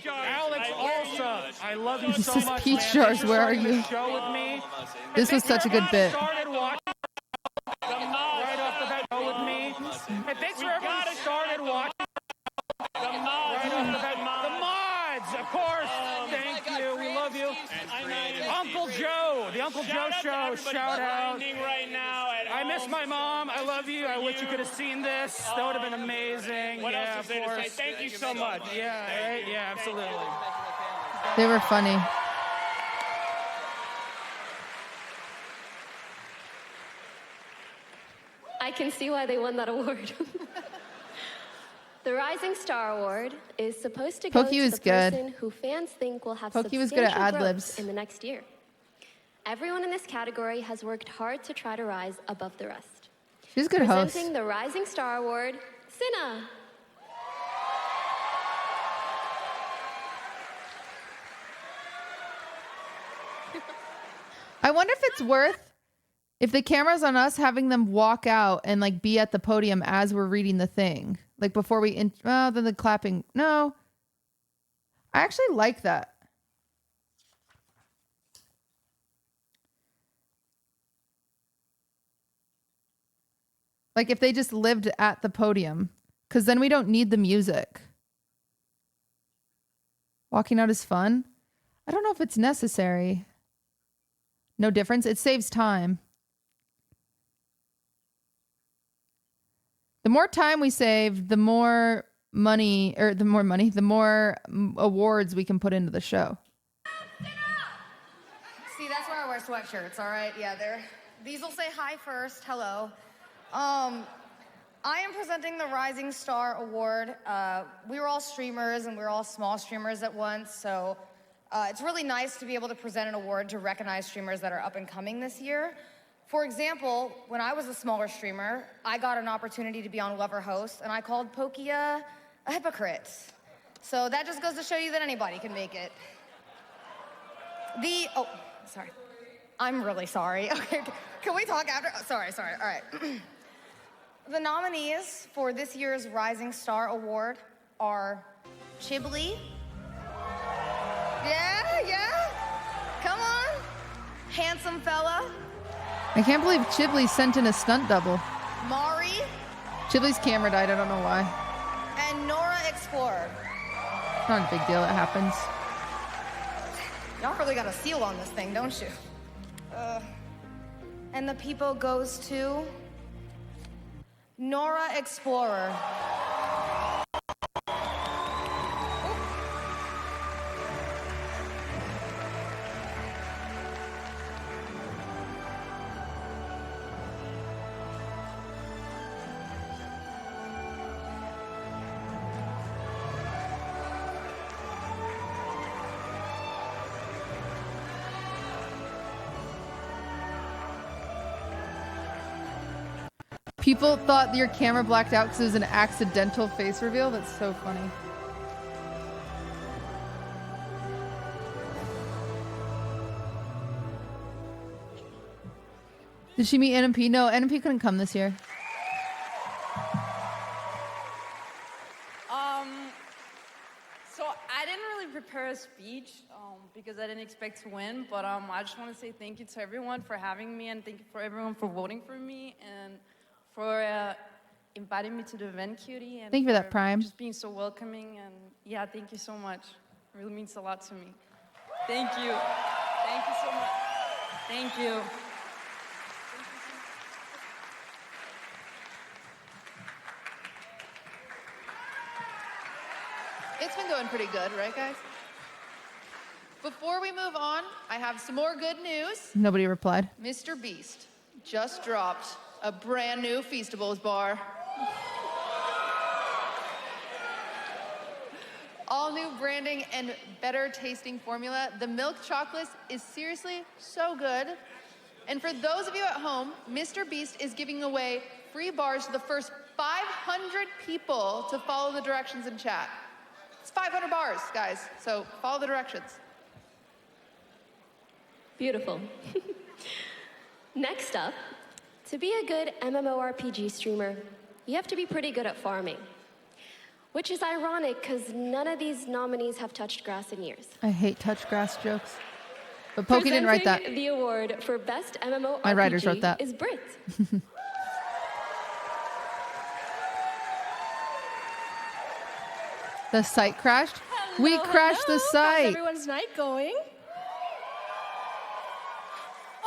Alex Alsa, I love you so much, Peach man. Jars, where are you? Show with me. This was such a good bit. Started watching right off the bat with me. And thanks for everyone who started watching. The mods, of course. Thank you. We love you. Uncle Joe, the Uncle Joe Show. Shout out. I miss my mom. I love you. I wish you could have seen this. That would have been amazing. What yeah, else is there to say? Thank you so much. Yeah, right? Yeah, absolutely. They were funny. I can see why they won that award. The Rising Star Award is supposed to go Pokey to was the good. person who fans think will have Pokey was good at substantial ad-libs. growth in the next year. Everyone in this category has worked hard to try to rise above the rest. She's a good host. Presenting the Rising Star Award, Cinna. I wonder if it's worth, if the camera's on us, having them walk out and like be at the podium as we're reading the thing. Like before we, then the clapping. No. I actually like that. Like if they just lived at the podium, because then we don't need the music. Walking out is fun. I don't know if it's necessary. No difference. It saves time. The more time we save, the more money, the more awards we can put into the show. See, that's where I wear sweatshirts, all right? Yeah, these will say hi first. Hello. I am presenting the Rising Star Award. We were all streamers, and we were all small streamers at once, so it's really nice to be able to present an award to recognize streamers that are up and coming this year. For example, when I was a smaller streamer, I got an opportunity to be on Lover Host, and I called Pokey a hypocrite. So that just goes to show you that anybody can make it. Oh, sorry. I'm really sorry. Okay, can we talk after? Oh, sorry, all right. The nominees for this year's Rising Star Award are Chiblee. Yeah? Come on. Handsome fella. I can't believe Chiblee sent in a stunt double. Mari. Chiblee's camera died. I don't know why. And Nora Explorer. It's not a big deal. It happens. Y'all really got a seal on this thing, don't you? And the peepo goes to Nora Explorer. People thought your camera blacked out because it was an accidental face reveal. That's so funny. Did she meet NMP? No, NMP couldn't come this year. So I didn't really prepare a speech because I didn't expect to win, but I just want to say thank you to everyone for having me, and thank you for everyone for voting for me and for inviting me to the event, Cutie. And Thank you for that, Prime. Just being so welcoming, and yeah, thank you so much. It really means a lot to me. Thank you. Thank you so much. Thank you. It's been going pretty good, right, guys? Before we move on, I have some more good news. Nobody replied. Mr. Beast just dropped a brand new Feastables bar. All new branding and better tasting formula. The milk chocolate is seriously so good. And for those of you at home, Mr. Beast is giving away free bars to the first 500 people to follow the directions in chat. It's 500 bars, guys, so follow the directions. Beautiful. Next up, to be a good MMORPG streamer, you have to be pretty good at farming. Which is ironic, because none of these nominees have touched grass in years. I hate touch grass jokes. But Pokey didn't write that. The award for best MMORPG My writers wrote that. is Brit. The site crashed. We crashed the site. How's everyone's night going?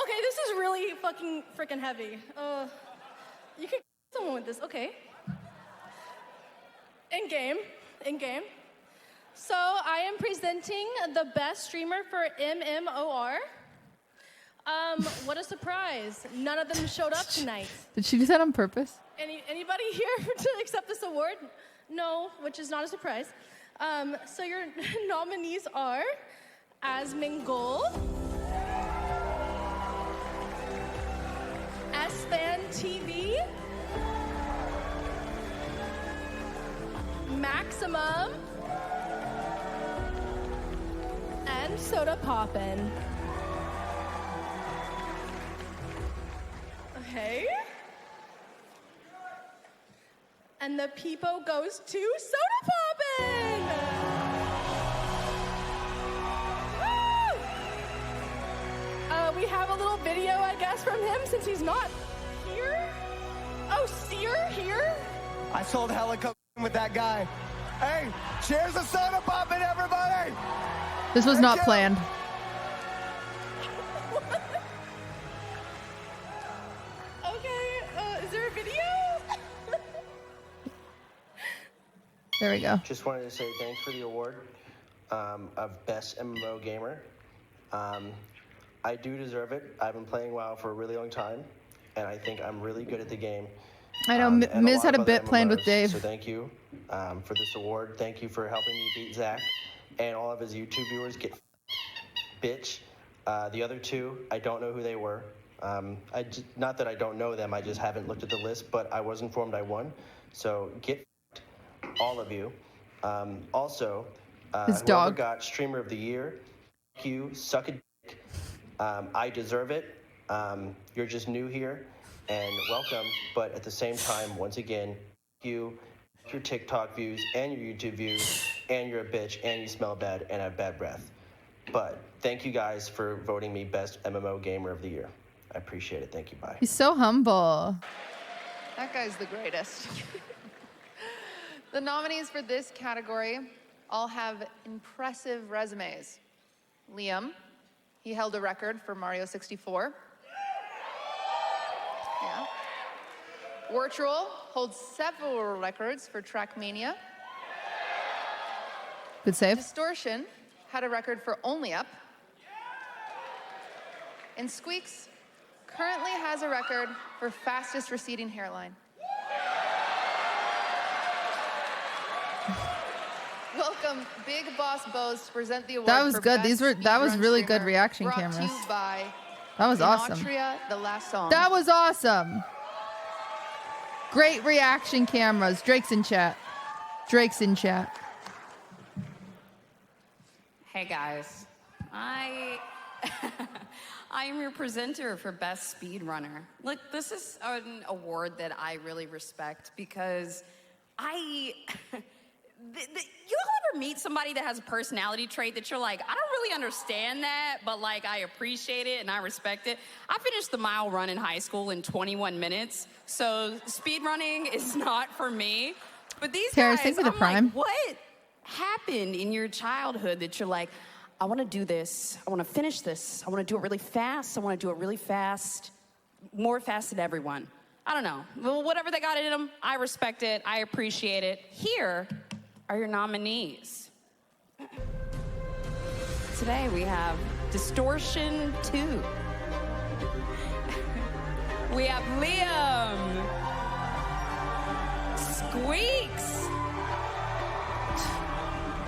Okay, this is really fucking freaking heavy. You could someone with this. Okay. In game. So I am presenting the best streamer for MMOR. What a surprise! None of them showed up tonight. Did she do that on purpose? Anybody here to accept this award? No, which is not a surprise. So your nominees are Asmingol, Sfan TV, Maximum, and Soda Poppin'. Okay. And the peepo goes to Soda Poppin'! Woo! We have a little video, I guess, from him since he's not here. Oh, Seer here? I sold helicopter with that guy. Hey, cheers to Soda Poppin', everybody! This was not planned. Okay, is there a video? There we go. Just wanted to say thanks for the award of Best MMO Gamer. I do deserve it. I've been playing WoW for a really long time, and I think I'm really good at the game. I know Miz had a bit planned with Dave. So thank you for this award. Thank you for helping me beat Zach and all of his YouTube viewers get bitch. The other two, I don't know who they were. Not that I don't know them, I just haven't looked at the list, but I was informed I won. So get all of you. Also, His whoever dog. got Streamer of the Year, you suck a dick. I deserve it. You're just new here, and welcome. But at the same time, once again, you, your TikTok views, and your YouTube views, and you're a bitch, and you smell bad, and have bad breath. But thank you guys for voting me Best MMO Gamer of the Year. I appreciate it. Thank you. Bye. He's so humble. That guy's the greatest. The nominees for this category all have impressive resumes. Liam, he held a record for Mario 64. Yeah. Wartrol holds several records for Trackmania. Good save. Distortion had a record for Only Up. And Squeaks currently has a record for fastest receding hairline. Welcome, Big Boss Bose, to present the award. That was for good. Best That was Speedrun really good Streamer, reaction brought cameras. To you by That was awesome. Sinatria, The Last Song. That was awesome. Great reaction cameras. Drake's in chat. Drake's in chat. Hey guys, I am your presenter for Best Speedrunner. Look, this is an award that I really respect because you all ever meet somebody that has a personality trait that you're like, I don't really understand that, but like I appreciate it and I respect it. I finished the mile run in high school in 21 minutes, so speedrunning is not for me. But these guys, I'm like, what happened in your childhood that you're like, I want to do this, I want to finish this, I want to do it really fast, I want to do it really fast, more fast than everyone. I don't know. Well, whatever they got in them, I respect it, I appreciate it. Here are your nominees. Today we have Distortion 2. We have Liam. Squeaks.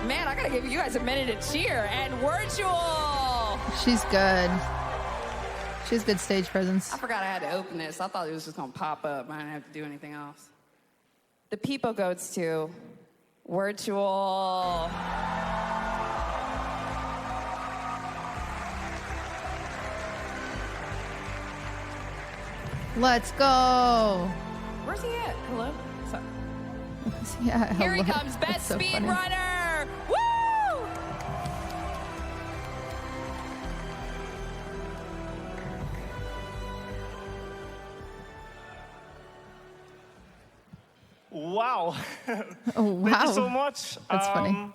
Man, I gotta give you guys a minute to cheer. And Virtual. She's good. She has good stage presence. I forgot I had to open this. I thought it was just gonna pop up. I didn't have to do anything else. The People Goats 2. Virtual. Let's go. Where's he at? Hello? Sorry. Yeah, Here he hello. comes, That's Best so funny. Speedrunner! Woo! Wow. Oh, wow. Thank you so much. That's funny.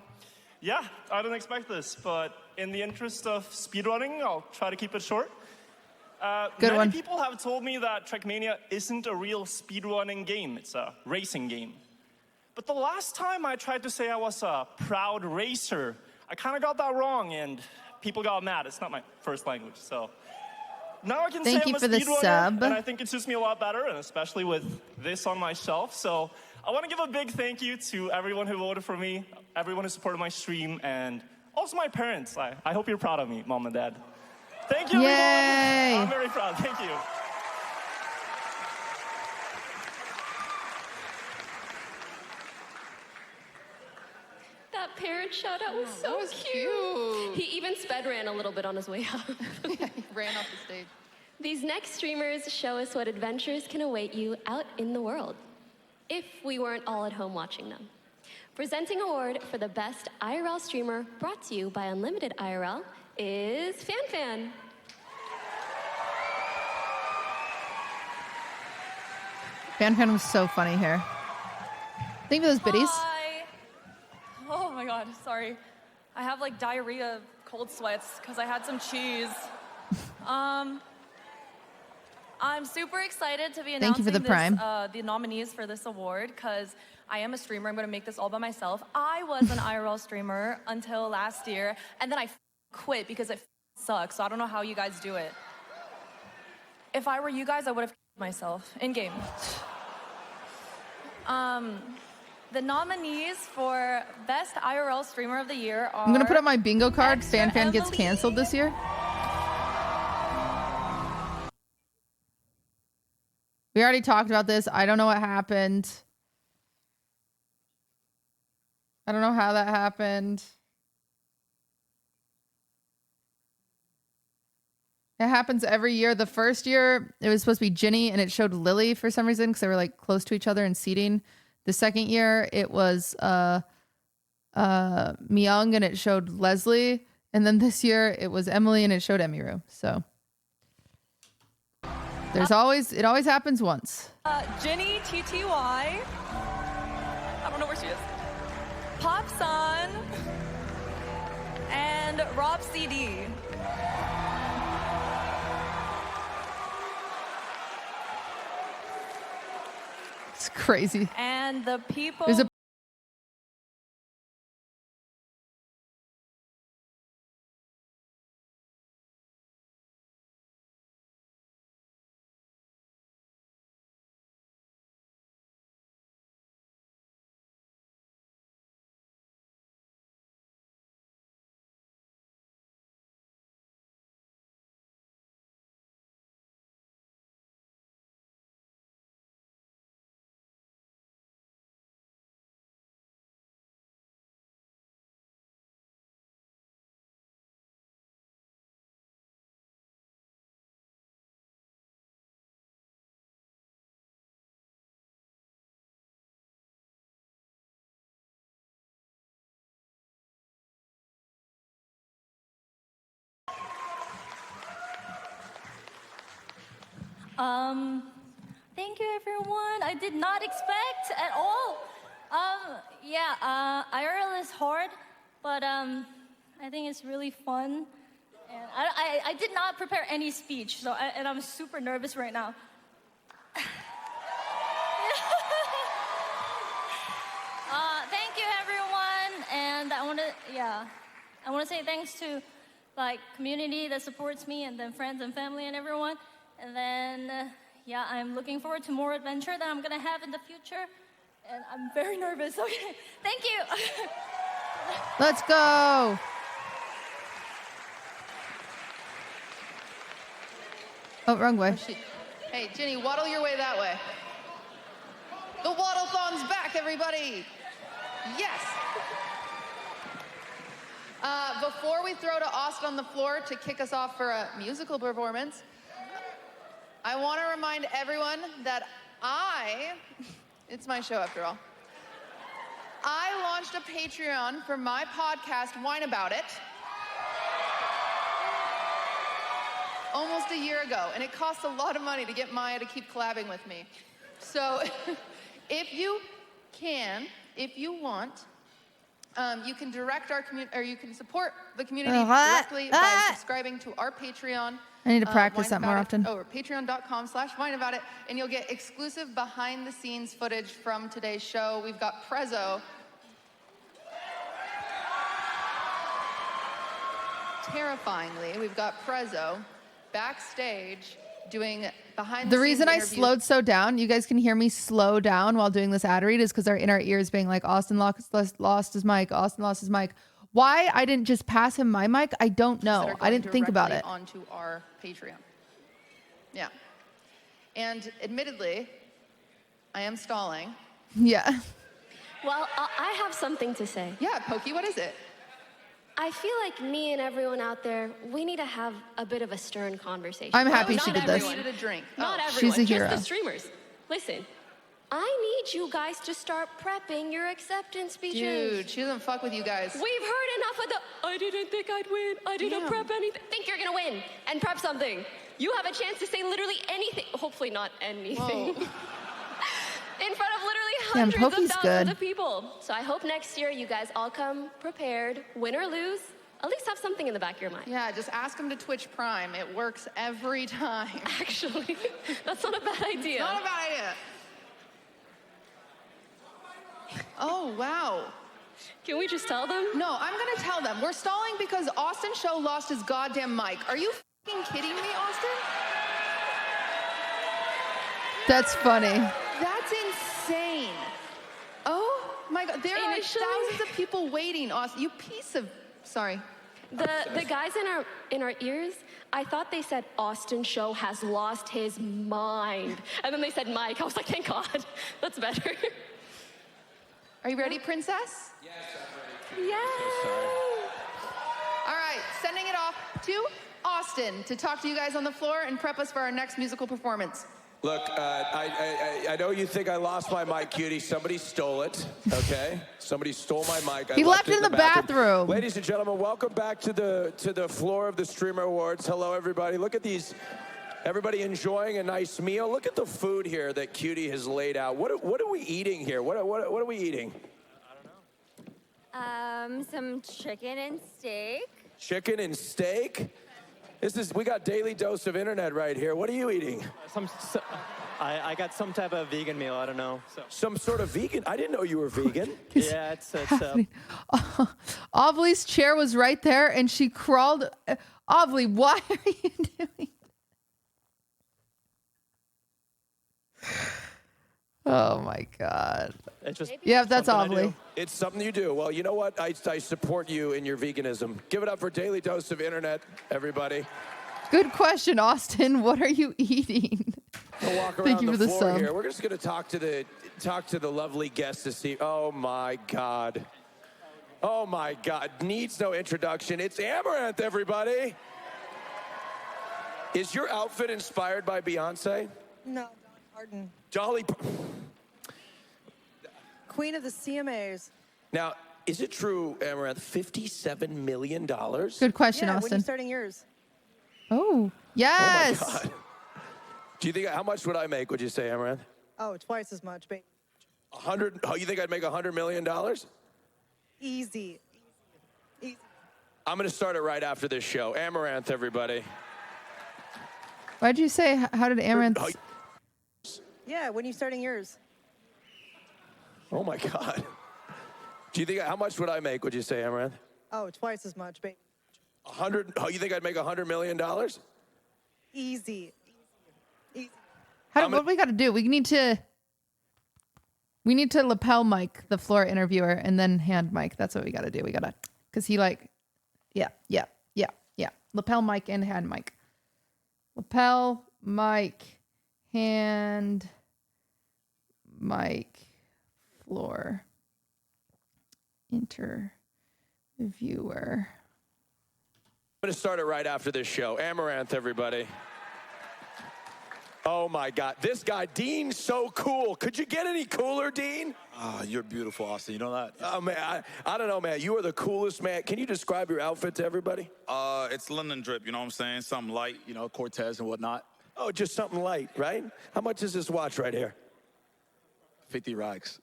Yeah, I didn't expect this, but in the interest of speedrunning, I'll try to keep it short. Good many one. people have told me that Trackmania isn't a real speedrunning game, it's a racing game. But the last time I tried to say I was a proud racer, I kind of got that wrong and people got mad. It's not my first language, so. Now I can Thank say you I'm for a the speedrunner, sub. and I think it suits me a lot better, and especially with this on my shelf. So I want to give a big thank you to everyone who voted for me, everyone who supported my stream, and also my parents. I hope you're proud of me, Mom and Dad. Thank you, Yay. everyone. I'm very proud. Thank you. That parent shout out was so cute. He even sped ran a little bit on his way up. He ran off the stage. These next streamers show us what adventures can await you out in the world, if we weren't all at home watching them. Presenting award for the best IRL streamer brought to you by Unlimited IRL is FanFan. FanFan was so funny here. Thank you for those biddies. Hi. Oh my god, sorry. I have like diarrhea, cold sweats because I had some cheese. I'm super excited to be Thank you announcing for the prime. the nominees for this award because I am a streamer. I'm going to make this all by myself. I was an IRL streamer until last year, and then I quit because it sucks. So I don't know how you guys do it. If I were you guys, I would have killed myself in game. The nominees for Best IRL Streamer of the Year are... I'm going to put up my bingo card. FanFan gets canceled this year. We already talked about this. I don't know what happened. I don't know how that happened. It happens every year. The first year, it was supposed to be Ginny, and it showed Lily for some reason because they were like close to each other in seating. The second year, it was Myung, and it showed Leslie. And then this year, it was Emily, and it showed Emiru. So it always happens once. Ginny TTY. I don't know where she is. Popson. And Rob CD. It's crazy. And the people... There's a Thank you, everyone. I did not expect at all. IRL is hard, but I think it's really fun. And I did not prepare any speech, so and I'm super nervous right now. Thank you, everyone, and I want to say thanks to like community that supports me, and then friends and family and everyone, and then I'm looking forward to more adventure that I'm gonna have in the future, and I'm very nervous. Okay, thank you. Let's go. Oh, wrong way. Hey, Ginny, waddle your way that way. The waddle-thon's back, everybody. Yes. Before we throw to Austin on the floor to kick us off for a musical performance, I want to remind everyone that it's my show after all. I launched a Patreon for my podcast, Whine About It, almost a year ago, and it costs a lot of money to get Maya to keep collabing with me. So if you want, you can direct our community, or you can support the community directly by subscribing to our Patreon. I need to practice that more often. Over patreon.com/whineaboutit, and you'll get exclusive behind-the-scenes footage from today's show. We've got Prezzo. Terrifyingly, we've got Prezzo backstage doing behind the scenes reason I interview. slowed so down, you guys can hear me slow down while doing this ad read, is because in our ears being like, Austin lost his mic, Austin lost his mic. Why I didn't just pass him my mic, I don't know. I didn't think about it. Onto our Patreon. Yeah. And admittedly, I am stalling. Yeah. Well, I have something to say. Yeah, Pokey, what is it? I feel like me and everyone out there, we need to have a bit of a stern conversation. I'm happy Not she did everyone. this. Needed a drink. Not everyone, She's a hero. just the streamers. Listen, I need you guys to start prepping your acceptance speeches. Dude, she doesn't fuck with you guys. We've heard enough of the, I didn't think I'd win, I didn't prep anything. Think you're gonna win and prep something. You have a chance to say literally anything, hopefully not anything. In front of literally hundreds of thousands of people. So I hope next year you guys all come prepared, win or lose. At least have something in the back of your mind. Yeah, just ask them to Twitch Prime. It works every time. Actually, that's not a bad idea. It's not a bad idea. Oh, wow. Can we just tell them? No, I'm going to tell them. We're stalling because Austin Show lost his goddamn mic. Are you fucking kidding me, Austin? That's funny. That's insane. Oh, my God. There are thousands of people waiting, Austin. You piece of... Sorry. The guys in our ears, I thought they said Austin Show has lost his mind. And then they said Mike. I was like, thank God. That's better. Are you ready, Princess? Yes, I'm ready. Yay! All right, sending it off to Austin to talk to you guys on the floor and prep us for our next musical performance. Look, I know you think I lost my mic, cutie. Somebody stole it, okay? Somebody stole my mic. He left it in the bathroom. Ladies and gentlemen, welcome back to the floor of the Streamer Awards. Hello, everybody. Look at these. Everybody enjoying a nice meal. Look at the food here that Cutie has laid out. What are we eating here? What are we eating? I don't know. Some chicken and steak. Chicken and steak? We got Daily Dose of Internet right here. What are you eating? I got some type of vegan meal. I don't know. So. Some sort of vegan? I didn't know you were vegan. Yeah, it's Ovely's chair was right there, and she crawled. Ovely, why are you doing? Oh my God. Yeah, that's Ovely. It's something you do. Well, you know what? I support you in your veganism. Give it up for Daily Dose of Internet, everybody. Good question, Austin. What are you eating? We'll walk around Thank you for the floor sub. here. We're just going to talk to the lovely guest to see. Oh my God. Oh my God. Needs no introduction. It's Amaranth, everybody. Is your outfit inspired by Beyonce? No, Arden. Dolly. Queen of the CMAs. Now, is it true, Amaranth, $57 million? Good question, yeah, Austin. when are you starting yours? Oh, yes. Oh my God. Do you think, how much would I make, would you say, Amaranth? Oh, twice as much, baby. 100, oh, you think I'd make $100 million? Easy. I'm gonna start it right after this show. Amaranth, everybody. Why'd you say, how did Amaranth? Yeah, when are you starting yours? Oh my God. Do you think, how much would I make, would you say, Amaranth? Oh, twice as much, baby. 100, oh, you think I'd make $100 million? Easy. What do we got to do? We need to lapel mic the floor interviewer and then hand mic. That's what we got to do. We got to, because he yeah. Lapel mic and hand mic. Lapel mic, hand mic, floor interviewer. I'm gonna start it right after this show. Amaranth, everybody. Oh my God, this guy, Dean's so cool. Could you get any cooler, Dean? You're beautiful, Austin. You know that? Oh man, I don't know, man. You are the coolest, man. Can you describe your outfit to everybody? It's London drip, you know what I'm saying? Something light, you know, Cortez and whatnot. Oh, just something light, right? How much is this watch right here? 50 rags.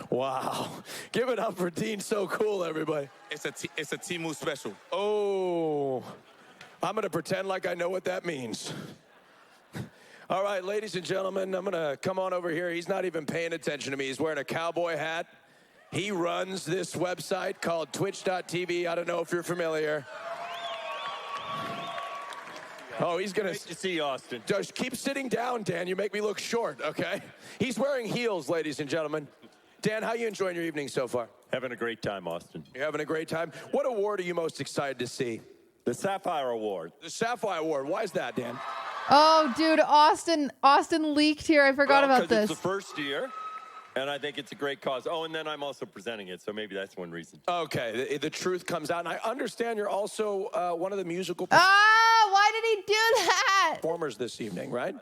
Wow. Give it up for Dean So Cool, everybody. It's a Temu special. Oh, I'm going to pretend like I know what that means. All right, ladies and gentlemen, I'm going to come on over here. He's not even paying attention to me. He's wearing a cowboy hat. He runs this website called Twitch.tv. I don't know if you're familiar. Oh, he's going to see you, Austin. Just keep sitting down, Dan. You make me look short, okay? He's wearing heels, ladies and gentlemen. Dan, how you enjoying your evening so far? Having a great time, Austin. You're having a great time? What award are you most excited to see? The Sapphire Award. The Sapphire Award. Why is that, Dan? Oh, dude, Austin leaked here. I forgot about this. It's the first year, and I think it's a great cause. Oh, and then I'm also presenting it, so maybe that's one reason. Okay, the truth comes out. And I understand you're also one of the musical why did he do that? performers this evening, right?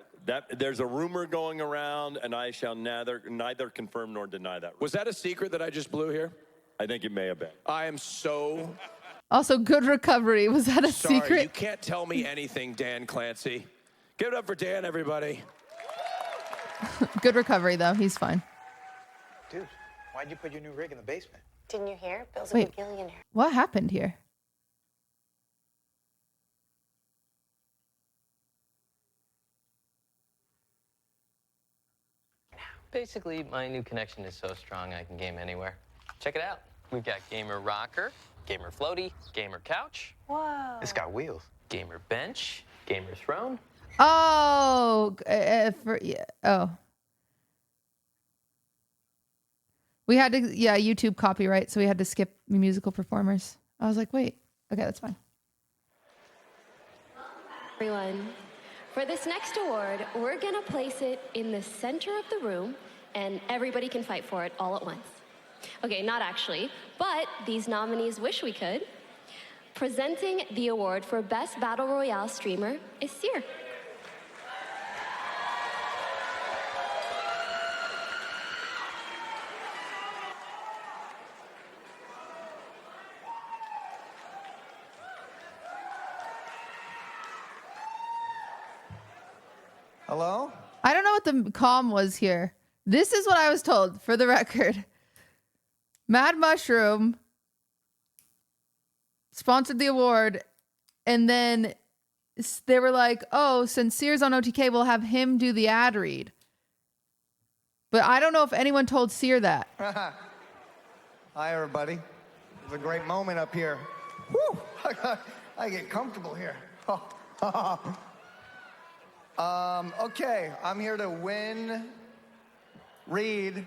There's a rumor going around, and I shall neither confirm nor deny that. Was that a secret that I just blew here? I think it may have been. I am so... Also, good recovery. Was that a Sorry, secret? you can't tell me anything, Dan Clancy. Give it up for Dan, everybody. Good recovery, though. He's fine. Dude, why'd you put your new rig in the basement? Didn't you hear? Bill's Wait, a billionaire. what happened here? Basically, my new connection is so strong I can game anywhere. Check it out. We've got Gamer Rocker, Gamer Floaty, Gamer Couch. Whoa. It's got wheels. Gamer Bench, Gamer Throne. Oh, we had to, YouTube copyright, so we had to skip musical performers. I was like, wait, okay, that's fine. Everyone, for this next award, we're gonna place it in the center of the room, and everybody can fight for it all at once. Okay, not actually, but these nominees wish we could. Presenting the award for Best Battle Royale Streamer is Seer. Hello? I don't know what the comm was here. This is what I was told, for the record. Mad Mushroom sponsored the award, and then they were like, oh, since Seer's on OTK, we'll have him do the ad read. But I don't know if anyone told Seer that. Hi, everybody. It's a great moment up here. Woo! I get comfortable here. Okay, I'm here to read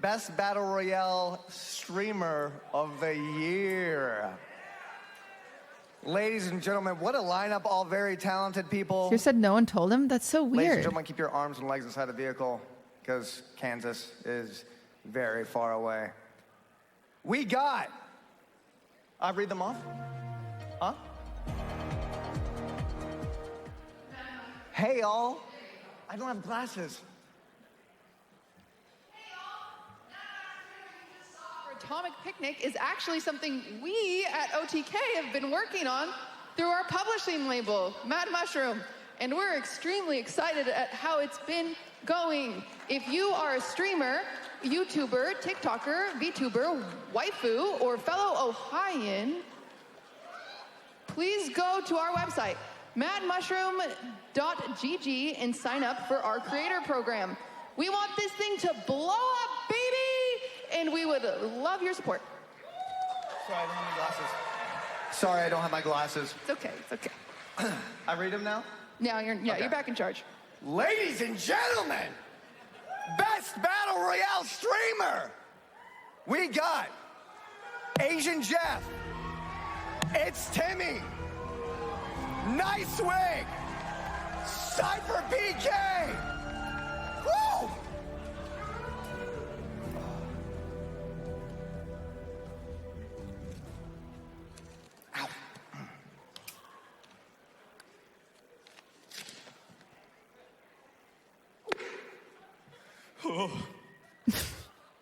Best Battle Royale Streamer of the Year. Ladies and gentlemen, what a lineup, all very talented people. Seer said no one told him? That's so Ladies and weird. gentlemen, keep your arms and legs inside the vehicle because Kansas is very far away. We got, I read them off? Huh? Hey, all. I don't have glasses. Atomic Picnic is actually something we at OTK have been working on through our publishing label, Mad Mushroom, and we're extremely excited at how it's been going. If you are a streamer, YouTuber, TikToker, VTuber, waifu, or fellow Ohioan, please go to our website, madmushroom.gg, and sign up for our creator program. We want this thing to blow up, baby, and we would love your support. Sorry, I don't have my glasses. Sorry, I don't have my glasses. It's okay, it's okay. I read them now? Now you're back in charge. Ladies and gentlemen, best battle royale streamer. We got Asian Jeff. It's Timmy. Nice Wig. Cypher PK. Woo!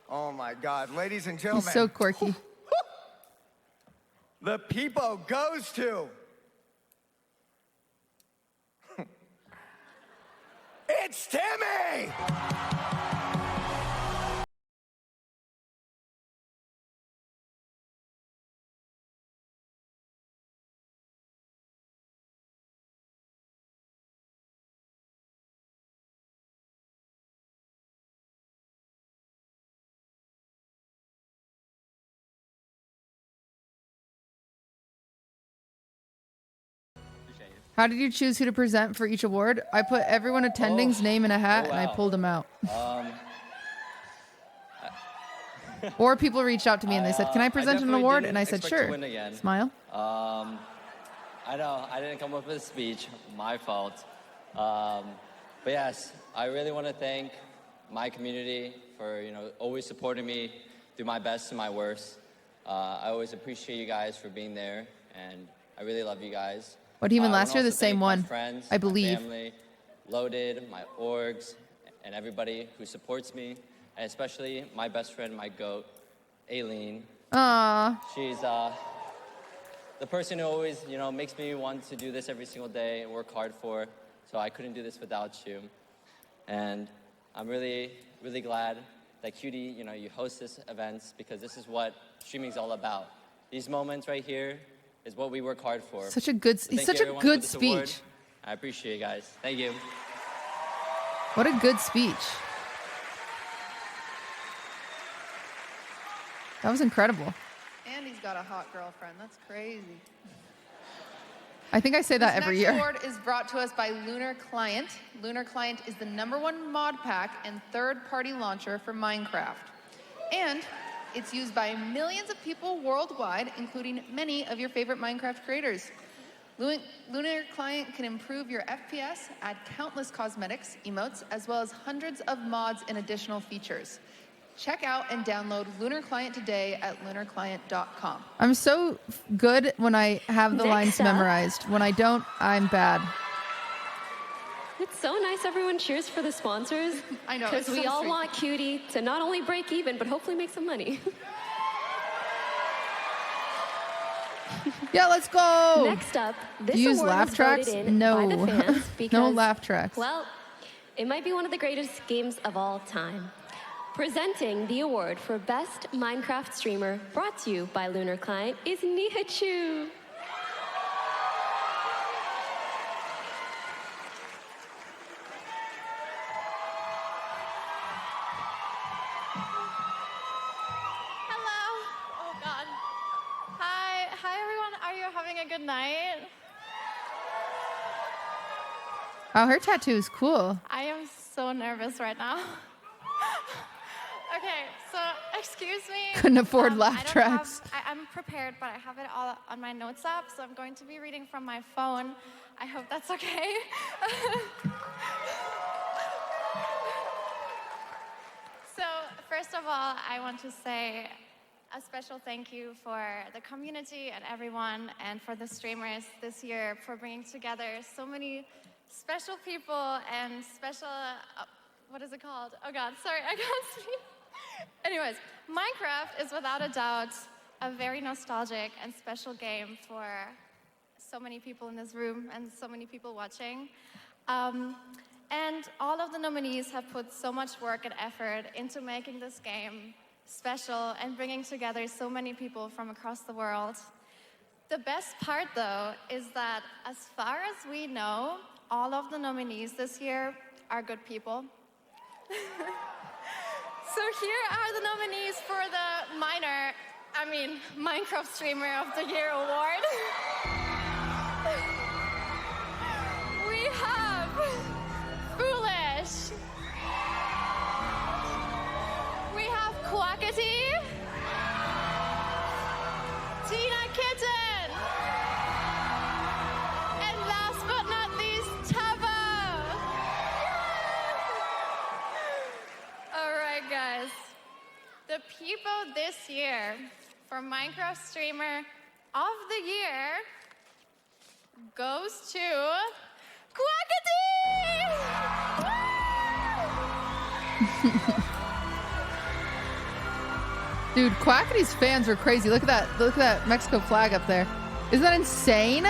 Oh my God, ladies and gentlemen. He's so quirky. The people goes to. It's Timmy! How did you choose who to present for each award? I put everyone attending's name in a hat and I pulled them out. Or people reached out to me and they said, "Can I present an award?" And I said, "Sure." Smile. I know I didn't come up with a speech, my fault. But yes, I really want to thank my community for always supporting me through my best and my worst. I always appreciate you guys for being there, and I really love you guys. What even I last wanna year? The also same thank my one, friends, I believe. My family, Loaded, my orgs, and everybody who supports me, and especially my best friend, my goat, Aileen. Aww. She's the person who always, makes me want to do this every single day and work hard for. So I couldn't do this without you. And I'm really, really glad that QT, you host this events, because this is what streaming's all about. These moments right here is what we work hard for. Such a good, So thank such you, a everyone, good for this award. speech. I appreciate you guys. Thank you. What a good speech. That was incredible. And he's got a hot girlfriend. That's crazy. I think I say that every This year. next award is brought to us by Lunar Client. Lunar Client is the #1 mod pack and third-party launcher for Minecraft. And it's used by millions of people worldwide, including many of your favorite Minecraft creators. Lunar Client can improve your FPS, add countless cosmetics, emotes, as well as hundreds of mods and additional features. Check out and download Lunar Client today at lunarclient.com. I'm so good when I have the Next lines up. memorized. When I don't, I'm bad. It's so nice everyone cheers for the sponsors. I know, Because it's we so all sweet. want QT to not only break even, but hopefully make some money. Yeah, let's go. Next up, this Use award laugh was tracks? voted in No. by the fans because, No laugh tracks. Well, it might be one of the greatest games of all time. Presenting the award for Best Minecraft Streamer, brought to you by Lunar Client, is Nihachu. Hello. Oh God. Hi everyone. Are you having a good night? Oh, her tattoo is cool. I am so nervous right now. Okay, so excuse me. Couldn't afford I laugh don't tracks. I'm prepared, but I have it all on my notes app, so I'm going to be reading from my phone. I hope that's okay. So first of all, I want to say a special thank you for the community and everyone, and for the streamers this year for bringing together so many special people and special, what is it called? Oh God, sorry, I can't speak. Anyways, Minecraft is without a doubt a very nostalgic and special game for so many people in this room and so many people watching. And all of the nominees have put so much work and effort into making this game special and bringing together so many people from across the world. The best part, though, is that as far as we know, all of the nominees this year are good people. So here are the nominees for the Minecraft Streamer of the Year award. We have Foolish. We have Quackity. Tina Kitten. And last but not least, Tavo. All right, guys. The people this year for Minecraft Streamer of the Year goes to Quackity! Dude, Quackity's fans are crazy. Look at that. Look at that Mexico flag up there. Isn't that insane?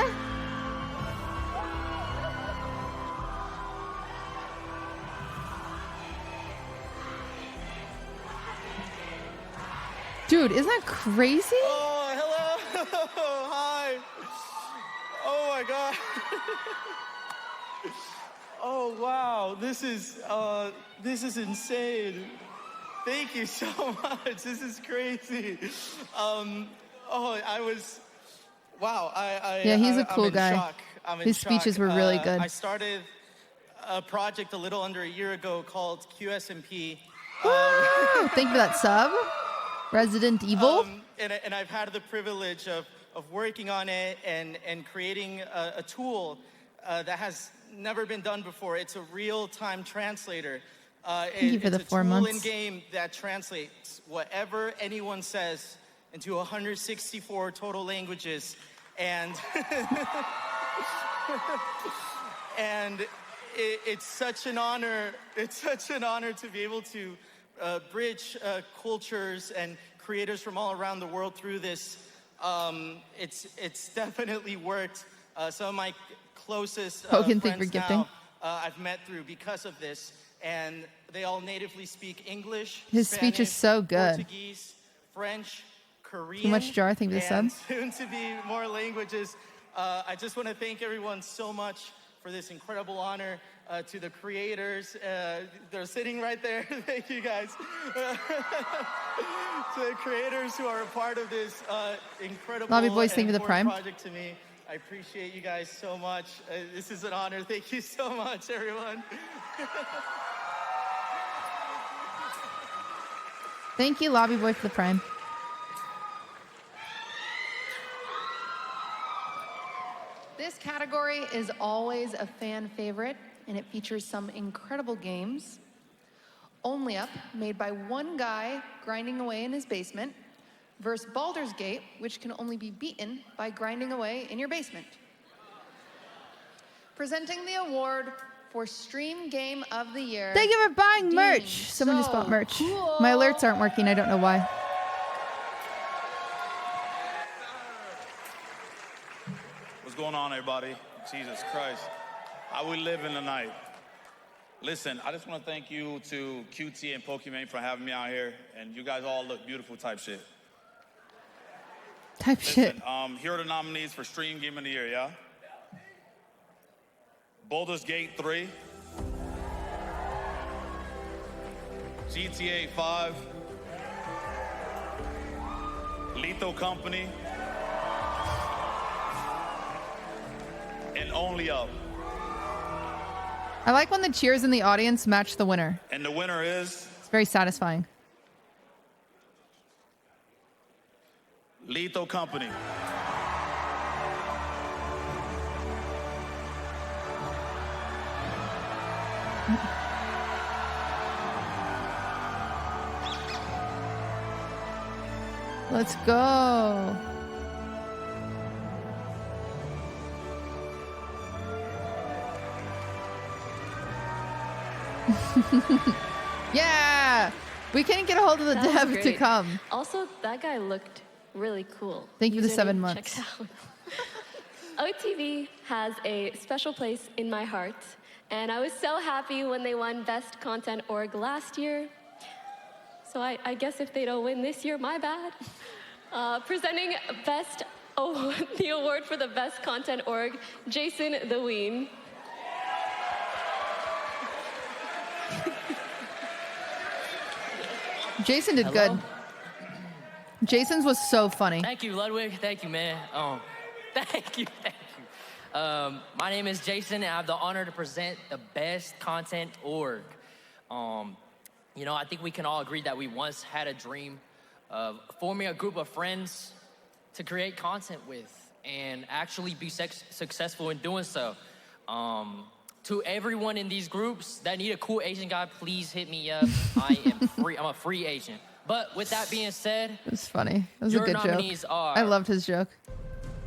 Dude, isn't that crazy? Oh, hello. Hi. Oh my God. Oh wow, this is insane. Thank you so much. This is crazy. Yeah, he's a cool I'm in guy. shock. I'm in His shock. speeches were really good. I started a project a little under a year ago called QSMP. Woo! Thank you for that sub. Resident Evil. And I've had the privilege of working on it and creating a tool that has never been done before. It's a real-time translator. Thank you for the 4 months. It's a tool in-game that translates whatever anyone says into 164 total languages. And, and it's such an honor. It's such an honor to be able to bridge cultures and creators from all around the world through this. It's definitely worked. Some of my closest friends now I've met through because of this, and they all natively speak English. His Spanish, speech is so good. Portuguese, French, Korean. Too much jar. Thank you for the and sub. soon to be more languages. I just want to thank everyone so much for this incredible honor. To the creators, they're sitting right there. Thank you guys. To the creators who are a part of this incredible Lobby Boys, thank you for the important Prime. project to me. I appreciate you guys so much. This is an honor. Thank you so much, everyone. Thank you, Lobby Boy, for the Prime. This category is always a fan favorite, and it features some incredible games. Only Up, made by one guy grinding away in his basement, versus Baldur's Gate, which can only be beaten by grinding away in your basement. Presenting the award for Stream Game of the Year. Thank you for buying merch. Someone just bought merch. cool. My alerts aren't working. I don't know why. What's going on, everybody? Jesus Christ. How we living tonight? Listen, I just want to thank you to QT and Pokimane for having me out here, and you guys all look beautiful type shit. Shit. Here are the nominees for Stream Game of the Year, yeah? Baldur's Gate 3, GTA 5, Lethal Company, and Only Up. I like when the cheers in the audience match the winner. And the winner is It's very satisfying. Lethal Company. Let's go. Yeah, we couldn't get a hold of the That was dev to great. come. Also, that guy looked really cool. Thank you for the Username 7 months. checks out. OTV has a special place in my heart, and I was so happy when they won Best Content Org last year. So I guess if they don't win this year, my bad. Presenting the award for the Best Content Org, Jason the Ween. Jason did good. Jason's was so funny. Thank you, Ludwig. Thank you, man. Thank you. My name is Jason, and I have the honor to present the Best Content Org. You know, I think we can all agree that we once had a dream of forming a group of friends to create content with and actually be successful in doing so. To everyone in these groups that need a cool Asian guy, please hit me up. I am free. I'm a free agent. But with that being said, It's funny. It was a your good joke. nominees are I loved his joke.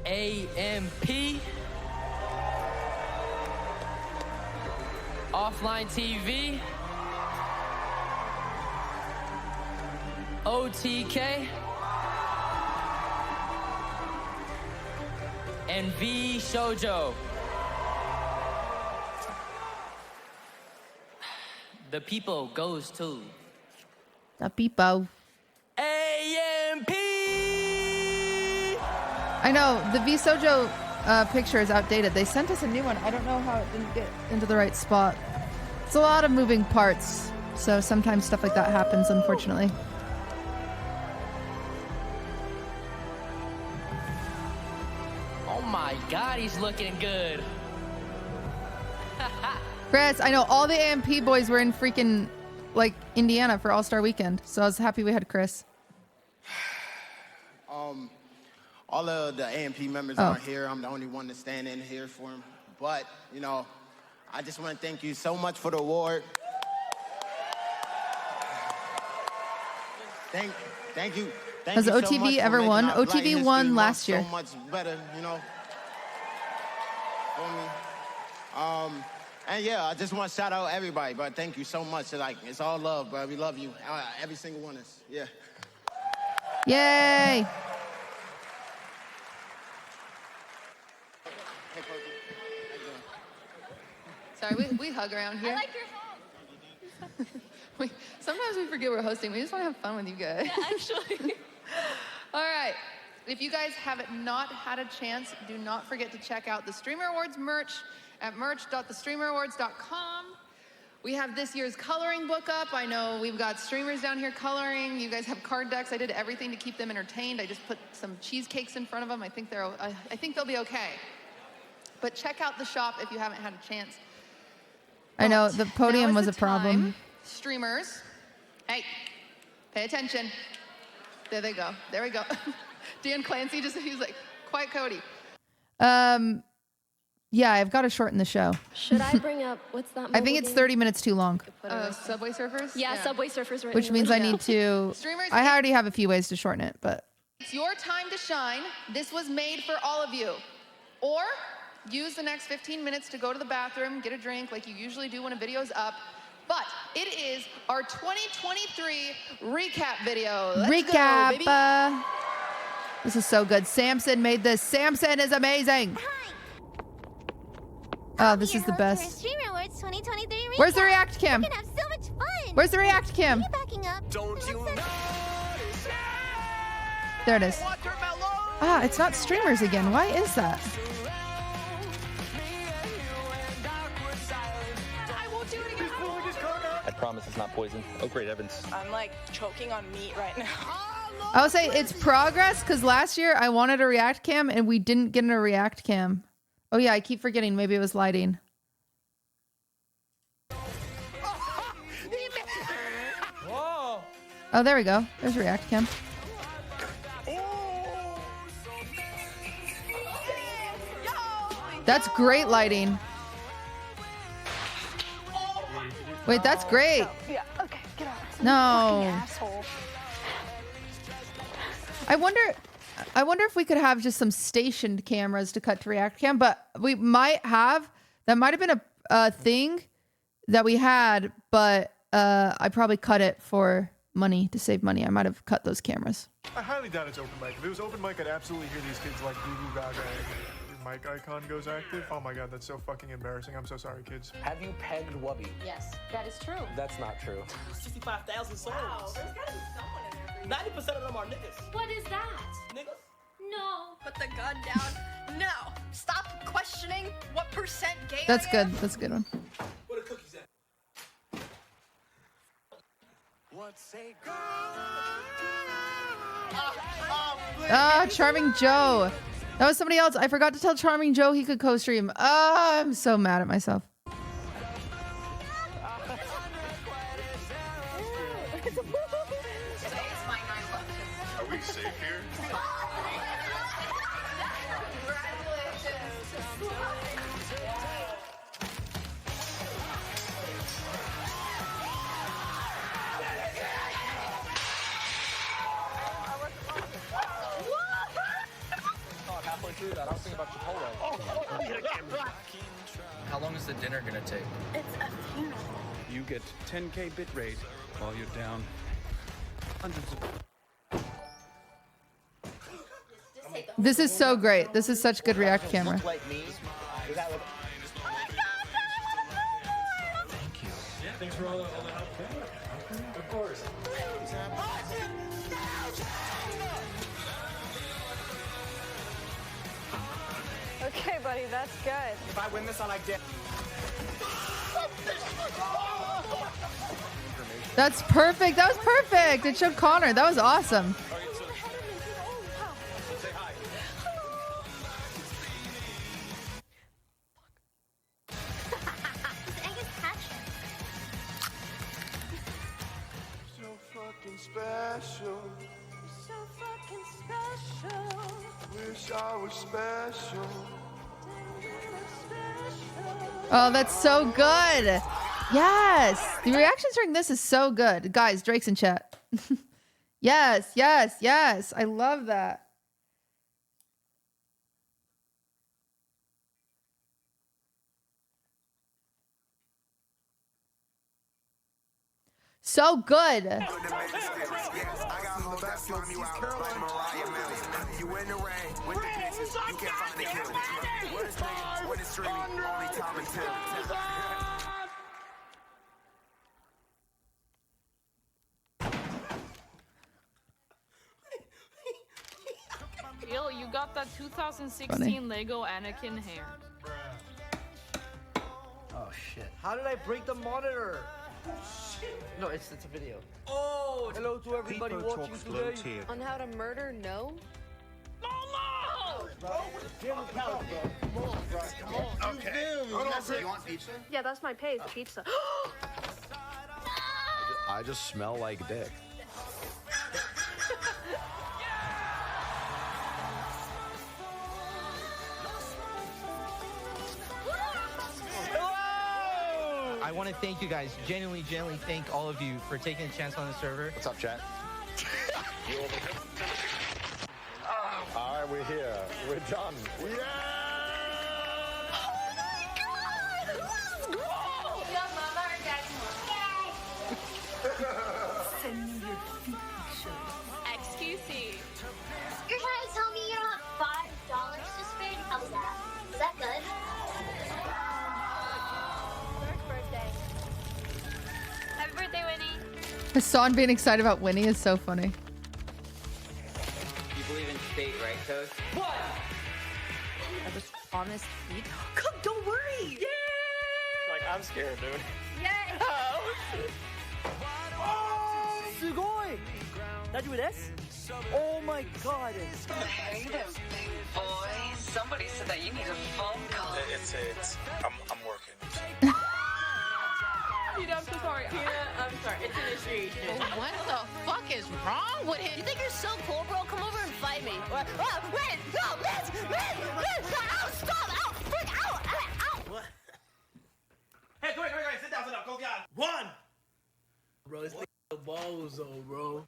AMP, Offline TV, OTK, and V Shoujo. The people goes to The people. AMP. I know the V Sojo picture is outdated. They sent us a new one. I don't know how it didn't get into the right spot. It's a lot of moving parts, so sometimes stuff like that happens, unfortunately. Oh my God, he's looking good. Chris, I know all the AMP boys were in freaking like Indiana for All-Star Weekend, so I was happy we had Chris. All of the AMP members aren't here. I'm the only one to stand in here for them. But, you know, I just want to thank you so much for the award. Thank you. Has you so OTV much for ever making won? our Black OTV History won Month last year. So much better, you know. For me. And yeah, I just want to shout out everybody, but thank you so much. Like, it's all love, bro. We love you. Every single one of us. Yeah. Yay! Sorry, we hug around here. I like your hat. Sometimes we forget we're hosting. We just want to have fun with you guys. Yeah, actually. All right. If you guys have not had a chance, do not forget to check out the Streamer Awards merch at merch.thestreamerawards.com. We have this year's coloring book up. I know we've got streamers down here coloring. You guys have card decks. I did everything to keep them entertained. I just put some cheesecakes in front of them. I think they'll be okay. But check out the shop if you haven't had a chance. I know the podium was a problem. Streamers, hey, pay attention. There they go. There we go. Dan Clancy he's like, quiet Cody. Yeah, I've got to shorten the show. Should I bring up, what's that I think it's 30 minutes too long. Subway Surfers? Yeah, Subway Surfers. Right. Which means I need to, Streamers, I already have a few ways to shorten it, but. It's your time to shine. This was made for all of you. Or use the next 15 minutes to go to the bathroom, get a drink like you usually do when a video's up. But it is our 2023 recap video. Let's go, baby. This is so good. Samson made this. Samson is amazing. Oh, this is the best. Streamer Awards 2023 recap. Where's the React Cam? We're gonna have so much fun. Where's the React Cam? Backing up. Don't you know? There it is. Ah, it's not streamers again. Why is that? I promise it's not poison. Oh, great heavens. I'm like choking on meat right now. I would say it's progress because last year I wanted a React Cam and we didn't get a React Cam. Oh yeah, I keep forgetting. Maybe it was lighting. Whoa. Oh, there we go. There's React Cam. That's great lighting. Wait, that's great. Yeah, okay, get out. No. Asshole. I wonder if we could have just some stationed cameras to cut to React Cam, but we might have. That might have been a thing that we had, but I probably cut it for money to save money. I might have cut those cameras. I highly doubt it's open mic. If it was open mic, I'd absolutely hear these kids like goo goo gaga. mic icon goes active. Oh my god, that's so fucking embarrassing. I'm so sorry, kids. Have you pegged Wubby? Yes, that is true. That's not true. 65,000 souls. Wow, there's gotta be someone in there. 90% of them are niggas. What is that? Niggas? No. Put the gun down. No. Stop questioning what percent gay That's I good. am. That's a good one. Where the cookies at? What's a Ah, Charming Joe. That was somebody else. I forgot to tell Charming Joe he could co-stream. Ah, I'm so mad at myself. Are we safe here? Halfway through that, I was thinking about Chipotle. How long is the dinner gonna take? It's a funeral. You get 10K bit rate while you're down hundreds of... This is so great. This is such good React camera. Like me? Is that what... Thank you. Yeah, thanks for all the help. Of course. Okay, buddy, that's good. If I win this on like death. That's perfect. That was perfect. It showed Connor. That was awesome. So fucking special. So fucking special. Wish I was special. Oh, that's so good. Yes. The reactions during this is so good. Guys, Drake's in chat. Yes, yes, yes. I love that. So good. Yo, you got that 2016 Funny. Lego Anakin hair. Oh shit. How did I break the monitor? No, it's a video. Oh! Hello to everybody watching today. On how to murder no? Okay. You want pizza? Yeah, that's my pay, pizza. I just smell like dick. I want to thank you guys, genuinely thank all of you for taking a chance on the server. What's up, chat? All right, we're here. We're done. Oh Send me your feet pictures. XQC. You're trying to tell me you don't have $5 to spend? How's that? Is that good? Happy birthday, Winnie. Hassan being excited about Winnie is so funny. You believe in fate, right, Coach? What? I was honest feet. Come, don't worry. Yay! Like, I'm scared, dude. Yay! Oh! Sugoi! That you with this? Oh my god. Hey there, big boy. Somebody said that you need a phone call. I'm working. Peanut, I'm so sorry. Peanut, I'm sorry. It's initiation. What the fuck is wrong with him? You think you're so cool, bro? Come over and fight me. Oh, wait, no, Liz, ow, stop, ow, freak, ow, ow. What? Hey, come here, sit down, go get one! Bro, it's the balls, bro.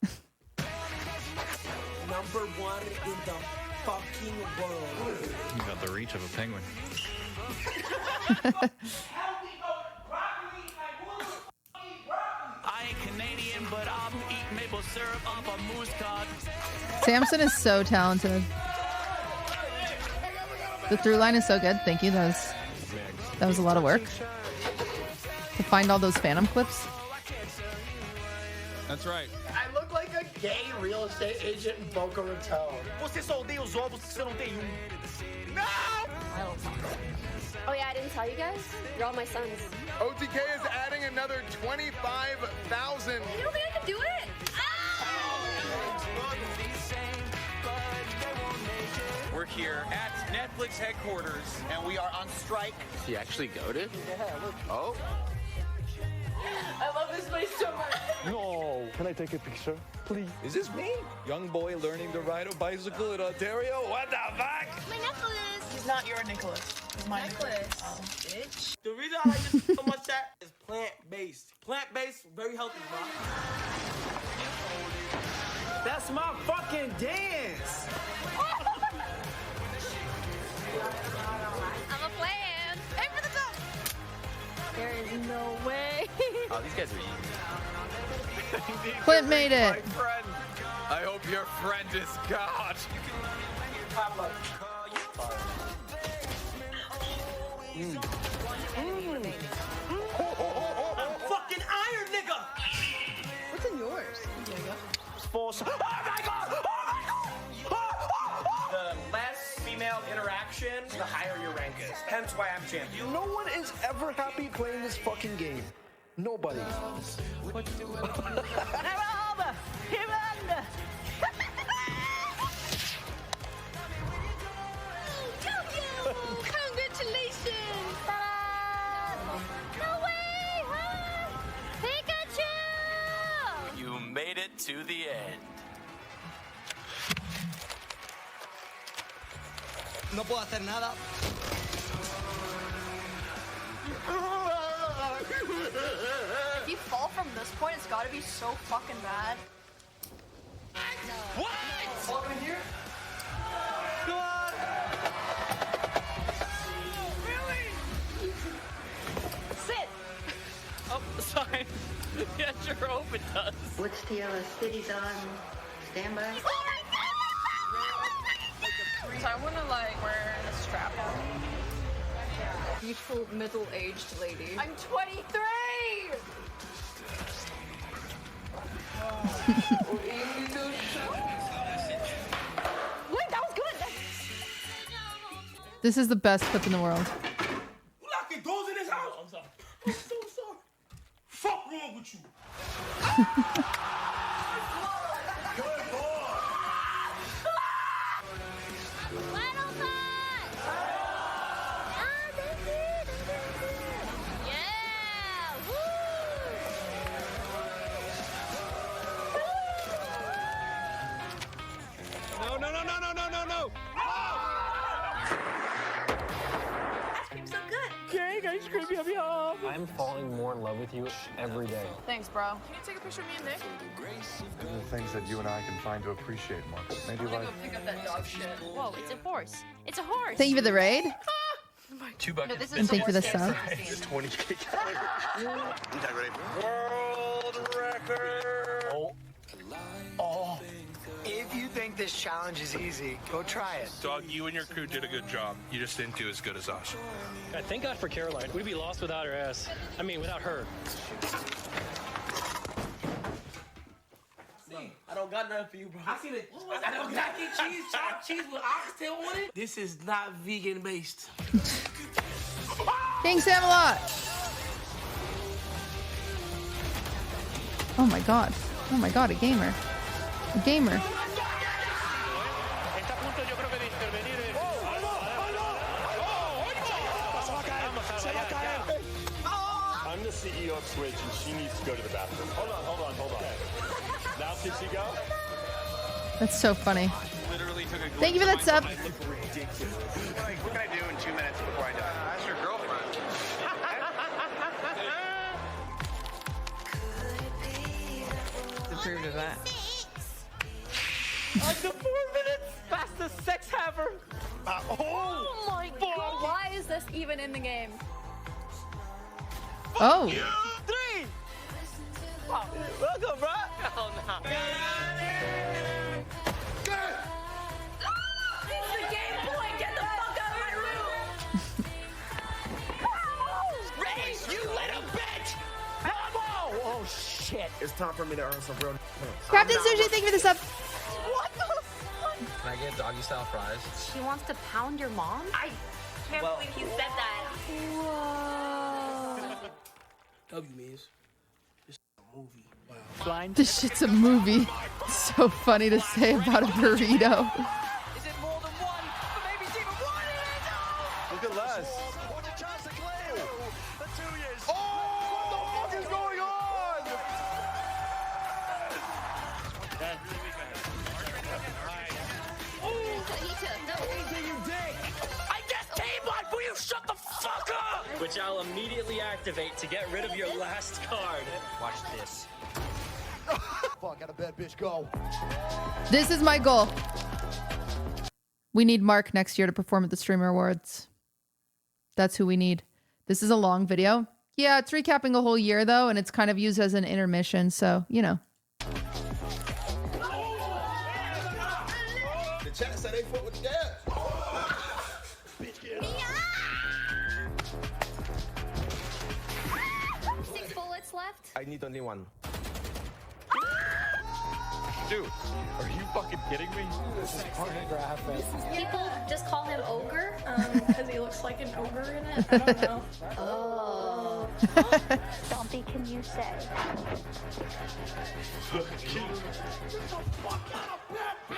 Number one in the fucking world. You got the reach of a penguin. I ain't Canadian, but I'm eating maple syrup off a moose cock. Samson is so talented. The through line is so good. Thank you. That was a lot of work to find all those Phantom clips. That's right. I look like a gay real estate agent in Boca Raton. Você só odeia os ovos porque você não tem No! Oh yeah, I didn't tell you guys. You're all my sons. OTK is adding another 25,000. You don't think I can do it? We're here at Netflix headquarters, and we are on strike. He actually goated? Yeah, look. Oh. I love this place so much. No. Can I take a picture, please? Is this me? Young boy learning to ride a bicycle in Ontario? What the fuck? My necklace. He's not your Nicholas. He's my Necklace. Oh, bitch. The reason I like this so much that is plant-based. Plant-based, very healthy, bro. That's my fucking dance. I'm a plan. Aim for the top. There is no way. Oh, these guys are easy. Clint made it. My friend. I hope your friend is God. Pablo. I'm fucking iron, nigga. What's in yours, Diego? Force. Oh my god! Oh my god! The less female interaction, the higher your rank is. Hence why I'm champion. No one is ever happy playing this fucking game. Nobody. Congratulations! No way! Huh? Pikachu! You made it to the end. No puedo hacer nada. If you fall from this point, it's gotta be so fucking bad. What? Welcome in here. Come on. Really? Sit! Oh, sorry. Yeah, sure hope it does. Which TL city's on standby? So I wanna like wear a strap on. Beautiful middle-aged lady. I'm 23! Wait, that was good! This is the best clip in the world. Locking doors in this house. I'm sorry. I'm so sorry. Fuck wrong with you? Good boy. No. I'm falling more in love with you every day. Thanks, bro. Can you take a picture of me and Nick? The things that you and I can find to appreciate, Mark. Maybe I'm gonna like... go pick up that dog shit. Whoa, it's a horse. It's a horse. Thank you for the raid. 2 buckets. No, this is And the thank you for the worst sub. I've ever seen. 20K. Integrity. World record. Oh. If you think this challenge is easy, go try it. Dog, you and your crew did a good job. You just didn't do as good as us. God, thank God for Caroline. We'd be lost without her ass. I mean, without her. I don't got nothing for you, bro. I seen it. I don't got cheese, chopped cheese with oxtail on it. This is not vegan based. Thanks, Amalot. Oh my god. Oh my god, a gamer. A gamer. I'm the CEO of Twitch, and she needs to go to the bathroom. Hold on. Now can she go? That's so funny. Literally took a Thank you for that sub. What can I do in 2 minutes before I die? That's your girlfriend. Approved of that. Like the 4 minutes fastest sex ever. Oh my god! Why is this even in the game? Oh. 3. Oh, welcome, bro. Hell no. It's the game boy! Get the fuck out of my room! Oh shit! It's time for me to earn some real. Captain Sushi, thank you for the sub. What the fuck? Can I get doggy style fries? She wants to pound your mom? I can't believe you said that. W means it's a movie. Wow. This shit's a movie. So funny to say about a burrito. Is it more than one? But maybe it's even one. Look at Les. What a chance to clear. The 2 years. Oh! What the fuck is going on? I just team one. Will you shut the fuck up? Which I'll immediately activate to get rid of your last card. Watch this. Fuck out of bed, bitch. Go. This is my goal. We need Mark next year to perform at the Streamer Awards. That's who we need. This is a long video. Yeah, it's recapping a whole year though, and it's kind of used as an intermission, so, you know. The chat said they fought with the dad. Six bullets left. I need only one. Dude, are you fucking kidding me? This is pornographic. People just call him ogre. Because he looks like an ogre in it. I don't know. Oh. Zombie, can you say?